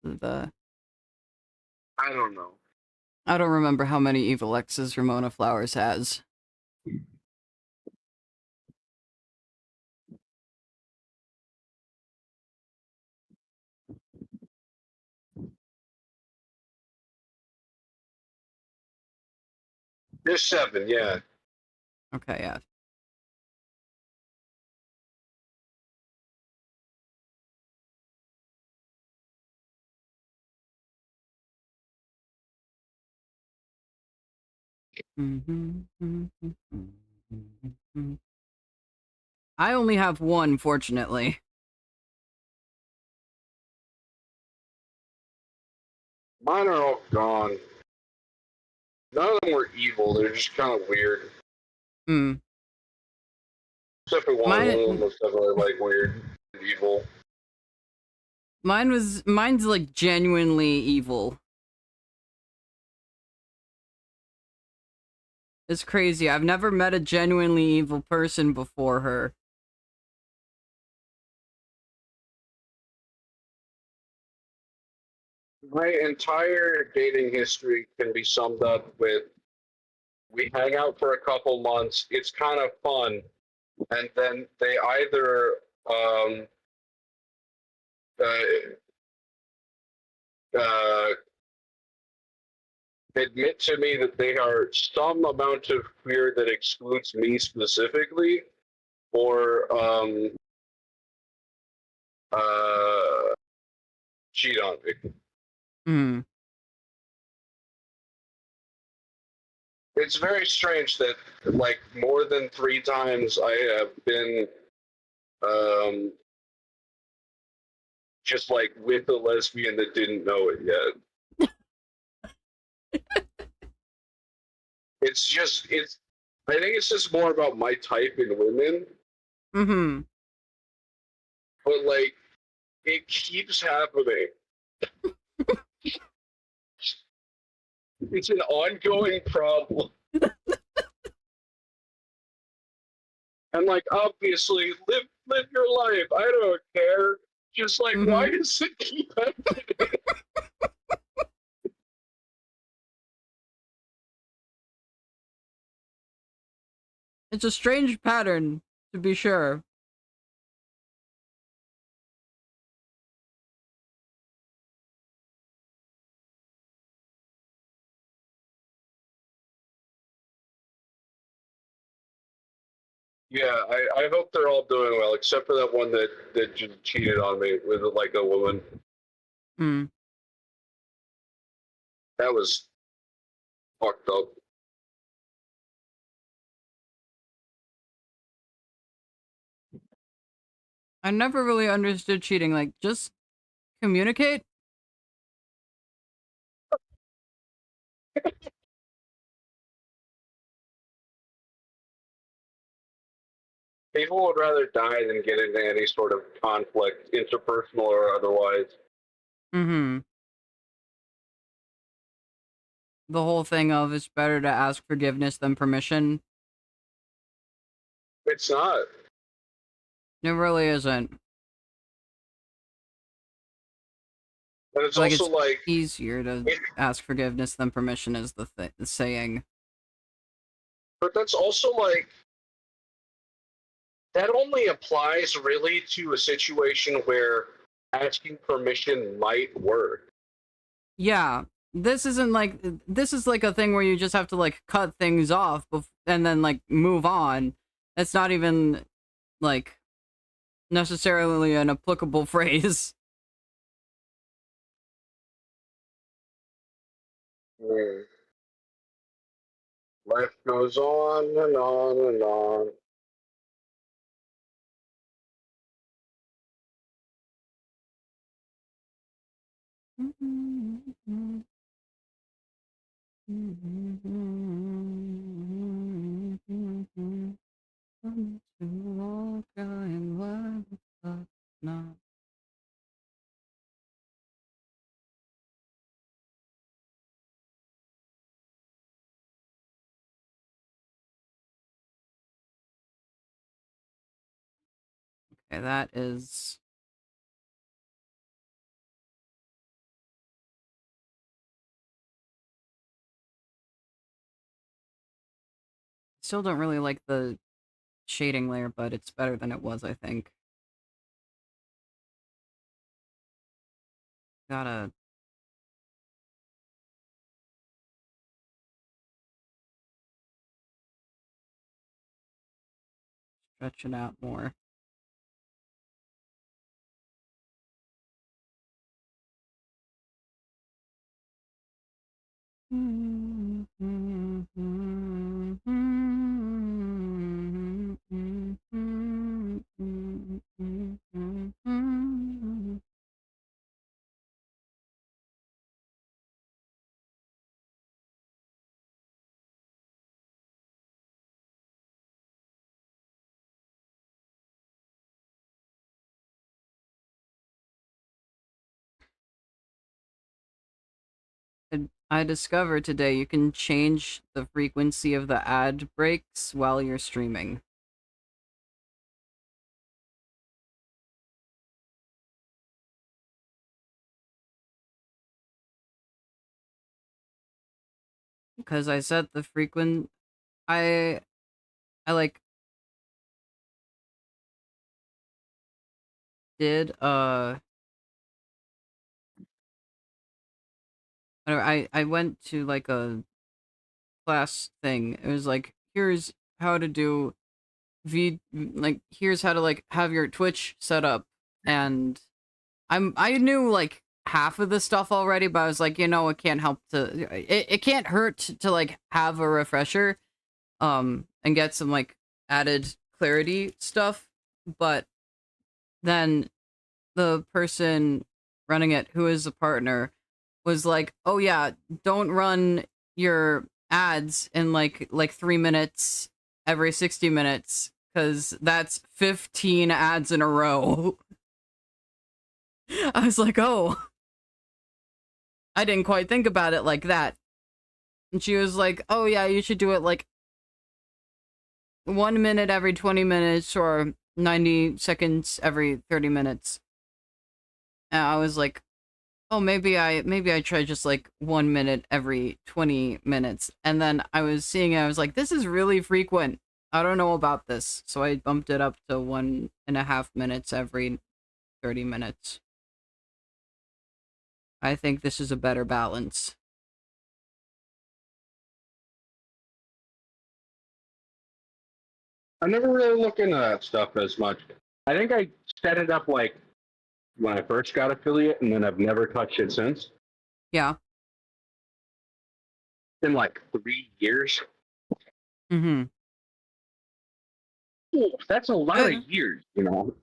the I don't know. I don't remember how many evil exes Ramona Flowers has. There's 7, yeah. Okay, yeah. I only have one, fortunately. Mine are all gone. None of them were evil. They're just kind of weird. Hmm. Except for one. One of them Mine, was definitely like weird and evil. mine's like genuinely evil. It's crazy. I've never met a genuinely evil person before her. My entire dating history can be summed up with we hang out for a couple months, it's kind of fun, and then they either uh, uh, admit to me that they are some amount of queer that excludes me specifically, or cheat on me. Hmm. It's very strange that like more than 3 times I have been um, just like with a lesbian that didn't know it yet. It's I think it's just more about my type in women, Mm-hmm. but like it keeps happening. It's an ongoing problem. And like obviously live your life. I don't care. Just like why Mm-hmm. does it keep happening? It's a strange pattern, to be sure. Yeah, I hope they're all doing well, except for that one that just cheated on me with like a woman. Hmm. That was fucked up. I never really understood cheating. Like, just communicate. People would rather die than get into any sort of conflict, interpersonal or otherwise. Mm-hmm. The whole thing of it's better to ask forgiveness than permission. It's not. It really isn't. But it's Like, also it's like easier to it, ask forgiveness than permission is the saying. but that's also like that only applies really to a situation where asking permission might work. Yeah, this isn't like this is like a thing where you just have to like cut things off and then like move on. It's not even like necessarily an applicable phrase. Mm. Life goes on and on and on. Okay, that is still don't really like the shading layer, but it's better than it was, I think. Gotta stretch it out more. I discovered today you can change the frequency of the ad breaks while you're streaming. Because I set the frequent I like did I went to like a class thing. It was like here's how to do like here's how to like have your Twitch set up, and I knew like half of the stuff already, but I was like, it can't help to it can't hurt to like have a refresher and get some like added clarity stuff. But then the person running it, who is a partner, was like, "Oh yeah, don't run your ads in like 3 minutes every 60 minutes cuz that's 15 ads in a row." I was like, "Oh, I didn't quite think about it like that." And she was like, "Oh yeah, you should do it like 1 minute every 20 minutes or 90 seconds every 30 minutes." And I was like, "Oh, maybe I try just like 1 minute every 20 minutes." And then I was seeing it, I was like, "This is really frequent. I don't know about this." So I bumped it up to 1.5 minutes every 30 minutes. I think this is a better balance. I never really look into that stuff as much. I think I set it up like when I first got affiliate, and then I've never touched it since. Yeah. It's been like 3 years. Mm-hmm. Ooh, that's a lot of years, you know.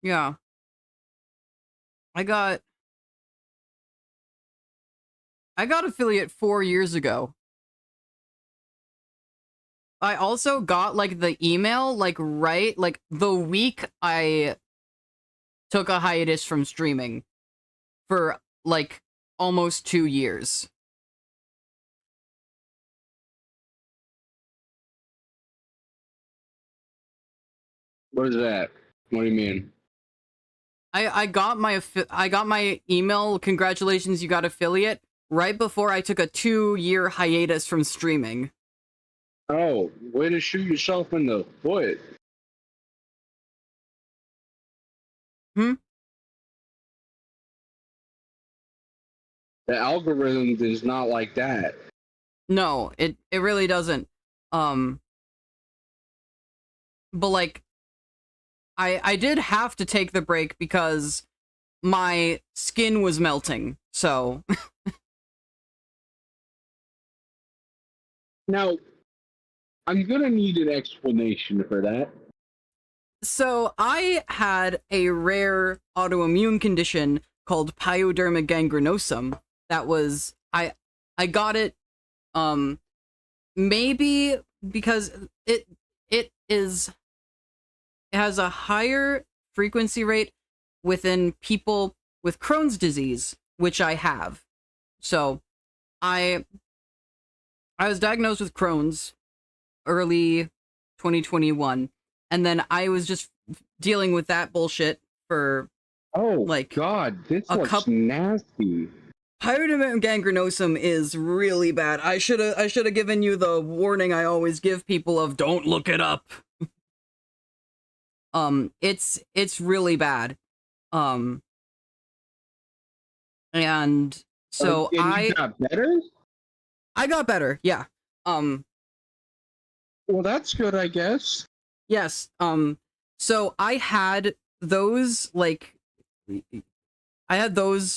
Yeah. I got affiliate 4 years ago. I also got like the email like the week I took a hiatus from streaming for like almost 2 years. What is that? What do you mean? I got my email, congratulations, you got affiliate, right before I took a 2-year hiatus from streaming. Oh, way to shoot yourself in the foot. Hmm? The algorithm is not like that. No, it really doesn't. But like I did have to take the break because my skin was melting. So Now, I'm gonna need an explanation for that. So I had a rare autoimmune condition called pyoderma gangrenosum that was I got it maybe because it has a higher frequency rate within people with Crohn's disease, which I have. So I was diagnosed with Crohn's early 2021, and then I was just dealing with that bullshit for like God, this a looks nasty. Pyoderma gangrenosum is really bad. I should have given you the warning I always give people of don't look it up. It's really bad. And so and you got better? I got better, yeah. Well, that's good, I guess. Yes. So I had those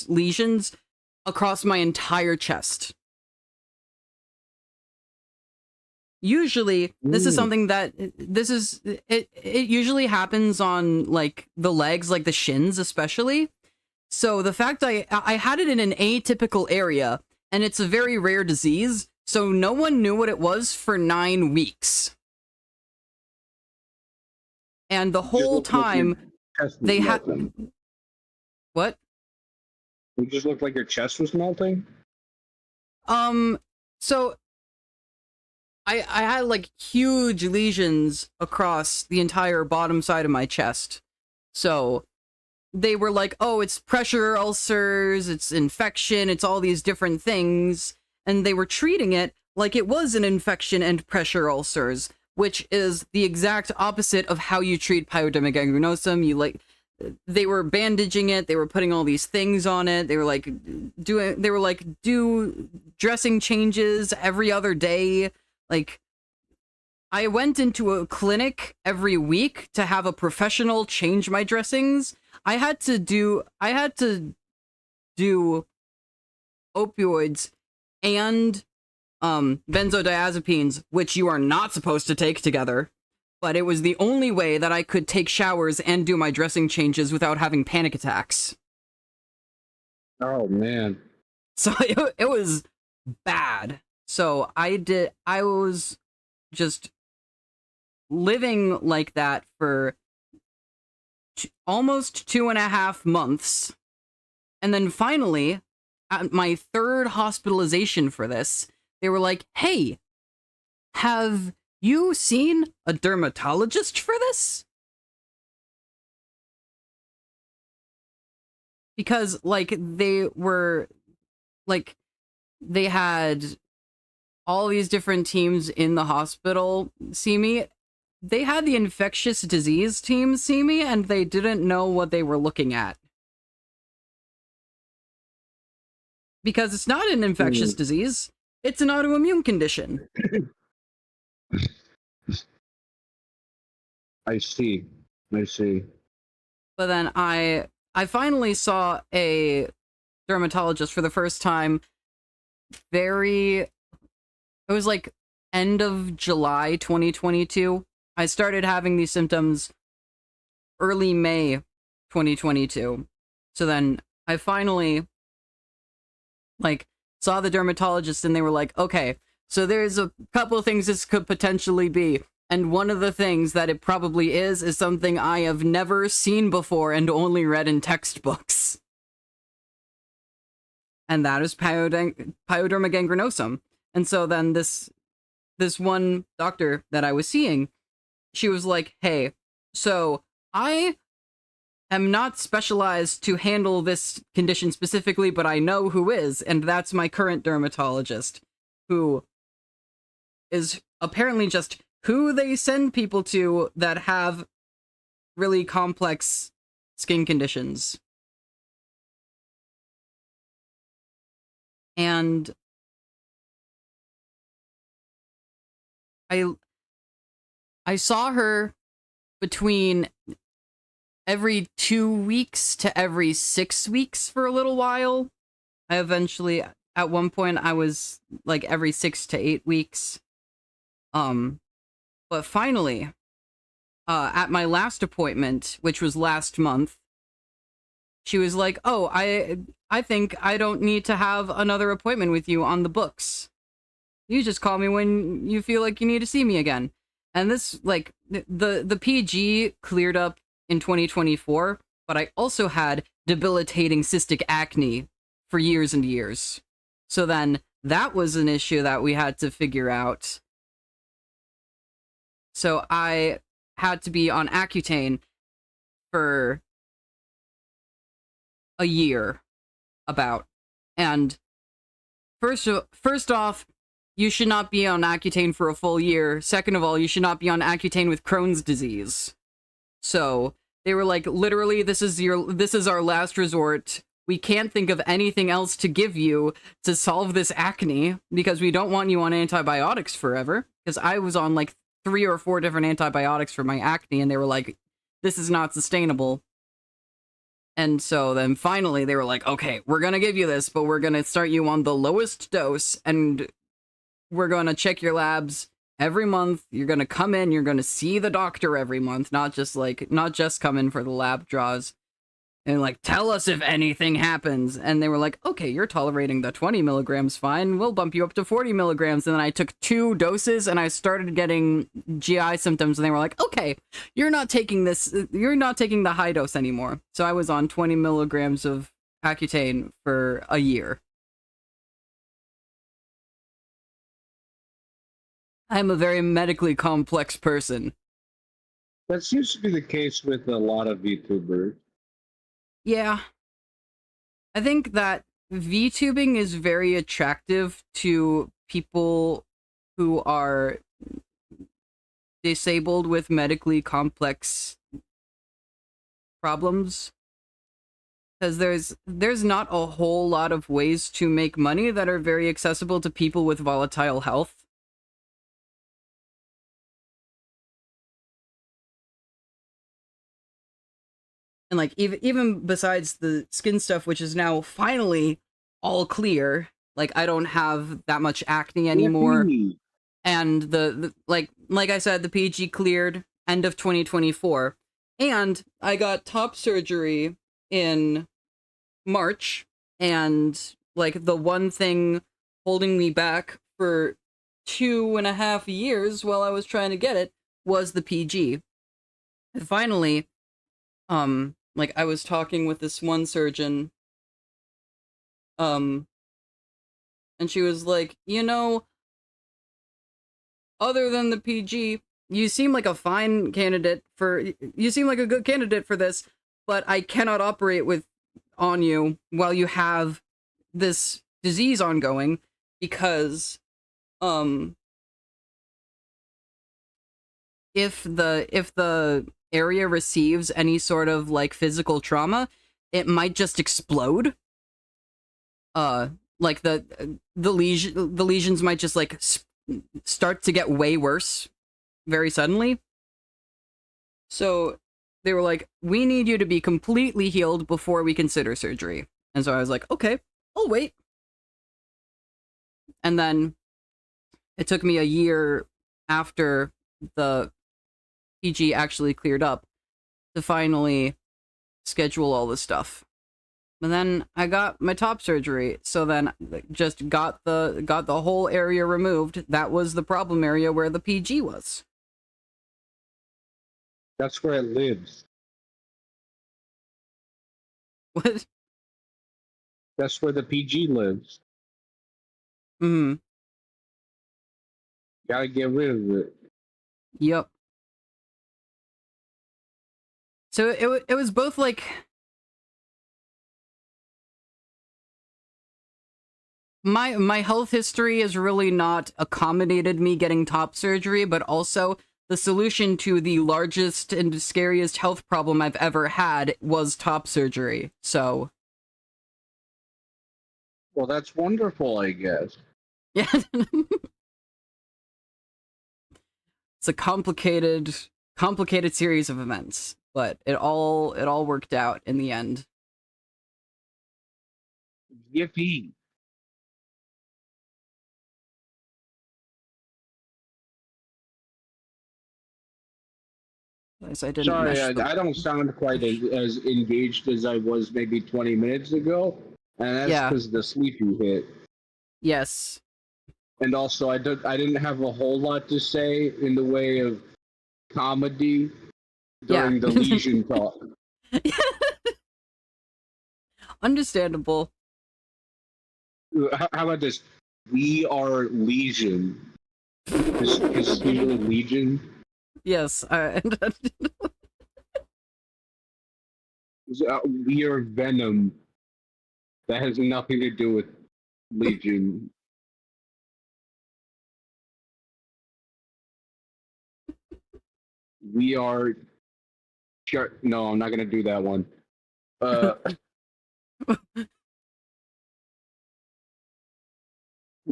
lesions across my entire chest. Usually, this is something that it usually happens on like the legs, like the shins especially. So the fact I had it in an atypical area, and it's a very rare disease, so no one knew what it was for 9 weeks. And the whole time they had what? It just looked like your chest was melting. So I had like huge lesions across the entire bottom side of my chest. So they were like, oh, it's pressure ulcers, it's infection, it's all these different things. And they were treating it like it was an infection and pressure ulcers, which is the exact opposite of how you treat pyoderma gangrenosum. They were bandaging it, they were putting all these things on it, they were like do dressing changes every other day. Like, I went into a clinic every week to have a professional change my dressings. I had to do opioids and benzodiazepines, which you are not supposed to take together. But it was the only way that I could take showers and do my dressing changes without having panic attacks. Oh, man. So it was bad. So I was just living like that for almost 2.5 months. And then finally, at my 3rd hospitalization for this, they were like, hey, have you seen a dermatologist for this? Because, like, they had all these different teams in the hospital see me. They had the infectious disease team see me, and they didn't know what they were looking at. Because it's not an infectious disease, it's an autoimmune condition. I see. I see. But then I finally saw a dermatologist for the first time it was like end of July 2022. I started having these symptoms early May 2022. So then I finally like saw the dermatologist and they were like, okay, so there's a couple of things this could potentially be. And one of the things that it probably is something I have never seen before and only read in textbooks. And that is pyoderma gangrenosum. And so then this one doctor that I was seeing, she was like, hey, so I am not specialized to handle this condition specifically, but I know who is, and that's my current dermatologist, who is apparently just who they send people to that have really complex skin conditions. And I saw her between every 2 weeks to every 6 weeks for a little while. I eventually, at one point, I was like every 6 to 8 weeks. But finally, at my last appointment, which was last month, she was like, oh, I think I don't need to have another appointment with you on the books. You just call me when you feel like you need to see me again. And this, like, the PG cleared up in 2024, but I also had debilitating cystic acne for years and years. So then that was an issue that we had to figure out. So I had to be on Accutane for a year, about. And first off, you should not be on Accutane for a full year. Second of all, you should not be on Accutane with Crohn's disease. So they were like, literally, this is our last resort. We can't think of anything else to give you to solve this acne because we don't want you on antibiotics forever. Because I was on like 3 or 4 different antibiotics for my acne, and they were like, this is not sustainable. And so then finally they were like, okay, we're gonna give you this, but we're gonna start you on the lowest dose, and we're gonna check your labs every month. You're gonna come in, you're gonna see the doctor every month, not just come in for the lab draws. And like, tell us if anything happens. And they were like, okay, you're tolerating the 20 milligrams fine. We'll bump you up to 40 milligrams. And then I took 2 doses and I started getting GI symptoms. And they were like, okay, you're not taking the high dose anymore. So I was on 20 milligrams of Accutane for a year. I'm a very medically complex person. That seems to be the case with a lot of VTubers. Yeah. I think that VTubing is very attractive to people who are disabled with medically complex problems. Because there's not a whole lot of ways to make money that are very accessible to people with volatile health. And like even besides the skin stuff, which is now finally all clear, like I don't have that much acne anymore. And the like I said, the PG cleared end of 2024. And I got top surgery in March, and like the one thing holding me back for 2.5 years while I was trying to get it was the PG. And finally, like I was talking with this one surgeon, and she was like, you know, other than the PG, you seem like a good candidate for this, but I cannot operate on you while you have this disease ongoing because, if the area receives any sort of like physical trauma, it might just explode. Like the lesions might just like start to get way worse very suddenly. So they were like, we need you to be completely healed before we consider surgery. And so I was like, okay, I'll wait. And then it took me a year after the PG actually cleared up to finally schedule all this stuff. And then I got my top surgery, so then just got the whole area removed. That was the problem area where the PG was. That's where it lives. What? That's where the PG lives. Mm-hmm. Gotta get rid of it. Yep. So it was both like my health history has really not accommodated me getting top surgery, but also the solution to the largest and scariest health problem I've ever had was top surgery. So Well, that's wonderful, I guess. yeah. It's a complicated series of events, but it all worked out in the end. Yippee. At least I didn't Sorry, mesh the I don't sound quite as engaged as I was maybe 20 minutes ago, and that's yeah. because the sleepy hit. Yes. And also, I didn't have a whole lot to say in the way of comedy Yeah. during the Legion talk. Understandable. How about this? We are Legion. Is he really Legion? Yes. We are Venom. That has nothing to do with Legion. We are. Sure. No, I'm not gonna do that one.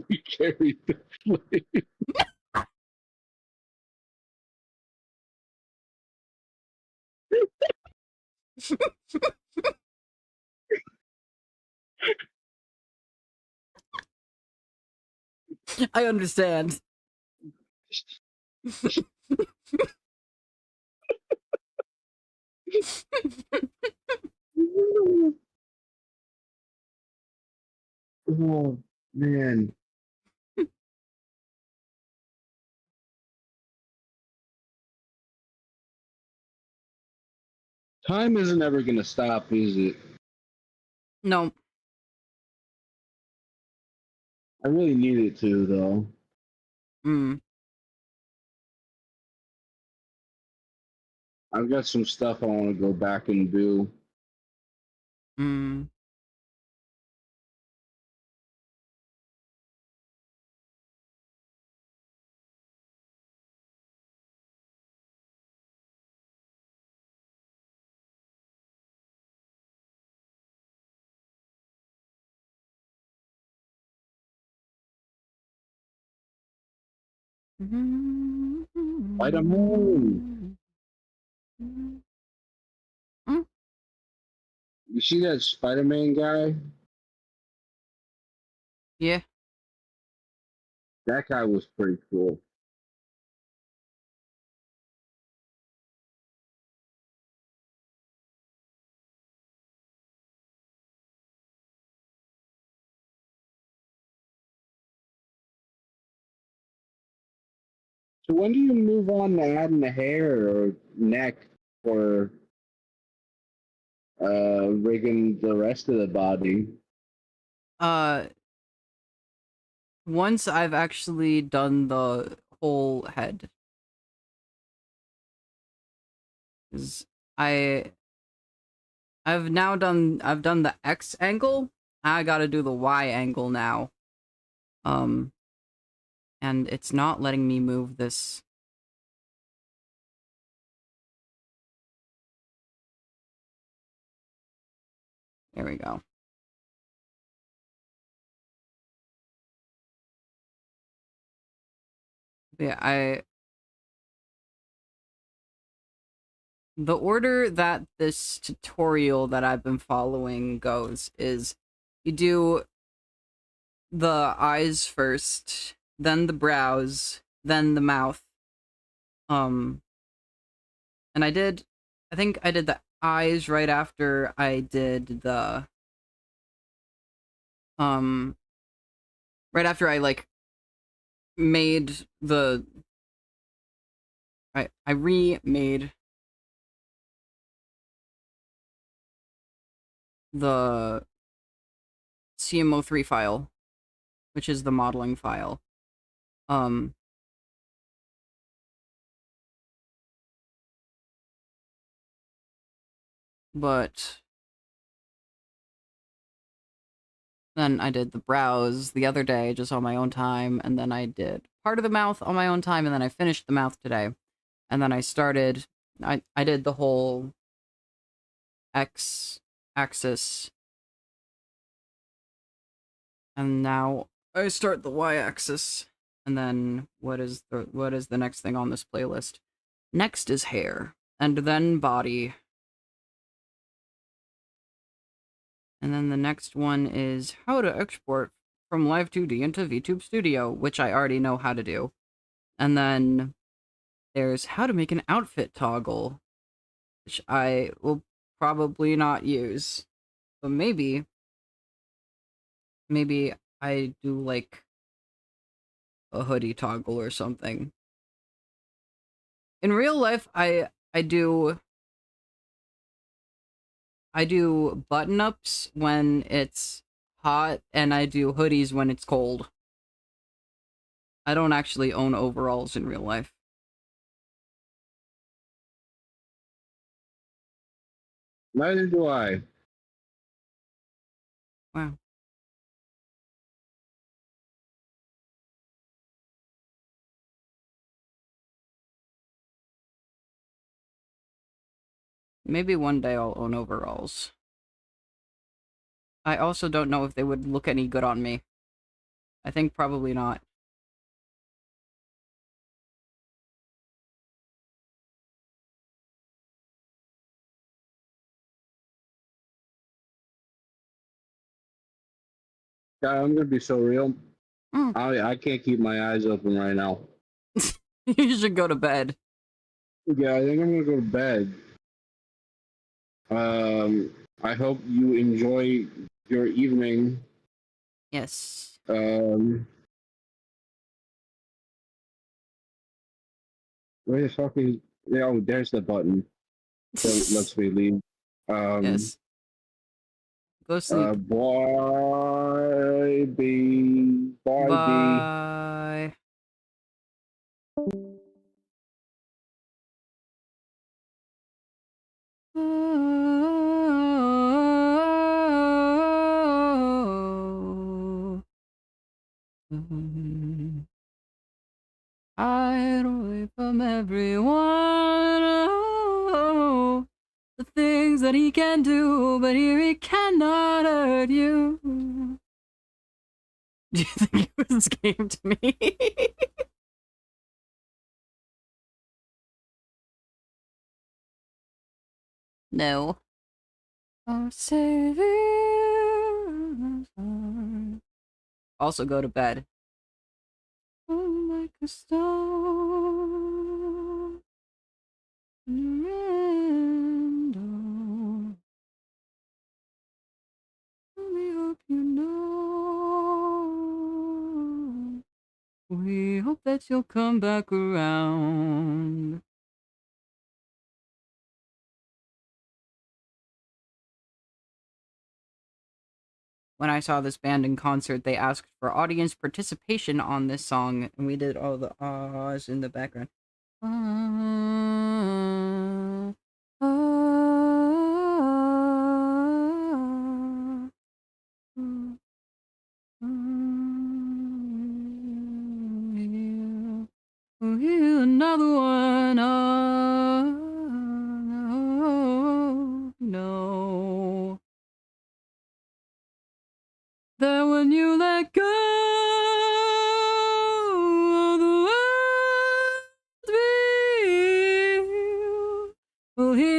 We carry the flame. I understand. Oh man. Time isn't ever gonna stop, is it? No. I really need it to, though. Mm. I've got some stuff I want to go back and do. Mm. Light 'em on. Mm. You see that Spider-Man guy? Yeah. That guy was pretty cool. So when do you move on to adding the hair or neck or rigging the rest of the body? Uh, once I've actually done the whole head, 'cause I've done the X angle. I gotta do the Y angle now. And it's not letting me move this. There we go. Yeah, the order that this tutorial that I've been following goes is you do the eyes first, then the brows, then the mouth. And I think I did the eyes right after I did the, right after I, like, made the, I remade the CMO3 file, which is the modeling file. But then I did the brows the other day just on my own time, and then I did part of the mouth on my own time, and then I finished the mouth today. And then I did the whole X axis, and now I start the Y axis. And then what is the next thing on this playlist? Next is hair, and then body. And then the next one is how to export from L2D into VTube Studio, which I already know how to do. And then there's how to make an outfit toggle, which I will probably not use. But maybe I do like a hoodie toggle or something. In real life, I do button-ups when it's hot, and I do hoodies when it's cold. I don't actually own overalls in real life. Neither do I. Wow. Maybe one day I'll own overalls. I also don't know if they would look any good on me. I think probably not. I'm gonna be so real. Mm. I can't keep my eyes open right now. You should go to bed. Yeah, I think I'm gonna go to bed. I hope you enjoy your evening. Yes. Where the fuck is? Oh, there's the button that lets me leave. Yes. Go sleep. Bye, B. Bye, B. Bye. Hide away from everyone. Oh, the things that he can do, but here he cannot hurt you. Do you think it was this game to me? No. Our savior. Also go to bed. Like a star. Random. We hope you know. We hope that you'll come back around. When I saw this band in concert, they asked for audience participation on this song, and we did all the ahs in the background. Ah, ah, ah, another one. Oh, no. That when you let go of the world, will heal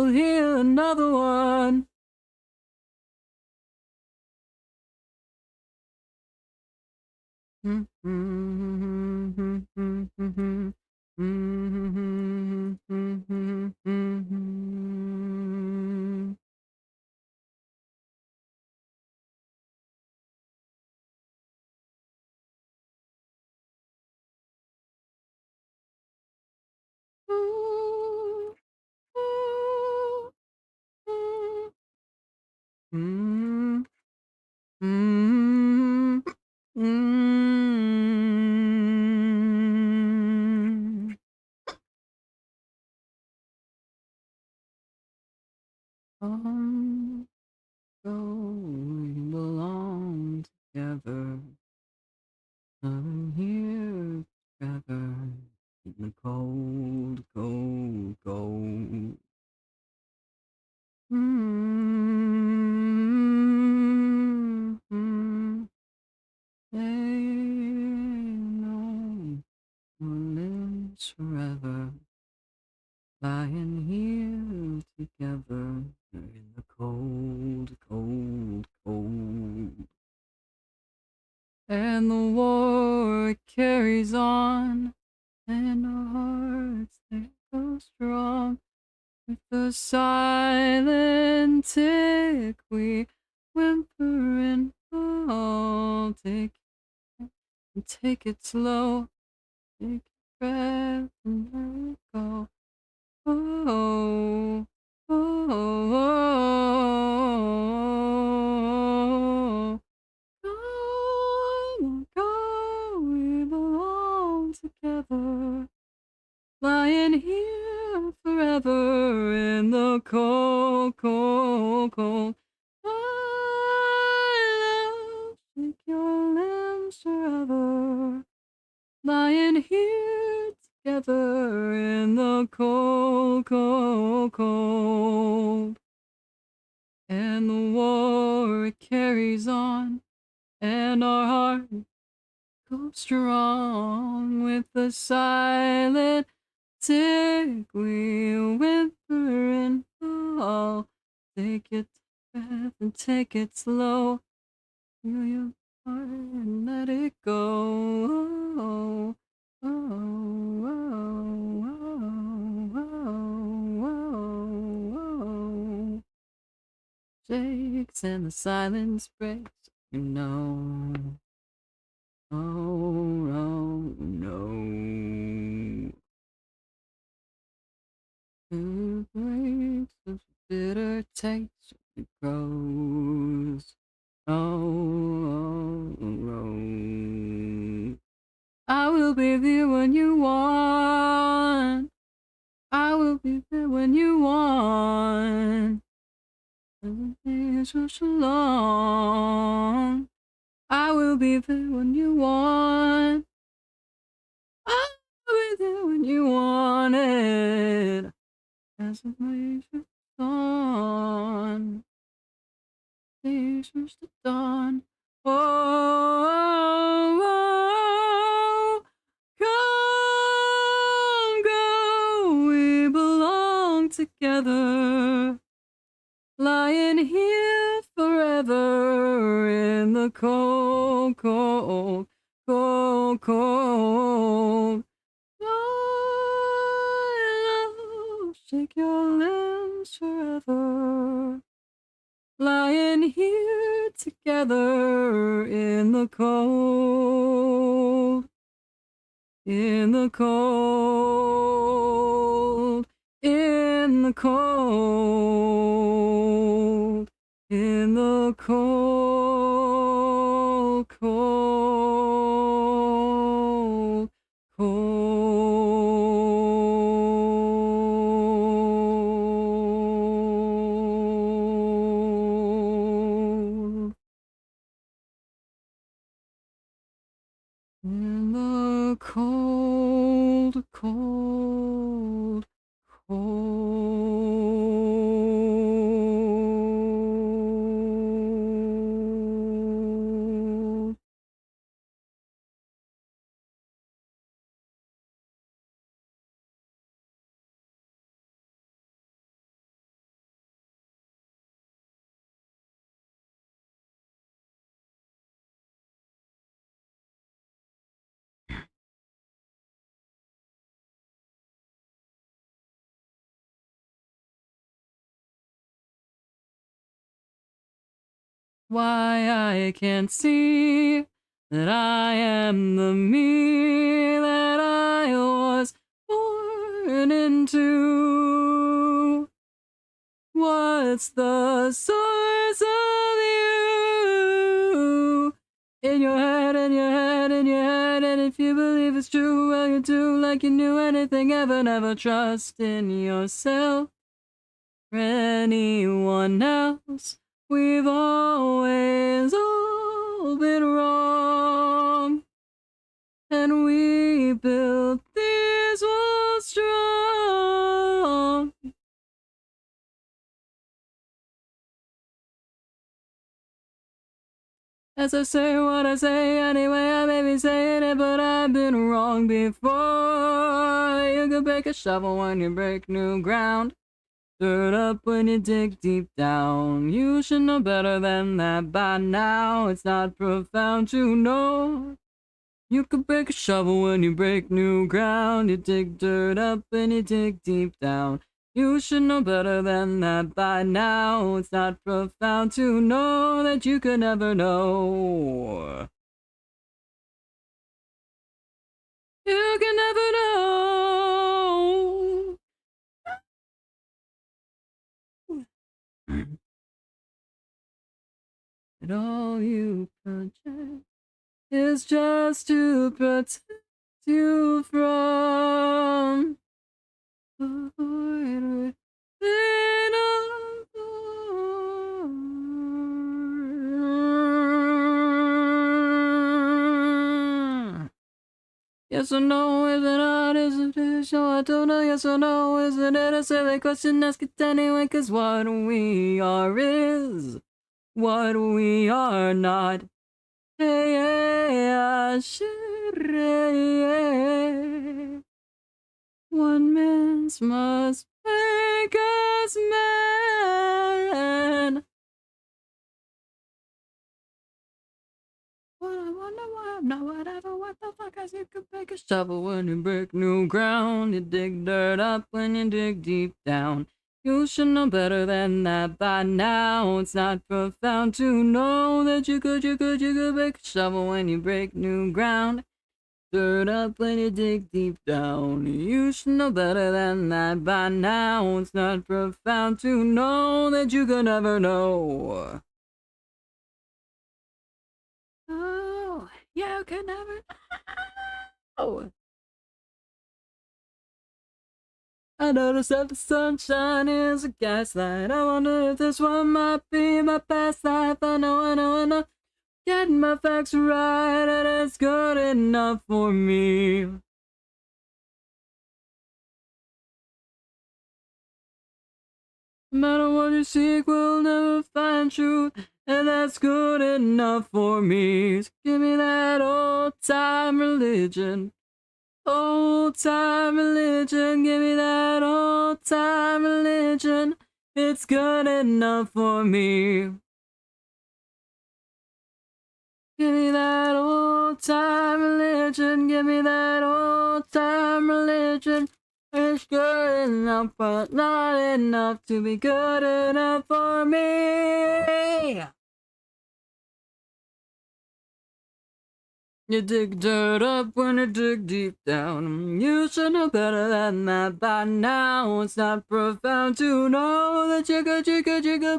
we'll hear another one. So we belong together, here together in the cold, cold, cold. Ain't no lives forever, lying here together in the cold, cold, cold. And the war carries on, and our hearts they go strong. With the silent tick, we whimper and fall. Take it slow, take a breath and let it go. Oh, oh, oh, oh, go, we belong together. Lying here forever in the cold, cold, cold. My love, shake your limbs forever. Lying here together in the cold, cold, cold. And the war it carries on, and our heart goes strong with the silent tick, we whimper and fall. Take it breath and take it slow. Feel your heart and let it go. Oh, oh, oh, oh, oh, oh. Shakes and the silence breaks. You know. Oh, oh, no. It breaks such a bitter taste. It grows. Oh, oh, oh. I will be there when you want. I will be there when you want. And the days are so long. I will be there when you want. I'll be there when you want it. As the days are gone. Days are the dawn. Oh, oh, oh, come, go, we belong together. Lying here forever in the cold, cold, cold, cold. My love, shake your limbs forever. Lying here together in the cold, in the cold, in the cold, in the cold, cold, cold. In the cold, cold, cold. why I can't see that I am the me that I was born into. What's the source of you? In your head, in your head, in your head, and if you believe it's true, well, you do like you knew anything ever. Never trust in yourself or anyone else. We've always all been wrong, and we built these walls strong. As I say what I say anyway, I may be saying it, but I've been wrong before. You can break a shovel when you break new ground. Dirt up when you dig deep down. You should know better than that by now. It's not profound to know. You can break a shovel when you break new ground. You dig dirt up when you dig deep down. You should know better than that by now. It's not profound to know that you could never know. You can never know. And all you project is just to protect you from the void within us. Yes or no, is it not, isn't it? So I don't know, yes or no, isn't it? A silly question, ask it anyway, 'cause what we are is what we are not. Hey, hey, one man's must make us man. Well, I wonder why I'm not whatever. What the fuck? As you could break a shovel when you break new ground. You dig dirt up when you dig deep down. You should know better than that by now. It's not profound to know that you could break a shovel when you break new ground. Dirt up when you dig deep down. You should know better than that by now. It's not profound to know that you could never know. Oh, you could never know. I noticed that the sunshine is a gaslight. I wonder if this one might be my past life. I know. Getting my facts right, and it's good enough for me. No matter what you seek, we'll never find truth, and that's good enough for me. So give me that old time religion. Old time religion, give me that old time religion. It's good enough for me. Give me that old time religion, give me that old time religion. It's good enough, but not enough to be good enough for me. You dig dirt up when you dig deep down. You should know better than that by now. It's not profound to know that you could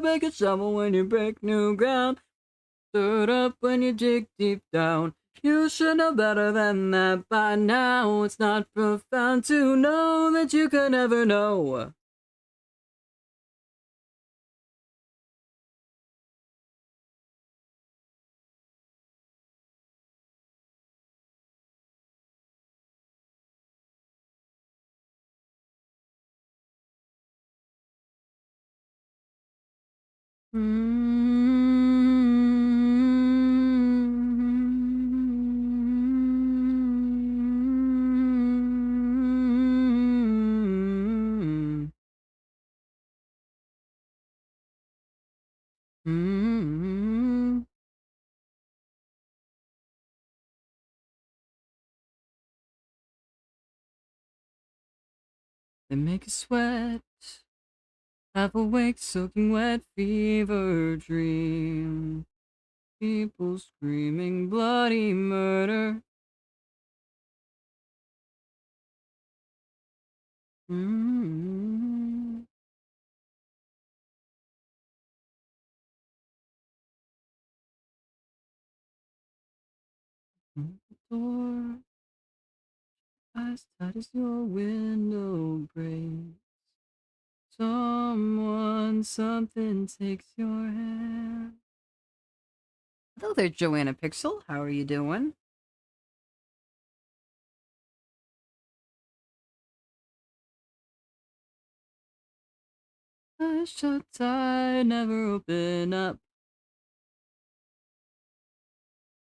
break a shovel when you break new ground. Dirt up when you dig deep down. You should know better than that by now. It's not profound to know that you could never know. They make you sweat, have awake, soaking wet fever dream. People screaming bloody murder. Mm-hmm. Door as tight as your window breaks. Someone, something takes your hand. Hello there, Joanna Pixel. How are you doing? Eyes shut tight, never open up.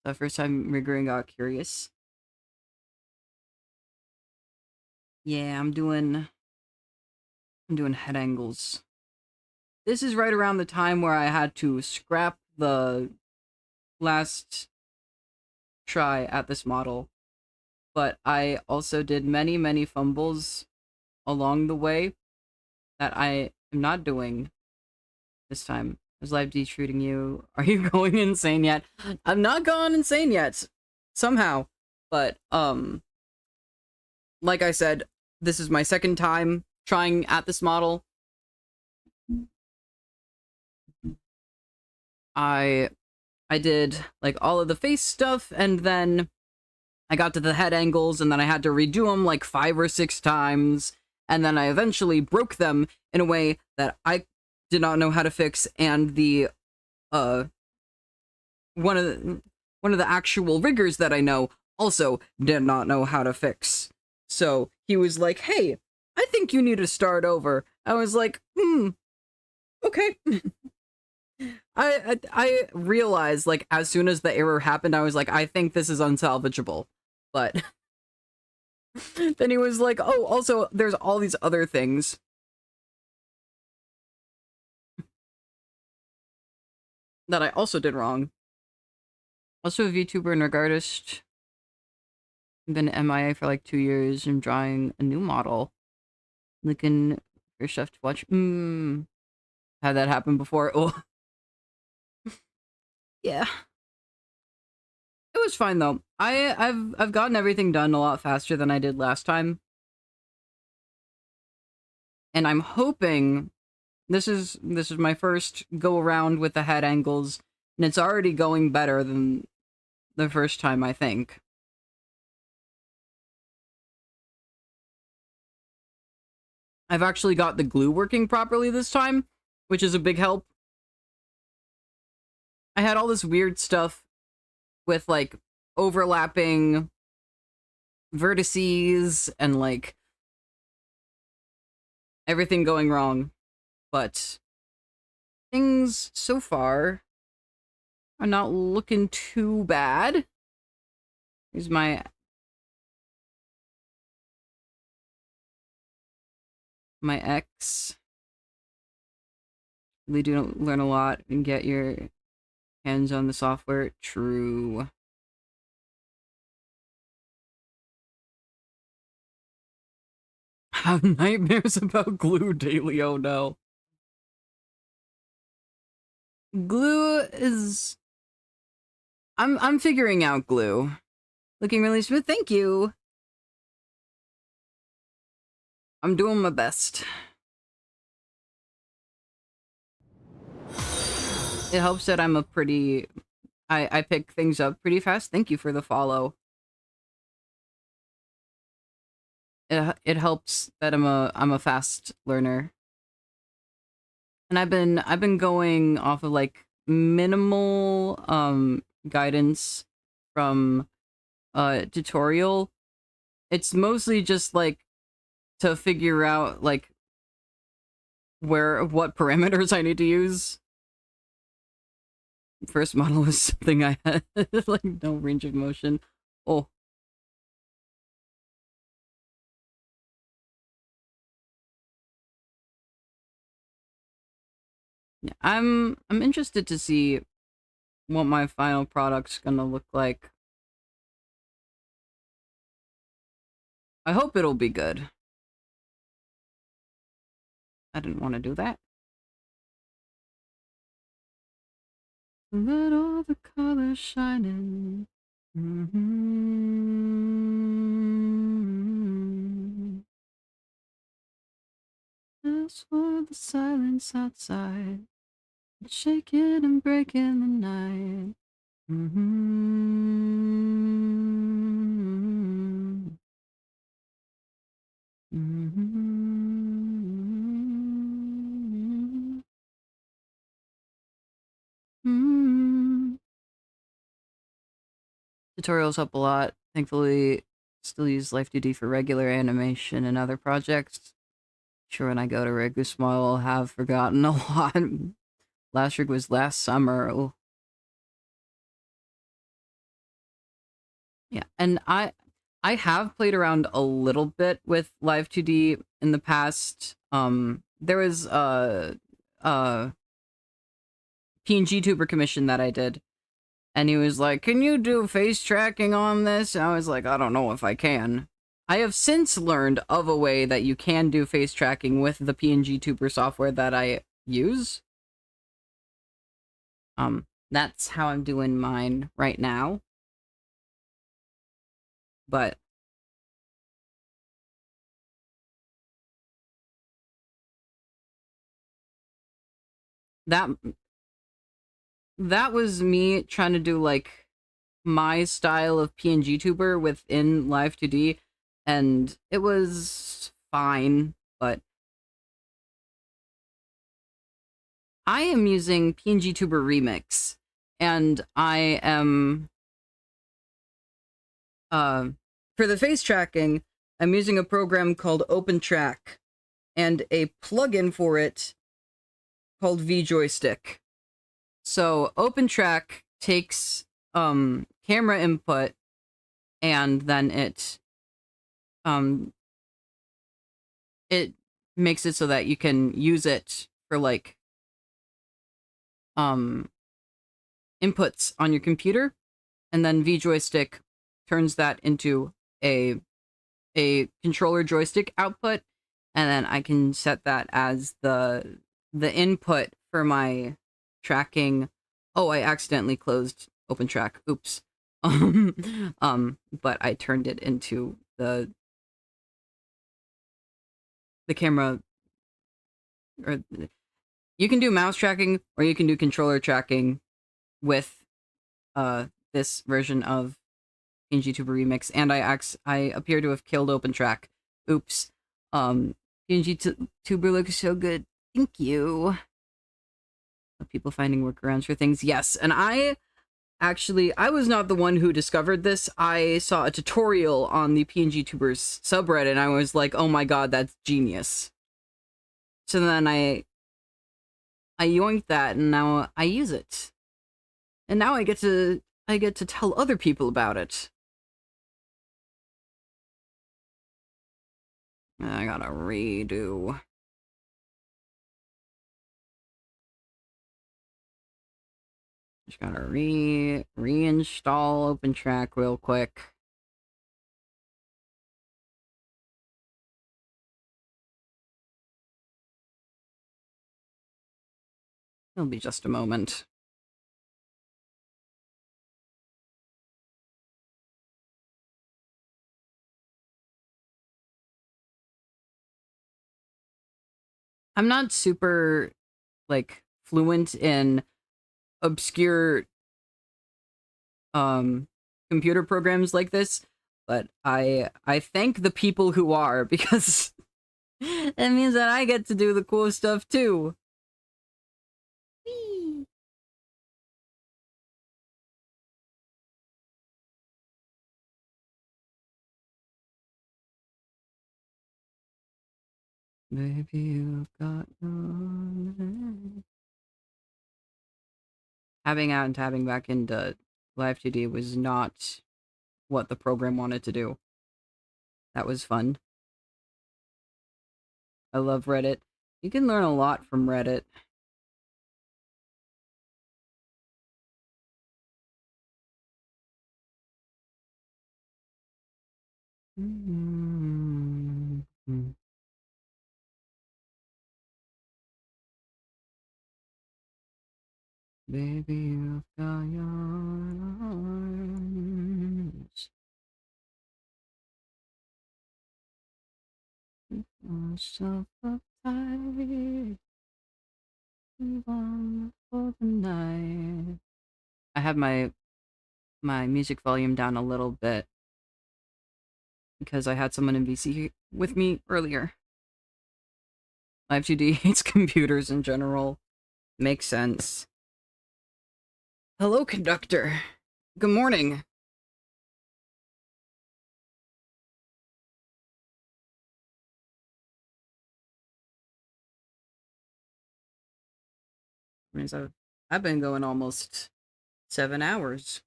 The first time Riggering got curious. Yeah, I'm doing head angles. This is right around the time where I had to scrap the last try at this model. But I also did many, many fumbles along the way that I am not doing this time. Is Live D treating you? Are you going insane yet? I'm not gone insane yet. Somehow. But, like I said, this is my second time trying at this model. I did, like, all of the face stuff, and then I got to the head angles, and then I had to redo them, like, 5 or 6 times, and then I eventually broke them in a way that I did not know how to fix, and the, one of the actual riggers that I know also did not know how to fix. So he was like, hey, I think you need to start over. I was like, okay. I realized, like, as soon as the error happened, I was like, I think this is unsalvageable. But then he was like, oh, also, there's all these other things. That I also did wrong. Also a VTuber and regardist. I've been MIA for like 2 years and drawing a new model. Looking for stuff to watch. Had that happen before. Oh. Yeah. It was fine though. I've gotten everything done a lot faster than I did last time. And I'm hoping this is my first go around with the head angles, and it's already going better than the first time, I think. I've actually got the glue working properly this time, which is a big help. I had all this weird stuff with, like, overlapping vertices and, like, everything going wrong. But things so far are not looking too bad. Here's my X. Really do learn a lot and get your hands on the software. True. Have nightmares about glue daily, oh no. Glue is... I'm figuring out glue. Looking really smooth, thank you! I'm doing my best. It helps that I'm a pretty... I pick things up pretty fast. Thank you for the follow. It helps that I'm a fast learner. And I've been going off of, like, minimal guidance from tutorial. It's mostly just, like, to figure out, like, what parameters I need to use. First model was something I had like no range of motion. Oh. Yeah, I'm interested to see what my final product's gonna look like. I hope it'll be good. I didn't want to do that. Let all the colors shine in. Just for the silence outside, shaking and breaking the night. Tutorials help a lot. Thankfully, still use L2D for regular animation and other projects. Sure, when I go to Regu Smile, I'll have forgotten a lot. Last rig was last summer. Oh. Yeah, and I have played around a little bit with Live2D in the past. There was a PNG tuber commission that I did, and he was like, "Can you do face tracking on this?" And I was like, "I don't know if I can." I have since learned of a way that you can do face tracking with the PNG tuber software that I use. That's how I'm doing mine right now. But that that was me trying to do like my style of PNG tuber within Live2D, and it was fine, but I am using PNG Tuber Remix, and I am for the face tracking, I'm using a program called OpenTrack and a plugin for it called V-Joystick. So OpenTrack takes camera input, and then it makes it so that you can use it for like inputs on your computer, and then V-Joystick turns that into a controller joystick output, and then I can set that as the input for my tracking. Oh, I accidentally closed OpenTrack. Oops. But I turned it into the camera, or you can do mouse tracking or you can do controller tracking with this version of PNG Tuber Remix, and I appear to have killed OpenTrack. Oops. PNG Tuber looks so good. Thank you. People finding workarounds for things. Yes, and I was not the one who discovered this. I saw a tutorial on the PNG Tubers subreddit, and I was like, oh my god, that's genius. So then I yoinked that, and now I use it. And now I get to tell other people about it. I gotta redo. Just gotta reinstall OpenTrack real quick. It'll be just a moment. I'm not super, like, fluent in obscure computer programs like this, but I thank the people who are, because it means that I get to do the cool stuff too. Whee! Baby, you've got no... Tabbing out and tabbing back into Live2D was not what the program wanted to do. That was fun. I love Reddit. You can learn a lot from Reddit. Baby, you've got your arms. Keep yourself uptight. Move on for the night. I have my music volume down a little bit because I had someone in VC with me earlier. L2D hates computers in general. Makes sense. Hello, conductor. Good morning. Means I've been going almost 7 hours.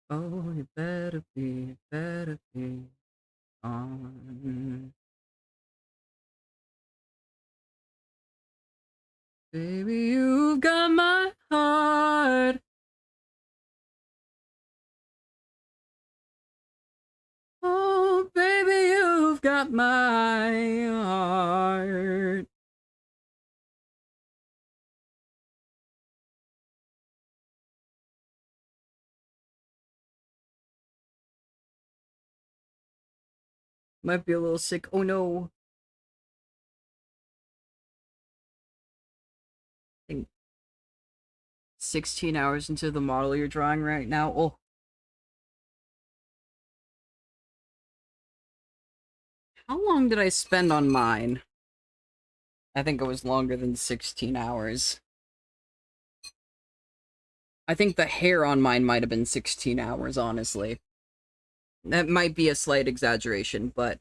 Oh, you better be on. Baby, you've got my heart. Oh, baby, you've got my heart. Might be a little sick. Oh no. I think 16 hours into the model you're drawing right now. Oh. How long did I spend on mine? I think it was longer than 16 hours. I think the hair on mine might have been 16 hours, honestly. That might be a slight exaggeration, but,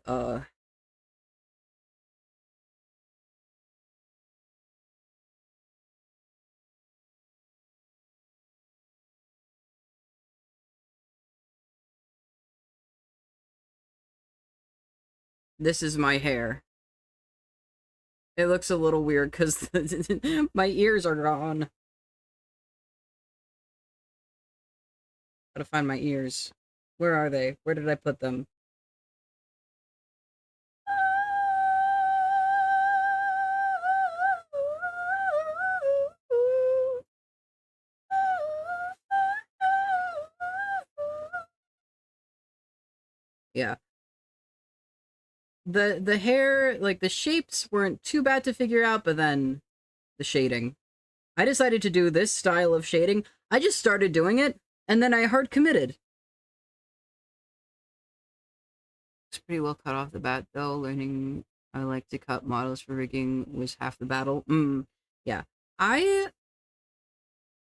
this is my hair. It looks a little weird because my ears are gone. Gotta find my ears. Where are they? Where did I put them? Yeah. The hair, like, the shapes weren't too bad to figure out, but then the shading. I decided to do this style of shading. I just started doing it, and then I hard committed. It's pretty well cut off the bat, though. Learning I like to cut models for rigging was half the battle. Yeah. I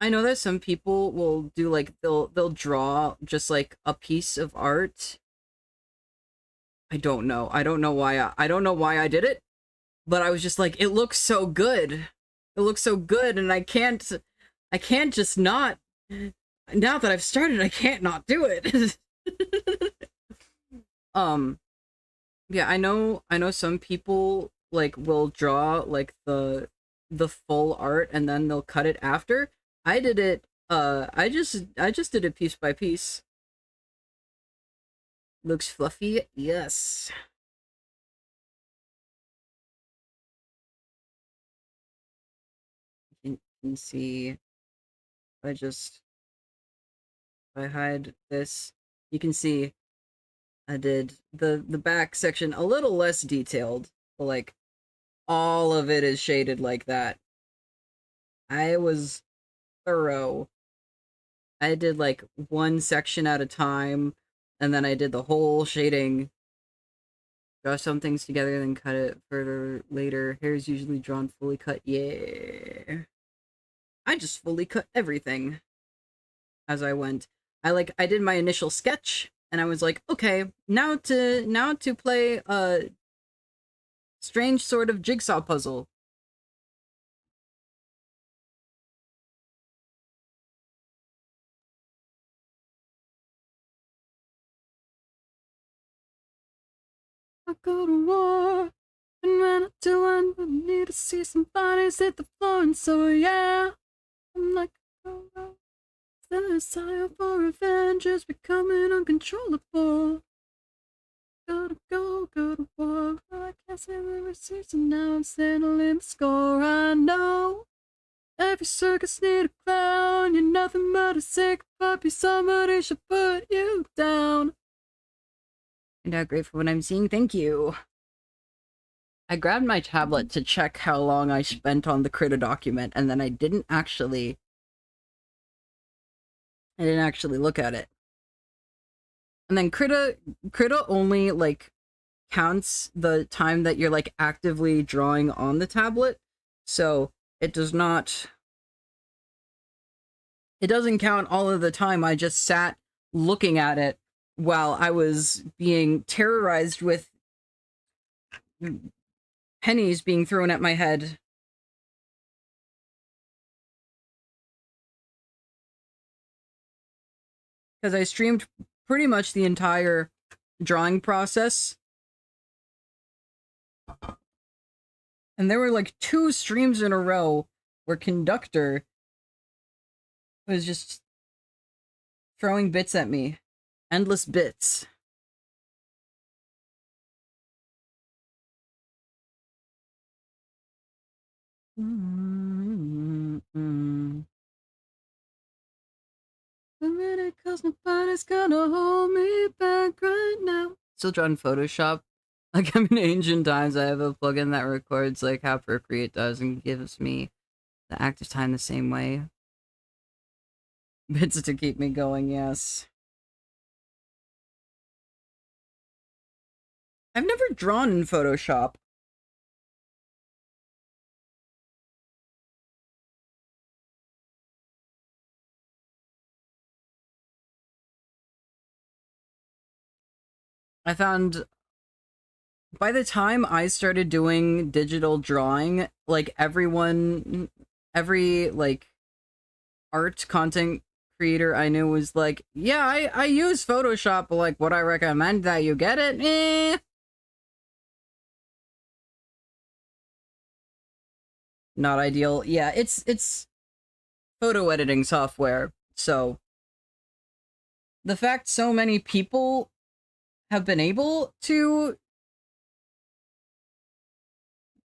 know that some people will do, like, they'll draw just, like, a piece of art. I don't know. I don't know why I don't know why I did it, but I was just like, it looks so good. It looks so good, and I can't just not. Now that I've started, I can't not do it. Yeah, I know some people, like, will draw, like, the full art and then they'll cut it after. I did it, I just did it piece by piece. Looks fluffy? Yes. You can see, if I hide this, you can see I did the back section a little less detailed, but, like, all of it is shaded like that. I was thorough. I did, like, one section at a time, and then I did the whole shading. Draw some things together, then cut it further later. Hair is usually drawn fully cut. Yeah. I just fully cut everything as I went. I did my initial sketch, and I was like, okay, now to play a strange sort of jigsaw puzzle. I go to war and run up to one, but I need to see some bodies hit the floor, and so yeah, I'm like, oh, the desire for revenge is becoming uncontrollable. Gotta go to war, I can't said the receipts and now I'm settling the score. I know every circus need a clown. You're nothing but a sick puppy. Somebody should put you down. And I'm grateful when I'm seeing. Thank you. I grabbed my tablet to check how long I spent on the Krita document, and then I didn't actually look at it. And then Krita only, like, counts the time that you're, like, actively drawing on the tablet. So it doesn't count all of the time I just sat looking at it while I was being terrorized with pennies being thrown at my head. Because I streamed pretty much the entire drawing process. And there were like 2 streams in a row where Conductor was just throwing bits at me. Endless bits. The minute cause nobody's gonna hold me back right now. Still drawing Photoshop. Like I'm in ancient times, I have a plugin that records like how Procreate does and gives me the active time the same way. Bits to keep me going, yes. I've never drawn in Photoshop. I found by the time I started doing digital drawing, like every like art content creator I knew was like, yeah, I use Photoshop, but like would I recommend that you get it? Eh. Not ideal. Yeah, it's photo editing software. So the fact so many people have been able to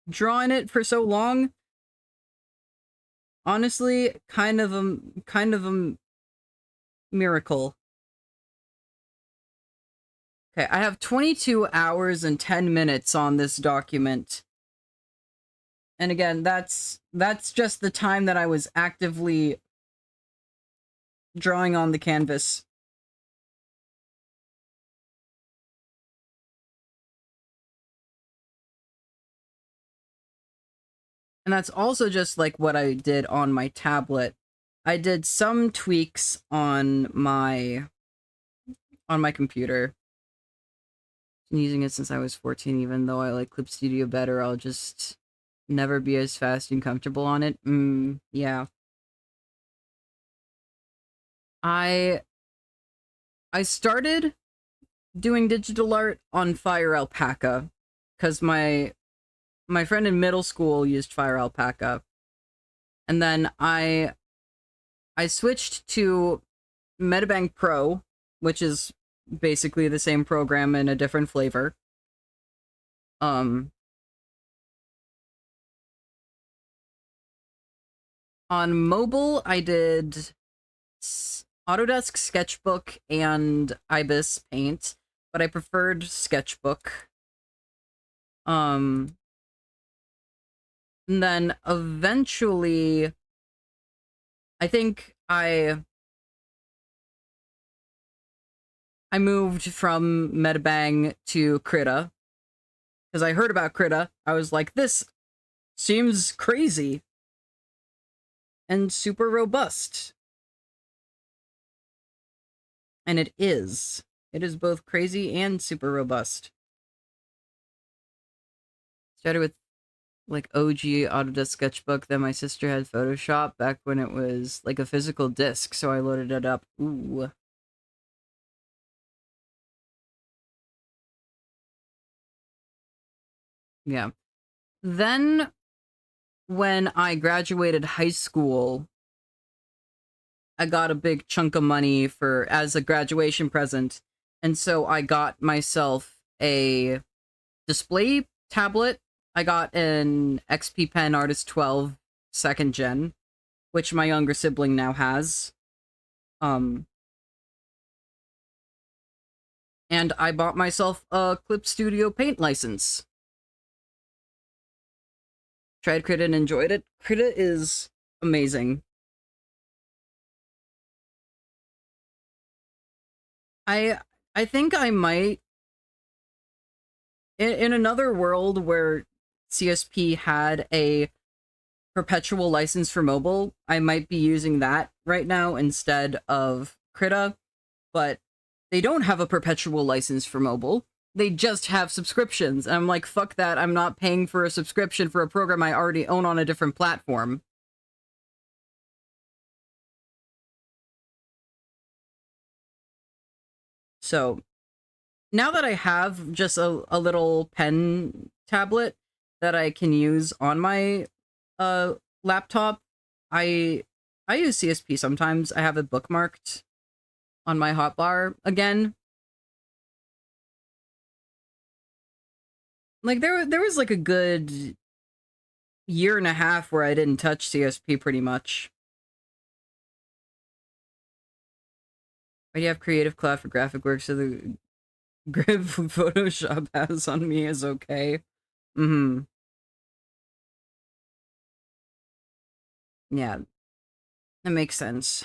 draw in it for so long, honestly, kind of a miracle. Okay, I have 22 hours and 10 minutes on this document. And again, that's just the time that I was actively drawing on the canvas. And that's also just like what I did on my tablet. I did some tweaks on my computer. Been using it since I was 14, even though I like Clip Studio better, I'll just never be as fast and comfortable on it. Yeah. I started doing digital art on Fire Alpaca because my friend in middle school used Fire Alpaca. And then I switched to Metabang Pro, which is basically the same program in a different flavor. On mobile, I did Autodesk Sketchbook and Ibis Paint, but I preferred Sketchbook. And then eventually, I think I moved from Metabang to Krita because I heard about Krita. I was like, this seems crazy and super robust. And it is. It is both crazy and super robust. Started with like OG Autodesk Sketchbook, then my sister had Photoshop back when it was like a physical disc, so I loaded it up. Ooh. Yeah. Then when I graduated high school, I got a big chunk of money as a graduation present. And so I got myself a display tablet. I got an XP Pen Artist 12 2nd gen, which my younger sibling now has. And I bought myself a Clip Studio Paint license. Tried Krita and enjoyed it. Krita is amazing. I think I might, in another world where CSP had a perpetual license for mobile, I might be using that right now instead of Krita, but they don't have a perpetual license for mobile. They just have subscriptions. And I'm like, fuck that. I'm not paying for a subscription for a program I already own on a different platform. So now that I have just a little pen tablet that I can use on my laptop, I use CSP sometimes. I have it bookmarked on my hotbar again. Like there was like a good year and a half where I didn't touch CSP pretty much. Why do you have Creative Cloud for graphic work so the grip Photoshop has on me is okay? Mm-hmm. Yeah. That makes sense.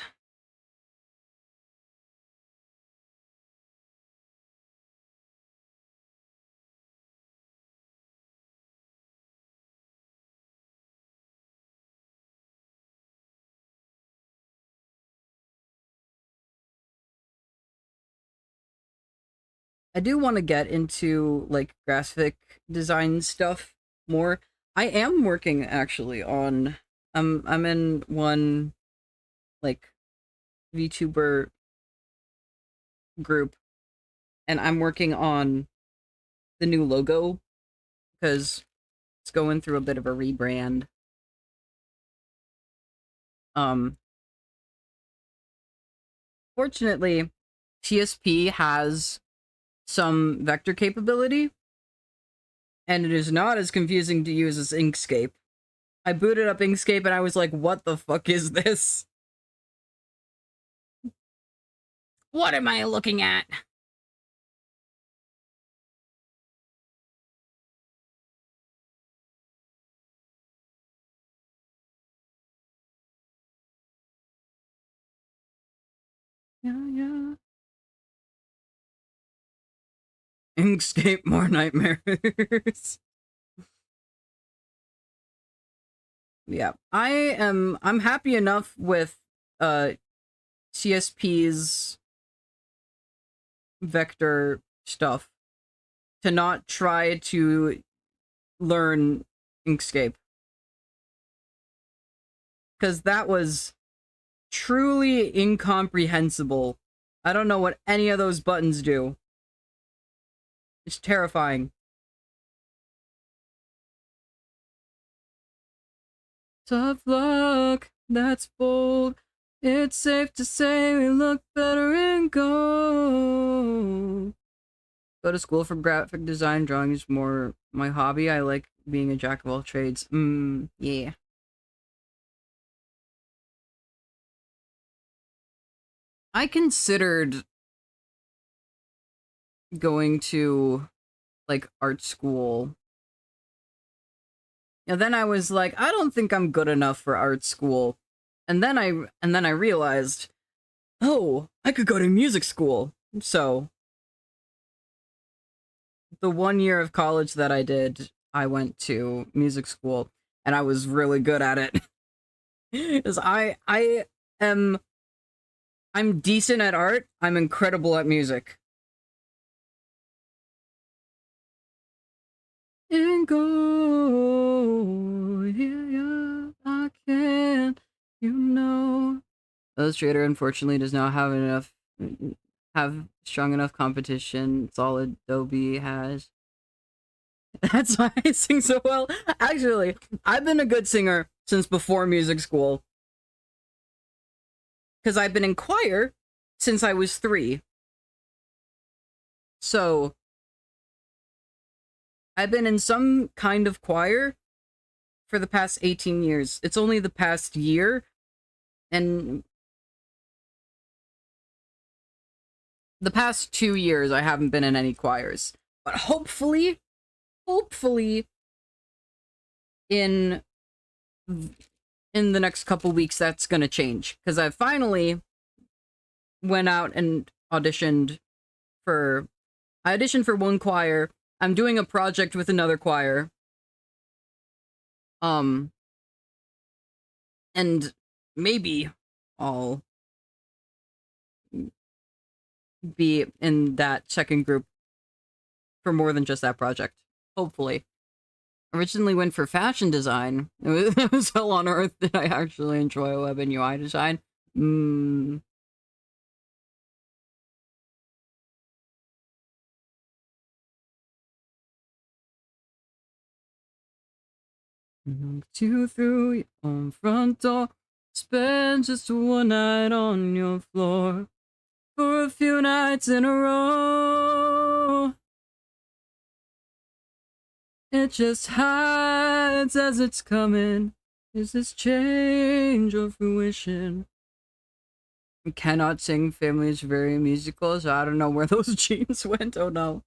I do want to get into like graphic design stuff more. I am working actually on I'm in one like VTuber group and I'm working on the new logo because it's going through a bit of a rebrand. Fortunately, TSP has some vector capability, and it is not as confusing to use as Inkscape. I booted up Inkscape and I was like, what the fuck is this? What am I looking at? Yeah. Inkscape, more nightmares. Yeah, I'm happy enough with CSP's vector stuff to not try to learn Inkscape, because that was truly incomprehensible. I don't know what any of those buttons do. It's terrifying. Tough luck, that's bold. It's safe to say we look better in gold. Go to school for graphic design. Drawing is more my hobby. I like being a jack of all trades. Yeah. I considered going to like art school. And then I was like, I don't think I'm good enough for art school. And then I realized, oh, I could go to music school. So the 1 year of college that I did, I went to music school and I was really good at it. Because I'm decent at art, I'm incredible at music. And go, yeah, I can, you know. Illustrator unfortunately does not have strong enough competition. It's all Adobe has. That's why I sing so well. Actually, I've been a good singer since before music school. Because I've been in choir since I was 3. So I've been in some kind of choir for the past 18 years. It's only the past year, and the past 2 years I haven't been in any choirs. But hopefully in the next couple weeks that's gonna change, because I finally went out and auditioned for one choir. I'm doing a project with another choir. And maybe I'll be in that second group for more than just that project. Hopefully. Originally went for fashion design. It was hell on earth did I actually enjoy web and UI design. You through your own front door, spend just one night on your floor for a few nights in a row. It just hides as it's coming. Is this change or fruition? I cannot sing. Family is very musical, so I don't know where those genes went. Oh no.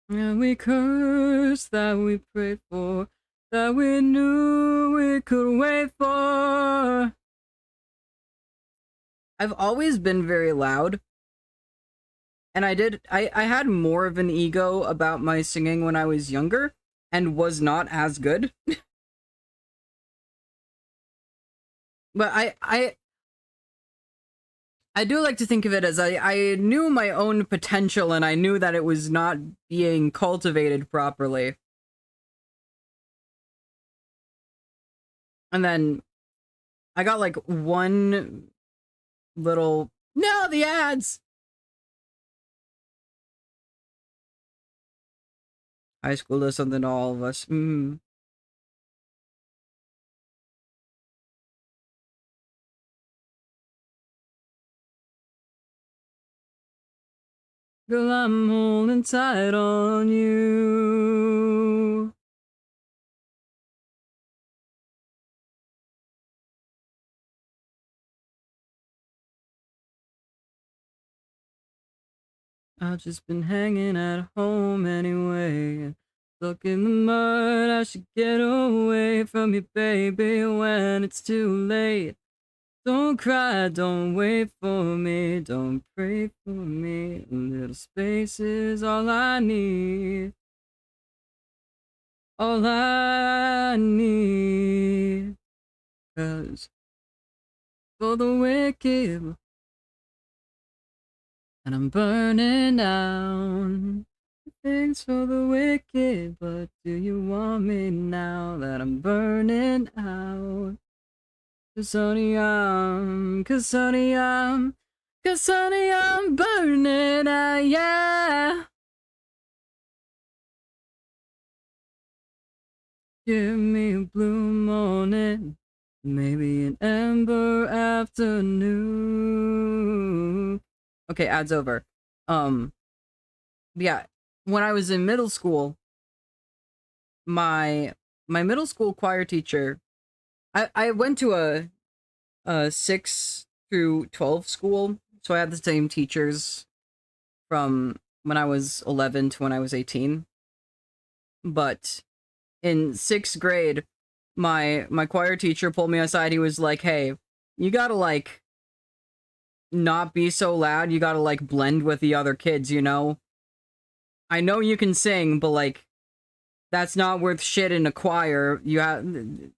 And we cursed that we prayed for, that we knew we could wait for. I've always been very loud. And I had more of an ego about my singing when I was younger, and was not as good. But I do like to think of it as I knew my own potential, and I knew that it was not being cultivated properly. And then I got like one little, no, the ads! High school does something to all of us. Girl, I'm holding tight on you. I've just been hanging at home anyway. Stuck in the mud, I should get away from you, baby, when it's too late. Don't cry, don't wait for me, don't pray for me. A little space is all I need. All I need. 'Cause for the wicked, and I'm burning down. Thanks for the wicked, but do you want me now that I'm burning out? 'Cause honey, I'm burning out, yeah. Give me a blue morning, maybe an ember afternoon. Okay, ad's over. Yeah, when I was in middle school, my middle school choir teacher, I went to a 6 through 12 school, so I had the same teachers from when I was 11 to when I was 18. But in 6th grade, my choir teacher pulled me aside. He was like, "Hey, you gotta like not be so loud. You gotta like blend with the other kids, you know? I know you can sing, but like that's not worth shit in a choir. You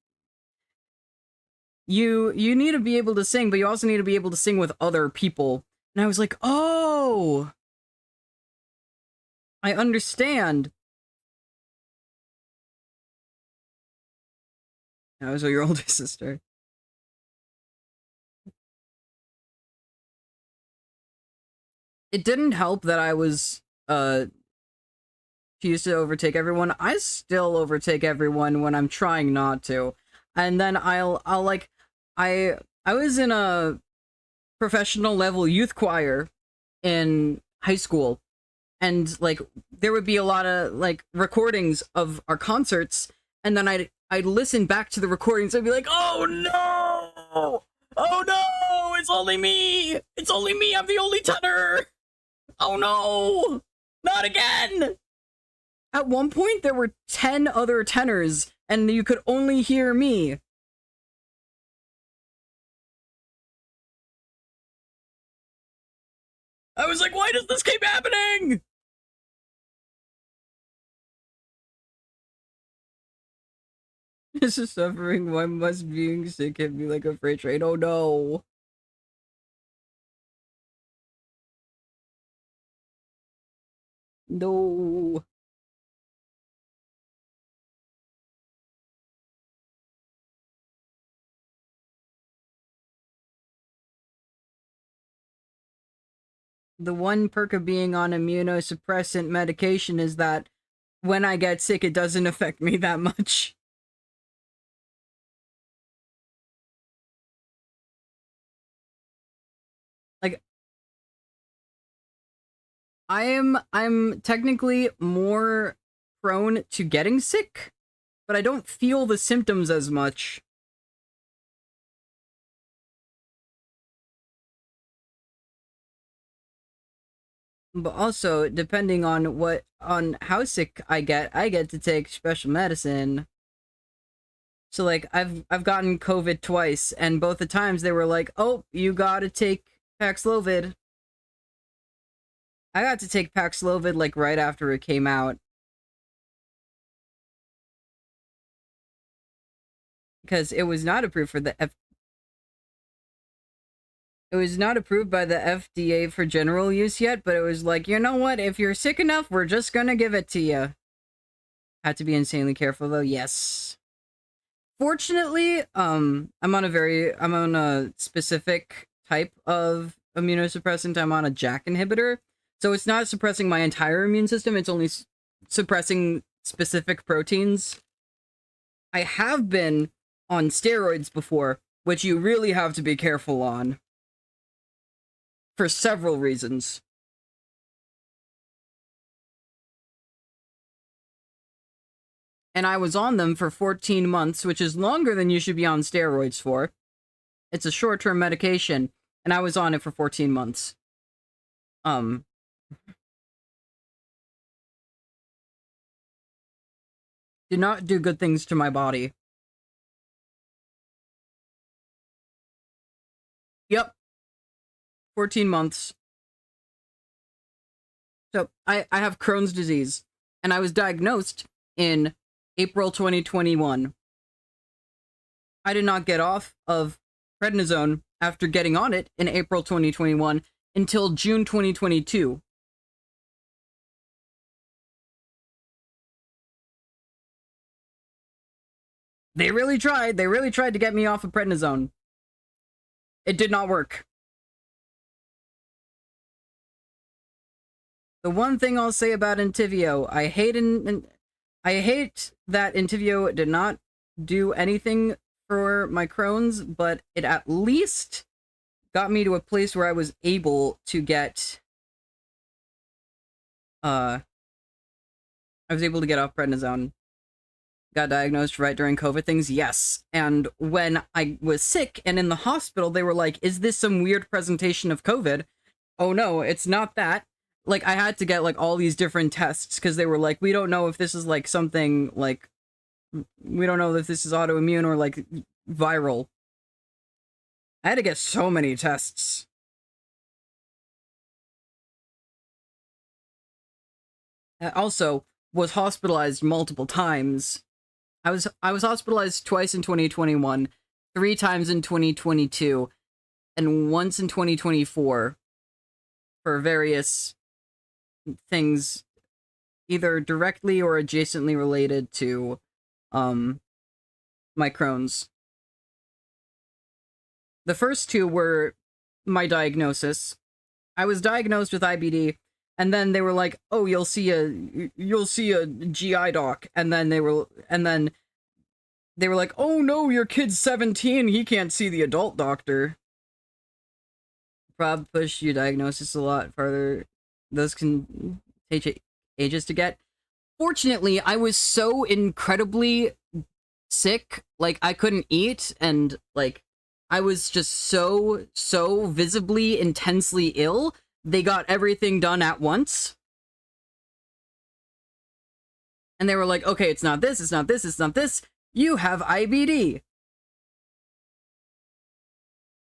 need to be able to sing, but you also need to be able to sing with other people." And I was like, "Oh, I understand." I was your older sister. It didn't help that I was she used to overtake everyone. I still overtake everyone when I'm trying not to. And then I'll like I was in a professional level youth choir in high school, and like there would be a lot of like recordings of our concerts, and then I'd listen back to the recordings. I'd be like, oh no, oh no, it's only me, I'm the only tenor. Oh no, not again. At one point there were 10 other tenors and you could only hear me. I was like, why does this keep happening? This is suffering. Why must being sick hit me like a freight train? Oh no. No. The one perk of being on immunosuppressant medication is that when I get sick, it doesn't affect me that much. Like, I'm technically more prone to getting sick, but I don't feel the symptoms as much. But also, depending on how sick I get to take special medicine. So like I've gotten COVID twice, and both the times they were like, "Oh, you gotta take Paxlovid." I got to take Paxlovid like right after it came out. Because it was not approved for the It was not approved by the FDA for general use yet, but it was like, you know what? If you're sick enough, we're just gonna give it to you. Had to be insanely careful though. Yes. Fortunately, I'm on a specific type of immunosuppressant. I'm on a JAK inhibitor. So it's not suppressing my entire immune system, it's only suppressing specific proteins. I have been on steroids before, which you really have to be careful on. For several reasons. And I was on them for 14 months, which is longer than you should be on steroids for. It's a short-term medication, and I was on it for 14 months. Did not do good things to my body. Yep. 14 months. So, I have Crohn's disease, and I was diagnosed in April 2021. I did not get off of prednisone after getting on it in April 2021 until June 2022. They really tried to get me off of prednisone. It did not work. The one thing I'll say about Entyvio, I hate that Entyvio did not do anything for my Crohn's, but it at least got me to a place where I was able to get I was able to get off prednisone. Got diagnosed right during COVID things, yes. And when I was sick and in the hospital, they were like, is this some weird presentation of COVID? Oh no, it's not that. Like, I had to get, like, all these different tests, because they were like, we don't know if this is, like, something, like, we don't know if this is autoimmune or, like, viral. I had to get so many tests. I also was hospitalized multiple times. I was hospitalized twice in 2021, 3 times in 2022, and once in 2024 for various things either directly or adjacently related to my Crohn's. The first 2 were my diagnosis. I was diagnosed with IBD, and then they were like, "Oh, you'll see a GI doc," and then they were like, "Oh no, your kid's 17, he can't see the adult doctor." Prob push your diagnosis a lot farther. Those can ages to get. Fortunately, I was so incredibly sick, like I couldn't eat, and like I was just so visibly intensely ill. They got everything done at once. And they were like, okay, it's not this, it's not this, it's not this. You have IBD.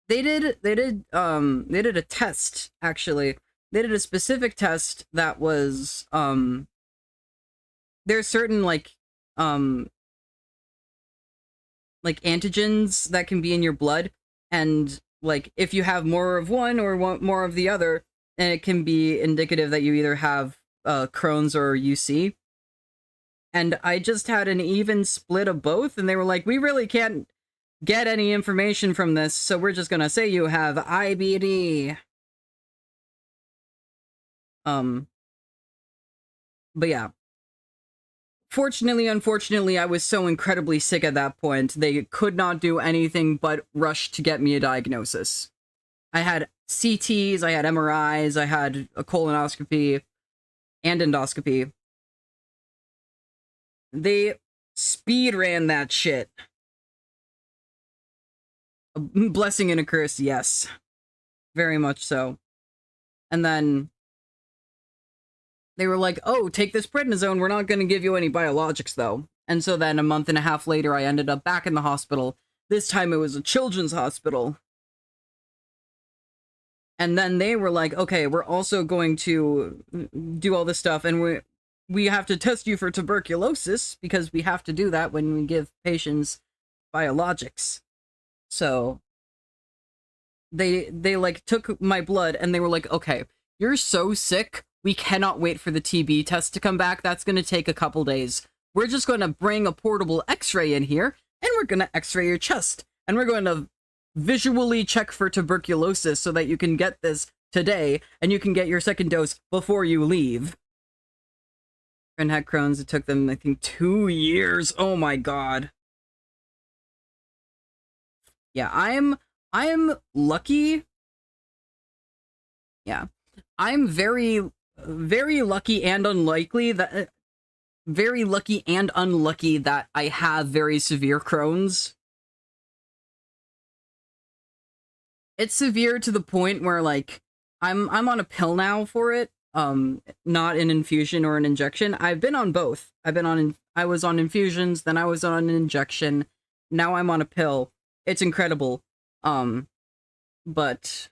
They did a test, actually. They did a specific test that was, there's certain, like antigens that can be in your blood, and, like, if you have more of one or more of the other, then it can be indicative that you either have, Crohn's or UC. And I just had an even split of both, and they were like, we really can't get any information from this, so we're just gonna say you have IBD. But yeah. Fortunately, unfortunately, I was so incredibly sick at that point, they could not do anything but rush to get me a diagnosis. I had CTs, I had MRIs, I had a colonoscopy and endoscopy. They speed ran that shit. A blessing and a curse, yes. Very much so. And then they were like, oh, take this prednisone, we're not going to give you any biologics, though. And so then a month and a half later, I ended up back in the hospital. This time it was a children's hospital. And then they were like, okay, we're also going to do all this stuff, and we have to test you for tuberculosis, because we have to do that when we give patients biologics. So they like took my blood, and they were like, okay, you're so sick, we cannot wait for the TB test to come back. That's going to take a couple days. We're just going to bring a portable x-ray in here, and we're going to x-ray your chest, and we're going to visually check for tuberculosis so that you can get this today, and you can get your second dose before you leave. And had Crohn's. It took them, I think, 2 years. Oh my god. Yeah, I am lucky. Yeah. I'm very lucky and unlucky that I have very severe Crohn's. It's severe to the point where, like, I'm on a pill now for it. Not an infusion or an injection. I've been on both. I was on infusions, then I was on an injection. Now I'm on a pill. It's incredible. But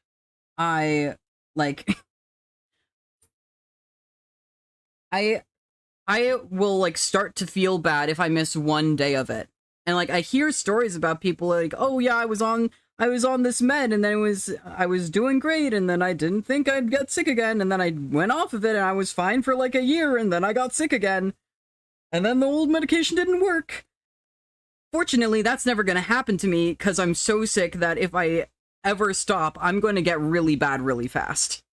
I, like, I will, like, start to feel bad if I miss one day of it. And, like, I hear stories about people like, oh yeah, I was on this med, and then I was doing great, and then I didn't think I'd get sick again, and then I went off of it, and I was fine for like a year, and then I got sick again. And then the old medication didn't work. Fortunately, that's never going to happen to me, because I'm so sick that if I ever stop, I'm going to get really bad really fast.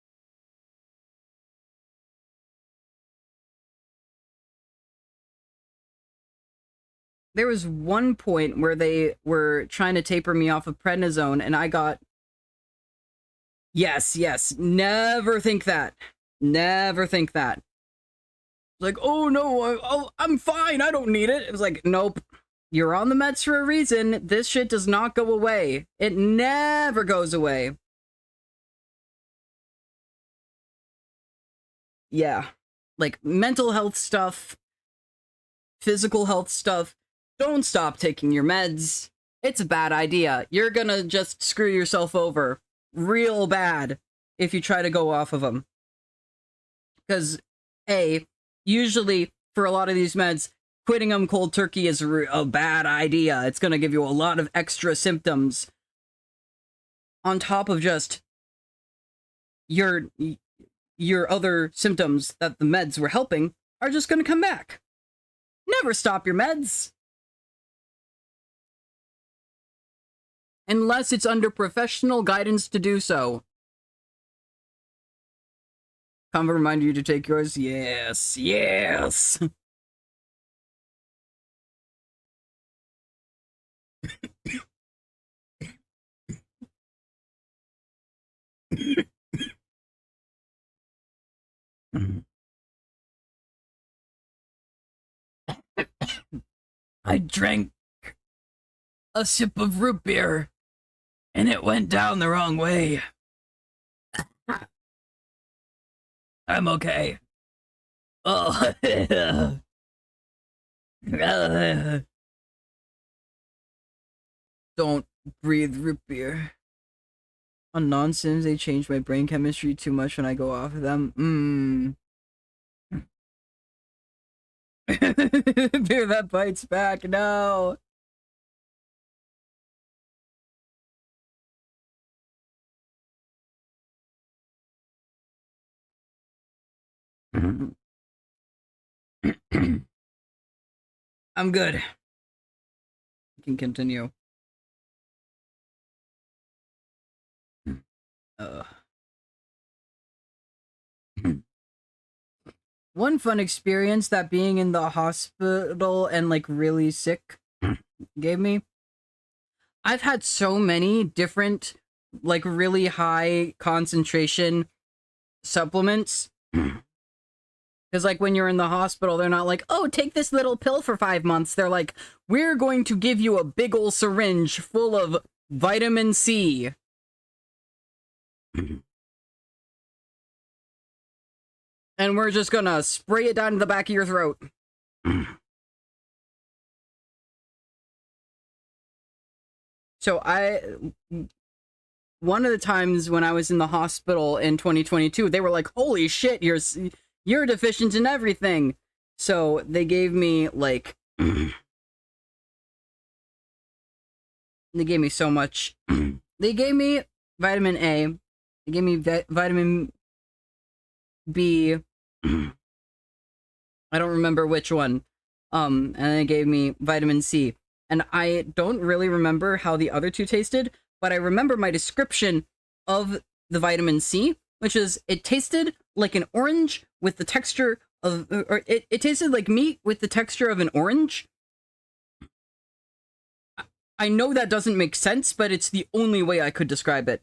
There was one point where they were trying to taper me off of prednisone, and I got... Yes, never think that. Never think that. Like, oh no, I'm fine, I don't need it. It was like, nope. You're on the meds for a reason. This shit does not go away. It never goes away. Yeah. Like, mental health stuff, physical health stuff. Don't stop taking your meds. It's a bad idea. You're gonna just screw yourself over real bad if you try to go off of them. Because, usually, for a lot of these meds, quitting them cold turkey is a bad idea. It's gonna give you a lot of extra symptoms. On top of just your other symptoms that the meds were helping are just gonna come back. Never stop your meds. Unless it's under professional guidance to do so. Convo remind you to take yours? Yes, yes! I drank a sip of root beer, and it went down the wrong way. I'm okay. Oh. Don't breathe root beer. On nonsense, they change my brain chemistry too much when I go off of them. Beer that bites back, no. I'm good. You can continue. One fun experience that being in the hospital and like really sick gave me. I've had so many different like really high concentration supplements. Because like when you're in the hospital, they're not like, oh, take this little pill for 5 months. They're like, we're going to give you a big ol' syringe full of vitamin C. And we're just gonna spray it down to the back of your throat. So one of the times when I was in the hospital in 2022, they were like, holy shit, you're deficient in everything. So they gave me like, they gave me so much. They gave me vitamin A. They gave me vitamin B. I don't remember which one. And they gave me vitamin C. And I don't really remember how the other two tasted, but I remember my description of the vitamin C, which is it tasted like an orange with the texture of, or it tasted like meat with the texture of an orange. I know that doesn't make sense, but it's the only way I could describe it.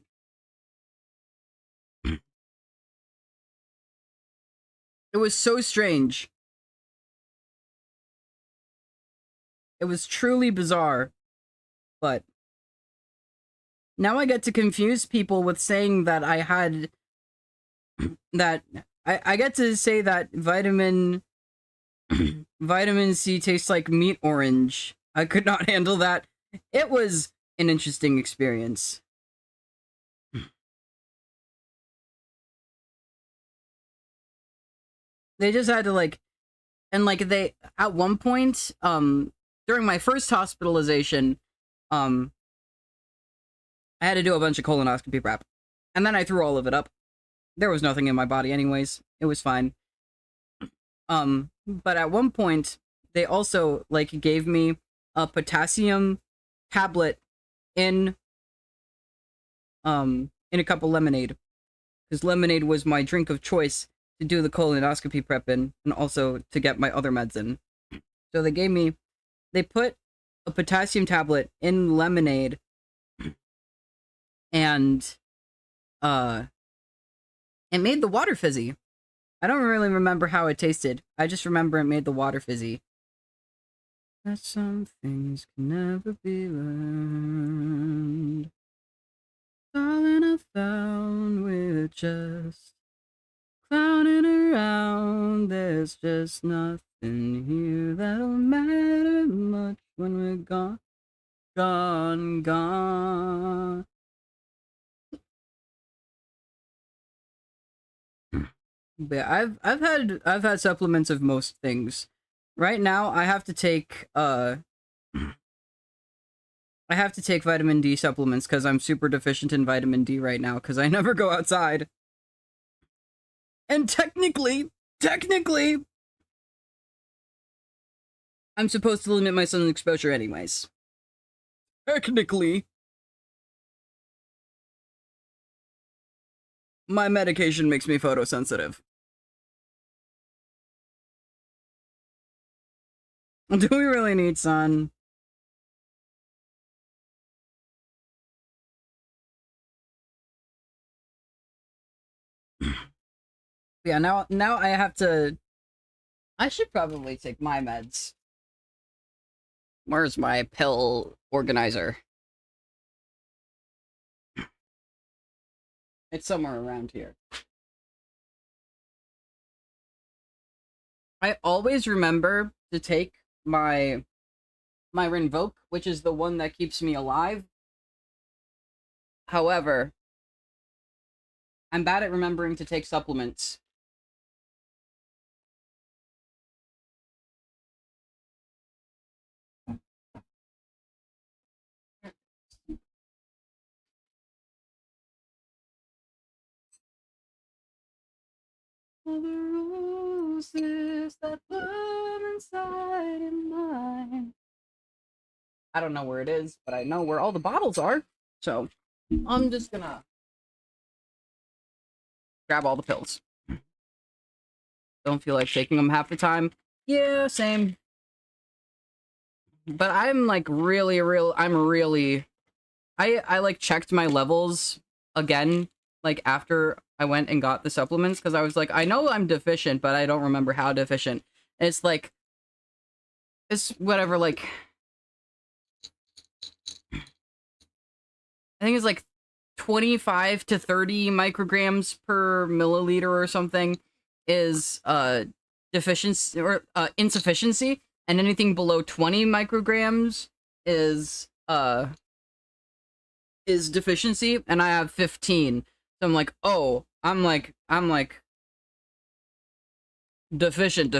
It was so strange. It was truly bizarre. But now I get to confuse people with saying that I had that I get to say that vitamin C tastes like meat orange. I could not handle that. It was an interesting experience. They just had to like, and like they, at one point, during my first hospitalization, I had to do a bunch of colonoscopy prep. And then I threw all of it up. There was nothing in my body anyways. It was fine. But at one point, they also, like, gave me a potassium tablet in a cup of lemonade. Because lemonade was my drink of choice to do the colonoscopy prep in, and also to get my other meds in. So they put a potassium tablet in lemonade, and it made the water fizzy. I don't really remember how it tasted. I just remember it made the water fizzy. That some things can never be learned. Darling, I found we're just clowning around. There's just nothing here that'll matter much when we're gone, gone. But I've had supplements of most things. Right now, I have to take vitamin D supplements because I'm super deficient in vitamin D right now because I never go outside. And technically, I'm supposed to limit my sun exposure anyways. Technically. My medication makes me photosensitive. Do we really need sun? Yeah, now I have to... I should probably take my meds. Where's my pill organizer? It's somewhere around here. I always remember to take my Rinvoq, which is the one that keeps me alive. However, I'm bad at remembering to take supplements. All the roses that burn inside in mine. I don't know where it is, but I know where all the bottles are. So I'm just gonna grab all the pills. Don't feel like taking them half the time. Yeah, same. But I'm like I like checked my levels again, like after I went and got the supplements, because I was like, I know I'm deficient, but I don't remember how deficient. And it's like, it's whatever, like, I think it's like 25 to 30 micrograms per milliliter or something is deficiency or insufficiency, and anything below 20 micrograms is deficiency, and I have 15. So I'm like, oh, I'm like deficient.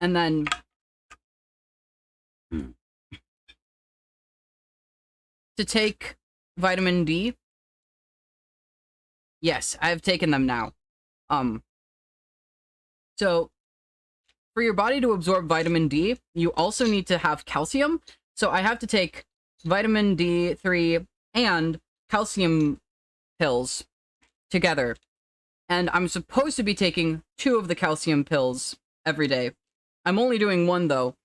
And then to take vitamin D, yes, I've taken them now. So for your body to absorb vitamin D, you also need to have calcium. So I have to take vitamin D3 and calcium pills together. And I'm supposed to be taking 2 of the calcium pills every day. I'm only doing 1 though,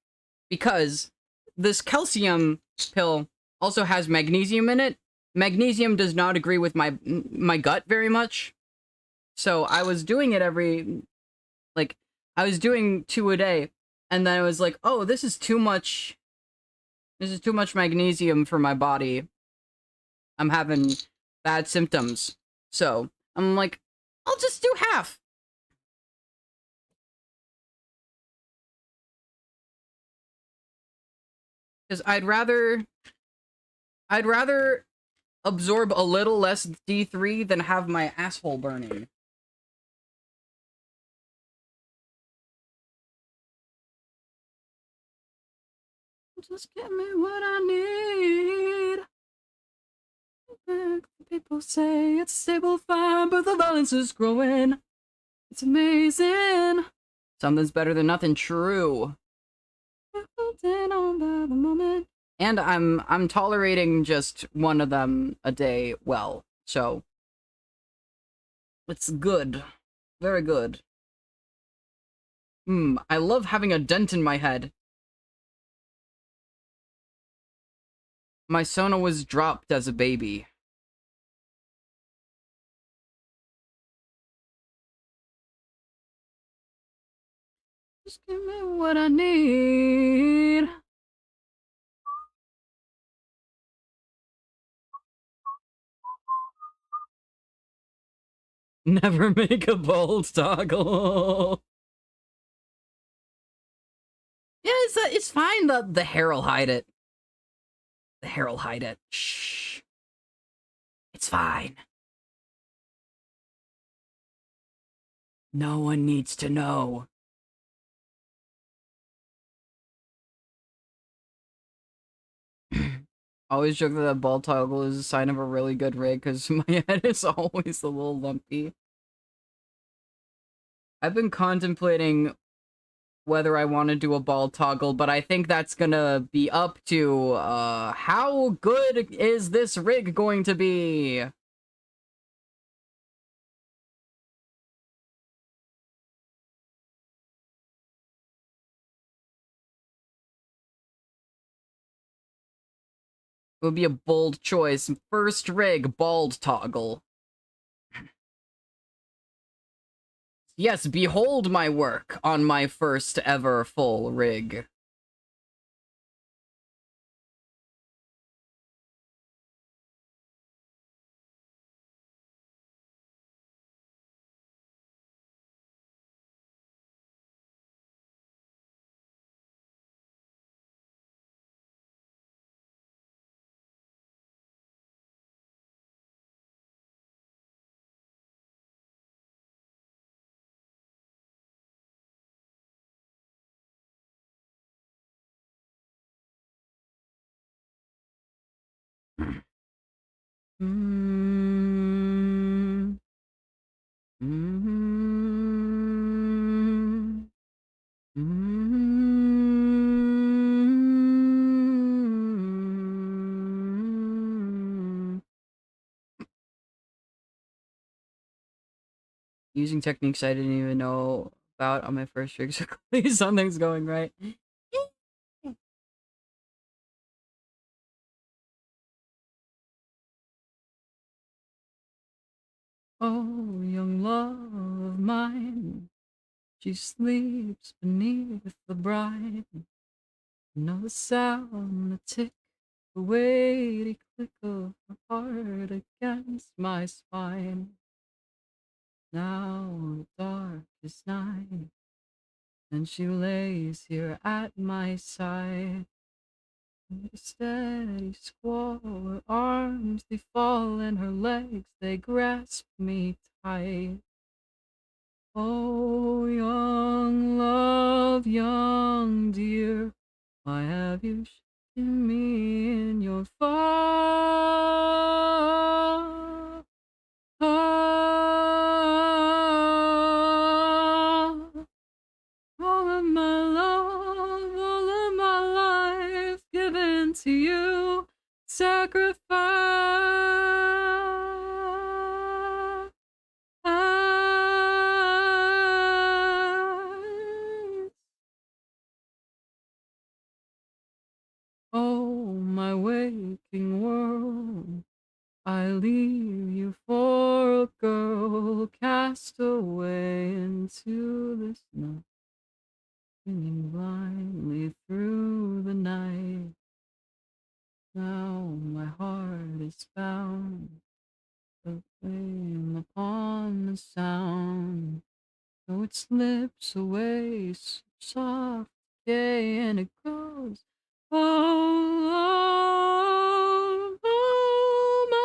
because this calcium pill also has magnesium in it. Magnesium does not agree with my gut very much. So I was doing it I was doing 2 a day, and then I was like, oh, this is too much magnesium for my body. I'm having bad symptoms. So I'm like, I'll just do half. Because I'd rather absorb a little less D3 than have my asshole burning. Just give me what I need. People say it's stable fine, but the violence is growing. It's amazing. Something's better than nothing. True. On by the moment. And I'm tolerating just 1 of them a day well. So it's good. Very good. I love having a dent in my head. My Sona was dropped as a baby. Just give me what I need. Never make a bold toggle. Yeah, it's fine. The hair'll hide it. The hair'll hide it. Shh. It's fine. No one needs to know. Always joke that a ball toggle is a sign of a really good rig because my head is always a little lumpy. I've been contemplating whether I want to do a ball toggle, but I think that's gonna be up to, how good is this rig going to be? It would be a bold choice. First rig, bald toggle. Yes, behold my work on my first ever full rig. Mm. Mm. Mm. Using techniques I didn't even know about on my first rig, so clearly something's going right. Oh, young love of mine, she sleeps beneath the brine. Know the sound, the tick, the weighty click of her heart against my spine. Now the dark is nigh, and she lays here at my side. With a steady squall, her arms they fall, and her legs they grasp me tight. Oh, young love, young dear, why have you shaken me in your fall? All of my love, all of my life given to you, sacrifice. Oh, my waking world, I leave you for a girl cast away into the snow, singing blindly through the night. Now my heart is bound, a flame upon the sound. So it slips away so soft, gay, and it goes. Oh, oh, my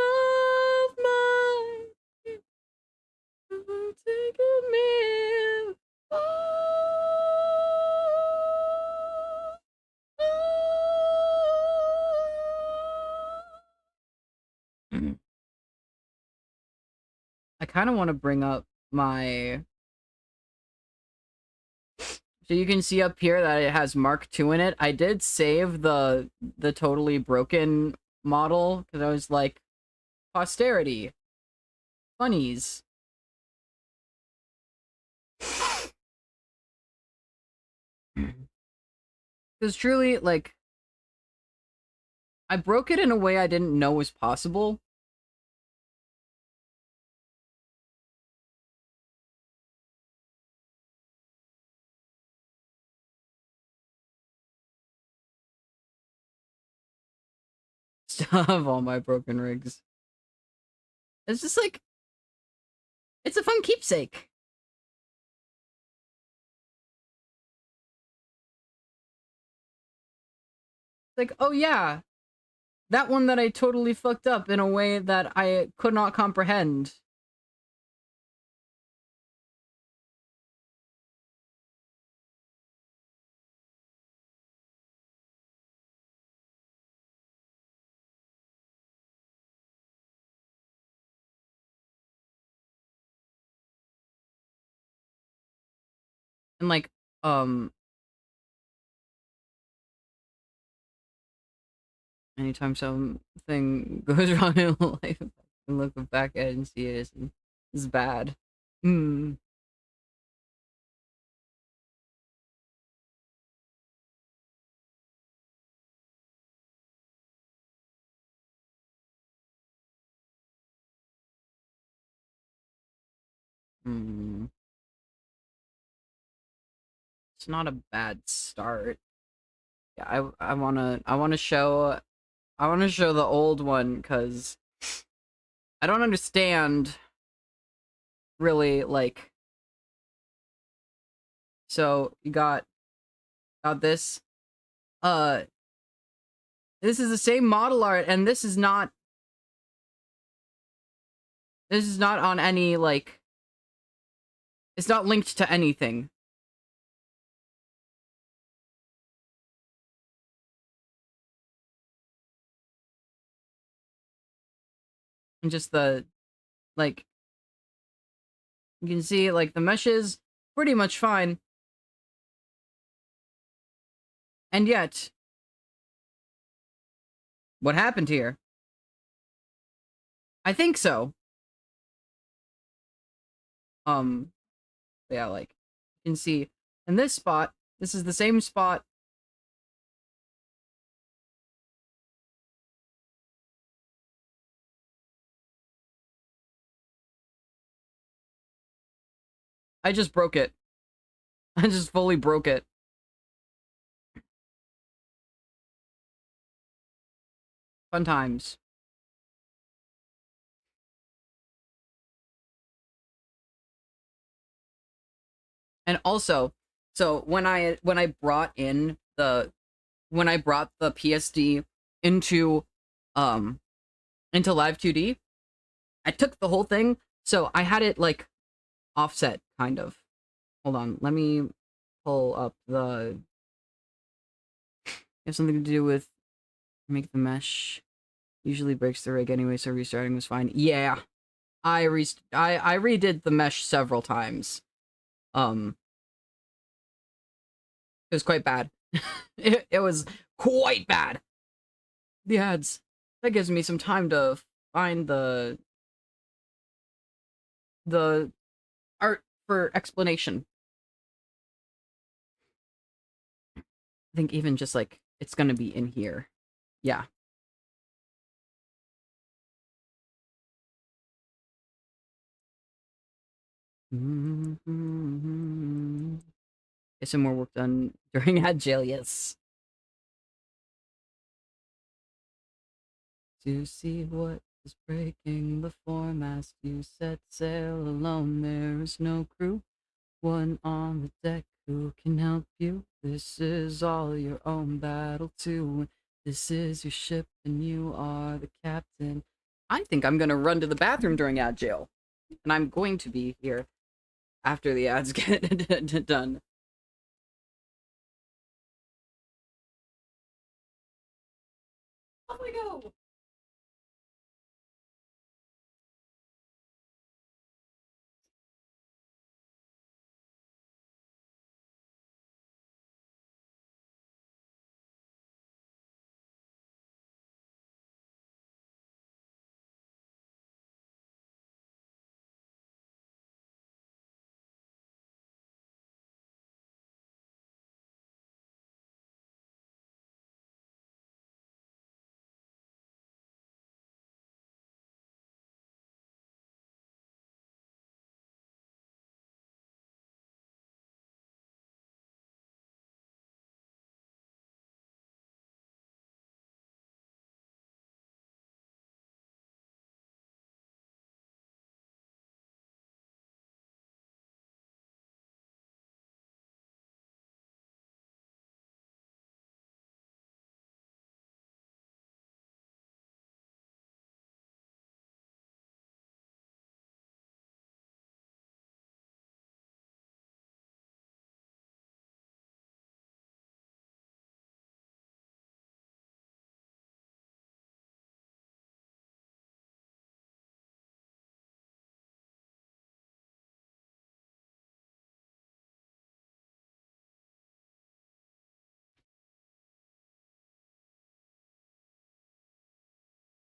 love, my, taking me. Oh. I kind of want to bring up my. So you can see up here that it has Mark II in it. I did save the totally broken model because I was like, posterity, funnies. Because truly, like, I broke it in a way I didn't know was possible. Of all my broken rigs. It's just like, it's a fun keepsake. Like, oh yeah, that one that I totally fucked up in a way that I could not comprehend. And like, anytime something goes wrong in life, I can look back at it and see it as bad. Hmm. Hmm. It's not a bad start. Yeah, I wanna show the old one because I don't understand really like. So you got this. Uh, this is the same model art, and this is not. This is not on any like. It's not linked to anything. And just the like. You can see like the mesh is pretty much fine, and yet, what happened here? I think so. Um, yeah, like you can see in this spot. This is the same spot. I just broke it. I just fully broke it. Fun times. And also, so when I brought in the when I brought the PSD into um into Live 2D, I took the whole thing, so I had it like offset kind of. Hold on, let me pull up the have something to do with make the mesh usually breaks the rig anyway, so restarting was fine. Yeah. I redid the mesh several times. It was quite bad. It was quite bad. The ads. That gives me some time to find the art for explanation. I think even just like it's gonna be in here. Yeah. Get some more work done during ad jail, yes. To see what is breaking the foremast, you set sail alone. There is no crew, one on the deck who can help you. This is all your own battle to win. This is your ship and you are the captain. I think I'm gonna run to the bathroom during ad jail. And I'm going to be here after the ads get done. Off we go!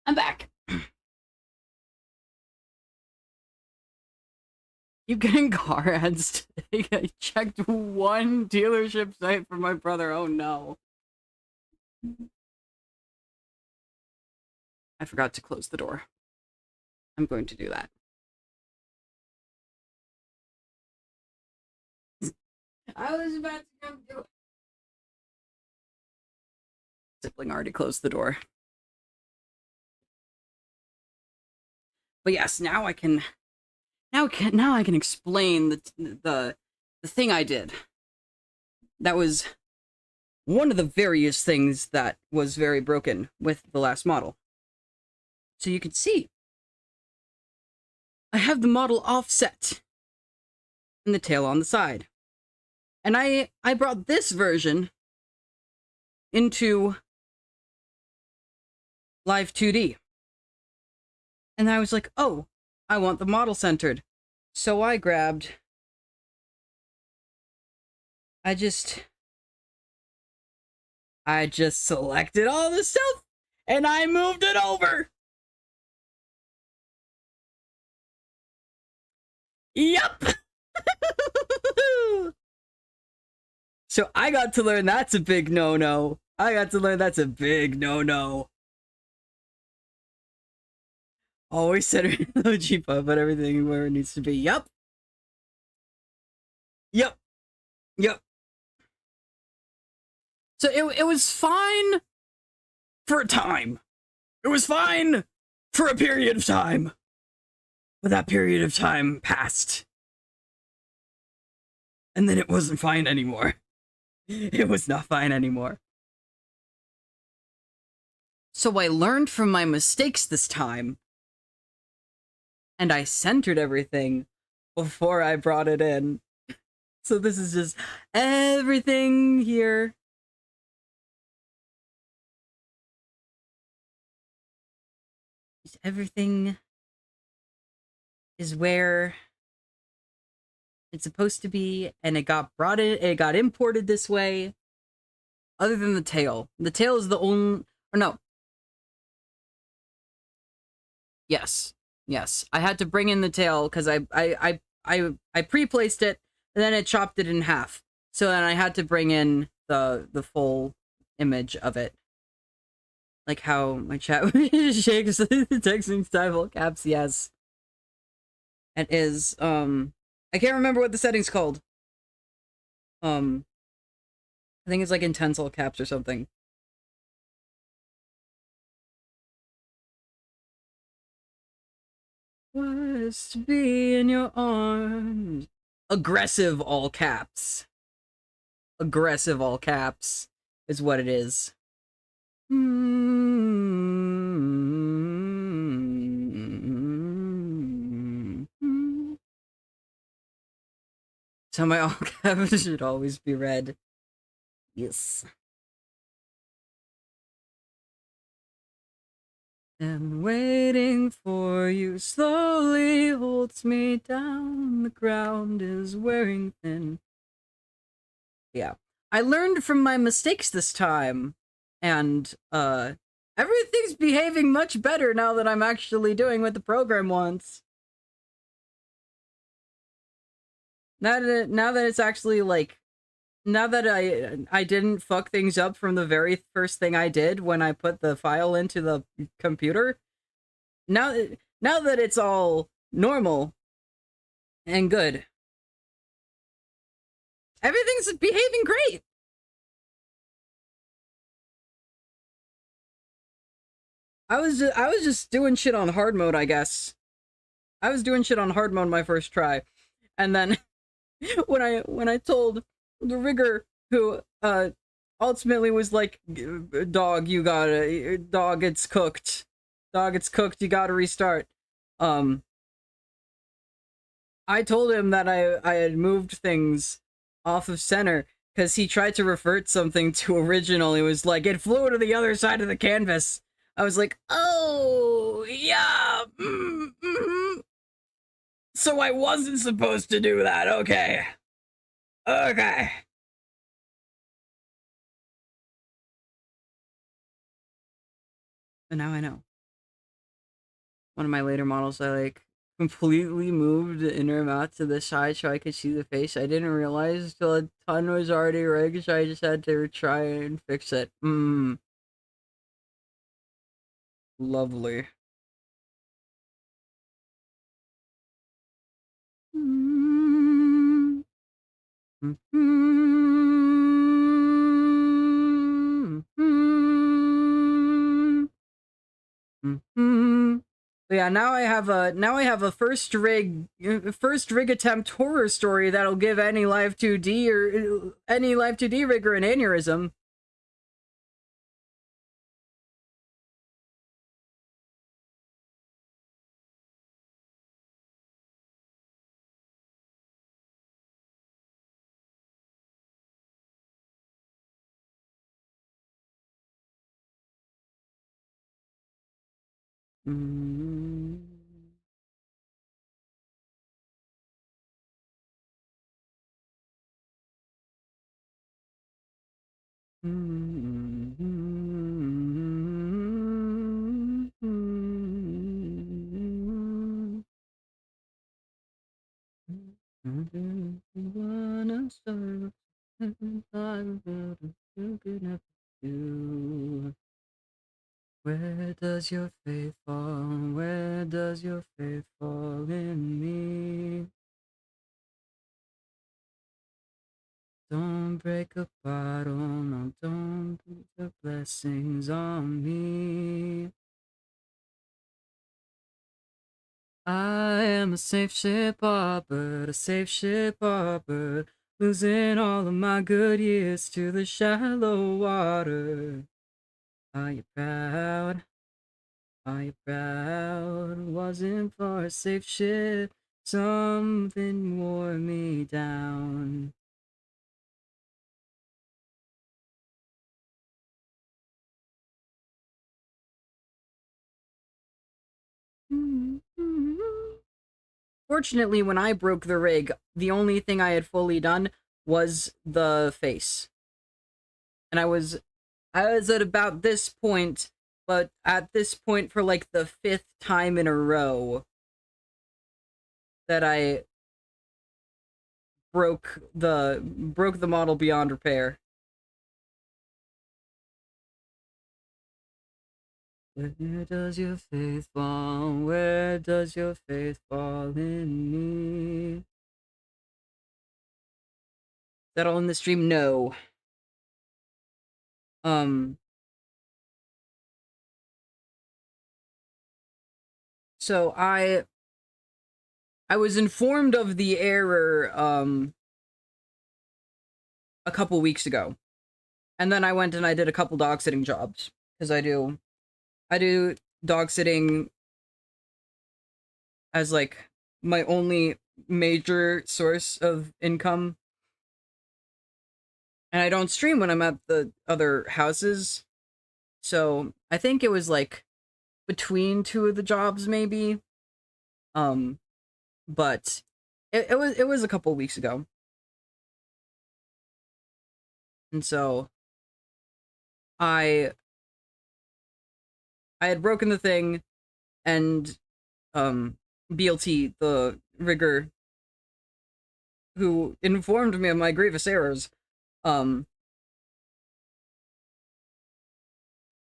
I'm back. You getting car ads today? I checked one dealership site for my brother. Oh no. I forgot to close the door. I'm going to do that. I was about to come do it. Sibling already closed the door. But yes, now I can explain the thing I did. That was one of the various things that was very broken with the last model. So you can see, I have the model offset and the tail on the side. And I brought this version into Live 2D. And I was like, oh, I want the model centered. So I just selected all the stuff and I moved it over. Yup. So I got to learn that's a big no-no. I got to learn that's a big no-no. Always center the G-pop, but everything where it needs to be. Yup. Yep. Yep. So it was fine for a time. It was fine for a period of time. But that period of time passed. And then it wasn't fine anymore. It was not fine anymore. So I learned from my mistakes this time. And I centered everything before I brought it in. So this is just everything here. Everything is where it's supposed to be, and it got brought in, it got imported this way. Other than the tail. The tail is the only, or no. Yes. Yes. I had to bring in the tail because I pre-placed it, and then it chopped it in half. So then I had to bring in the full image of it. Like how my chat shakes the texting style caps, yes. It is, I can't remember what the setting's called. I think it's like intense all caps or something. Was to be in your arms. Aggressive all caps. Aggressive all caps is what it is. So my all caps should always be red. Yes. And waiting for you slowly holds me down. The ground is wearing thin. Yeah. I learned from my mistakes this time. And, everything's behaving much better now that I'm actually doing what the program wants. Now that it's actually, like, now that I didn't fuck things up from the very first thing I did when I put the file into the computer, now that it's all normal and good, everything's behaving great. I was just doing shit on hard mode, I guess. I was doing shit on hard mode my first try, and then when I told the rigger who ultimately was like, dog, you gotta, dog, it's cooked, you gotta restart. I told him that I had moved things off of center because he tried to revert something to original. He was like, it flew to the other side of the canvas. I was like, oh yeah, so I wasn't supposed to do that. Okay. Okay. But now I know. One of my later models, I like completely moved the inner mat to the side so I could see the face. I didn't realize till a ton was already rigged, so I just had to try and fix it. Lovely. Yeah, now I have a first rig attempt horror story that'll give any Live 2D or any Live 2D rigger an aneurysm. Where does your faith fall? Where does your faith fall in me? Don't break a bottle, no, don't put the blessings on me. I am a safe ship harbor, a safe ship harbor, losing all of my good years to the shallow water. Are you proud? Are you proud? Wasn't for a safe ship, something wore me down. Fortunately, when I broke the rig, the only thing I had fully done was the face. And I was at about this point, but at this point for like the 5th time in a row that I broke the model beyond repair. Where does your faith fall? Where does your faith fall in me? Is that all in the stream? No. So I was informed of the error a couple weeks ago. And then I went and I did a couple dog sitting jobs because I do dog sitting as like my only major source of income. And I don't stream when I'm at the other houses. So I think it was like between two of the jobs maybe. But it was a couple weeks ago. And so I had broken the thing, and BLT, the rigger who informed me of my grievous errors, was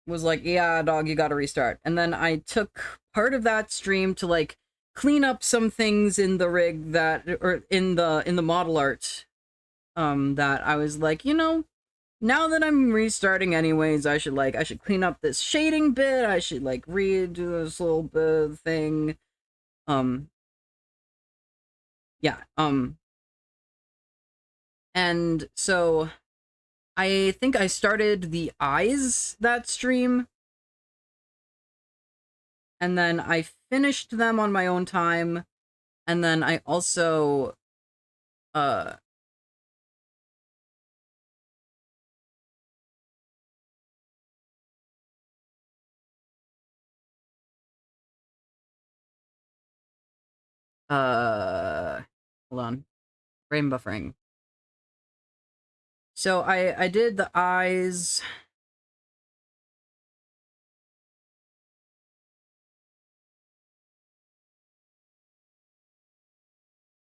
like, yeah, dog, you gotta restart. And then I took part of that stream to like clean up some things in the rig that, or in the model art, that I was like, now that I'm restarting anyways, I should clean up this shading bit, I should like redo this little bit of thing. Yeah, and so I think I started the eyes that stream, and then I finished them on my own time, and then I also hold on, frame buffering. So I did the eyes.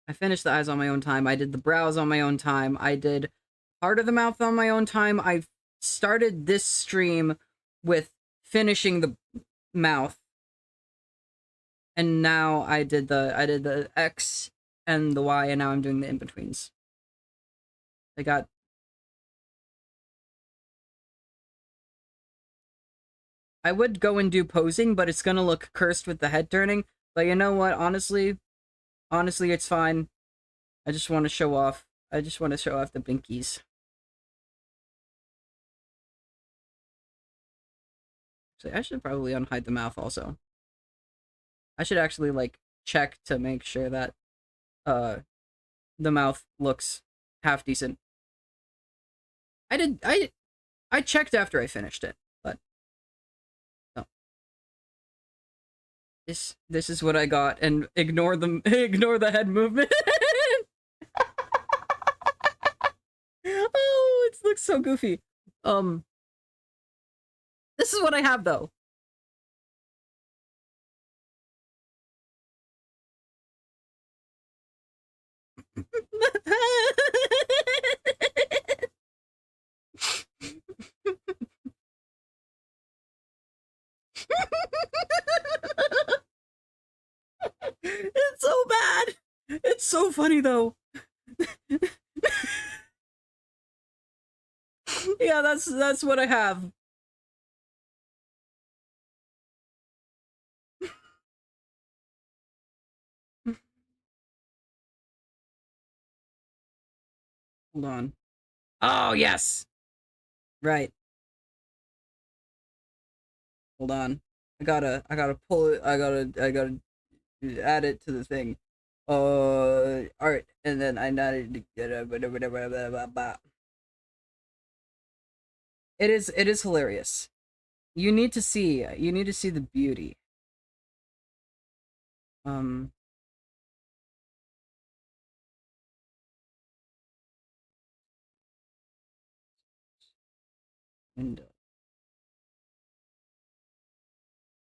I finished the eyes on my own time. I did the brows on my own time. I did part of the mouth on my own time. I started this stream with finishing the mouth. And now I did the X and the Y, and now I'm doing the in-betweens. I got. I would go and do posing, but it's gonna look cursed with the head turning. But you know what? Honestly, it's fine. I just want to show off. I just want to show off the binkies. So I should probably unhide the mouth also. I should actually like check to make sure that the mouth looks half decent. I checked after I finished it, but no. This is what I got, and ignore the ignore the head movement. Oh, it looks so goofy. This is what I have though. It's so bad. It's so funny though. Yeah, that's what I have. Hold on. Oh, yes. Right. Hold on. I gotta pull it. I gotta add it to the thing. Alright, and then I added. It is hilarious. You need to see the beauty. Um. Window.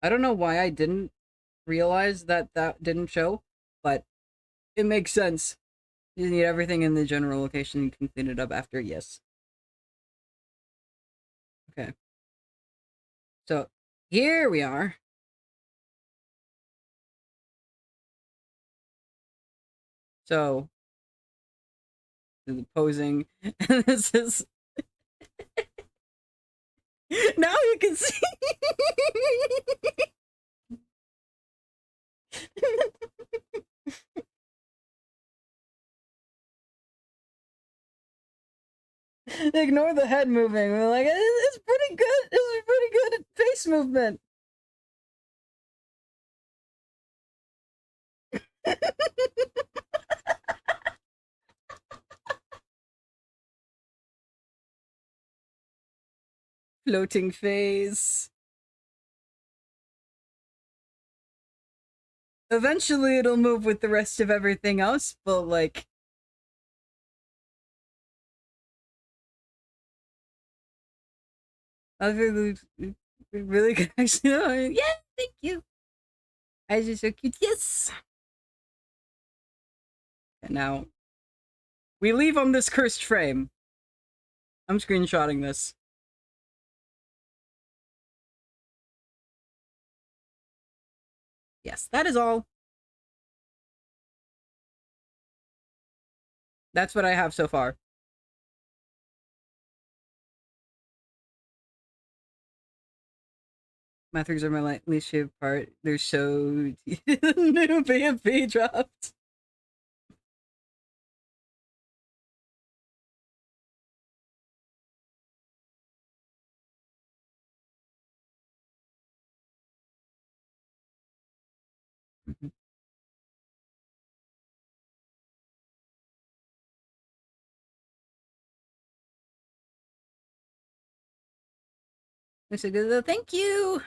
I don't know why I didn't realize that didn't show, but it makes sense. You need everything in the general location. You can clean it up after. Yes. Okay. So here we are. So the posing, and this is now you can see. Ignore the head moving. We're like, it's pretty good. It's pretty good at face movement. Floating face. Eventually it'll move with the rest of everything else, but like... I really, really good. Actually, yeah, thank you. Eyes are so cute. Yes. And now we leave on this cursed frame. I'm screenshotting this. Yes, that is all. That's what I have so far. Methods are my least favorite part. They're so... New BMP dropped. Thank you.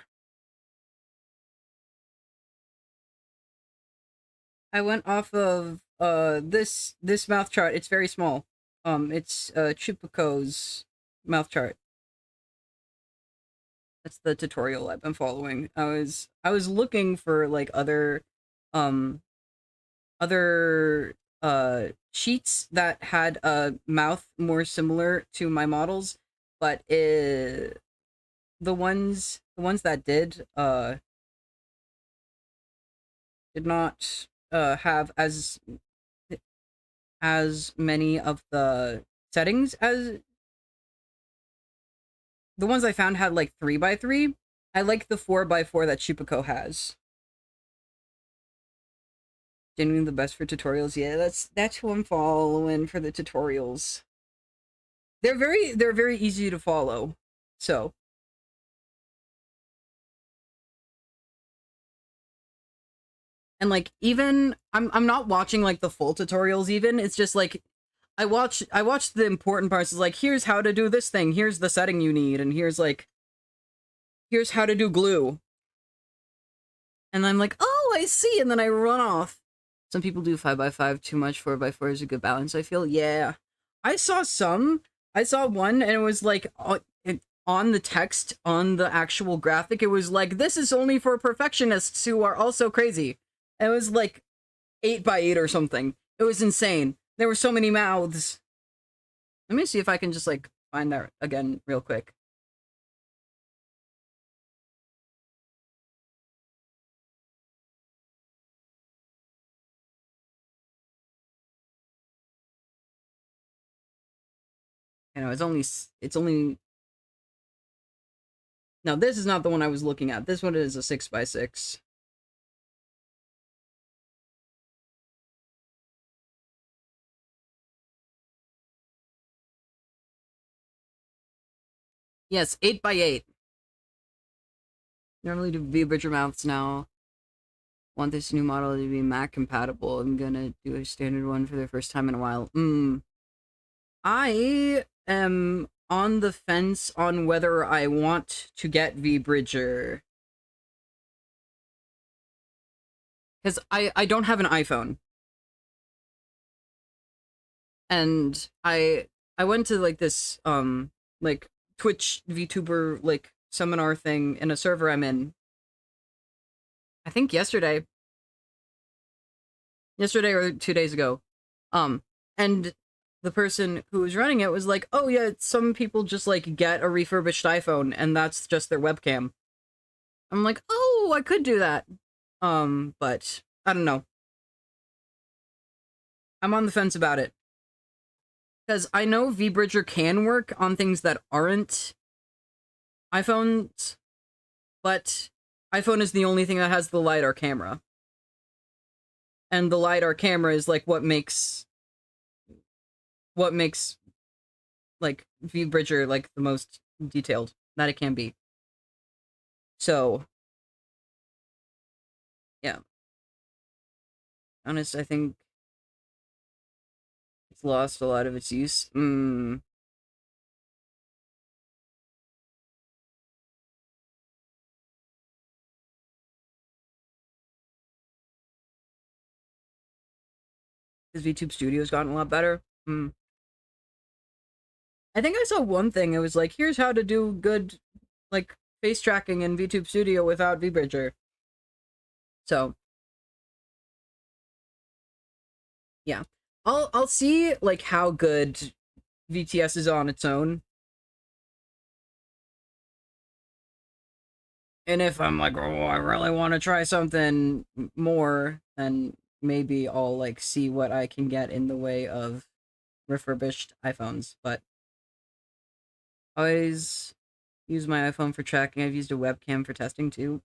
I went off of this mouth chart. It's very small. It's Chupaco's mouth chart. That's the tutorial I've been following. I was looking for like other sheets that had a mouth more similar to my models, but the ones that did not have as many of the settings as the ones I found had like 3x3. I like the 4x4 that Chupaco has. Genuinely the best for tutorials. Yeah, that's who I'm following for the tutorials. They're very easy to follow. So and like even I'm not watching like the full tutorials even. It's just like I watch the important parts. It's like here's how to do this thing, here's the setting you need, and here's how to do glue. And I'm like, oh, I see, and then I run off. Some people do 5x5 too much, 4x4 is a good balance, I feel. Yeah. I saw one, and it was like, on the text, on the actual graphic, it was like, this is only for perfectionists who are also crazy. And it was like 8x8 or something. It was insane. There were so many mouths. Let me see if I can just, like, find that again real quick. You know, it's only... No, this is not the one I was looking at. This one is a 6x6. Yes, 8x8. Normally do V-Bridger mounts now. Want this new model to be Mac compatible. I'm gonna do a standard one for the first time in a while. I am on the fence on whether I want to get V-Bridger. Because I don't have an iPhone. And I went to like this like Twitch VTuber like seminar thing in a server I'm in. I think yesterday or 2 days ago. And the person who was running it was like, oh yeah, some people just like get a refurbished iPhone and that's just their webcam. I'm like, oh, I could do that. But I don't know. I'm on the fence about it. Because I know V-Bridger can work on things that aren't iPhones, but iPhone is the only thing that has the LiDAR camera. And the LiDAR camera is like what makes like V-Bridger like the most detailed that it can be. So yeah. Honest, I think it's lost a lot of its use. Because VTube Studio's gotten a lot better. I think I saw one thing. It was like, here's how to do good, like, face tracking in VTube Studio without V-Bridger. So, yeah. I'll see, like, how good VTS is on its own. And if I'm like, oh, I really want to try something more, then maybe I'll, like, see what I can get in the way of refurbished iPhones. But always use my iPhone for tracking. I've used a webcam for testing, too.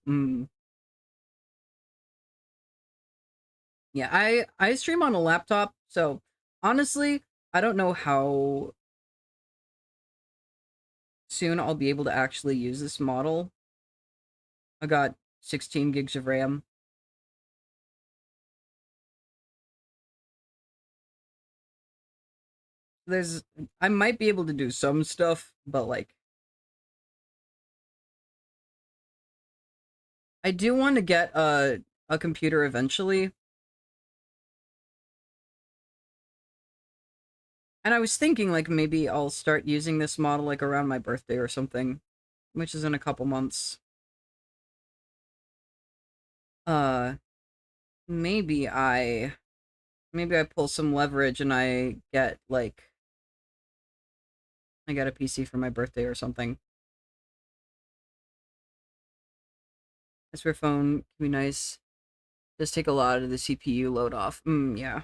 Yeah, I stream on a laptop, so honestly, I don't know how soon I'll be able to actually use this model. I got 16 gigs of RAM. I might be able to do some stuff, but like, I do want to get a computer eventually. And I was thinking like maybe I'll start using this model like around my birthday or something, which is in a couple months. Maybe I pull some leverage and I get like I got a PC for my birthday or something. This for phone can be nice. Does take a lot of the CPU load off. Yeah.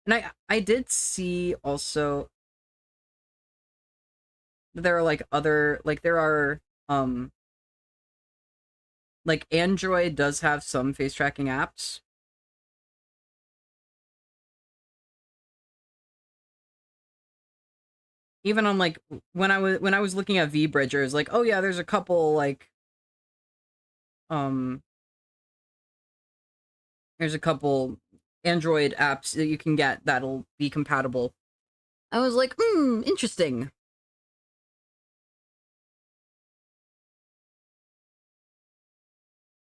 And I did see also there are like other like there are like Android does have some face tracking apps. Even on like when I was looking at VBridgers, like, oh yeah, there's a couple like um there's a couple Android apps that you can get that'll be compatible. I was like, interesting.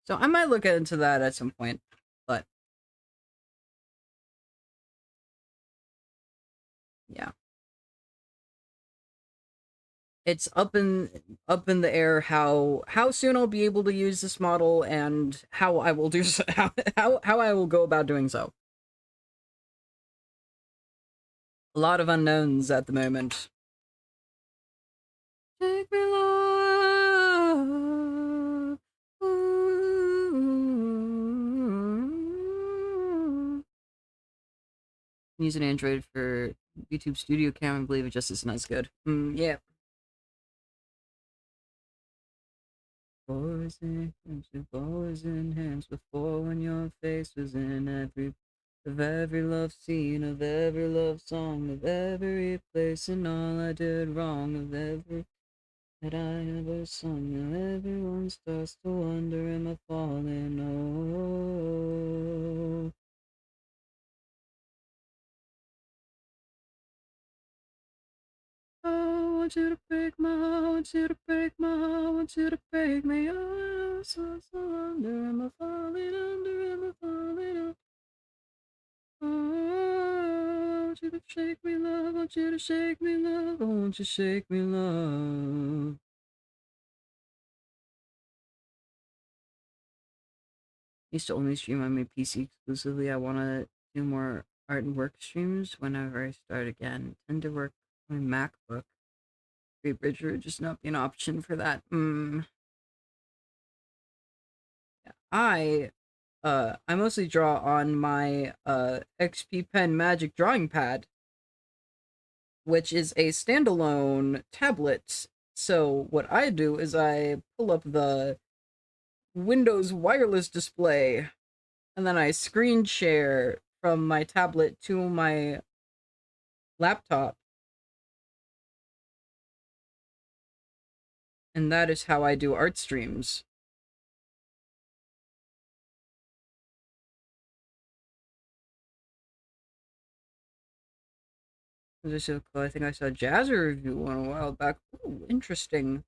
So I might look into that at some point, but yeah. It's up in the air how soon I'll be able to use this model and how I will do so, how I will go about doing so. A lot of unknowns at the moment. Take me love. Ooh. Use an Android for YouTube Studio Cam and believe it just isn't as good. Yeah. Poison hands before when your face was in every love scene, of every love song, of every place and all I did wrong, of every that I ever sung, and everyone starts to wonder, am I falling? Oh, I want you to break my heart, I want you to break my heart, I want you to break me. Oh, so under, am I falling under, am I falling under? Oh, I want you to shake me, love, I want you to shake me, love, I want you to shake me, love. I used to only stream on my PC exclusively. I want to do more art and work streams whenever I start again. Tend to work on my MacBook. Great Bridger would just not be an option for that. Yeah. I mostly draw on my XP Pen Magic drawing pad, which is a standalone tablet. So what I do is I pull up the Windows wireless display and then I screen share from my tablet to my laptop. And that is how I do art streams. I think I saw a Jazzer review one a while back. Ooh, interesting.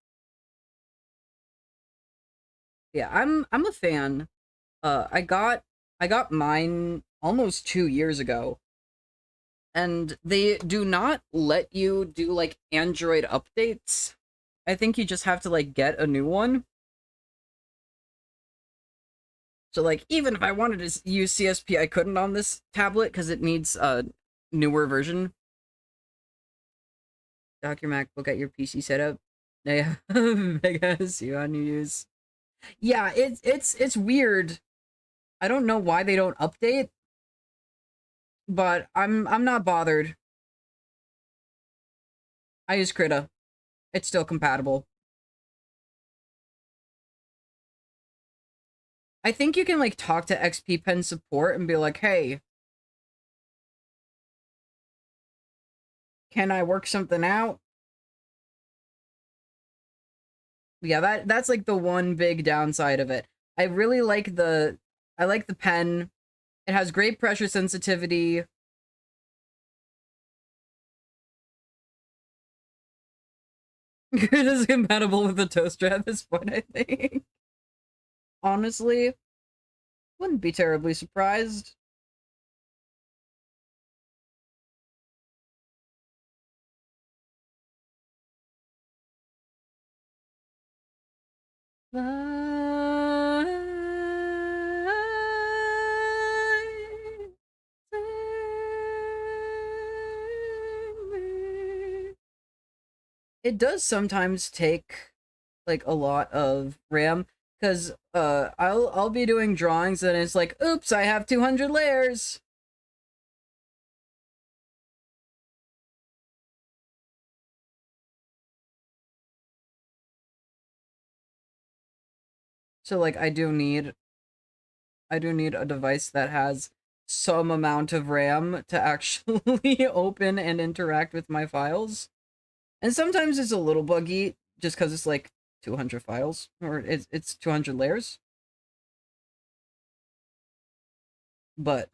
Yeah, I'm a fan. I got mine almost 2 years ago. And they do not let you do like Android updates. I think you just have to like get a new one. So like even if I wanted to use CSP, I couldn't on this tablet because it needs a newer version. Dock your MacBook at your PC setup. Yeah, I guess you on use. Yeah, it's weird. I don't know why they don't update, but I'm not bothered. I use Krita. It's still compatible. I think you can like talk to XP Pen support and be like, "Hey, can I work something out?" Yeah, that's like the one big downside of it. I really like I like the pen. It has great pressure sensitivity. It is compatible with the toaster at this point, I think. Honestly, wouldn't be terribly surprised. It does sometimes take like a lot of RAM because I'll be doing drawings and it's like, oops, I have 200 layers. So like I do need a device that has some amount of RAM to actually open and interact with my files. And sometimes it's a little buggy just because it's like 200 files or it's 200 layers. But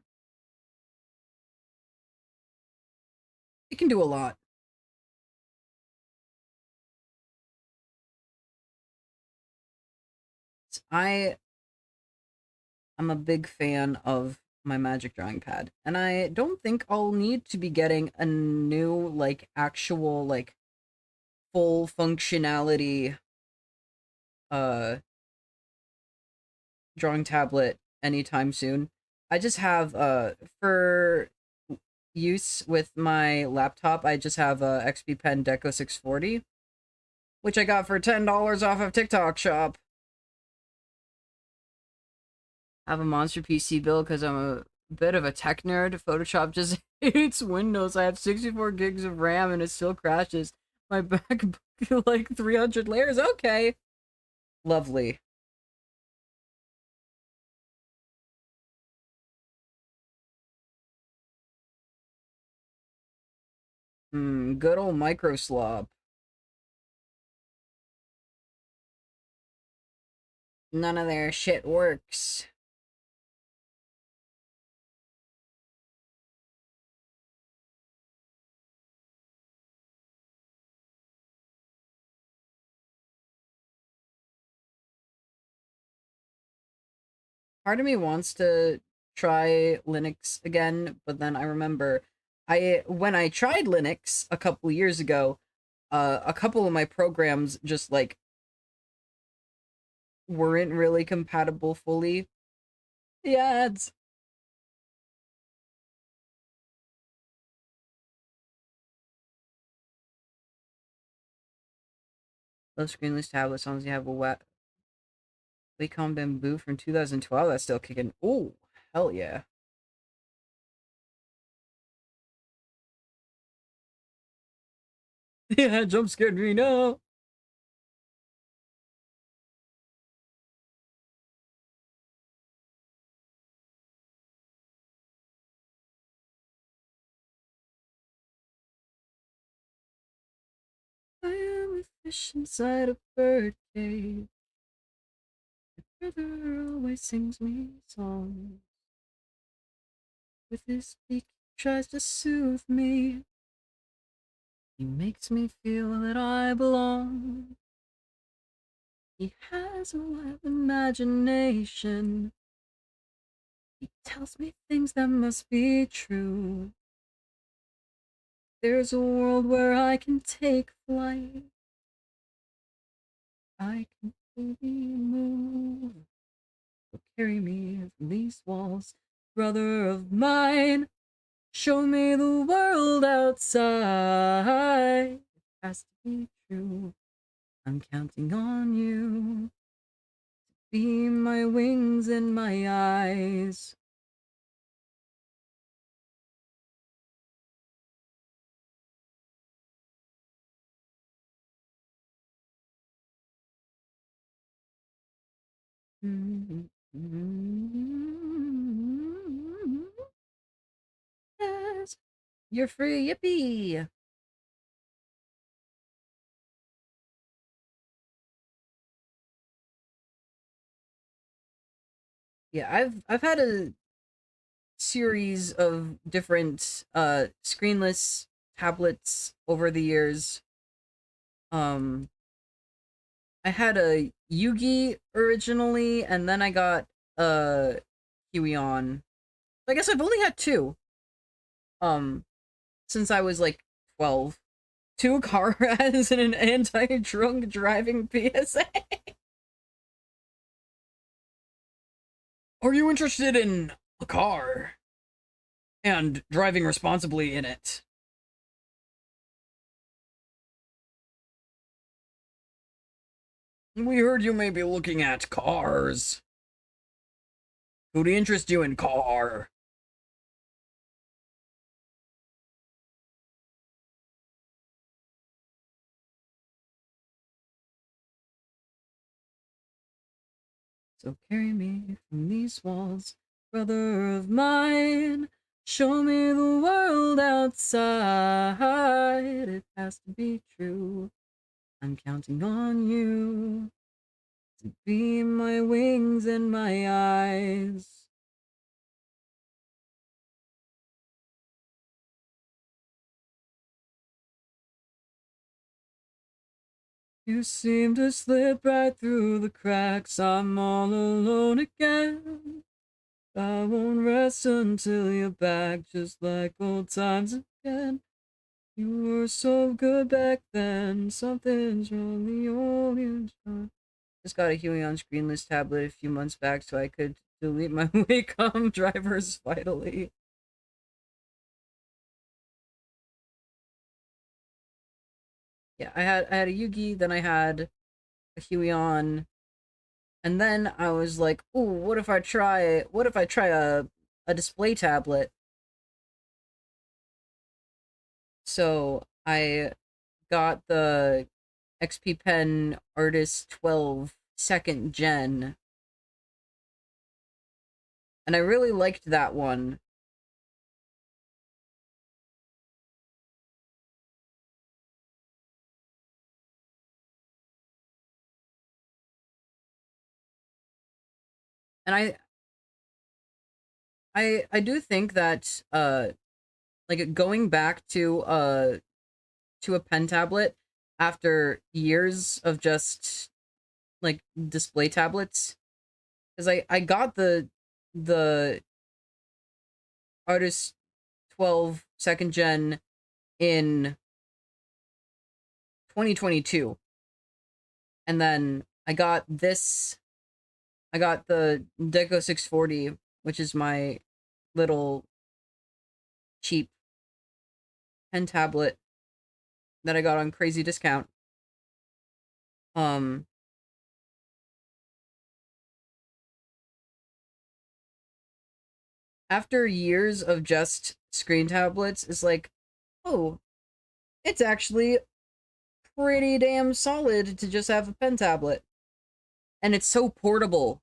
it can do a lot. I am a big fan of my magic drawing pad, and I don't think I'll need to be getting a new like actual like full functionality uh drawing tablet anytime soon. I just have for use with my laptop, I just have a XP Pen Deco 640, which I got for $10 off of TikTok shop. I have a monster PC build because I'm a bit of a tech nerd. Photoshop just hates Windows. I have 64 gigs of RAM and it still crashes. My MacBook like 300 layers. Okay. Lovely. Good old microslop. None of their shit works. Part of me wants to try Linux again, but then I remember when I tried Linux a couple years ago, a couple of my programs just like weren't really compatible fully. Yeah, it's low screenless tablet songs you have a Wacom Bamboo from 2012 that's still kicking. Oh, hell yeah. Yeah, jump scared me now. I am a fish inside a bird cage. My brother always sings me songs. With his beak, he tries to soothe me. He makes me feel that I belong. He has a wild imagination. He tells me things that must be true. There's a world where I can take flight. I can fully move. So carry me from these walls, brother of mine. Show me the world outside. It has to be true. I'm counting on you. Be my wings and my eyes. Yes, you're free, yippee! Yeah, I've had a series of different screenless tablets over the years. Um, I had a Yugi originally, and then I got a Huion. I guess I've only had two. Um, since I was like 12. Two car has an anti-drunk driving PSA. Are you interested in a car and driving responsibly in it? We heard you may be looking at cars. Who'd interest you in car? So carry me from these walls, brother of mine. Show me the world outside. It has to be true. I'm counting on you to be my wings and my eyes. You seem to slip right through the cracks. I'm all alone again. I won't rest until you're back, just like old times again. You were so good back then. Something's wrong, the only time. Just got a Huey on screenless tablet a few months back so I could delete my Wacom drivers vitally. Yeah, I had a Yugi, then I had a Huey on, and then I was like, "Ooh, what if I try a display tablet?" So I got the XP Pen Artist 12 second gen, and I really liked that one. And I do think that like going back to a pen tablet after years of just like display tablets, because I got the Artist 12 second gen in 2022, and then I got the Deco 640, which is my little cheap pen tablet that I got on crazy discount. Um After years of just screen tablets, it's like, oh, it's actually pretty damn solid to just have a pen tablet. And it's so portable.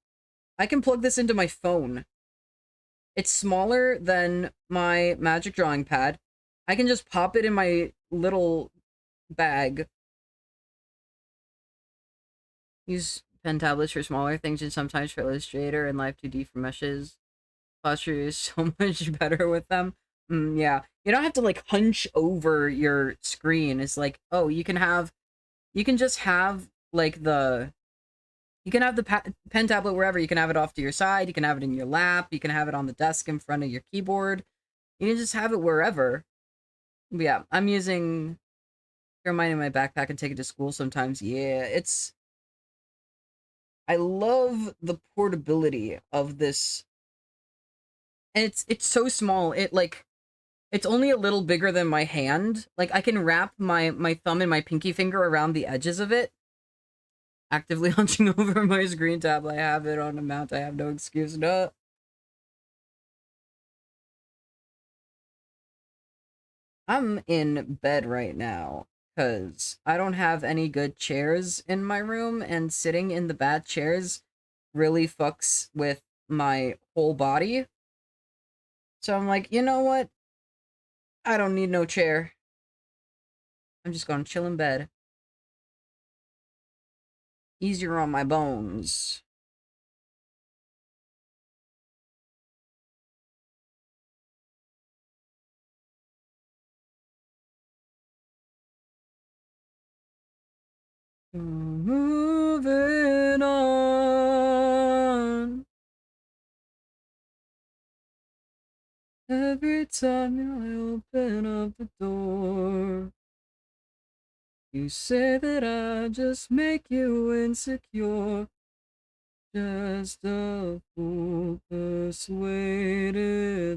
I can plug this into my phone. It's smaller than my Magic Drawing Pad. I can just pop it in my little bag. Use pen tablets for smaller things and sometimes for Illustrator and L2D for meshes. Posture is so much better with them. Yeah. You don't have to like hunch over your screen. It's like, oh, you can just have like you can have the pen tablet wherever. You can have it off to your side. You can have it in your lap. You can have it on the desk in front of your keyboard. You can just have it wherever. But yeah, I'm using mine in my backpack and take it to school sometimes. Yeah, I love the portability of this. And it's so small. It's only a little bigger than my hand. Like I can wrap my thumb and my pinky finger around the edges of it. Actively hunching over my screen tab. I have it on a mount. I have no excuse. No. I'm in bed right now because I don't have any good chairs in my room, and sitting in the bad chairs really fucks with my whole body. So I'm like, you know what? I don't need no chair. I'm just gonna chill in bed. Easier on my bones. Moving on. Every time I open up the door, you say that I just make you insecure. Just a fool persuaded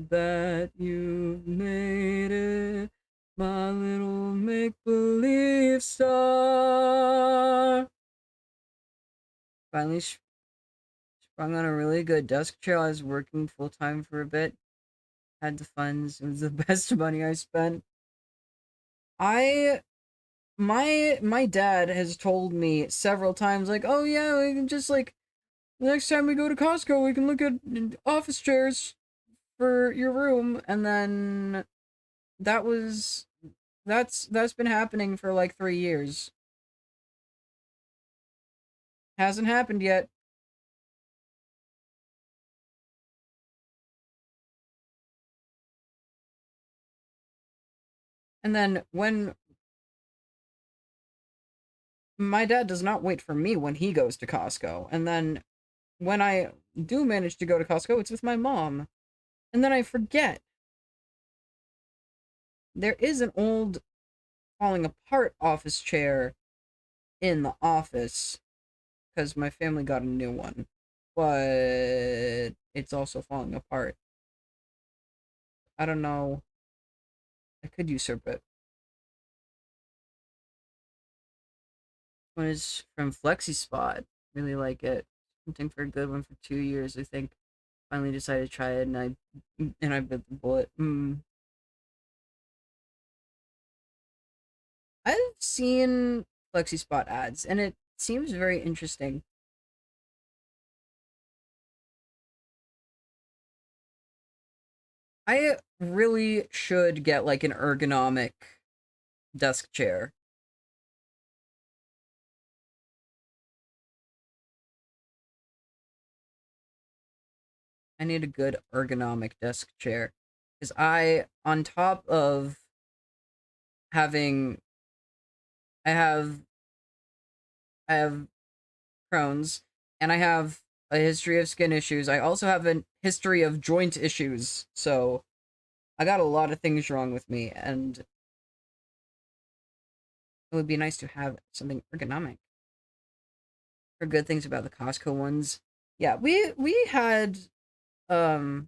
that you've made it my little make-believe star. Finally sprung on a really good desk chair. I was working full-time for a bit. Had the funds. It was the best money I spent. My dad has told me several times, like, oh yeah, we can just like the next time we go to Costco, we can look at office chairs for your room. And then that was that's been happening for like 3 years. Hasn't happened yet. And then when my dad does not wait for me when he goes to Costco. And then when I do manage to go to Costco, it's with my mom. And then I forget. There is an old falling apart office chair in the office because my family got a new one. But it's also falling apart. I don't know. I could usurp it. One is from Flexi Spot. Really like it. Something for a good one for 2 years, I think. Finally decided to try it, and I bit the bullet. I've seen Flexi Spot ads, and it seems very interesting. I really should get like an ergonomic desk chair. I need a good ergonomic desk chair. Because on top of having, I have, I have Crohn's, and I have a history of skin issues. I also have a history of joint issues. So I got a lot of things wrong with me, and it would be nice to have something ergonomic. For good things about the Costco ones. Yeah, we had um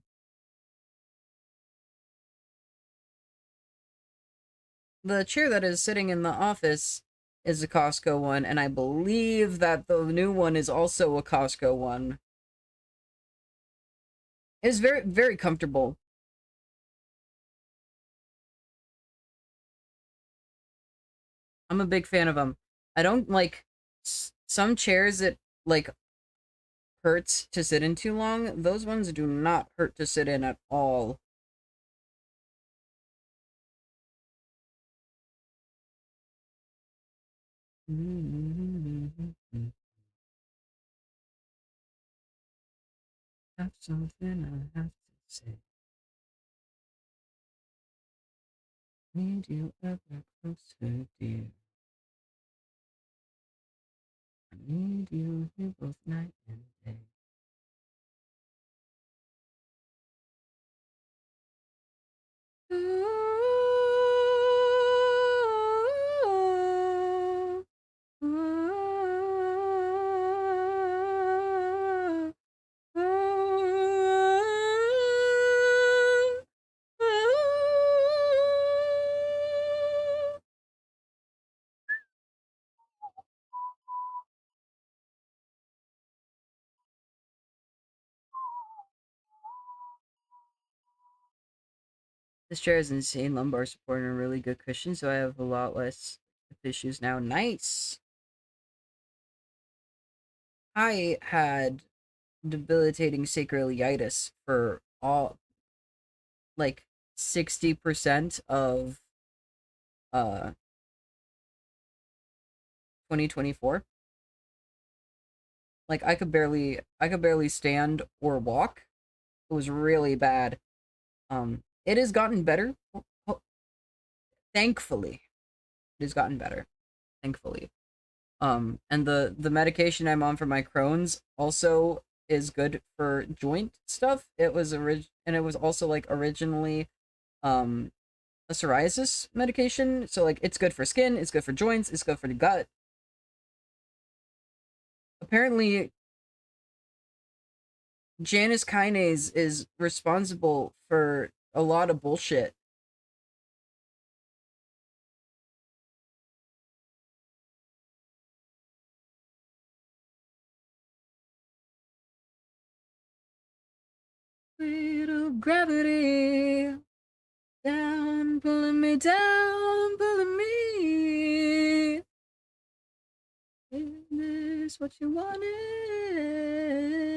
the chair that is sitting in the office is a Costco one, and I believe that the new one is also a Costco one. It's very, very comfortable. I'm a big fan of them. I don't like some chairs that like hurts to sit in too long. Those ones do not hurt to sit in at all. Have something I have to say. Need you ever closer, dear. I need you here both night and day. This chair has insane lumbar support and a really good cushion, so I have a lot less issues now. Nice. I had debilitating sacroiliitis for all like 60% of 2024. Like I could barely stand or walk. It was really bad. It has gotten better. Thankfully. It has gotten better. Thankfully. And the medication I'm on for my Crohn's also is good for joint stuff. It was and it was also like originally a psoriasis medication. So like it's good for skin, it's good for joints, it's good for the gut. Apparently Janus kinase is responsible for a lot of bullshit. Little gravity down, pulling me down, pulling me. Is this what you wanted?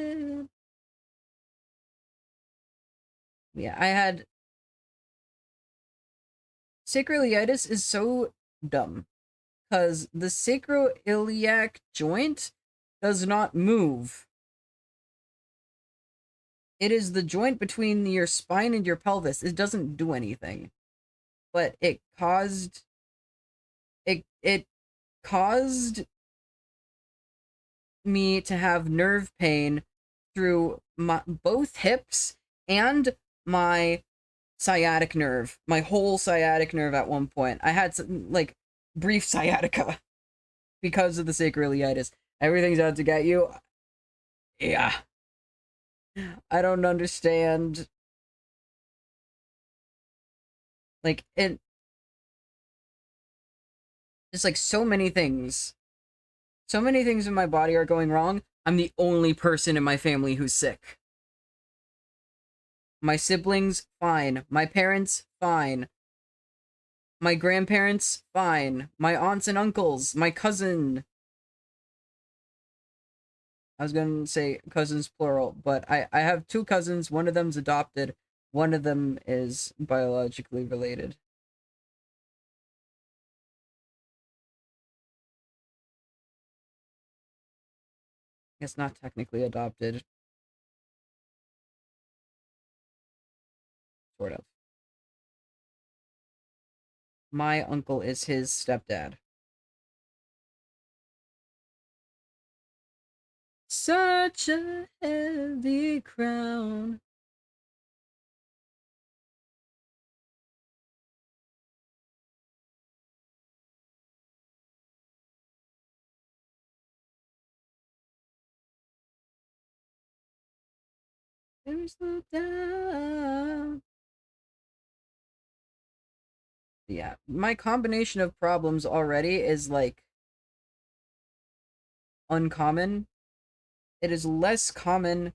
Yeah, I had sacroiliitis is so dumb because the sacroiliac joint does not move. It is the joint between your spine and your pelvis. It doesn't do anything. But it caused me to have nerve pain through both hips and my sciatic nerve, my whole sciatic nerve at one point. I had some, like, brief sciatica because of the sacroiliitis. Everything's out to get you. Yeah. I don't understand. Like, it's like so many things. So many things in my body are going wrong. I'm the only person in my family who's sick. My siblings, fine. My parents, fine. My grandparents, fine. My aunts and uncles, my cousin. I was gonna say cousins plural, but I have two cousins. One of them's adopted. One of them is biologically related. It's not technically adopted. Sort of. My uncle is his stepdad. Such a heavy crown. Baby, slow down. Yeah, my combination of problems already is like uncommon. It is less common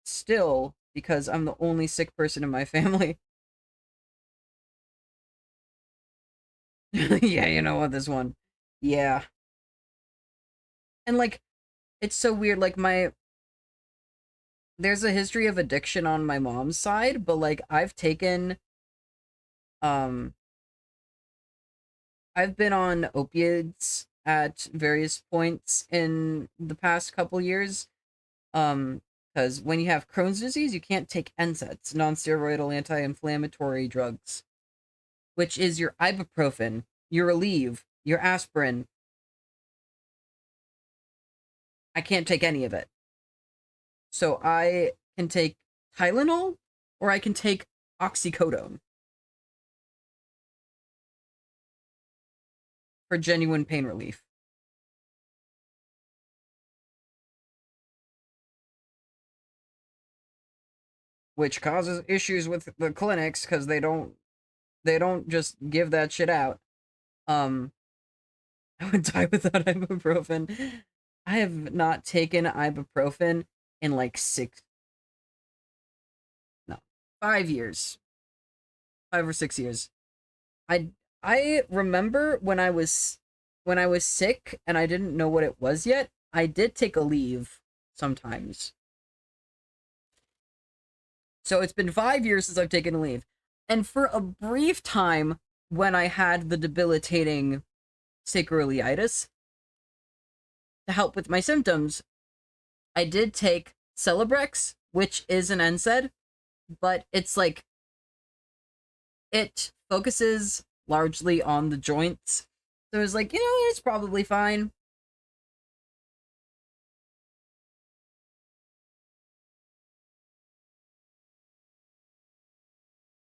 still because I'm the only sick person in my family. Yeah, you know what, this one. Yeah. And like, it's so weird. Like, there's a history of addiction on my mom's side, but like, um, I've been on opiates at various points in the past couple years. Because when you have Crohn's disease, you can't take NSAIDs, non-steroidal anti-inflammatory drugs, which is your ibuprofen, your Aleve, your aspirin. I can't take any of it. So I can take Tylenol, or I can take oxycodone for genuine pain relief. Which causes issues with the clinics because they don't just give that shit out. Um, I would die without ibuprofen. I have not taken ibuprofen in like no, 5 years, 5 or 6 years. I I remember when I was sick and I didn't know what it was yet. I did take a leave sometimes. So it's been 5 years since I've taken a leave, and for a brief time when I had the debilitating sacroiliitis to help with my symptoms, I did take Celebrex, which is an NSAID, but it's like it focuses largely on the joints. So it's like, it's probably fine.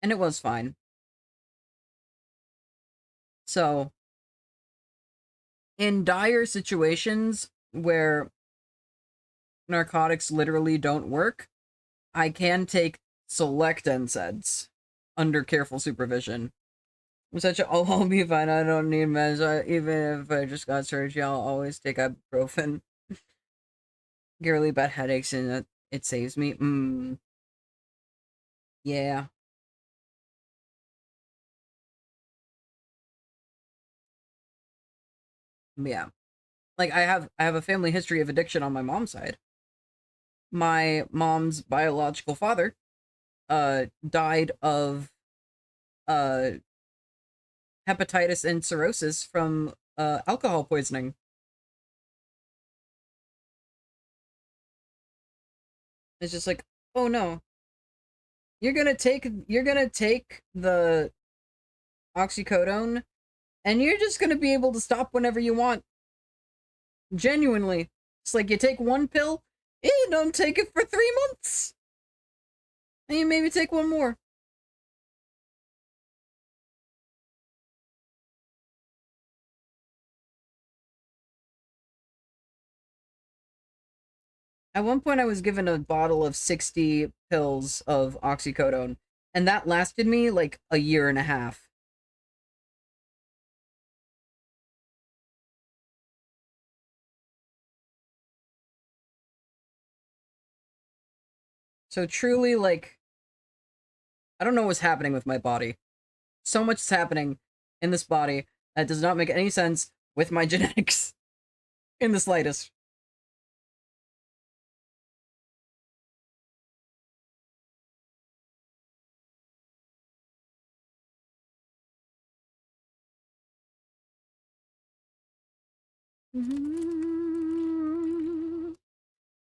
And it was fine. So, in dire situations where narcotics literally don't work, I can take select NSAIDs under careful supervision. I'm such a, oh, I'll be fine. I don't need meds. Even if I just got surgery, I'll always take ibuprofen. Get really bad headaches and it saves me. Yeah. Yeah. Like, I have a family history of addiction on my mom's side. My mom's biological father died of uh hepatitis and cirrhosis from alcohol poisoning. It's just like, oh no, you're gonna take the oxycodone and you're just gonna be able to stop whenever you want. Genuinely. It's like you take one pill, you don't take it for 3 months. And you maybe take one more. At one point I was given a bottle of 60 pills of oxycodone, and that lasted me like a year and a half. So truly, like, I don't know what's happening with my body. So much is happening in this body that does not make any sense with my genetics in the slightest.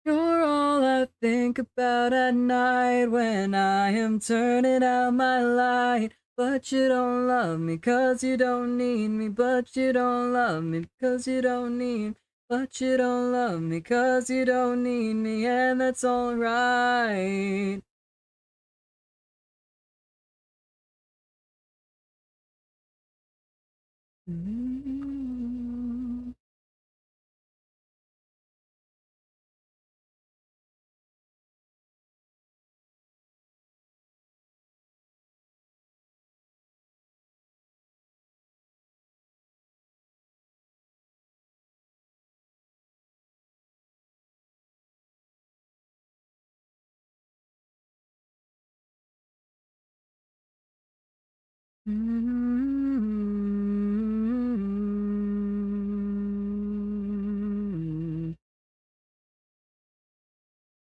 You're all I think about at night when I am turning out my light. But you don't love me 'cause you don't need me. But you don't love me 'cause you don't need me. But you don't love me 'cause you don't need me, and that's alright.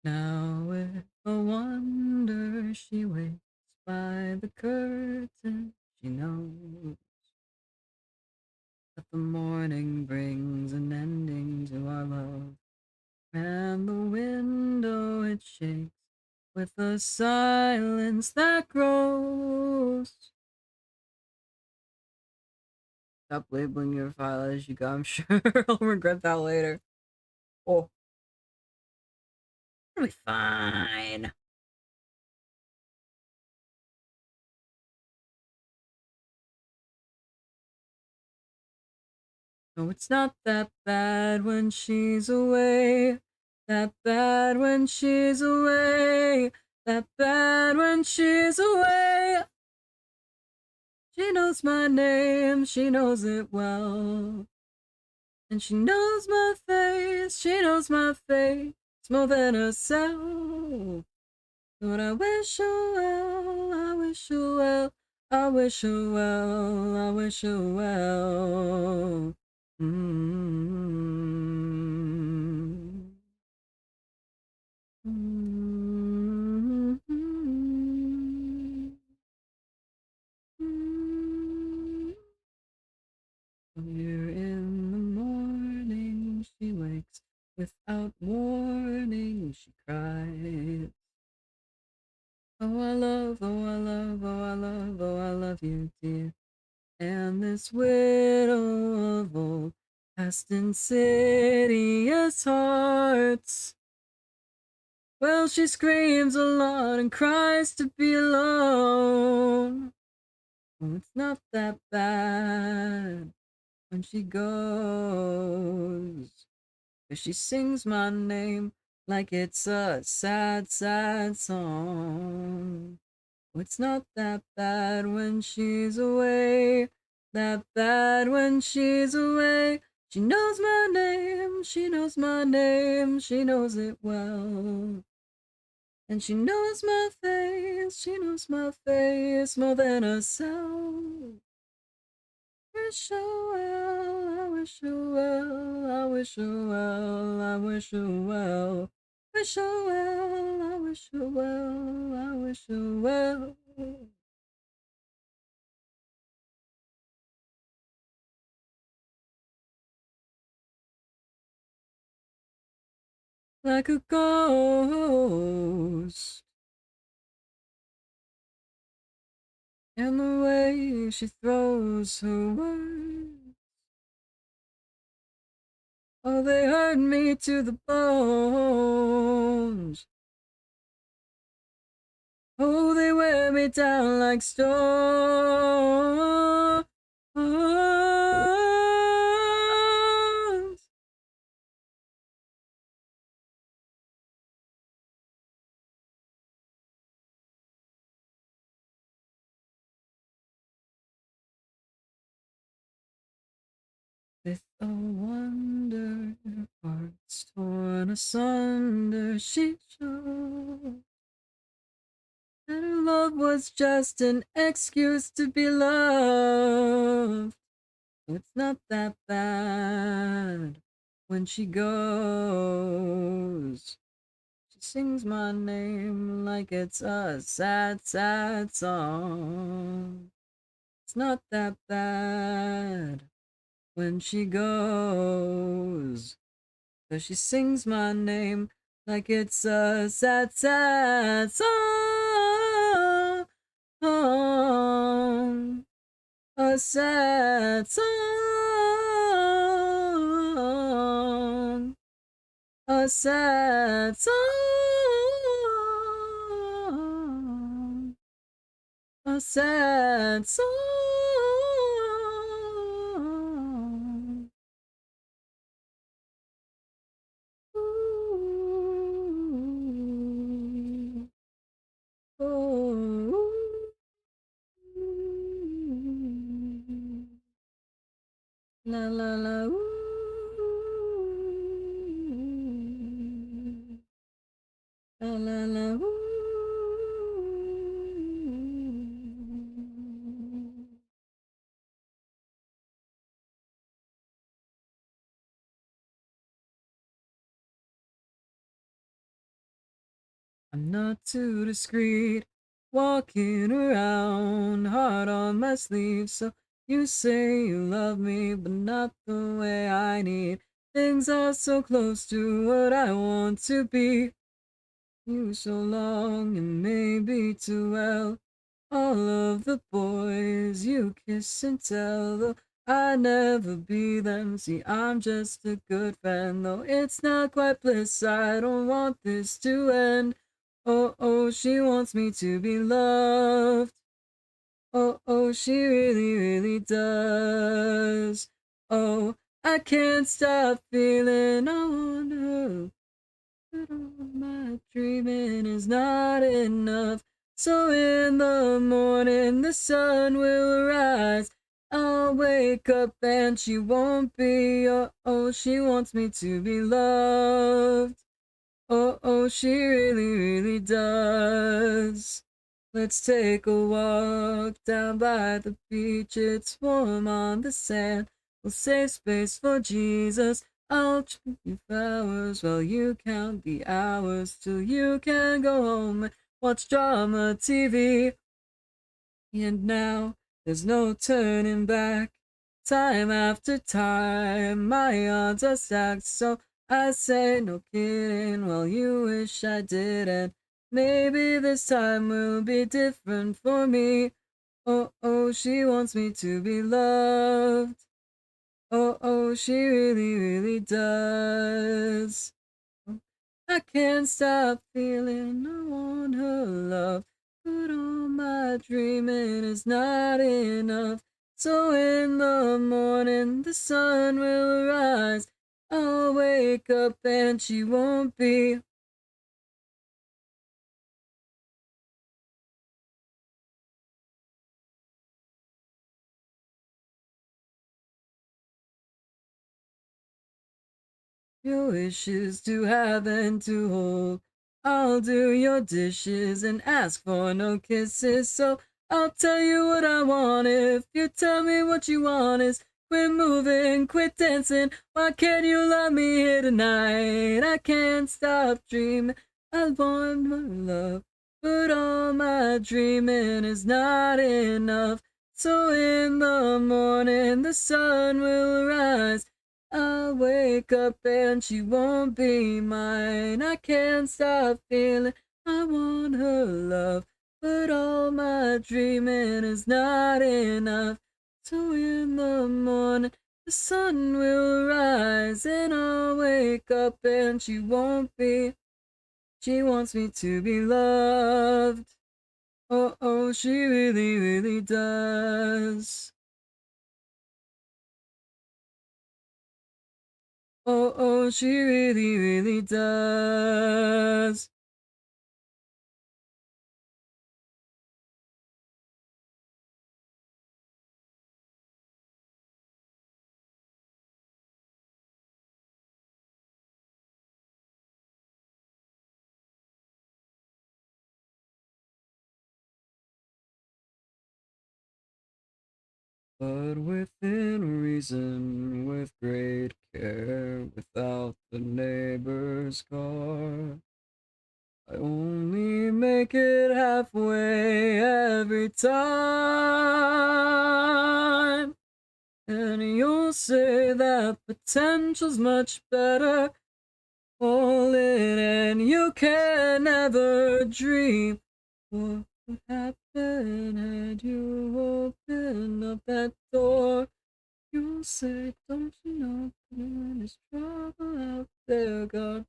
Now with a wonder she waits by the curtain. She knows that the morning brings an ending to our love. And the window it shakes with the silence that grows. Stop labeling your file as you go. I'm sure I'll regret that later. Oh, it'll be fine. No, it's not that bad when she's away. That bad when she's away. That bad when she's away. She knows my name, she knows it well. And she knows my face, she knows my face more than herself. But I wish her well, I wish her well, I wish her well, I wish her well. Here in the morning she wakes without warning, she cries. Oh, I love, oh, I love, oh, I love, oh, I love you, dear. And this widow of old past insidious hearts. Well, she screams a lot and cries to be alone. Oh, it's not that bad when she goes. 'Cause she sings my name like it's a sad, sad song. Oh, it's not that bad when she's away. That bad when she's away. She knows my name, she knows my name, she knows it well. And she knows my face, she knows my face more than herself. Wish her well, I wish her well, I wish her well, I wish her well. Wish her well, I wish her well, I wish her well. like a ghost. And the way she throws her words, oh, they hurt me to the bones. Oh, they wear me down like stones. With a wonder, hearts torn asunder, she showed that her love was just an excuse to be loved. It's not that bad when she goes. She sings my name like it's a sad, sad song. It's not that bad when she goes. 'Cause she sings my name like it's a sad, sad song. A sad song. A sad song. A sad song. Ooh. Oh. La la la. Ooh. La la la. Ooh. I'm not too discreet, walking around, heart on my sleeve. So you say you love me, but not the way I need. Things are so close to what I want to be. You so long and maybe too well. All of the boys you kiss and tell, though I never be them. See, I'm just a good friend, though it's not quite bliss. I don't want this to end. Oh, oh, she wants me to be loved. Oh, oh, she really, really does. Oh, I can't stop feeling I want her. But all my dreaming is not enough. So in the morning the sun will rise. I'll wake up and she won't be. Oh, oh, she wants me to be loved. Oh, oh, she really, really does. Let's take a walk down by the beach. It's warm on the sand. We'll save space for Jesus. I'll treat you flowers while you count the hours till you can go home and watch drama TV. And now there's no turning back. Time after time, my odds are stacked. So I say no kidding, well you wish I didn't. Maybe this time will be different for me. Oh, oh, she wants me to be loved. Oh, oh, she really, really does. I can't stop feeling I want her love. But all my dreaming is not enough. So in the morning the sun will rise. I'll wake up and she won't be. Your wishes to have and to hold. I'll do your dishes and ask for no kisses. So I'll tell you what I want if you tell me what you want is quit moving, quit dancing. Why can't you love me here tonight? I can't stop dreaming. I want my love, but all my dreaming is not enough. So in the morning the sun will rise. I'll wake up and she won't be mine. I can't stop feeling I want her love, but all my dreaming is not enough. So in the morning, the sun will rise and I'll wake up and she won't be. She wants me to be loved. Oh, oh, she really, really does. Oh, oh, she really, really does. But within reason, with great care, without the neighbor's car. I only make it halfway every time. And you'll say that potential's much better. All in, and you can never dream what would happen had you opened up that door. You'll say, don't you know, when there's trouble out there, God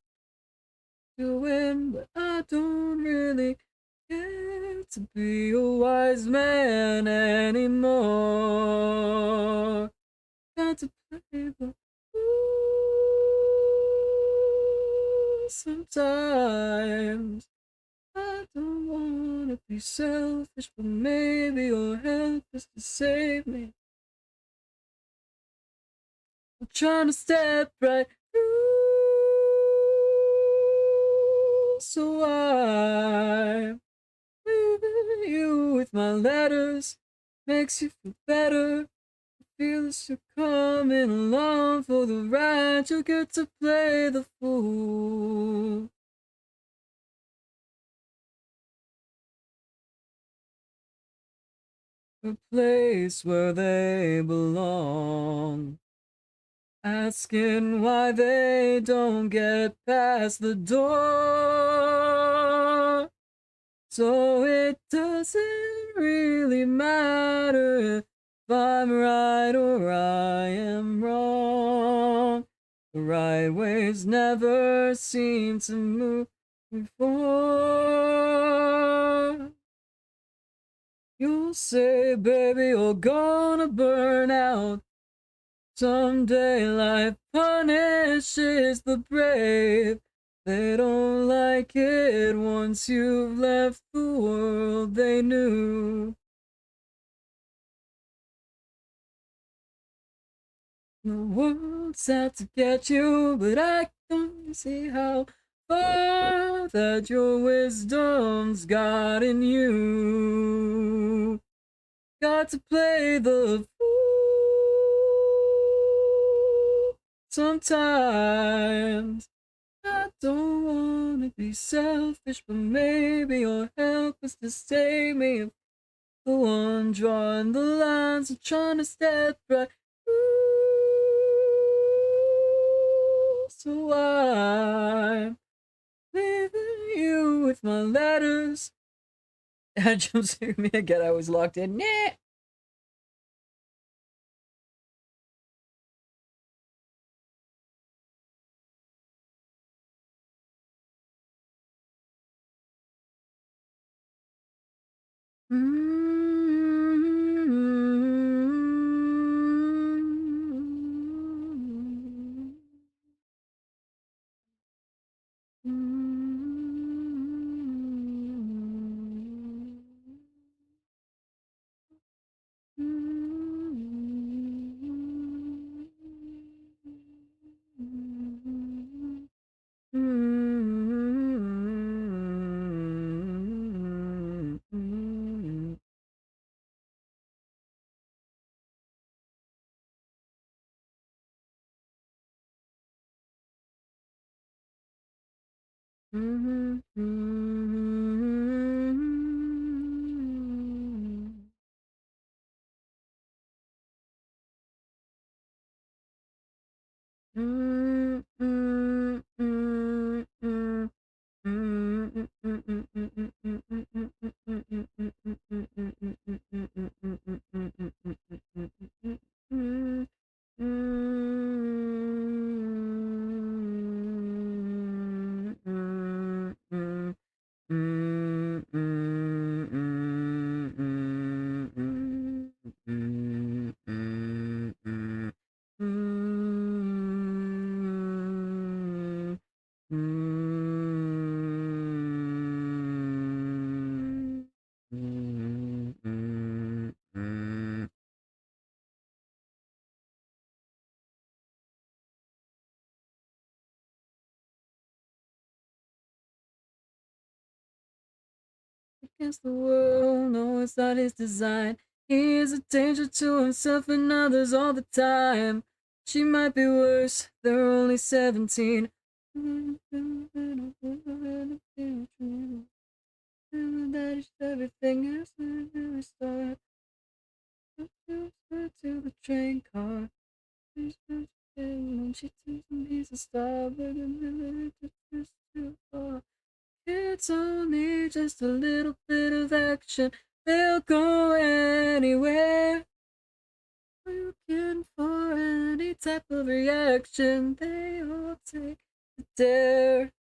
doing, but I don't really care to be a wise man anymore. Got to play the fool sometimes. I don't wanna be selfish, but maybe your help is to save me. I'm trying to step right through, so I'm leaving you with my letters. Makes you feel better. Feel as you're coming along for the ride. You get to play the fool. A place where they belong. Asking why they don't get past the door. So it doesn't really matter if I'm right or I am wrong. The right ways never seem to move before. You'll say, baby, you're gonna burn out. Someday life punishes the brave. They don't like it once you've left the world they knew. The world's out to get you, but I don't see how far that your wisdom's gotten you. Got to play the fool sometimes. I don't wanna be selfish, but maybe your help is to save me. If the one drawing the lines and trying to step right through. So I'm leaving you with my letters. Jump scare me again. I was locked in. Nah. against the world. No, it's not his design. He is a danger to himself and others all the time. She might be worse, they're only 17. That is everything else to start. To the train car. And she thinks he's a star, but it's too far. It's only just a little bit of action. They'll go anywhere. Looking for any type of reaction. They all take the dare.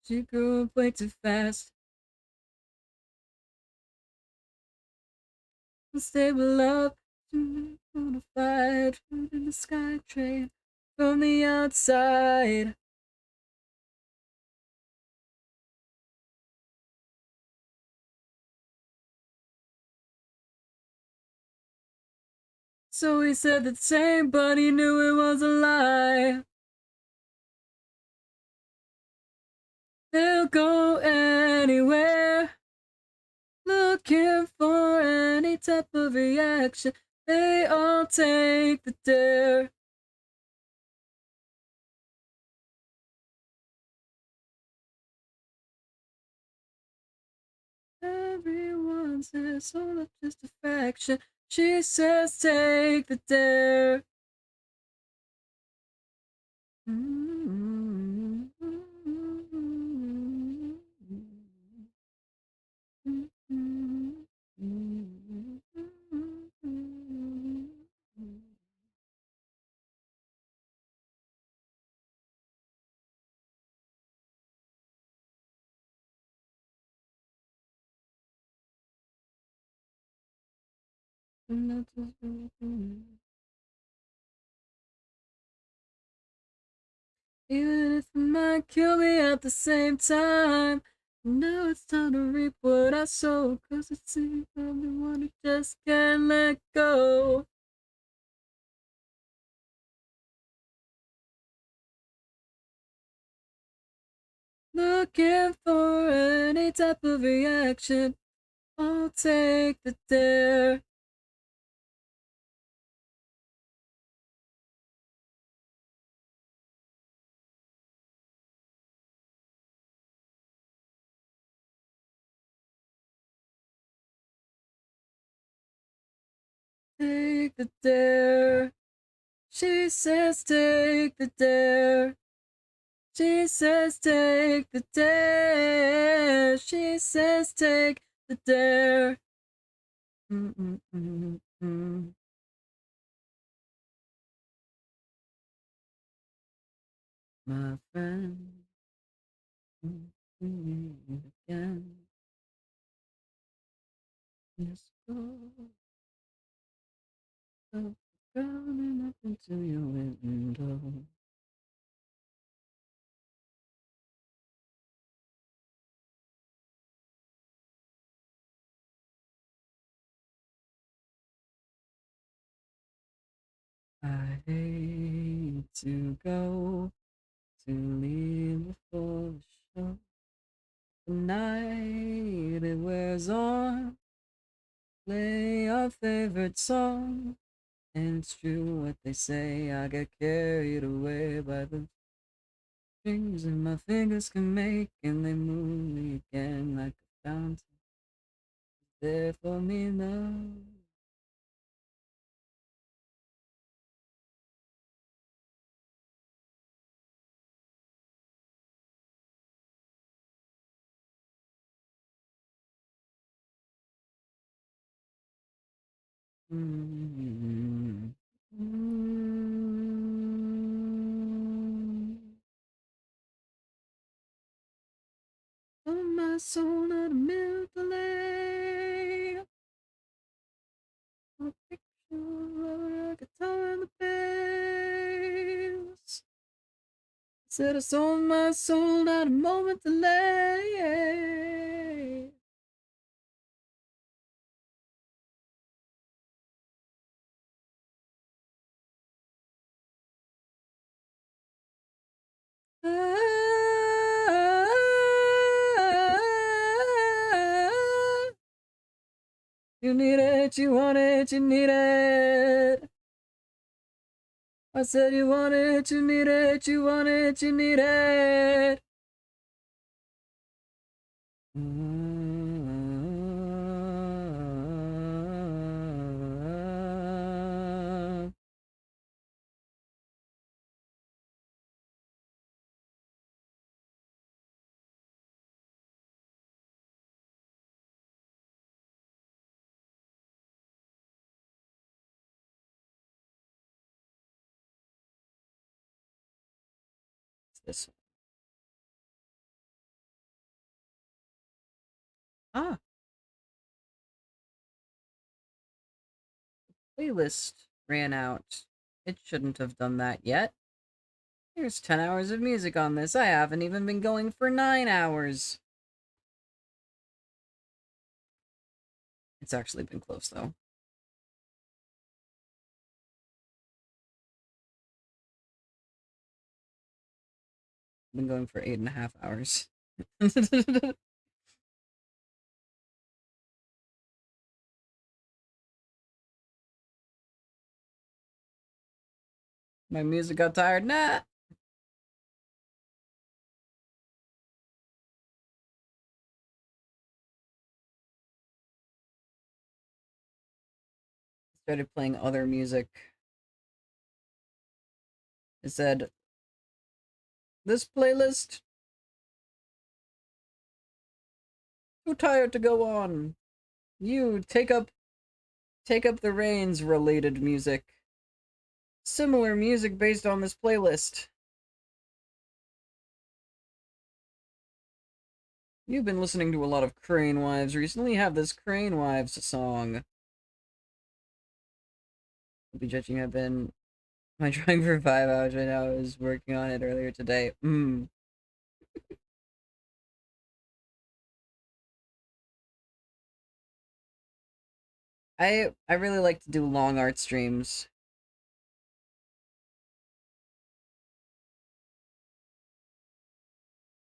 She grew up way too fast. Stable up, bona fide, in the sky train from the outside. So he said the same, but he knew it was a lie. They'll go anywhere, looking for any type of reaction. They all take the dare. Everyone says, oh, that's just a fraction. She says, take the dare. Even if it might kill me at the same time. Now it's time to reap what I sow. Cause it seems I'm the one who just can't let go. Looking for any type of reaction. I'll take the dare. Take the dare. She says take the dare. She says take the dare. She says take the dare. My friend, again. Let's go. Up, drowning up into your window. I hate to go, to leave before the show. The night it wears on, play our favorite song. And it's true what they say, I get carried away by the things that my fingers can make, and they move me again like a fountain. There for me now. Mm-hmm. Oh, my soul, not a minute delay. A picture of a guitar and the bass. Said I sold my soul, not a moment delay. You need it, you want it, you need it. I said you want it, you need it, you want it, you need it. This one. Ah, playlist ran out. It shouldn't have done that yet. There's 10 hours of music on this. I haven't even been going for 9 hours. It's actually been close, though. I've been going for 8.5 hours. My music got tired. Nah. Started playing other music. It said, this playlist too tired to go on. You take up the reins related music. Similar music based on this playlist. You've been listening to a lot of Crane Wives recently. Have this Crane Wives song. I'll be judging. I've been trying for 5 hours right now. I was working on it earlier today. I really like to do long art streams.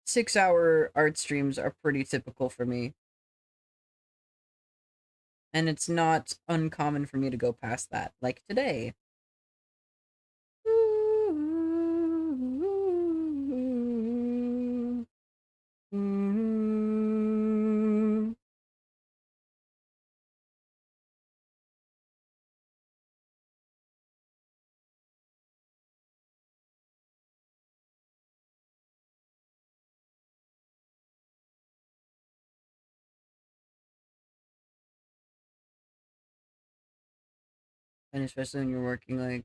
6-hour art streams are pretty typical for me. And it's not uncommon for me to go past that, like today. And especially when you're working like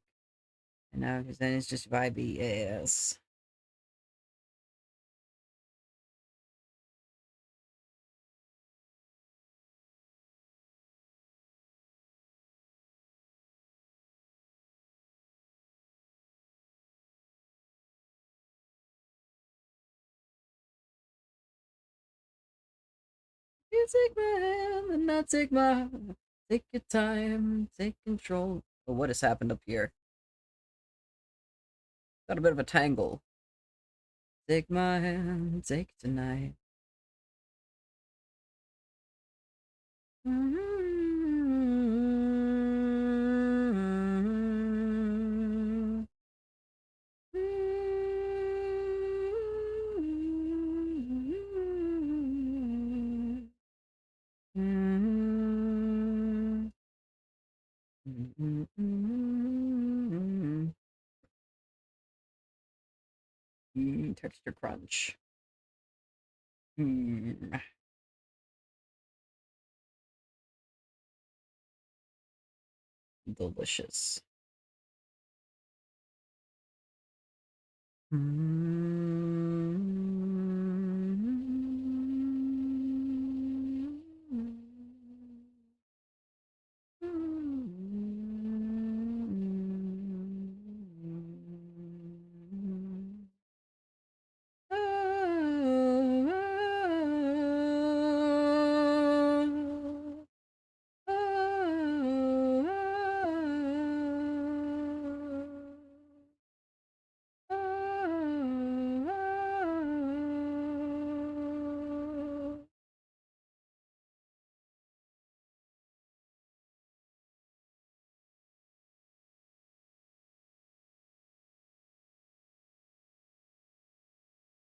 an hour, because then it's just vibey. Yes. You take my hand and I take my take your time, take control. Oh, what has happened up here? Got a bit of a tangle. Take my hand, take it tonight. Texture crunch. Delicious.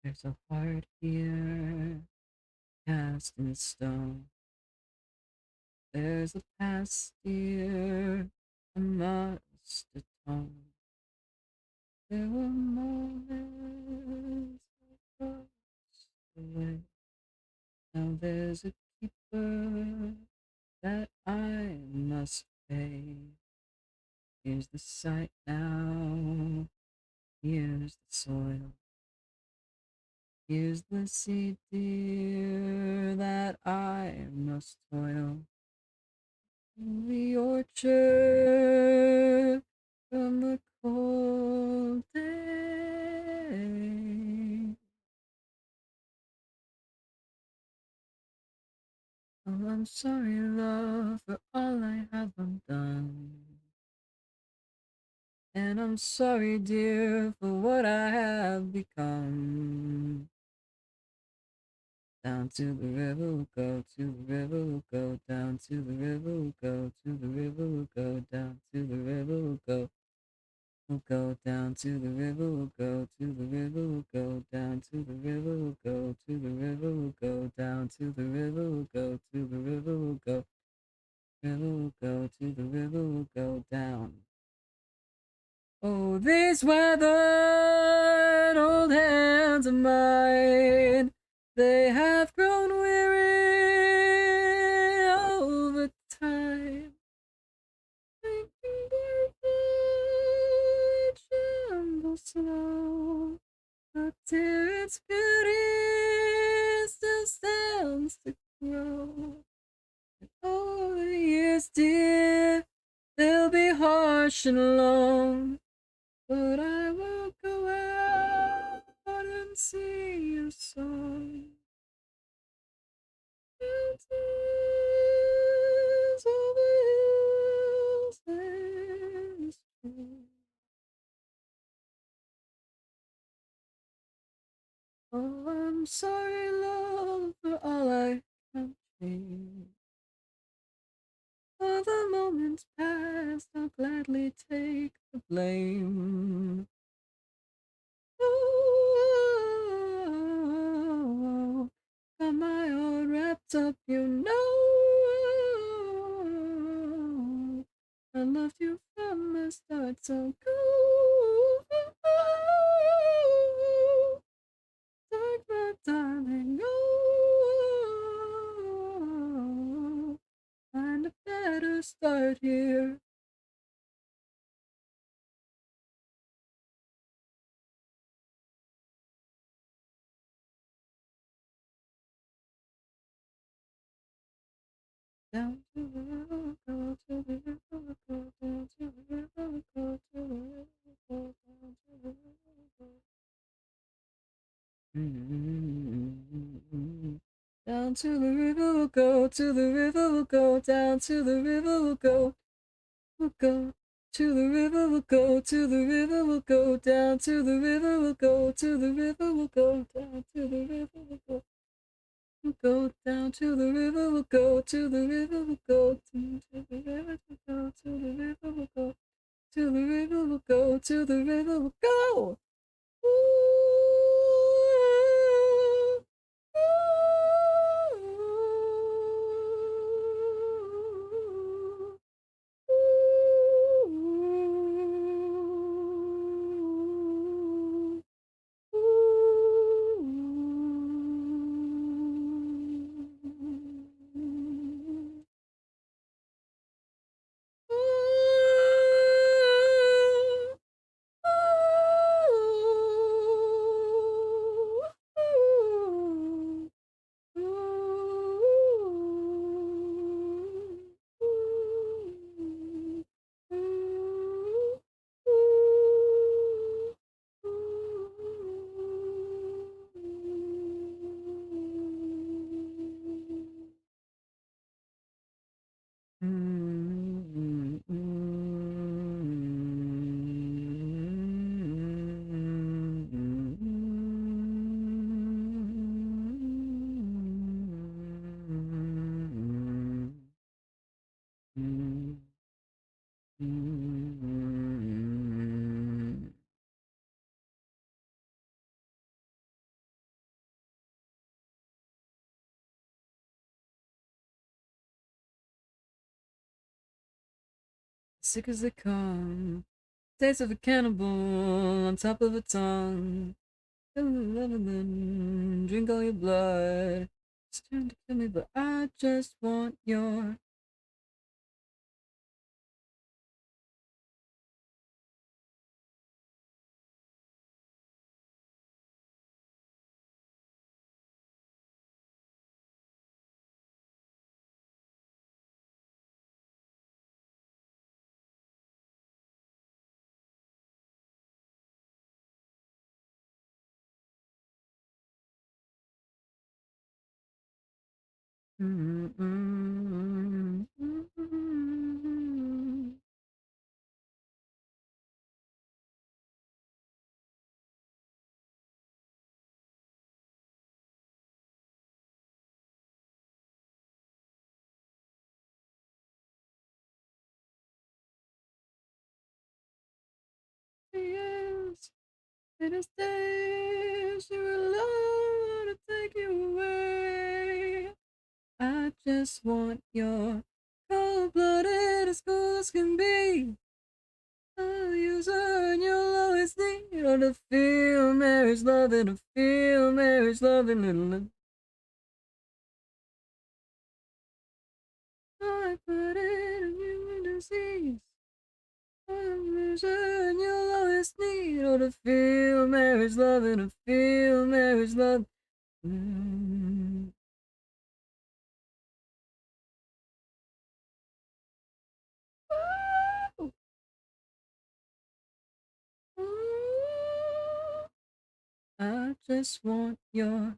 There's a heart here, cast in stone. There's a past here I must atone. There were moments across the way. Now there's a keeper that I must pay. Here's the site now, here's the soil. Here's the seed, dear, that I must toil. In the orchard from the cold day. Oh, I'm sorry, love, for all I have undone. And I'm sorry, dear, for what I have become. Down to the river we'll go, to the river we'll go, down to the river we'll go, to the river we'll go, down to the river we'll go. We'll go down to the river, we'll go to the river, we'll go down to the river, we'll go to the river, we'll go down to the river, we'll go to the river, we'll go. River will go to the river, we'll go down. Oh, these weathered old hands of mine, they have grown weary over time. Making barely tremble slow, but dear, its beauty still stands to grow. And all the years, dear, they'll be harsh and long, but I will go out and sing your song. Mountains over hills and streams. Oh, I'm sorry, love, for all I can't change. For the moments past, I'll gladly take the blame. Oh, got my heart wrapped up, you know. I loved you from the start, so go. Dark, my darling, oh, find a better start here. Down to the river, go to the river, go down to the river, go to the river, go down to the river, go. Down to the river we'll go, to the river we'll go, down to the river we'll go. We'll go to the river we'll go, to the river we'll go, down to the river we'll go, to the river we'll go, down to the river we'll go. We'll go down to the river we'll go, to the river we'll go, to the river we'll go, to the river we'll go, to the river we'll go, to the river we'll go. sick as they come. Taste of a cannibal on top of a tongue. Drink all your blood. It's trying to kill me, but I just want your. Yes, it is days you alone to take you away. I just want your cold-blooded as cool as can be. I'll use her and you'll always need her to feel marriage loving, to feel marriage loving, little. I put it in human disease. I'll use her and you'll always need her to feel marriage loving, to feel marriage love. I just want your.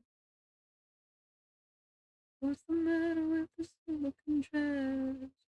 What's the matter with this little contrast?